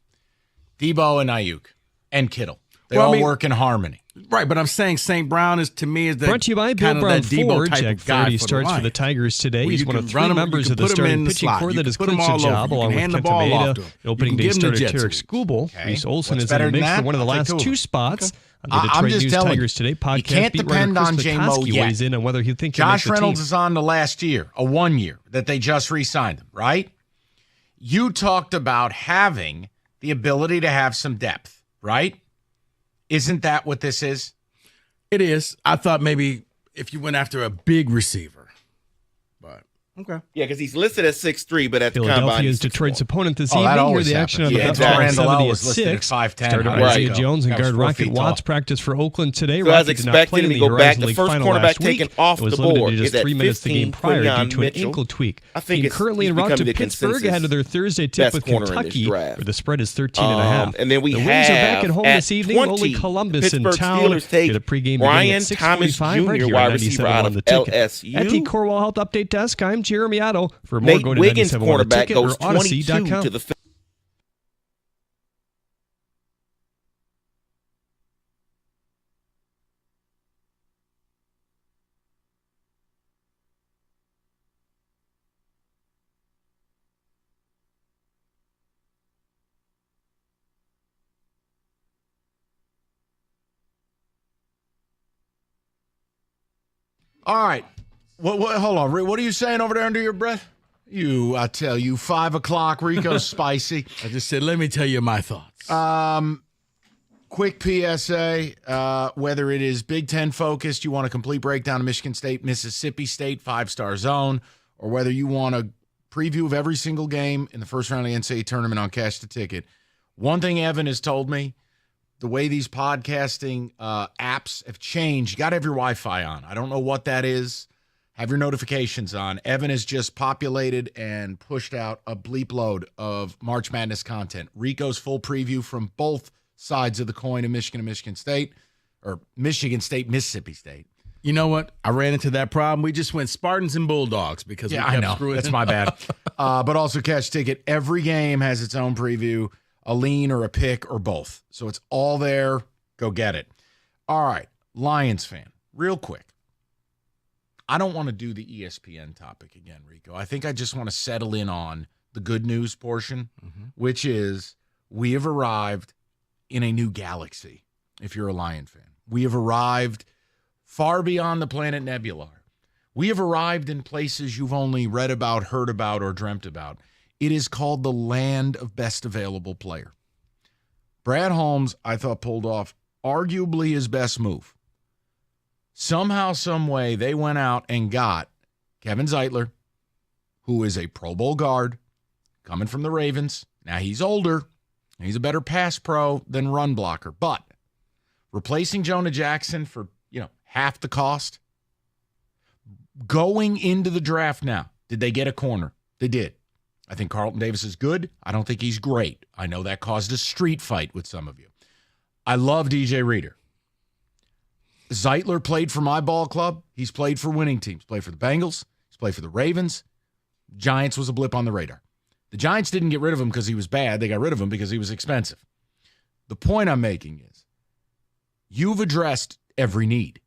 Deebo and Ayuk and Kittle. They all work in harmony. Right, but I'm saying St. Brown is, to me, is the Brought to you by Bill kind of Brown that Debo Ford. type Jack of guy Flaherty for the starts for the Lions. Tigers today. Where He's you one can of run 3 him, members you of can the put him in starting the pitching slot. core You that can has put him clinched a all over. job You along can with hand the Kenta ball off Maeda. to him. Opening You day can give him starter the jet Tarek sweep. Skubal. Okay. Reese Olson What's is in better the than mix for that? one of the I'll take last two of 2 them. spots. On the I'm Detroit just News telling Tigers you, Today podcast, you can't beat depend writer on Chris J-Mo Lutkowski yet. weighs in on whether he thinks he'll Josh make the Reynolds team. is on the last year, a 1 year that they just re-signed him, right? You talked about having the ability to have some depth, right? Isn't that what this is? It is. I thought maybe if you went after a big receiver. But, okay. Yeah, because he's listed at 6'3", but at the combine, Philadelphia he's is Detroit's 6'1". opponent this Oh, that evening. Here always the action on happens. the Yeah, Bucks Zach on Randall 70 was at listed at 6. 5'10". Started How by does Zay he go? Jones and That was guard 4 Rocket feet Watts tall. practice for Oakland today. So as Rocket did not play expected, in and the he go back, Horizon the League first final cornerback last week. taken off It was the limited board to is just at 3 minutes the 15, game prior Quinyon due to an Mitchell. ankle tweak. I think Team currently en he's route to becoming the Pittsburgh consensus ahead of their Thursday tip best with corner in this Kentucky, draft. where the spread is 13.5. And then we the Wings have are back at home at this evening. 20, Only Columbus Pittsburgh in town. Steelers take Get a pregame beginning Brian at 6:45 Thomas right Jr., here wide on receiver 97.1 out of The Ticket. LSU. At the Corwell Health Update Desk, I'm Jeremy Otto. For more, Nate go to Wiggins, 97.1 The cornerback, Ticket goes or Odyssey.com. 22 to the All right. What? Hold on. What are you saying over there under your breath? I tell you, 5 o'clock, Rico's spicy. I just said, let me tell you my thoughts. Quick PSA, whether it is Big Ten focused, you want a complete breakdown of Michigan State, Mississippi State, 5-star zone, or whether you want a preview of every single game in the first round of the NCAA tournament on Cash the Ticket. One thing Evan has told me, the way these podcasting apps have changed, you got to have your Wi-Fi on. I don't know what that is. Have your notifications on. Evan has just populated and pushed out a bleep load of March Madness content. Rico's full preview from both sides of the coin of Michigan and Michigan State, or Michigan State, Mississippi State. You know what? I ran into that problem. We just went Spartans and Bulldogs because we kept I know. screwing. That's my bad. But also Cash Ticket. Every game has its own preview, a lean or a pick or both. So it's all there. Go get it. All right. Lions fan, real quick. I don't want to do the ESPN topic again, Rico. I think I just want to settle in on the good news portion, which is we have arrived in a new galaxy, if you're a Lion fan. We have arrived far beyond the planet Nebula. We have arrived in places you've only read about, heard about, or dreamt about. It is called the land of best available player. Brad Holmes, I thought, pulled off arguably his best move. Somehow, some way, they went out and got Kevin Zeitler, who is a Pro Bowl guard, coming from the Ravens. Now, he's older. He's a better pass pro than run blocker. But replacing Jonah Jackson for, half the cost, going into the draft now, did they get a corner? They did. I think Carlton Davis is good. I don't think he's great. I know that caused a street fight with some of you. I love DJ Reader. Zeitler played for my ball club. He's played for winning teams. Played for the Bengals. He's played for the Ravens. Giants was a blip on the radar. The Giants didn't get rid of him because he was bad. They got rid of him because he was expensive. The point I'm making is you've addressed every need.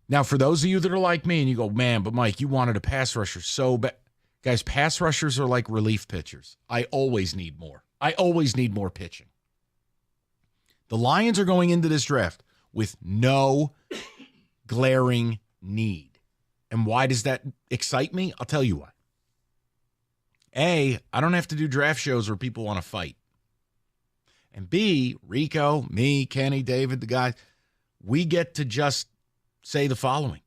Now, for those of you that are like me and you go, man, but Mike, you wanted a pass rusher so bad. Guys, pass rushers are like relief pitchers. I always need more. I always need more pitching. The Lions are going into this draft with no glaring need. And why does that excite me? I'll tell you why. A, I don't have to do draft shows where people want to fight. And B, Rico, me, Kenny, David, the guys, we get to just say the following.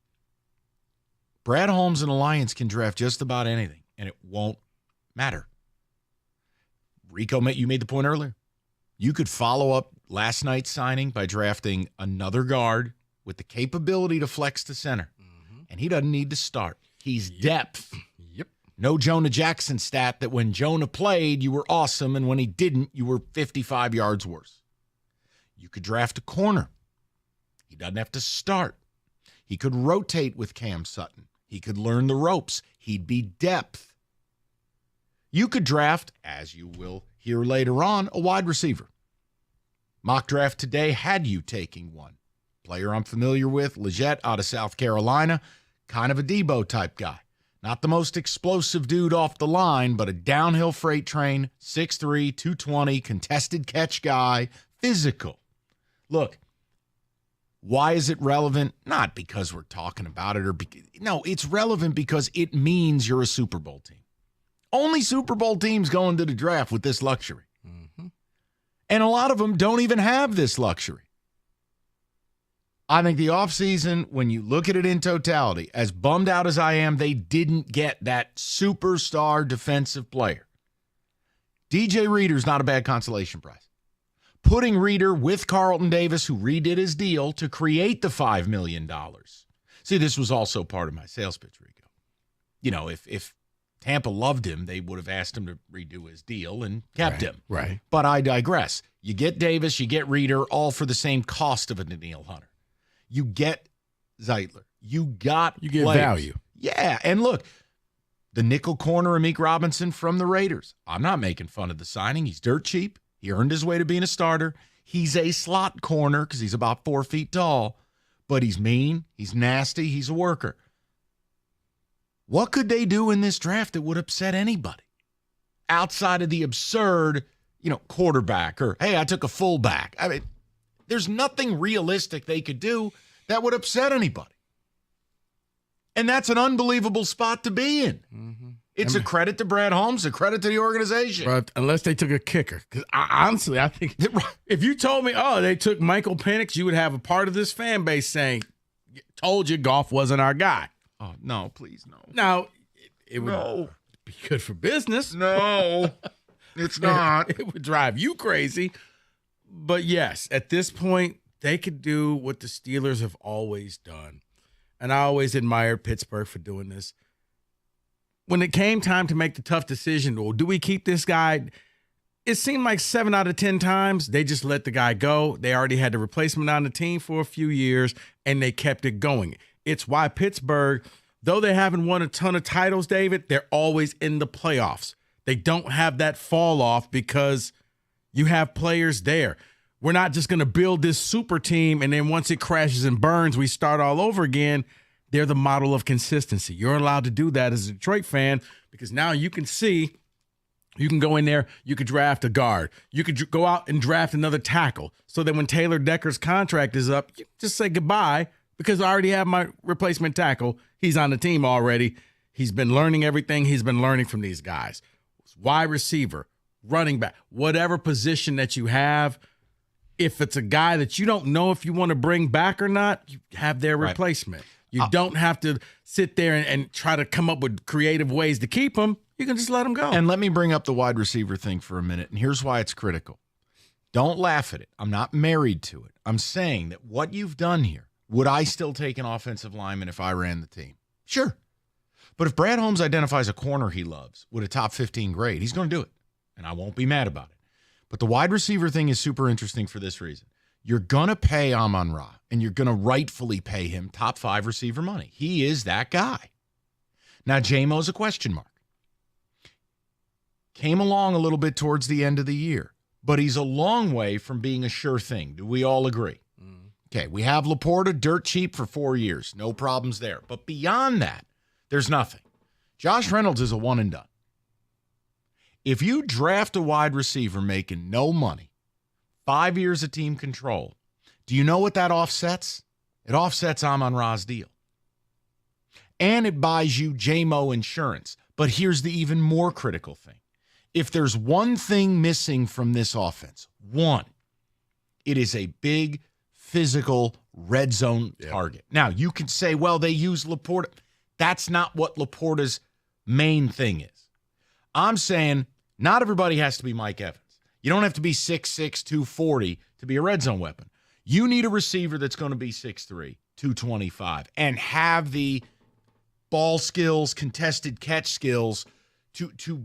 Brad Holmes and the Lions can draft just about anything, and it won't matter. Rico, you made the point earlier. You could follow up last night's signing by drafting another guard with the capability to flex to center, and he doesn't need to start. He's depth. Yep. No Jonah Jackson stat that when Jonah played, you were awesome, and when he didn't, you were 55 yards worse. You could draft a corner. He doesn't have to start. He could rotate with Cam Sutton. He could learn the ropes. He'd be depth. You could draft, as you will hear later on, a wide receiver. Mock draft today had you taking one. Player I'm familiar with, Leggett out of South Carolina, kind of a Debo type guy. Not the most explosive dude off the line, but a downhill freight train, 6'3", 220, contested catch guy, physical. Look, why is it relevant? Not because we're talking about it no, it's relevant because it means you're a Super Bowl team. Only Super Bowl teams go into the draft with this luxury. Mm-hmm. And a lot of them don't even have this luxury. I think the offseason, when you look at it in totality, as bummed out as I am, they didn't get that superstar defensive player. DJ Reader's not a bad consolation prize. Putting Reader with Carlton Davis, who redid his deal to create the $5 million. See, this was also part of my sales pitch, Rico. You know, if Tampa loved him, they would have asked him to redo his deal and kept him. Right. But I digress. You get Davis, you get Reader, all for the same cost of a Danielle Hunter. You get Zeitler. You get players. Value. Yeah, and look, the nickel corner, Amik Robinson from the Raiders. I'm not making fun of the signing. He's dirt cheap. He earned his way to being a starter. He's a slot corner because he's about 4 feet tall, but he's mean, he's nasty, he's a worker. What could they do in this draft that would upset anybody? Outside of the absurd, quarterback or, hey, I took a fullback. I mean, there's nothing realistic they could do that would upset anybody. And that's an unbelievable spot to be in. Mm-hmm. It's a credit to Brad Holmes, a credit to the organization. But unless they took a kicker. Because honestly, I think if you told me, they took Michael Penix, you would have a part of this fan base saying, told you Goff wasn't our guy. Oh, no, please, no. Now, it would be good for business. No, it's not. It would drive you crazy. But yes, at this point, they could do what the Steelers have always done. And I always admired Pittsburgh for doing this. When it came time to make the tough decision, well, do we keep this guy? It seemed like 7 out of 10 times they just let the guy go. They already had the replacement on the team for a few years, and they kept it going. It's why Pittsburgh, though they haven't won a ton of titles, David, they're always in the playoffs. They don't have that fall off because you have players there. We're not just going to build this super team, and then once it crashes and burns, we start all over again. They're the model of consistency. You're allowed to do that as a Detroit fan because now you can see, you can go in there, you could draft a guard. You could go out and draft another tackle so that when Taylor Decker's contract is up, you just say goodbye because I already have my replacement tackle. He's on the team already. He's been learning everything he's been learning from these guys. Wide receiver, running back, whatever position that you have, if it's a guy that you don't know if you want to bring back or not, you have their replacement. You don't have to sit there and try to come up with creative ways to keep them. You can just let them go. And let me bring up the wide receiver thing for a minute. And here's why it's critical. Don't laugh at it. I'm not married to it. I'm saying that what you've done here, would I still take an offensive lineman if I ran the team? Sure. But if Brad Holmes identifies a corner he loves with a top 15 grade, he's going to do it. And I won't be mad about it. But the wide receiver thing is super interesting for this reason. You're going to pay Amon-Ra, and you're going to rightfully pay him top 5 receiver money. He is that guy. Now, J-Mo's a question mark. Came along a little bit towards the end of the year, but he's a long way from being a sure thing. Do we all agree? Okay, we have Laporta dirt cheap for 4 years. No problems there. But beyond that, there's nothing. Josh Reynolds is a one and done. If you draft a wide receiver making no money, 5 years of team control, do you know what that offsets? It offsets Amon-Ra's deal. And it buys you JMO insurance. But here's the even more critical thing. If there's one thing missing from this offense, it is a big, physical red zone target. Now, you can say, well, they use Laporta. That's not what Laporta's main thing is. I'm saying not everybody has to be Mike Evans. You don't have to be 6'6", 240 to be a red zone weapon. You need a receiver that's going to be 6'3", 225, and have the ball skills, contested catch skills to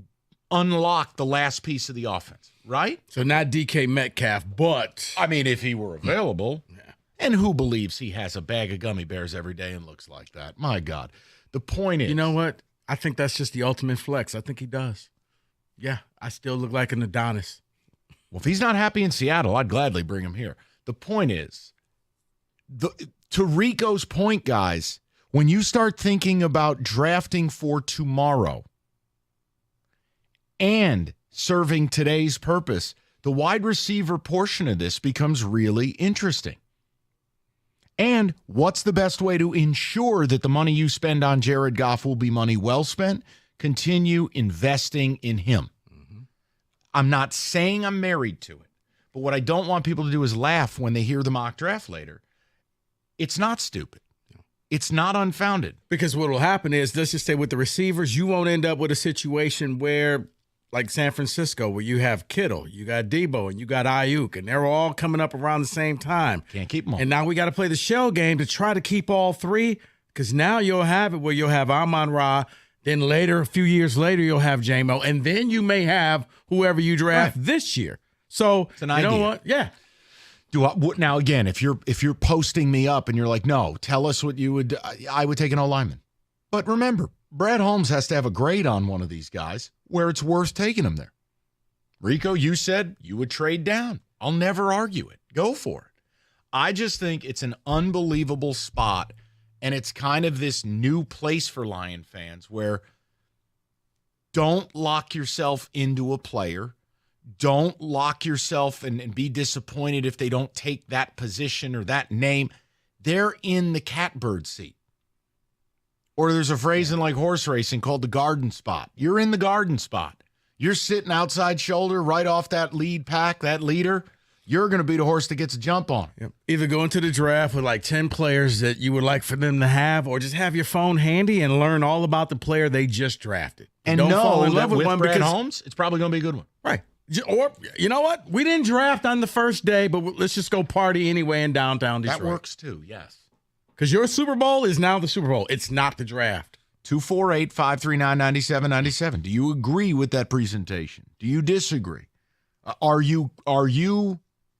unlock the last piece of the offense, right? So not DK Metcalf, but I mean, if he were available, and who believes he has a bag of gummy bears every day and looks like that? My God. The point is, you know what? I think that's just the ultimate flex. I think he does. Yeah, I still look like an Adonis. Well, if he's not happy in Seattle, I'd gladly bring him here. The point is, to Rico's point, guys, when you start thinking about drafting for tomorrow and serving today's purpose, the wide receiver portion of this becomes really interesting. And what's the best way to ensure that the money you spend on Jared Goff will be money well spent? Continue investing in him. I'm not saying I'm married to it, but what I don't want people to do is laugh when they hear the mock draft later. It's not stupid. It's not unfounded. Because what will happen is, let's just say with the receivers, you won't end up with a situation where, like San Francisco, where you have Kittle, you got Debo, and you got Ayuk, and they're all coming up around the same time. Can't keep them all. And now we got to play the shell game to try to keep all three, because now you'll have it where you'll have Amon-Ra, then later, a few years later, you'll have JMO, and then you may have whoever you draft this year. So, it's an idea. Know what? Yeah. Now, again, if you're posting me up and you're like, no, tell us what you would, I would take an O-lineman. But remember, Brad Holmes has to have a grade on one of these guys where it's worth taking him there. Rico, you said you would trade down. I'll never argue it. Go for it. I just think it's an unbelievable spot, and it's kind of this new place for Lion fans where don't lock yourself into a player. Don't lock yourself and be disappointed if they don't take that position or that name. They're in the catbird seat. Or there's a phrase in like horse racing called the garden spot. You're in the garden spot. You're sitting outside shoulder right off that lead pack, that leader. You're going to be the horse that gets a jump on. Yep. Either go into the draft with like 10 players that you would like for them to have, or just have your phone handy and learn all about the player they just drafted. And don't fall in know love that with with one Brad because Holmes, it's probably going to be a good one. Right. Or, you know what? We didn't draft on the first day, but let's just go party anyway in downtown Detroit. That works too, yes. Because your Super Bowl is now the Super Bowl. It's not the draft. 248-539-9797. Do you agree with that presentation? Do you disagree? Are you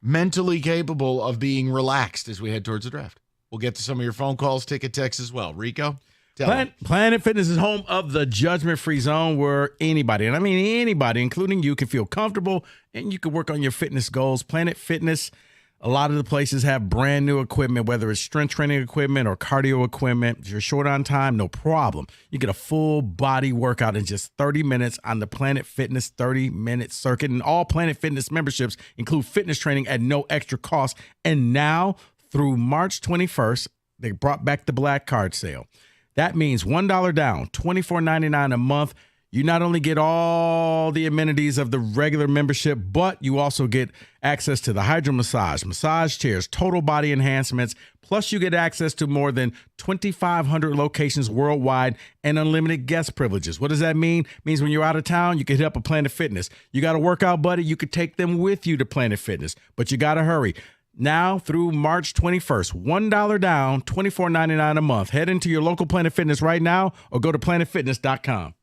mentally capable of being relaxed as we head towards the draft? We'll get to some of your phone calls, ticket texts as well. Rico? Planet Fitness is home of the judgment-free zone where anybody, and I mean anybody, including you, can feel comfortable and you can work on your fitness goals. Planet Fitness, a lot of the places have brand new equipment, whether it's strength training equipment or cardio equipment. If you're short on time, no problem. You get a full body workout in just 30 minutes on the Planet Fitness 30-minute circuit. And all Planet Fitness memberships include fitness training at no extra cost. And now through March 21st, they brought back the Black Card sale. That means $1 down, $24.99 a month. You not only get all the amenities of the regular membership, but you also get access to the hydro massage chairs, total body enhancements, plus you get access to more than 2,500 locations worldwide and unlimited guest privileges. What does that mean? It means when you're out of town, you can hit up a Planet Fitness. You got a workout buddy, you could take them with you to Planet Fitness, but you got to hurry. Now through March 21st, $1 down, $24.99 a month. Head into your local Planet Fitness right now or go to planetfitness.com.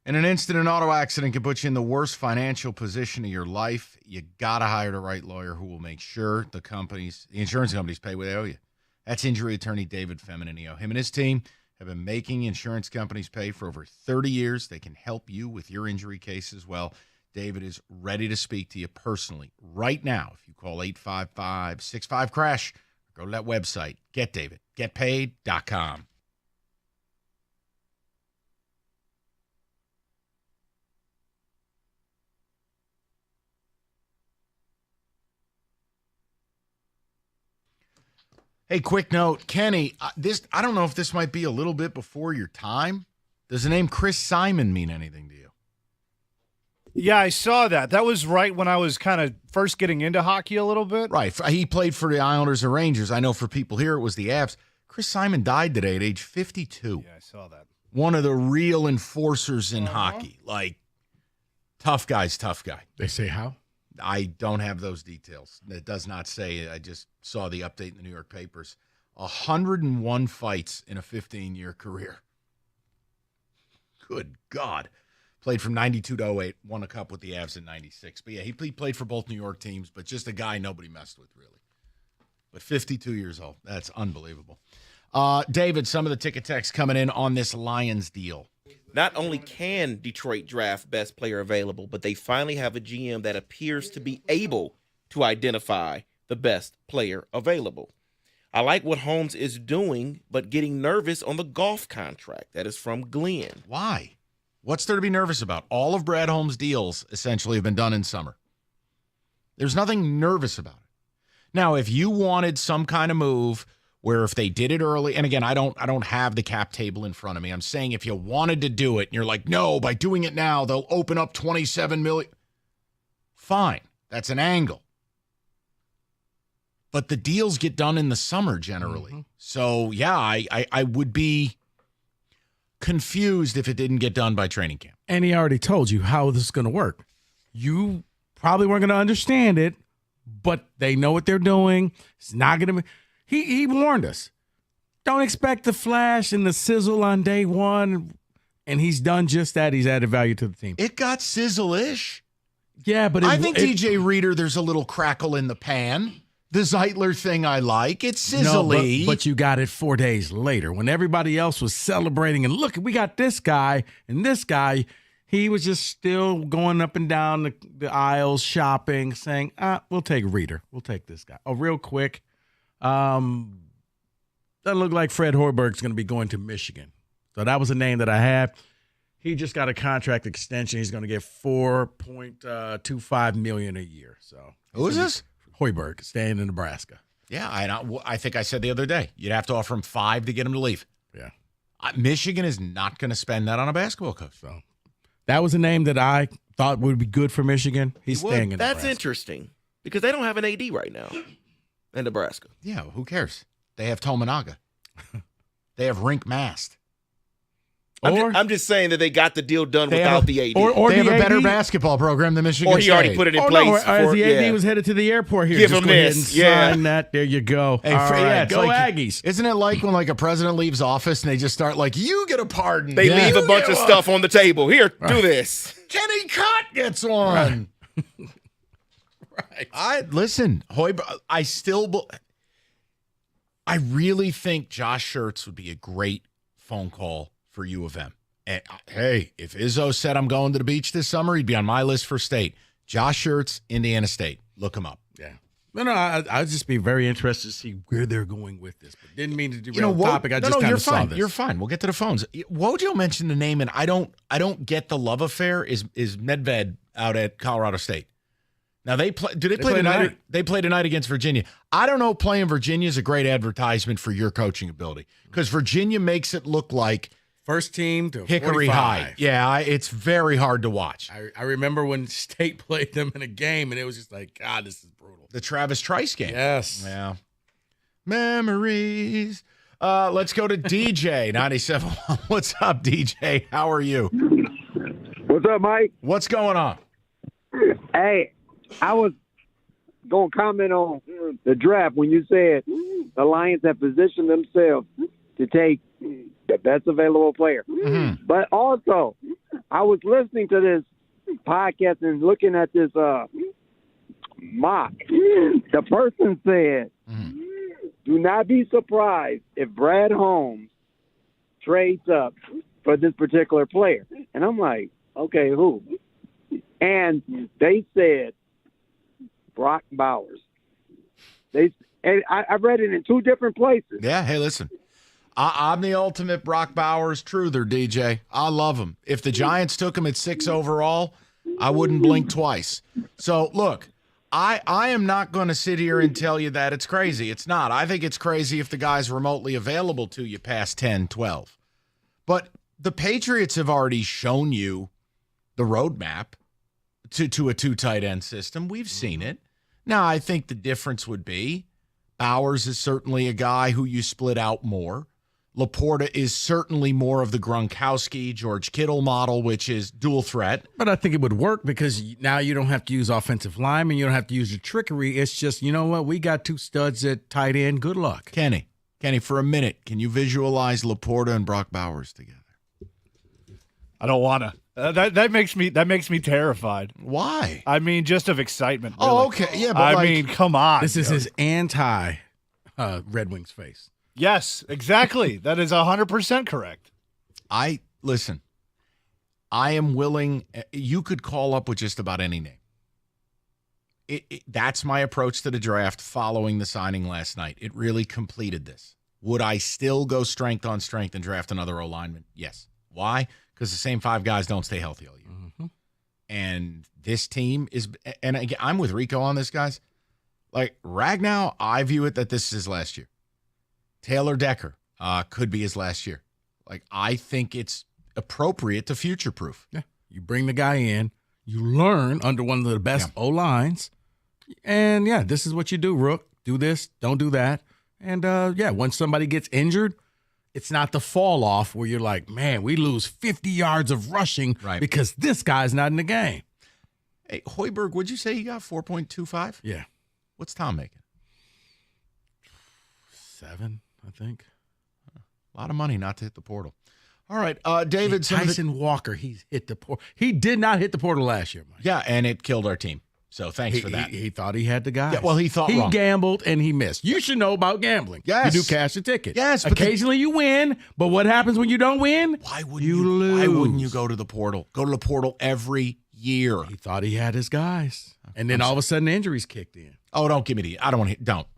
In an instant, an auto accident can put you in the worst financial position of your life. You got to hire the right lawyer who will make sure the insurance companies pay what they owe you. That's injury attorney David Feminino. Him and his team have been making insurance companies pay for over 30 years. They can help you with your injury case as well. David is ready to speak to you personally right now. If you call 855-65-CRASH, go to that website, getdavid.getpaid.com. Hey, quick note, Kenny, I don't know if this might be a little bit before your time. Does the name Chris Simon mean anything to you? Yeah, I saw that. That was right when I was kind of first getting into hockey a little bit. Right. He played for the Islanders and Rangers. I know for people here it was the Avs. Chris Simon died today at age 52. Yeah, I saw that. One of the real enforcers in hockey. Like, tough guy. They say how? I don't have those details. It does not say. I just saw the update in the New York papers. 101 fights in a 15-year career. Good God. Played from 92 to 08, won a cup with the Avs in 96. But yeah, he played for both New York teams, but just a guy nobody messed with, really. But 52 years old. That's unbelievable. David, some of the ticket text coming in on this Lions deal. Not only can Detroit draft best player available, but they finally have a GM that appears to be able to identify the best player available. I like what Holmes is doing, but getting nervous on the golf contract. That is from Glenn. Why? What's there to be nervous about? All of Brad Holmes' deals essentially have been done in summer. There's nothing nervous about it. Now, if you wanted some kind of move where if they did it early, and again, I don't have the cap table in front of me. I'm saying if you wanted to do it and you're like, no, by doing it now, they'll open up $27 million. Fine. That's an angle. But the deals get done in the summer generally. Mm-hmm. So, yeah, I would be confused if it didn't get done by training camp. And he already told you how this is going to work. You probably weren't going to understand it, but they know what they're doing. It's not going to be. He warned us. Don't expect the flash and the sizzle on day one. And he's done just that. He's added value to the team. It got sizzle-ish. Yeah, but I think DJ Reader, there's a little crackle in the pan. The Zeitler thing I like. It's sizzly. No, but you got it 4 days later when everybody else was celebrating. And look, we got this guy and this guy. He was just still going up and down the aisles shopping, saying, we'll take Reader. We'll take this guy. Oh, real quick. Doesn't look like Fred Hoiberg's going to be going to Michigan. So that was a name that I had. He just got a contract extension. He's going to get $4.25 million a year. So who is this? Hoiberg, staying in Nebraska. Yeah, I think I said the other day, you'd have to offer him $5 to get him to leave. Yeah. Michigan is not going to spend that on a basketball coach. So that was a name that I thought would be good for Michigan. He's staying in Nebraska. That's interesting because they don't have an AD right now in Nebraska. Yeah, who cares? They have Tominaga. They have Rink Mast. I'm just saying that they got the deal done without the AD. Or they have a better basketball program than Michigan Or he already put it in place. As the AD was headed to the airport here. Give just him go ahead this. and sign that. There you go. Hey, All right, go Aggies. Isn't it like when a president leaves office and they just start you get a pardon. They leave a bunch of stuff on the table. Here, do this. Kenny Cott gets one. Right. Listen, I really think Josh Schertz would be a great phone call for U of M. And hey, if Izzo said I'm going to the beach this summer, he'd be on my list for state. Josh Schertz, Indiana State. Look him up. Yeah. No, I'd just be very interested to see where they're going with this. But didn't mean to derail the topic. I just kind of saw this. You're fine. We'll get to the phones. Wojo mentioned the name, and I don't get the love affair. Is Medved out at Colorado State? Now they play. Do they play tonight? They play tonight against Virginia. I don't know. Playing Virginia is a great advertisement for your coaching ability because Virginia makes it look like first team to Hickory 45. High. Yeah, it's very hard to watch. I remember when State played them in a game, and it was just like, God, this is brutal. The Travis Trice game. Yes. Yeah. Memories. Let's go to DJ 97. What's up, DJ? How are you? What's up, Mike? What's going on? Hey, I was going to comment on the draft when you said the Lions have positioned themselves to take the best available player. Mm-hmm. But also, I was listening to this podcast and looking at this mock. The person said, do not be surprised if Brad Holmes trades up for this particular player. And I'm like, okay, who? And they said Brock Bowers. I read it in two different places. Yeah, hey, listen. I'm the ultimate Brock Bowers truther, DJ. I love him. If the Giants took him at 6 overall, I wouldn't blink twice. So, look, I am not going to sit here and tell you that it's crazy. It's not. I think it's crazy if the guy's remotely available to you past 10, 12. But the Patriots have already shown you the roadmap to a 2 tight end system. We've seen it. Now, I think the difference would be Bowers is certainly a guy who you split out more. Laporta is certainly more of the Gronkowski, George Kittle model, which is dual threat. But I think it would work because now you don't have to use offensive linemen. You don't have to use your trickery. It's just, you know what? We got 2 studs at tight end. Good luck. Kenny, for a minute, can you visualize Laporta and Brock Bowers together? I don't want to. That makes me terrified. Why? I mean, just of excitement. Really. Oh, okay. Yeah, but I mean, come on. This is his anti Red Wings face. Yes, exactly. That is 100% correct. Listen, I am willing. You could call up with just about any name. That's my approach to the draft following the signing last night. It really completed this. Would I still go strength on strength and draft another O-lineman? Yes. Why? Because the same 5 guys don't stay healthy all year. Mm-hmm. And this team is, and again, I'm with Rico on this, guys. Like Ragnow, I view it that this is his last year. Taylor Decker could be his last year. Like, I think it's appropriate to future-proof. Yeah. You bring the guy in, you learn under one of the best O-lines, and, yeah, this is what you do, Rook. Do this, don't do that. And, once somebody gets injured, it's not the fall-off where you're like, man, we lose 50 yards of rushing because this guy's not in the game. Hey, Hoiberg, would you say he got 4.25? Yeah. What's Tom making? 7. I think. A lot of money not to hit the portal. All right, David. Tyson Walker, he's hit the portal. He did not hit the portal last year, Mike. Yeah, and it killed our team. So thanks for that. He thought he had the guys. Yeah, well, he thought wrong. He gambled and he missed. You should know about gambling. Yes. You do cash a ticket. Yes. But occasionally you win, but what happens when you don't win? Why wouldn't you lose? Why wouldn't you go to the portal? Go to the portal every year. He thought he had his guys. And then all of a sudden injuries kicked in. Oh, don't give me the – I don't want to – don't.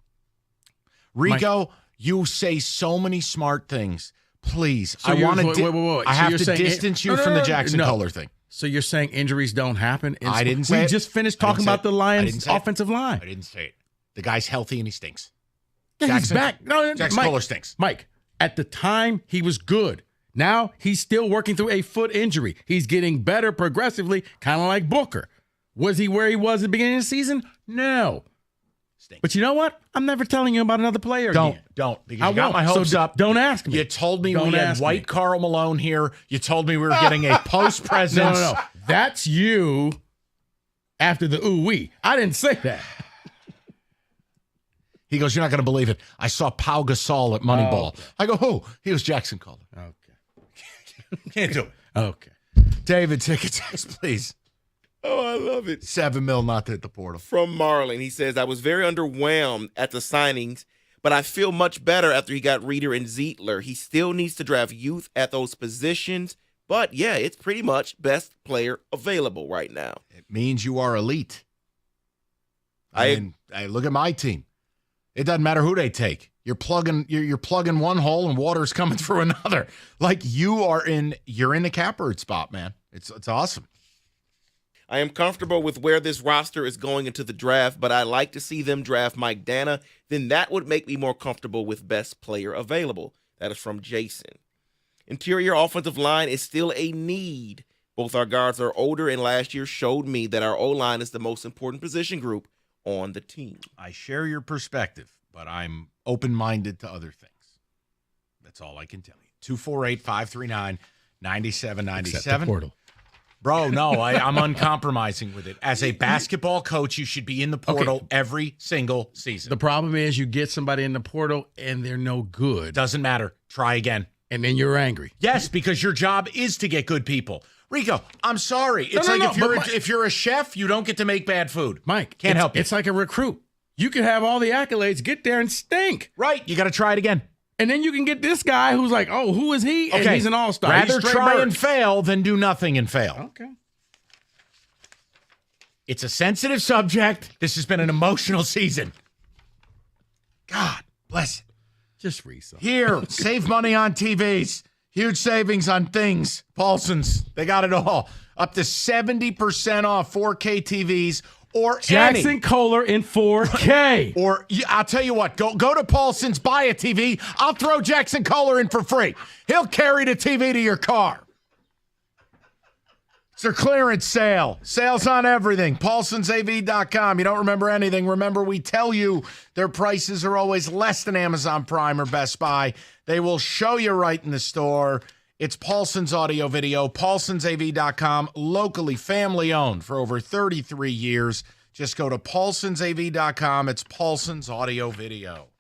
Rico – you say so many smart things. Please, so I want to. Wait. I have to distance you from the Jackson Color thing. So you're saying injuries don't happen? I didn't say. We just finished talking about the Lions' offensive line. I didn't say it. The guy's healthy and he stinks. Yeah, he's back. No, Jackson Color stinks. Mike, at the time he was good. Now he's still working through a foot injury. He's getting better progressively, kind of like Booker. Was he where he was at the beginning of the season? No. But you know what? I'm never telling you about another player again. Don't. Because you got my hopes up. Don't ask me. You told me we had white Karl Malone here. You told me we were getting a post presence. No. That's you after the ooh-wee. I didn't say that. He goes, you're not going to believe it. I saw Pau Gasol at Moneyball. Oh. I go, who? He was Jackson Color. Okay. Can't do it. Okay. David, take a text, please. Oh, I love it. $7 million not to hit the portal. From Marlon, he says, I was very underwhelmed at the signings, but I feel much better after he got Reeder and Zietler. He still needs to draft youth at those positions, but yeah, it's pretty much best player available right now. It means you are elite. I look at my team. It doesn't matter who they take. You're plugging one hole and water's coming through another. Like you're in the catbird spot, man. It's awesome. I am comfortable with where this roster is going into the draft, but I'd like to see them draft Mike Dana. Then that would make me more comfortable with best player available. That is from Jason. Interior offensive line is still a need. Both our guards are older, and last year showed me that our O-line is the most important position group on the team. I share your perspective, but I'm open-minded to other things. That's all I can tell you. 248-539-9797. Except the portal. Bro, no, I'm uncompromising with it. As a basketball coach, you should be in the portal every single season. The problem is you get somebody in the portal and they're no good. Doesn't matter. Try again. And then you're angry. Yes, because your job is to get good people. Rico, I'm sorry. It's if you're a chef, you don't get to make bad food. Mike, Can't help you. It's like a recruit. You can have all the accolades, get there and stink. Right. You got to try it again. And then you can get this guy who's like, oh, who is he? And he's an all-star. Rather try and fail than do nothing and fail. Okay. It's a sensitive subject. This has been an emotional season. God bless it. Just read something. Here, save money on TVs. Huge savings on things. Paulson's, they got it all. Up to 70% off 4K TVs or Jackson Kohler in 4K. Or I'll tell you what, go to Paulson's, buy a TV. I'll throw Jackson Kohler in for free. He'll carry the TV to your car. It's their clearance sale. Sales on everything. PaulsonsAV.com. You don't remember anything. Remember, we tell you their prices are always less than Amazon Prime or Best Buy. They will show you right in the store. It's Paulson's Audio Video. PaulsonsAV.com. Locally family owned for over 33 years. Just go to PaulsonsAV.com. It's Paulson's Audio Video.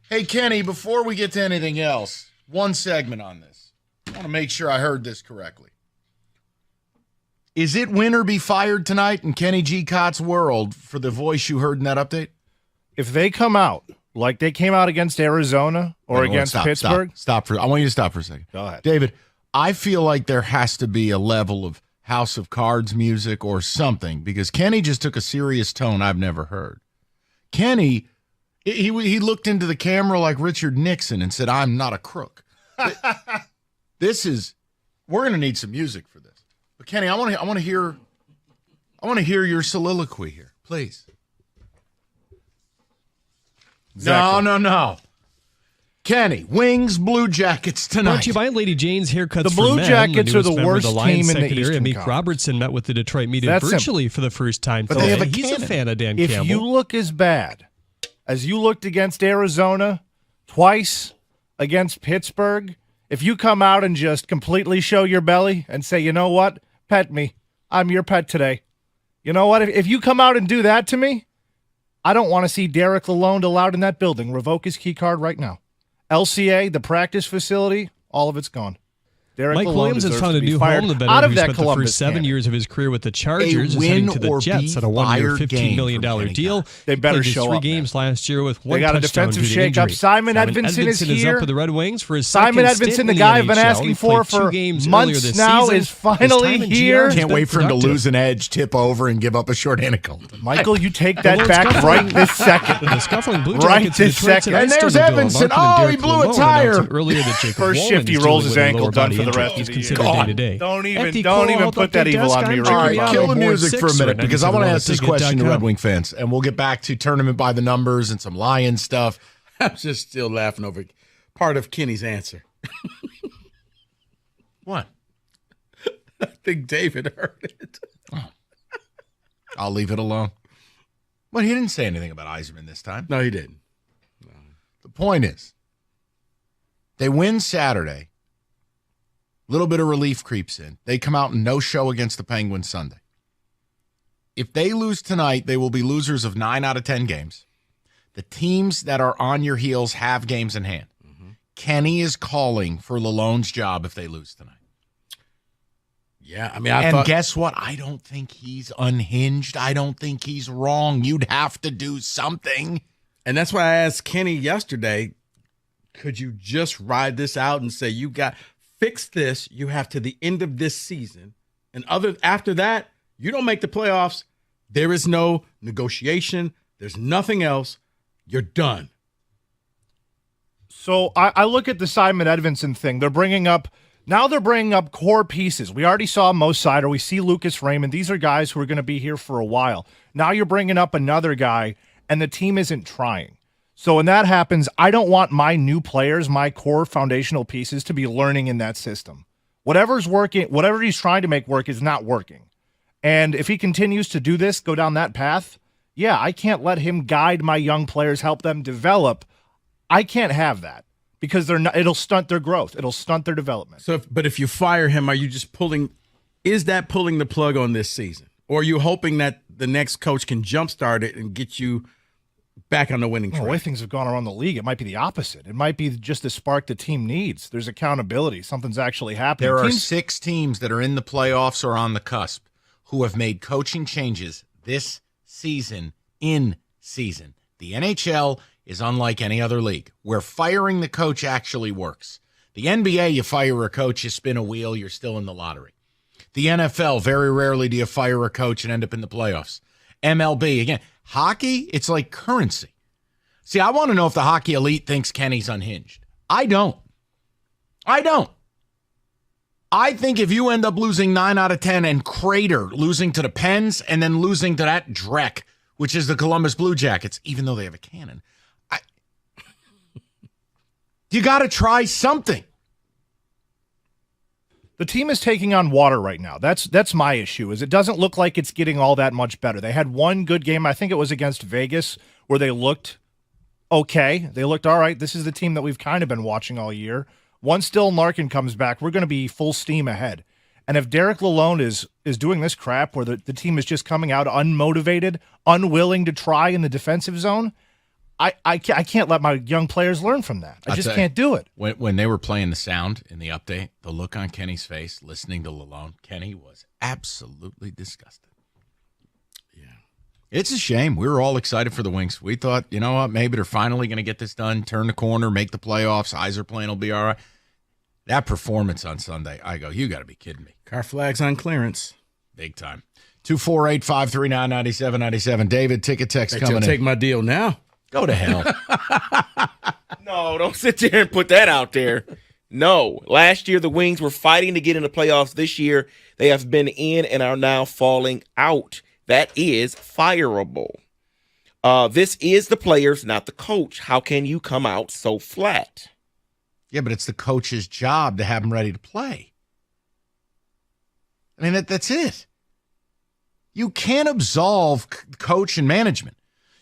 Hey, Kenny, before we get to anything else, one segment on this. I want to make sure I heard this correctly. Is it win or be fired tonight in Kenny G. Cott's world for the voice you heard in that update? If they come out like they came out against Arizona or against Pittsburgh. Stop. I want you to stop for a second. Go ahead. David, I feel like there has to be a level of House of Cards music or something because Kenny just took a serious tone I've never heard. Kenny, he looked into the camera like Richard Nixon and said, "I'm not a crook." We're going to need some music for this. But Kenny, I want to hear your soliloquy here, please. Exactly. No. Kenny, Wings, Blue Jackets tonight. Brought to you by Lady Jane's Haircuts The for Blue Men. Jackets the are the newest member of worst Lions team in the secondary. Eastern Meek Conference. Robertson met with the Detroit media That's virtually for the first time But today. they have a He's a cannon. fan of Dan If Campbell. you look as bad as you looked against Arizona, twice against Pittsburgh, if you come out and just completely show your belly and say, you know what, pet me, I'm your pet today. You know what, if you come out and do that to me, I don't want to see Derek Lalonde allowed in that building. Revoke his key card right now. LCA, the practice facility, all of it's gone. Derek Mike Lalonde Williams has deserves found to a be new fired home. The out veteran of who that spent the Columbus first 7 cannon. years of his career with the Chargers is win heading to the or Jets be at a one-year, fired $15 game million from Kenny deal. Gatt. They better Played just show 3 up, games last year with one They got a touchdown defensive due to shakeup. injury. Simon Edvinson is here. up with the Red Wings for his Simon second Edvinson, stint the in guy I've been NHL. asking He for played 2 games months earlier this now, season. is finally His time in GR here. has Can't been wait for him to productive. lose an edge, tip over, and give up a short anacle. Michael, you take that back right this second. The scuffling Blue Right Jackets this Detroit second. tonight And there's still to go. Evanson. Larkin and Oh, he Derek blew a Lalonde tire. announced Earlier that Jacob First Woolman shift, he is rolls dealing his with a ankle, lower done body for the injury. rest He's of the year. considered God. day-to-day. Don't even FD put that evil on me, Ricky. All right, Bobby. kill the music for a minute because I want to ask this question to Red Wing. Wing fans, and we'll get back to tournament by the numbers and some Lions stuff. I'm just still laughing over part of Kenny's answer. What? I think David heard it. I'll leave it alone. Well, he didn't say anything about Yzerman this time. No, he didn't. The point is, they win Saturday. A little bit of relief creeps in. They come out and no show against the Penguins Sunday. If they lose tonight, they will be losers of 9 out of 10 games. The teams that are on your heels have games in hand. Kenny is calling for Lalonde's job if they lose tonight. Yeah, I mean, Guess what? I don't think he's unhinged. I don't think he's wrong. You'd have to do something. And that's why I asked Kenny yesterday, could you just ride this out and say, fix this, you have to the end of this season. And after that, you don't make the playoffs. There is no negotiation. There's nothing else. You're done. So I look at the Simon Edvinson thing. They're bringing up core pieces. We already saw Mo Sider. We see Lucas Raymond. These are guys who are going to be here for a while. Now you're bringing up another guy, and the team isn't trying. So when that happens, I don't want my new players, my core foundational pieces, to be learning in that system. Whatever's working, whatever he's trying to make work is not working. And if he continues to do this, go down that path, yeah, I can't let him guide my young players, help them develop. I can't have that because it'll stunt their growth. It'll stunt their development. So, but if you fire him, are you just pulling the plug on this season? Or are you hoping that the next coach can jumpstart it and get you back on the winning track? The way things have gone around the league, it might be the opposite. It might be just the spark the team needs. There's accountability. Something's actually happening. There are 6 teams that are in the playoffs or on the cusp who have made coaching changes this season in season. The NHL is unlike any other league where firing the coach actually works. The NBA, you fire a coach, you spin a wheel, you're still in the lottery. The NFL, very rarely do you fire a coach and end up in the playoffs. MLB, again, hockey, it's like currency. See, I want to know if the hockey elite thinks Kenny's unhinged. I don't. I think if you end up losing 9 out of 10 and crater, losing to the Pens and then losing to that Drek, which is the Columbus Blue Jackets, even though they have a cannon, you got to try something. The team is taking on water right now. That's my issue. Is it doesn't look like it's getting all that much better. They had one good game, I think it was against Vegas, where they looked okay. They looked all right. This is the team that we've kind of been watching all year. Once Dylan Larkin comes back, we're going to be full steam ahead. And if Derek Lalonde is doing this crap where the team is just coming out unmotivated, unwilling to try in the defensive zone, I can't let my young players learn from that. I just can't do it. When they were playing the sound in the update, the look on Kenny's face, listening to Lalone, Kenny was absolutely disgusted. Yeah. It's a shame. We were all excited for the Wings. We thought, you know what, maybe they're finally going to get this done, turn the corner, make the playoffs. Yzerplan will be all right. That performance on Sunday, I go, you got to be kidding me. Car flags on clearance. Big time. 248-539-9797. David, ticket text coming in. Take my deal now. Go to hell. No, don't sit there and put that out there. No. Last year, the Wings were fighting to get in the playoffs. This year, they have been in and are now falling out. That is fireable. This is the players, not the coach. How can you come out so flat? Yeah, but it's the coach's job to have them ready to play. I mean, that's it. You can't absolve coach and management.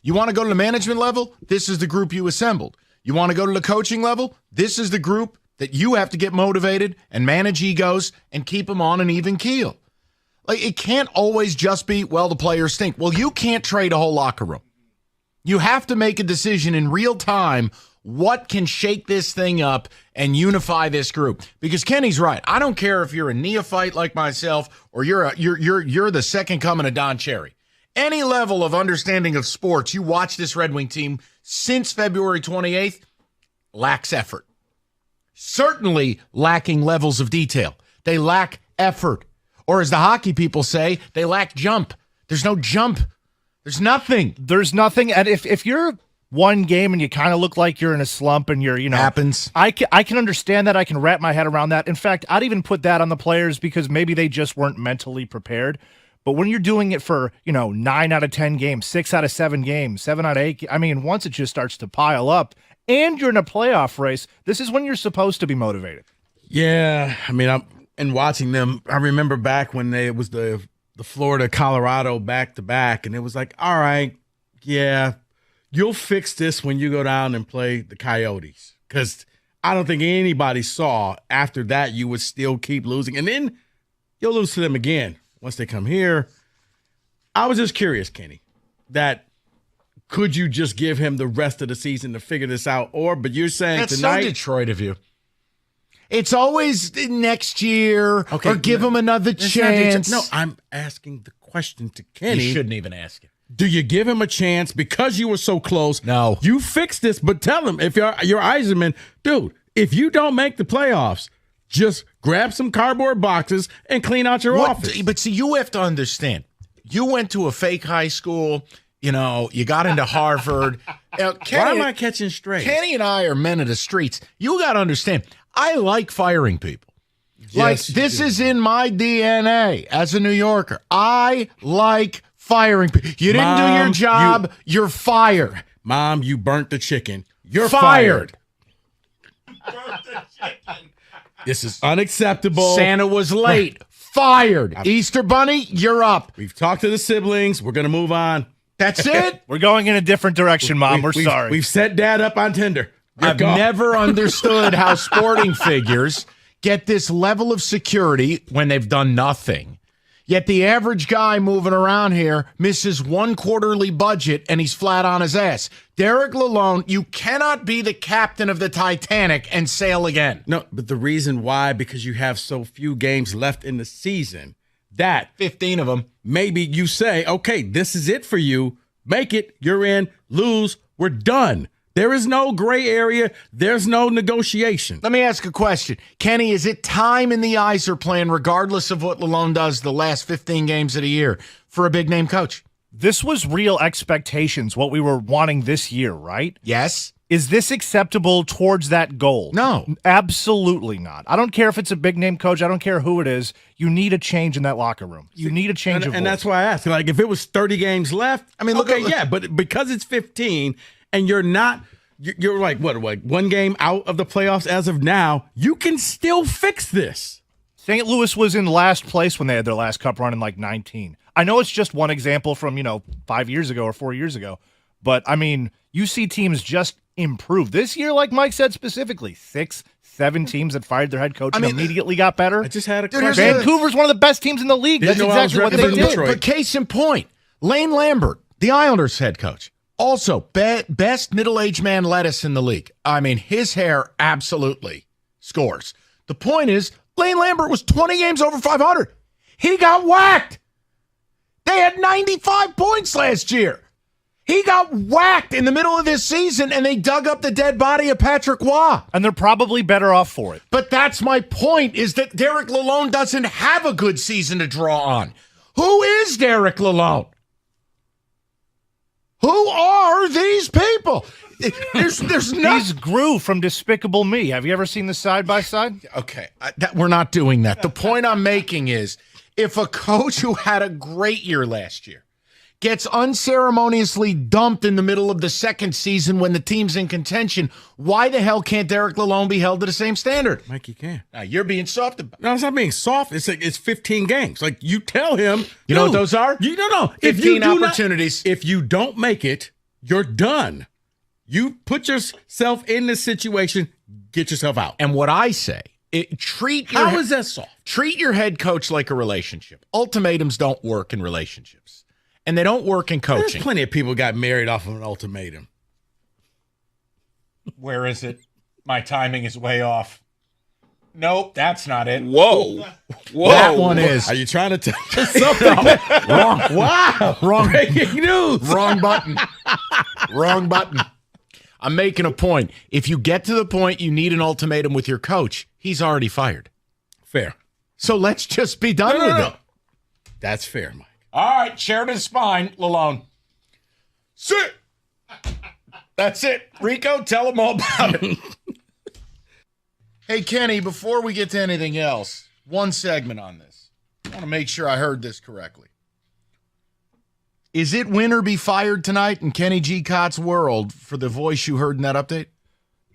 You want to go to the management level? This is the group you assembled. You want to go to the coaching level? This is the group that you have to get motivated and manage egos and keep them on an even keel. Like, it can't always just be, well, the players stink. Well, you can't trade a whole locker room. You have to make a decision in real time what can shake this thing up and unify this group. Because Kenny's right. I don't care if you're a neophyte like myself or you're the second coming of Don Cherry. Any level of understanding of sports, you watch this Red Wing team since February 28th, lacks effort. Certainly lacking levels of detail. They lack effort. Or as the hockey people say, they lack jump. There's no jump. There's nothing. There's nothing. And if you're one game and you kind of look like you're in a slump and you're, happens. I can understand that. I can wrap my head around that. In fact, I'd even put that on the players because maybe they just weren't mentally prepared. But when you're doing it for, 9 out of 10 games, 6 out of 7 games, 7 out of 8, once it just starts to pile up and you're in a playoff race, this is when you're supposed to be motivated. Yeah. And watching them, I remember back when it was the Florida, Colorado back-to-back, and it was like, all right, yeah, you'll fix this when you go down and play the Coyotes. Because I don't think anybody saw after that you would still keep losing. And then you'll lose to them again once they come here. I was just curious, Kenny, that could you just give him the rest of the season to figure this out? But you're saying that's tonight. So Detroit of you. It's always next year or give him another chance. No, I'm asking the question to Kenny. You shouldn't even ask it. Do you give him a chance because you were so close? No. You fix this, but tell him, if you're Yzerman, dude, if you don't make the playoffs, just grab some cardboard boxes and clean out your office. But see, you have to understand. You went to a fake high school. You got into Harvard. Kenny, why am I catching strays? Kenny and I are men of the streets. You got to understand. I like firing people. Yes, this is in my DNA as a New Yorker. I like firing people. You didn't do your job. You're fired. Mom, you burnt the chicken. You're fired. This is unacceptable. Santa was late. Fired. Easter Bunny, you're up. We've talked to the siblings. We're going to move on. That's it? We're going in a different direction, Mom. We're sorry. We've set Dad up on Tinder. I've never understood how sporting figures get this level of security when they've done nothing. Yet the average guy moving around here misses one quarterly budget and he's flat on his ass. Derek Lalone, you cannot be the captain of the Titanic and sail again. No, but the reason why, because you have so few games left in the season, that 15 of them. Maybe you say, okay, this is it for you. Make it, you're in, lose, we're done. There is no gray area. There's no negotiation. Let me ask a question. Kenny, is it time in the Yzerplan, regardless of what Lalone does the last 15 games of the year, for a big-name coach? This was real expectations, what we were wanting this year, right? Yes. Is this acceptable towards that goal? No. Absolutely not. I don't care if it's a big-name coach. I don't care who it is. You need a change in that locker room. You need a change of And that's why I asked. Like, if it was 30 games left, look, but because it's 15 and you're like, one game out of the playoffs as of now, you can still fix this. St. Louis was in last place when they had their last cup run in like 19. I know it's just one example from, 5 years ago or 4 years ago, but you see teams just improve. This year, like Mike said specifically, 6-7 teams that fired their head coach and immediately got better. I just had a question. Vancouver's one of the best teams in the league. That's exactly what they did. But case in point, Lane Lambert, the Islanders head coach, Also, best middle-aged man lettuce in the league. I mean, his hair absolutely scores. The point is, Lane Lambert was 20 games over 500. He got whacked. They had 95 points last year. He got whacked in the middle of this season, and they dug up the dead body of Patrick Waugh. And they're probably better off for it. But that's my point, is that Derek Lalone doesn't have a good season to draw on. Who is Derek Lalone? Who are these people? There's no. He's Gru from Despicable Me. Have you ever seen the side-by-side? Okay, we're not doing that. The point I'm making is, if a coach who had a great year last year gets unceremoniously dumped in the middle of the second season when the team's in contention, why the hell can't Derek Lalone be held to the same standard? Mike, you can. Now, you're being soft about it. No, it's not being soft. It's 15 games. Like, you tell him. You know what those are? No. 15 opportunities. If you don't make it, you're done. You put yourself in this situation, get yourself out. And what I say, How is that soft? Treat your head coach like a relationship. Ultimatums don't work in relationships. And they don't work in coaching. There's plenty of people got married off of an ultimatum. Where is it? My timing is way off. Nope, that's not it. Whoa. That one is. Are you trying to tell us something? Wrong. Wow. Wrong. Breaking news. Wrong button. Wrong button. I'm making a point. If you get to the point you need an ultimatum with your coach, he's already fired. Fair. So let's just be done with it. That's fair, Mike. All right, Sheridan Spine, Lalone. Sit. That's it. Rico, tell them all about it. Hey, Kenny, before we get to anything else, one segment on this. I want to make sure I heard this correctly. Is it win or be fired tonight in Kenny G. Cott's world for the voice you heard in that update?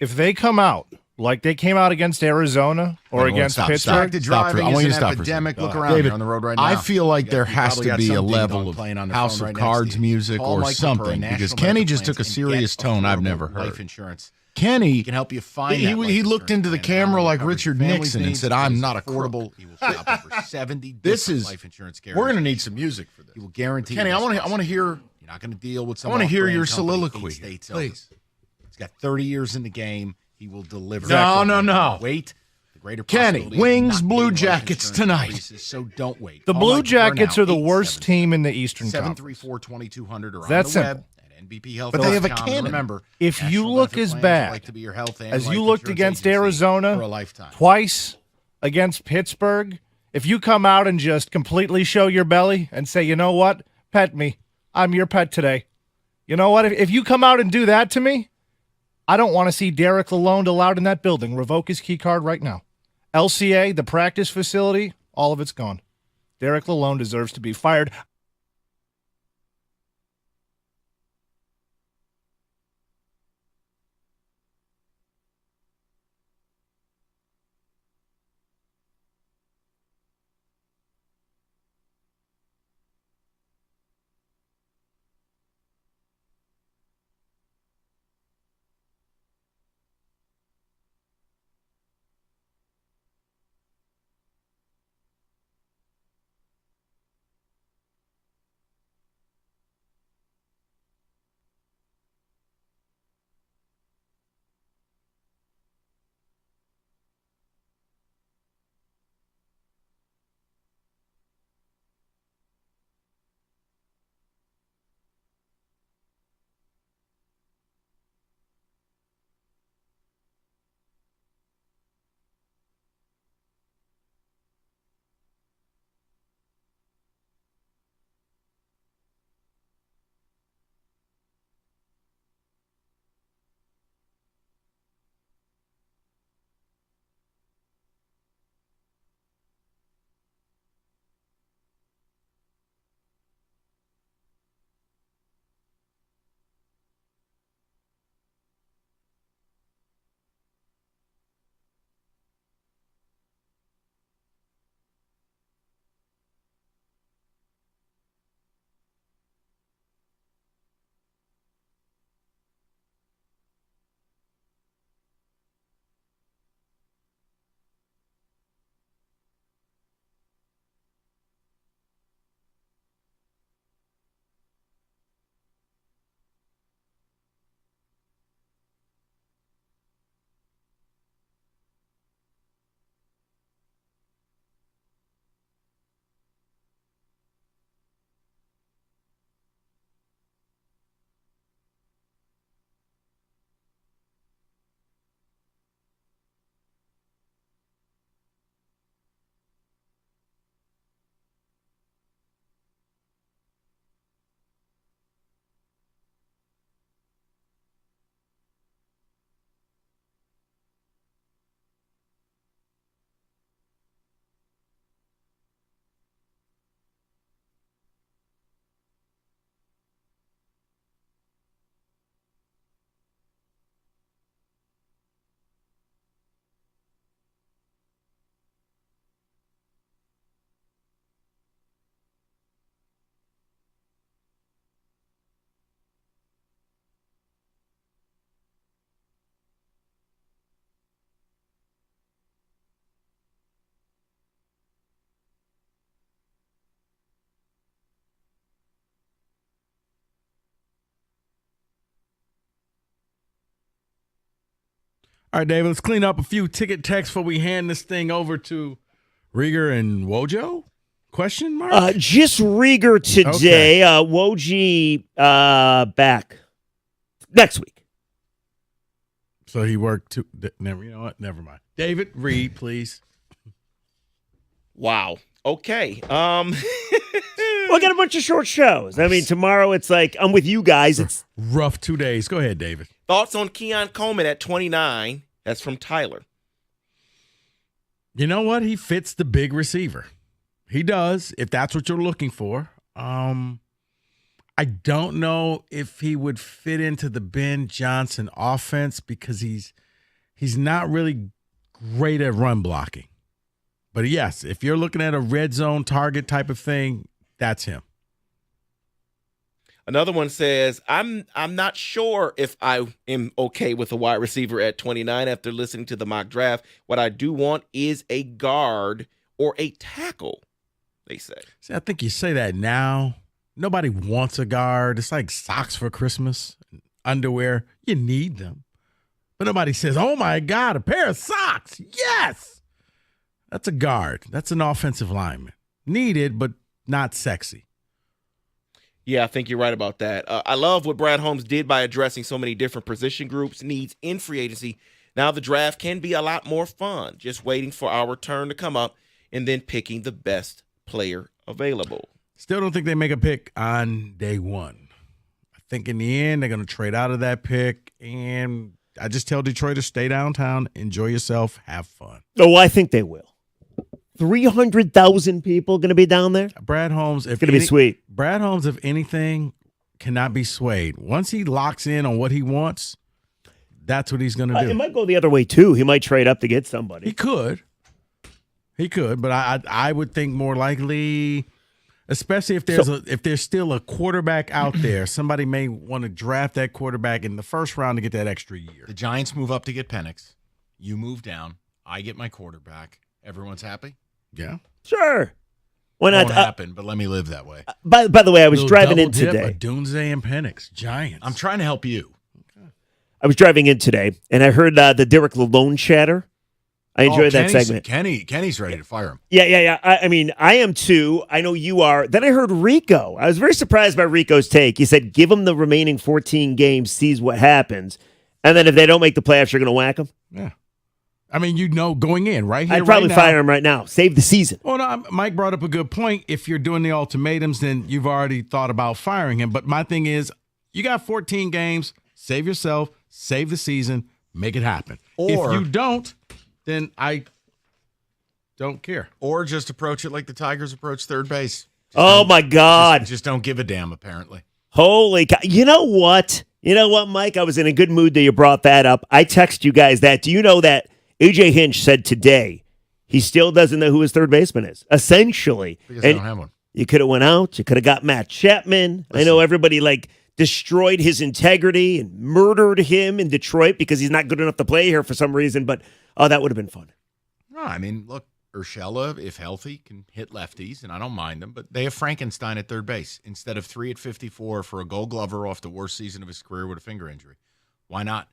If they come out like they came out against Arizona or against Pittsburgh, Stop the driving. I want you is to an stop for a epidemic. second. Look around. David, you're on the road right now. I feel like there has to be a level of House of Cards music or something, because Kenny just took a serious tone I've never heard. Life insurance. Kenny can help you find he looked into the camera like Richard Nixon and said, "I'm not a affordable. crook." He will shop over 70 This different is life insurance we're going to guarantees. need some music for this. He will guarantee. Kenny, I want to hear. You're not going to deal with some. I want to hear off-brand your company, soliloquy, 8 states please. over. He's got 30 years in the game. He will deliver. No. Wait. The greater Kenny, possibility of Wings, not Blue getting life Jackets insurance tonight. increases, so don't wait. the Call Blue Mike Jackets Burnell, are the worst team in the Eastern Conference. 734-2200 or on That's the simple. web at NBPHealth.com. But they have a And cannon. Remember, If you National look Benefit as Plans bad like to be your health and as life you looked insurance against agency Arizona for a lifetime. twice, against Pittsburgh, if you come out and just completely show your belly and say, you know what, pet me, I'm your pet today. You know what, if you come out and do that to me, I don't want to see Derek Lalone allowed in that building. Revoke his key card right now. LCA, the practice facility, all of it's gone. Derek Lalone deserves to be fired. All right, David, let's clean up a few ticket texts before we hand this thing over to Rieger and Wojo? Question mark? Just Rieger today. Woj back next week. So he worked you know what? Never mind. David, read, please. Wow. Okay. We'll get a bunch of short shows. I mean, tomorrow it's like, I'm with you guys. It's rough 2 days. Go ahead, David. Thoughts on Keon Coleman at 29? That's from Tyler. You know what? He fits the big receiver. He does, if that's what you're looking for. I don't know if he would fit into the Ben Johnson offense because he's not really great at run blocking. But yes, if you're looking at a red zone target type of thing, that's him. Another one says, I'm not sure if I am okay with a wide receiver at 29 after listening to the mock draft. What I do want is a guard or a tackle, they say. See, I think you say that now. Nobody wants a guard. It's like socks for Christmas, underwear. You need them. But nobody says, oh, my God, a pair of socks. Yes. That's a guard. That's an offensive lineman. Needed, but not sexy. Yeah, I think you're right about that. I love what Brad Holmes did by addressing so many different position groups, needs in free agency. Now the draft can be a lot more fun, just waiting for our turn to come up and then picking the best player available. Still don't think they make a pick on day one. I think in the end, they're going to trade out of that pick. And I just tell Detroit to stay downtown, enjoy yourself, have fun. Oh, I think they will. 300,000 people going to be down there? Brad Holmes. It's going to be sweet. Brad Holmes, if anything, cannot be swayed. Once he locks in on what he wants, that's what he's going to do. It might go the other way, too. He might trade up to get somebody. He could, but I would think more likely, especially if there's still a quarterback out there, somebody may want to draft that quarterback in the first round to get that extra year. The Giants move up to get Penix. You move down. I get my quarterback. Everyone's happy? Yeah. Sure. Why not? Won't happen, but let me live that way. By the way, I was driving in today. Dunze and Penix, Giants. I'm trying to help you. I was driving in today, and I heard the Derek Lalone chatter. I enjoyed that segment. Kenny's ready to fire him. Yeah. I mean, I am too. I know you are. Then I heard Rico. I was very surprised by Rico's take. He said, give him the remaining 14 games, sees what happens. And then if they don't make the playoffs, you're going to whack them? Yeah. I mean, going in right here. I'd probably fire him right now. Save the season. Well, no, Mike brought up a good point. If you're doing the ultimatums, then you've already thought about firing him. But my thing is, you got 14 games. Save yourself. Save the season. Make it happen. Or, if you don't, then I don't care. Or just approach it like the Tigers approach third base. My God. Just don't give a damn, apparently. Holy cow. You know what, Mike? I was in a good mood that you brought that up. I text you guys that. Do you know that A.J. Hinch said today he still doesn't know who his third baseman is, essentially. Because they don't have one. You could have went out. You could have got Matt Chapman. Listen. I know everybody destroyed his integrity and murdered him in Detroit because he's not good enough to play here for some reason, but that would have been fun. No, I mean, look, Urshela, if healthy, can hit lefties, and I don't mind them, but they have Frankenstein at third base instead of 3 at 54 for a Gold Glover off the worst season of his career with a finger injury. Why not?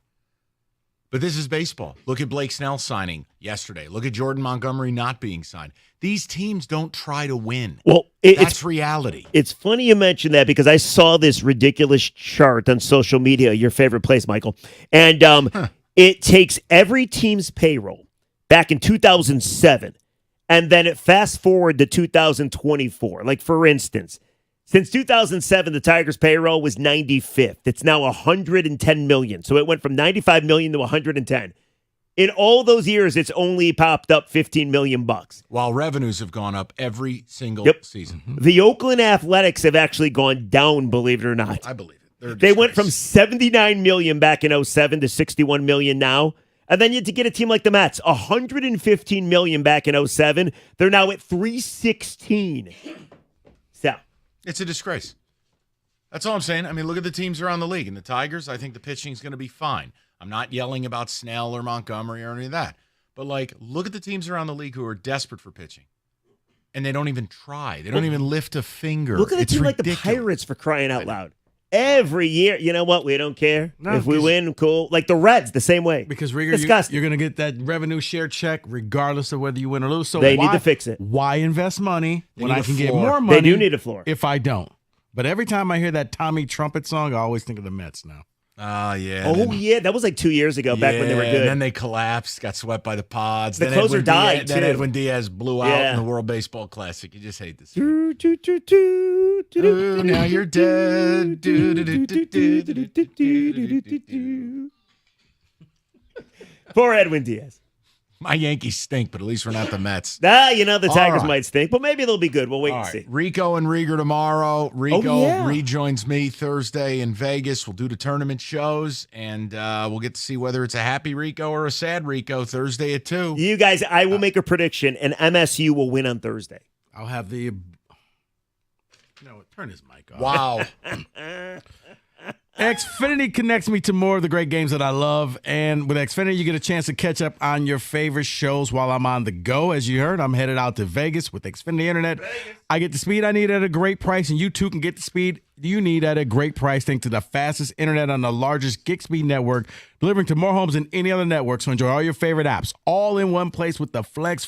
But this is baseball. Look at Blake Snell signing yesterday. Look at Jordan Montgomery not being signed. These teams don't try to win. Well, that's reality. It's funny you mention that because I saw this ridiculous chart on social media, your favorite place, Michael. And it takes every team's payroll back in 2007, and then it fast forward to 2024. Like, for instance, since 2007, the Tigers' payroll was 95th. It's now $110 million. So it went from $95 million to $110. In all those years, it's only popped up $15 million. While revenues have gone up every single season. The Oakland Athletics have actually gone down, believe it or not. I believe it. They went from $79 million back in 2007 to $61 million now. And then you had to get a team like the Mets, $115 million back in 2007. They're now at $316. So it's a disgrace. That's all I'm saying. I mean, look at the teams around the league. And the Tigers, I think the pitching is going to be fine. I'm not yelling about Snell or Montgomery or any of that. But, look at the teams around the league who are desperate for pitching. And they don't even try. They don't even lift a finger. Look at a it's team ridiculous. like the Pirates, for crying out loud. Every year, you know what? We don't care. No, if we 'cause- win, cool. Like the Reds, the same way. Because Rieger, Disgusting. you're going to get that revenue share check regardless of whether you win or lose. So They why, need to fix it. Why invest money when need I a can get floor. more money? They do need a floor. If I don't. But every time I hear that Tommy Trumpet song, I always think of the Mets now. Yeah. Oh, then- yeah. That was like 2 years ago, back when they were Yeah, good. And then they collapsed, got swept by the Pods. The Then closer Edwin died, Diaz, Then too. Edwin Diaz blew out Yeah. in the World Baseball Classic. You just hate this. Doo, doo, doo, doo, doo, doo, Ooh, now you're dead. Doo, doo, doo, doo, doo, doo, doo, doo, doo, doo. Poor Edwin Diaz. My Yankees stink, but at least we're not the Mets. The All Tigers right. might stink, but maybe they'll be good. We'll wait All and right. see. Rico and Rieger tomorrow. Rico yeah. rejoins me Thursday in Vegas. We'll do the tournament shows, and we'll get to see whether it's a happy Rico or a sad Rico Thursday at 2. You guys, I will make a prediction, and MSU will win on Thursday. I'll have the. No, turn his mic off. Wow. Xfinity connects me to more of the great games that I love. And with Xfinity, you get a chance to catch up on your favorite shows while I'm on the go. As you heard, I'm headed out to Vegas with Xfinity Internet. I get the speed I need at a great price, and you too can get the speed you need at a great price thanks to the fastest internet on the largest gig speed network, delivering to more homes than any other network. So enjoy all your favorite apps all in one place with the Flex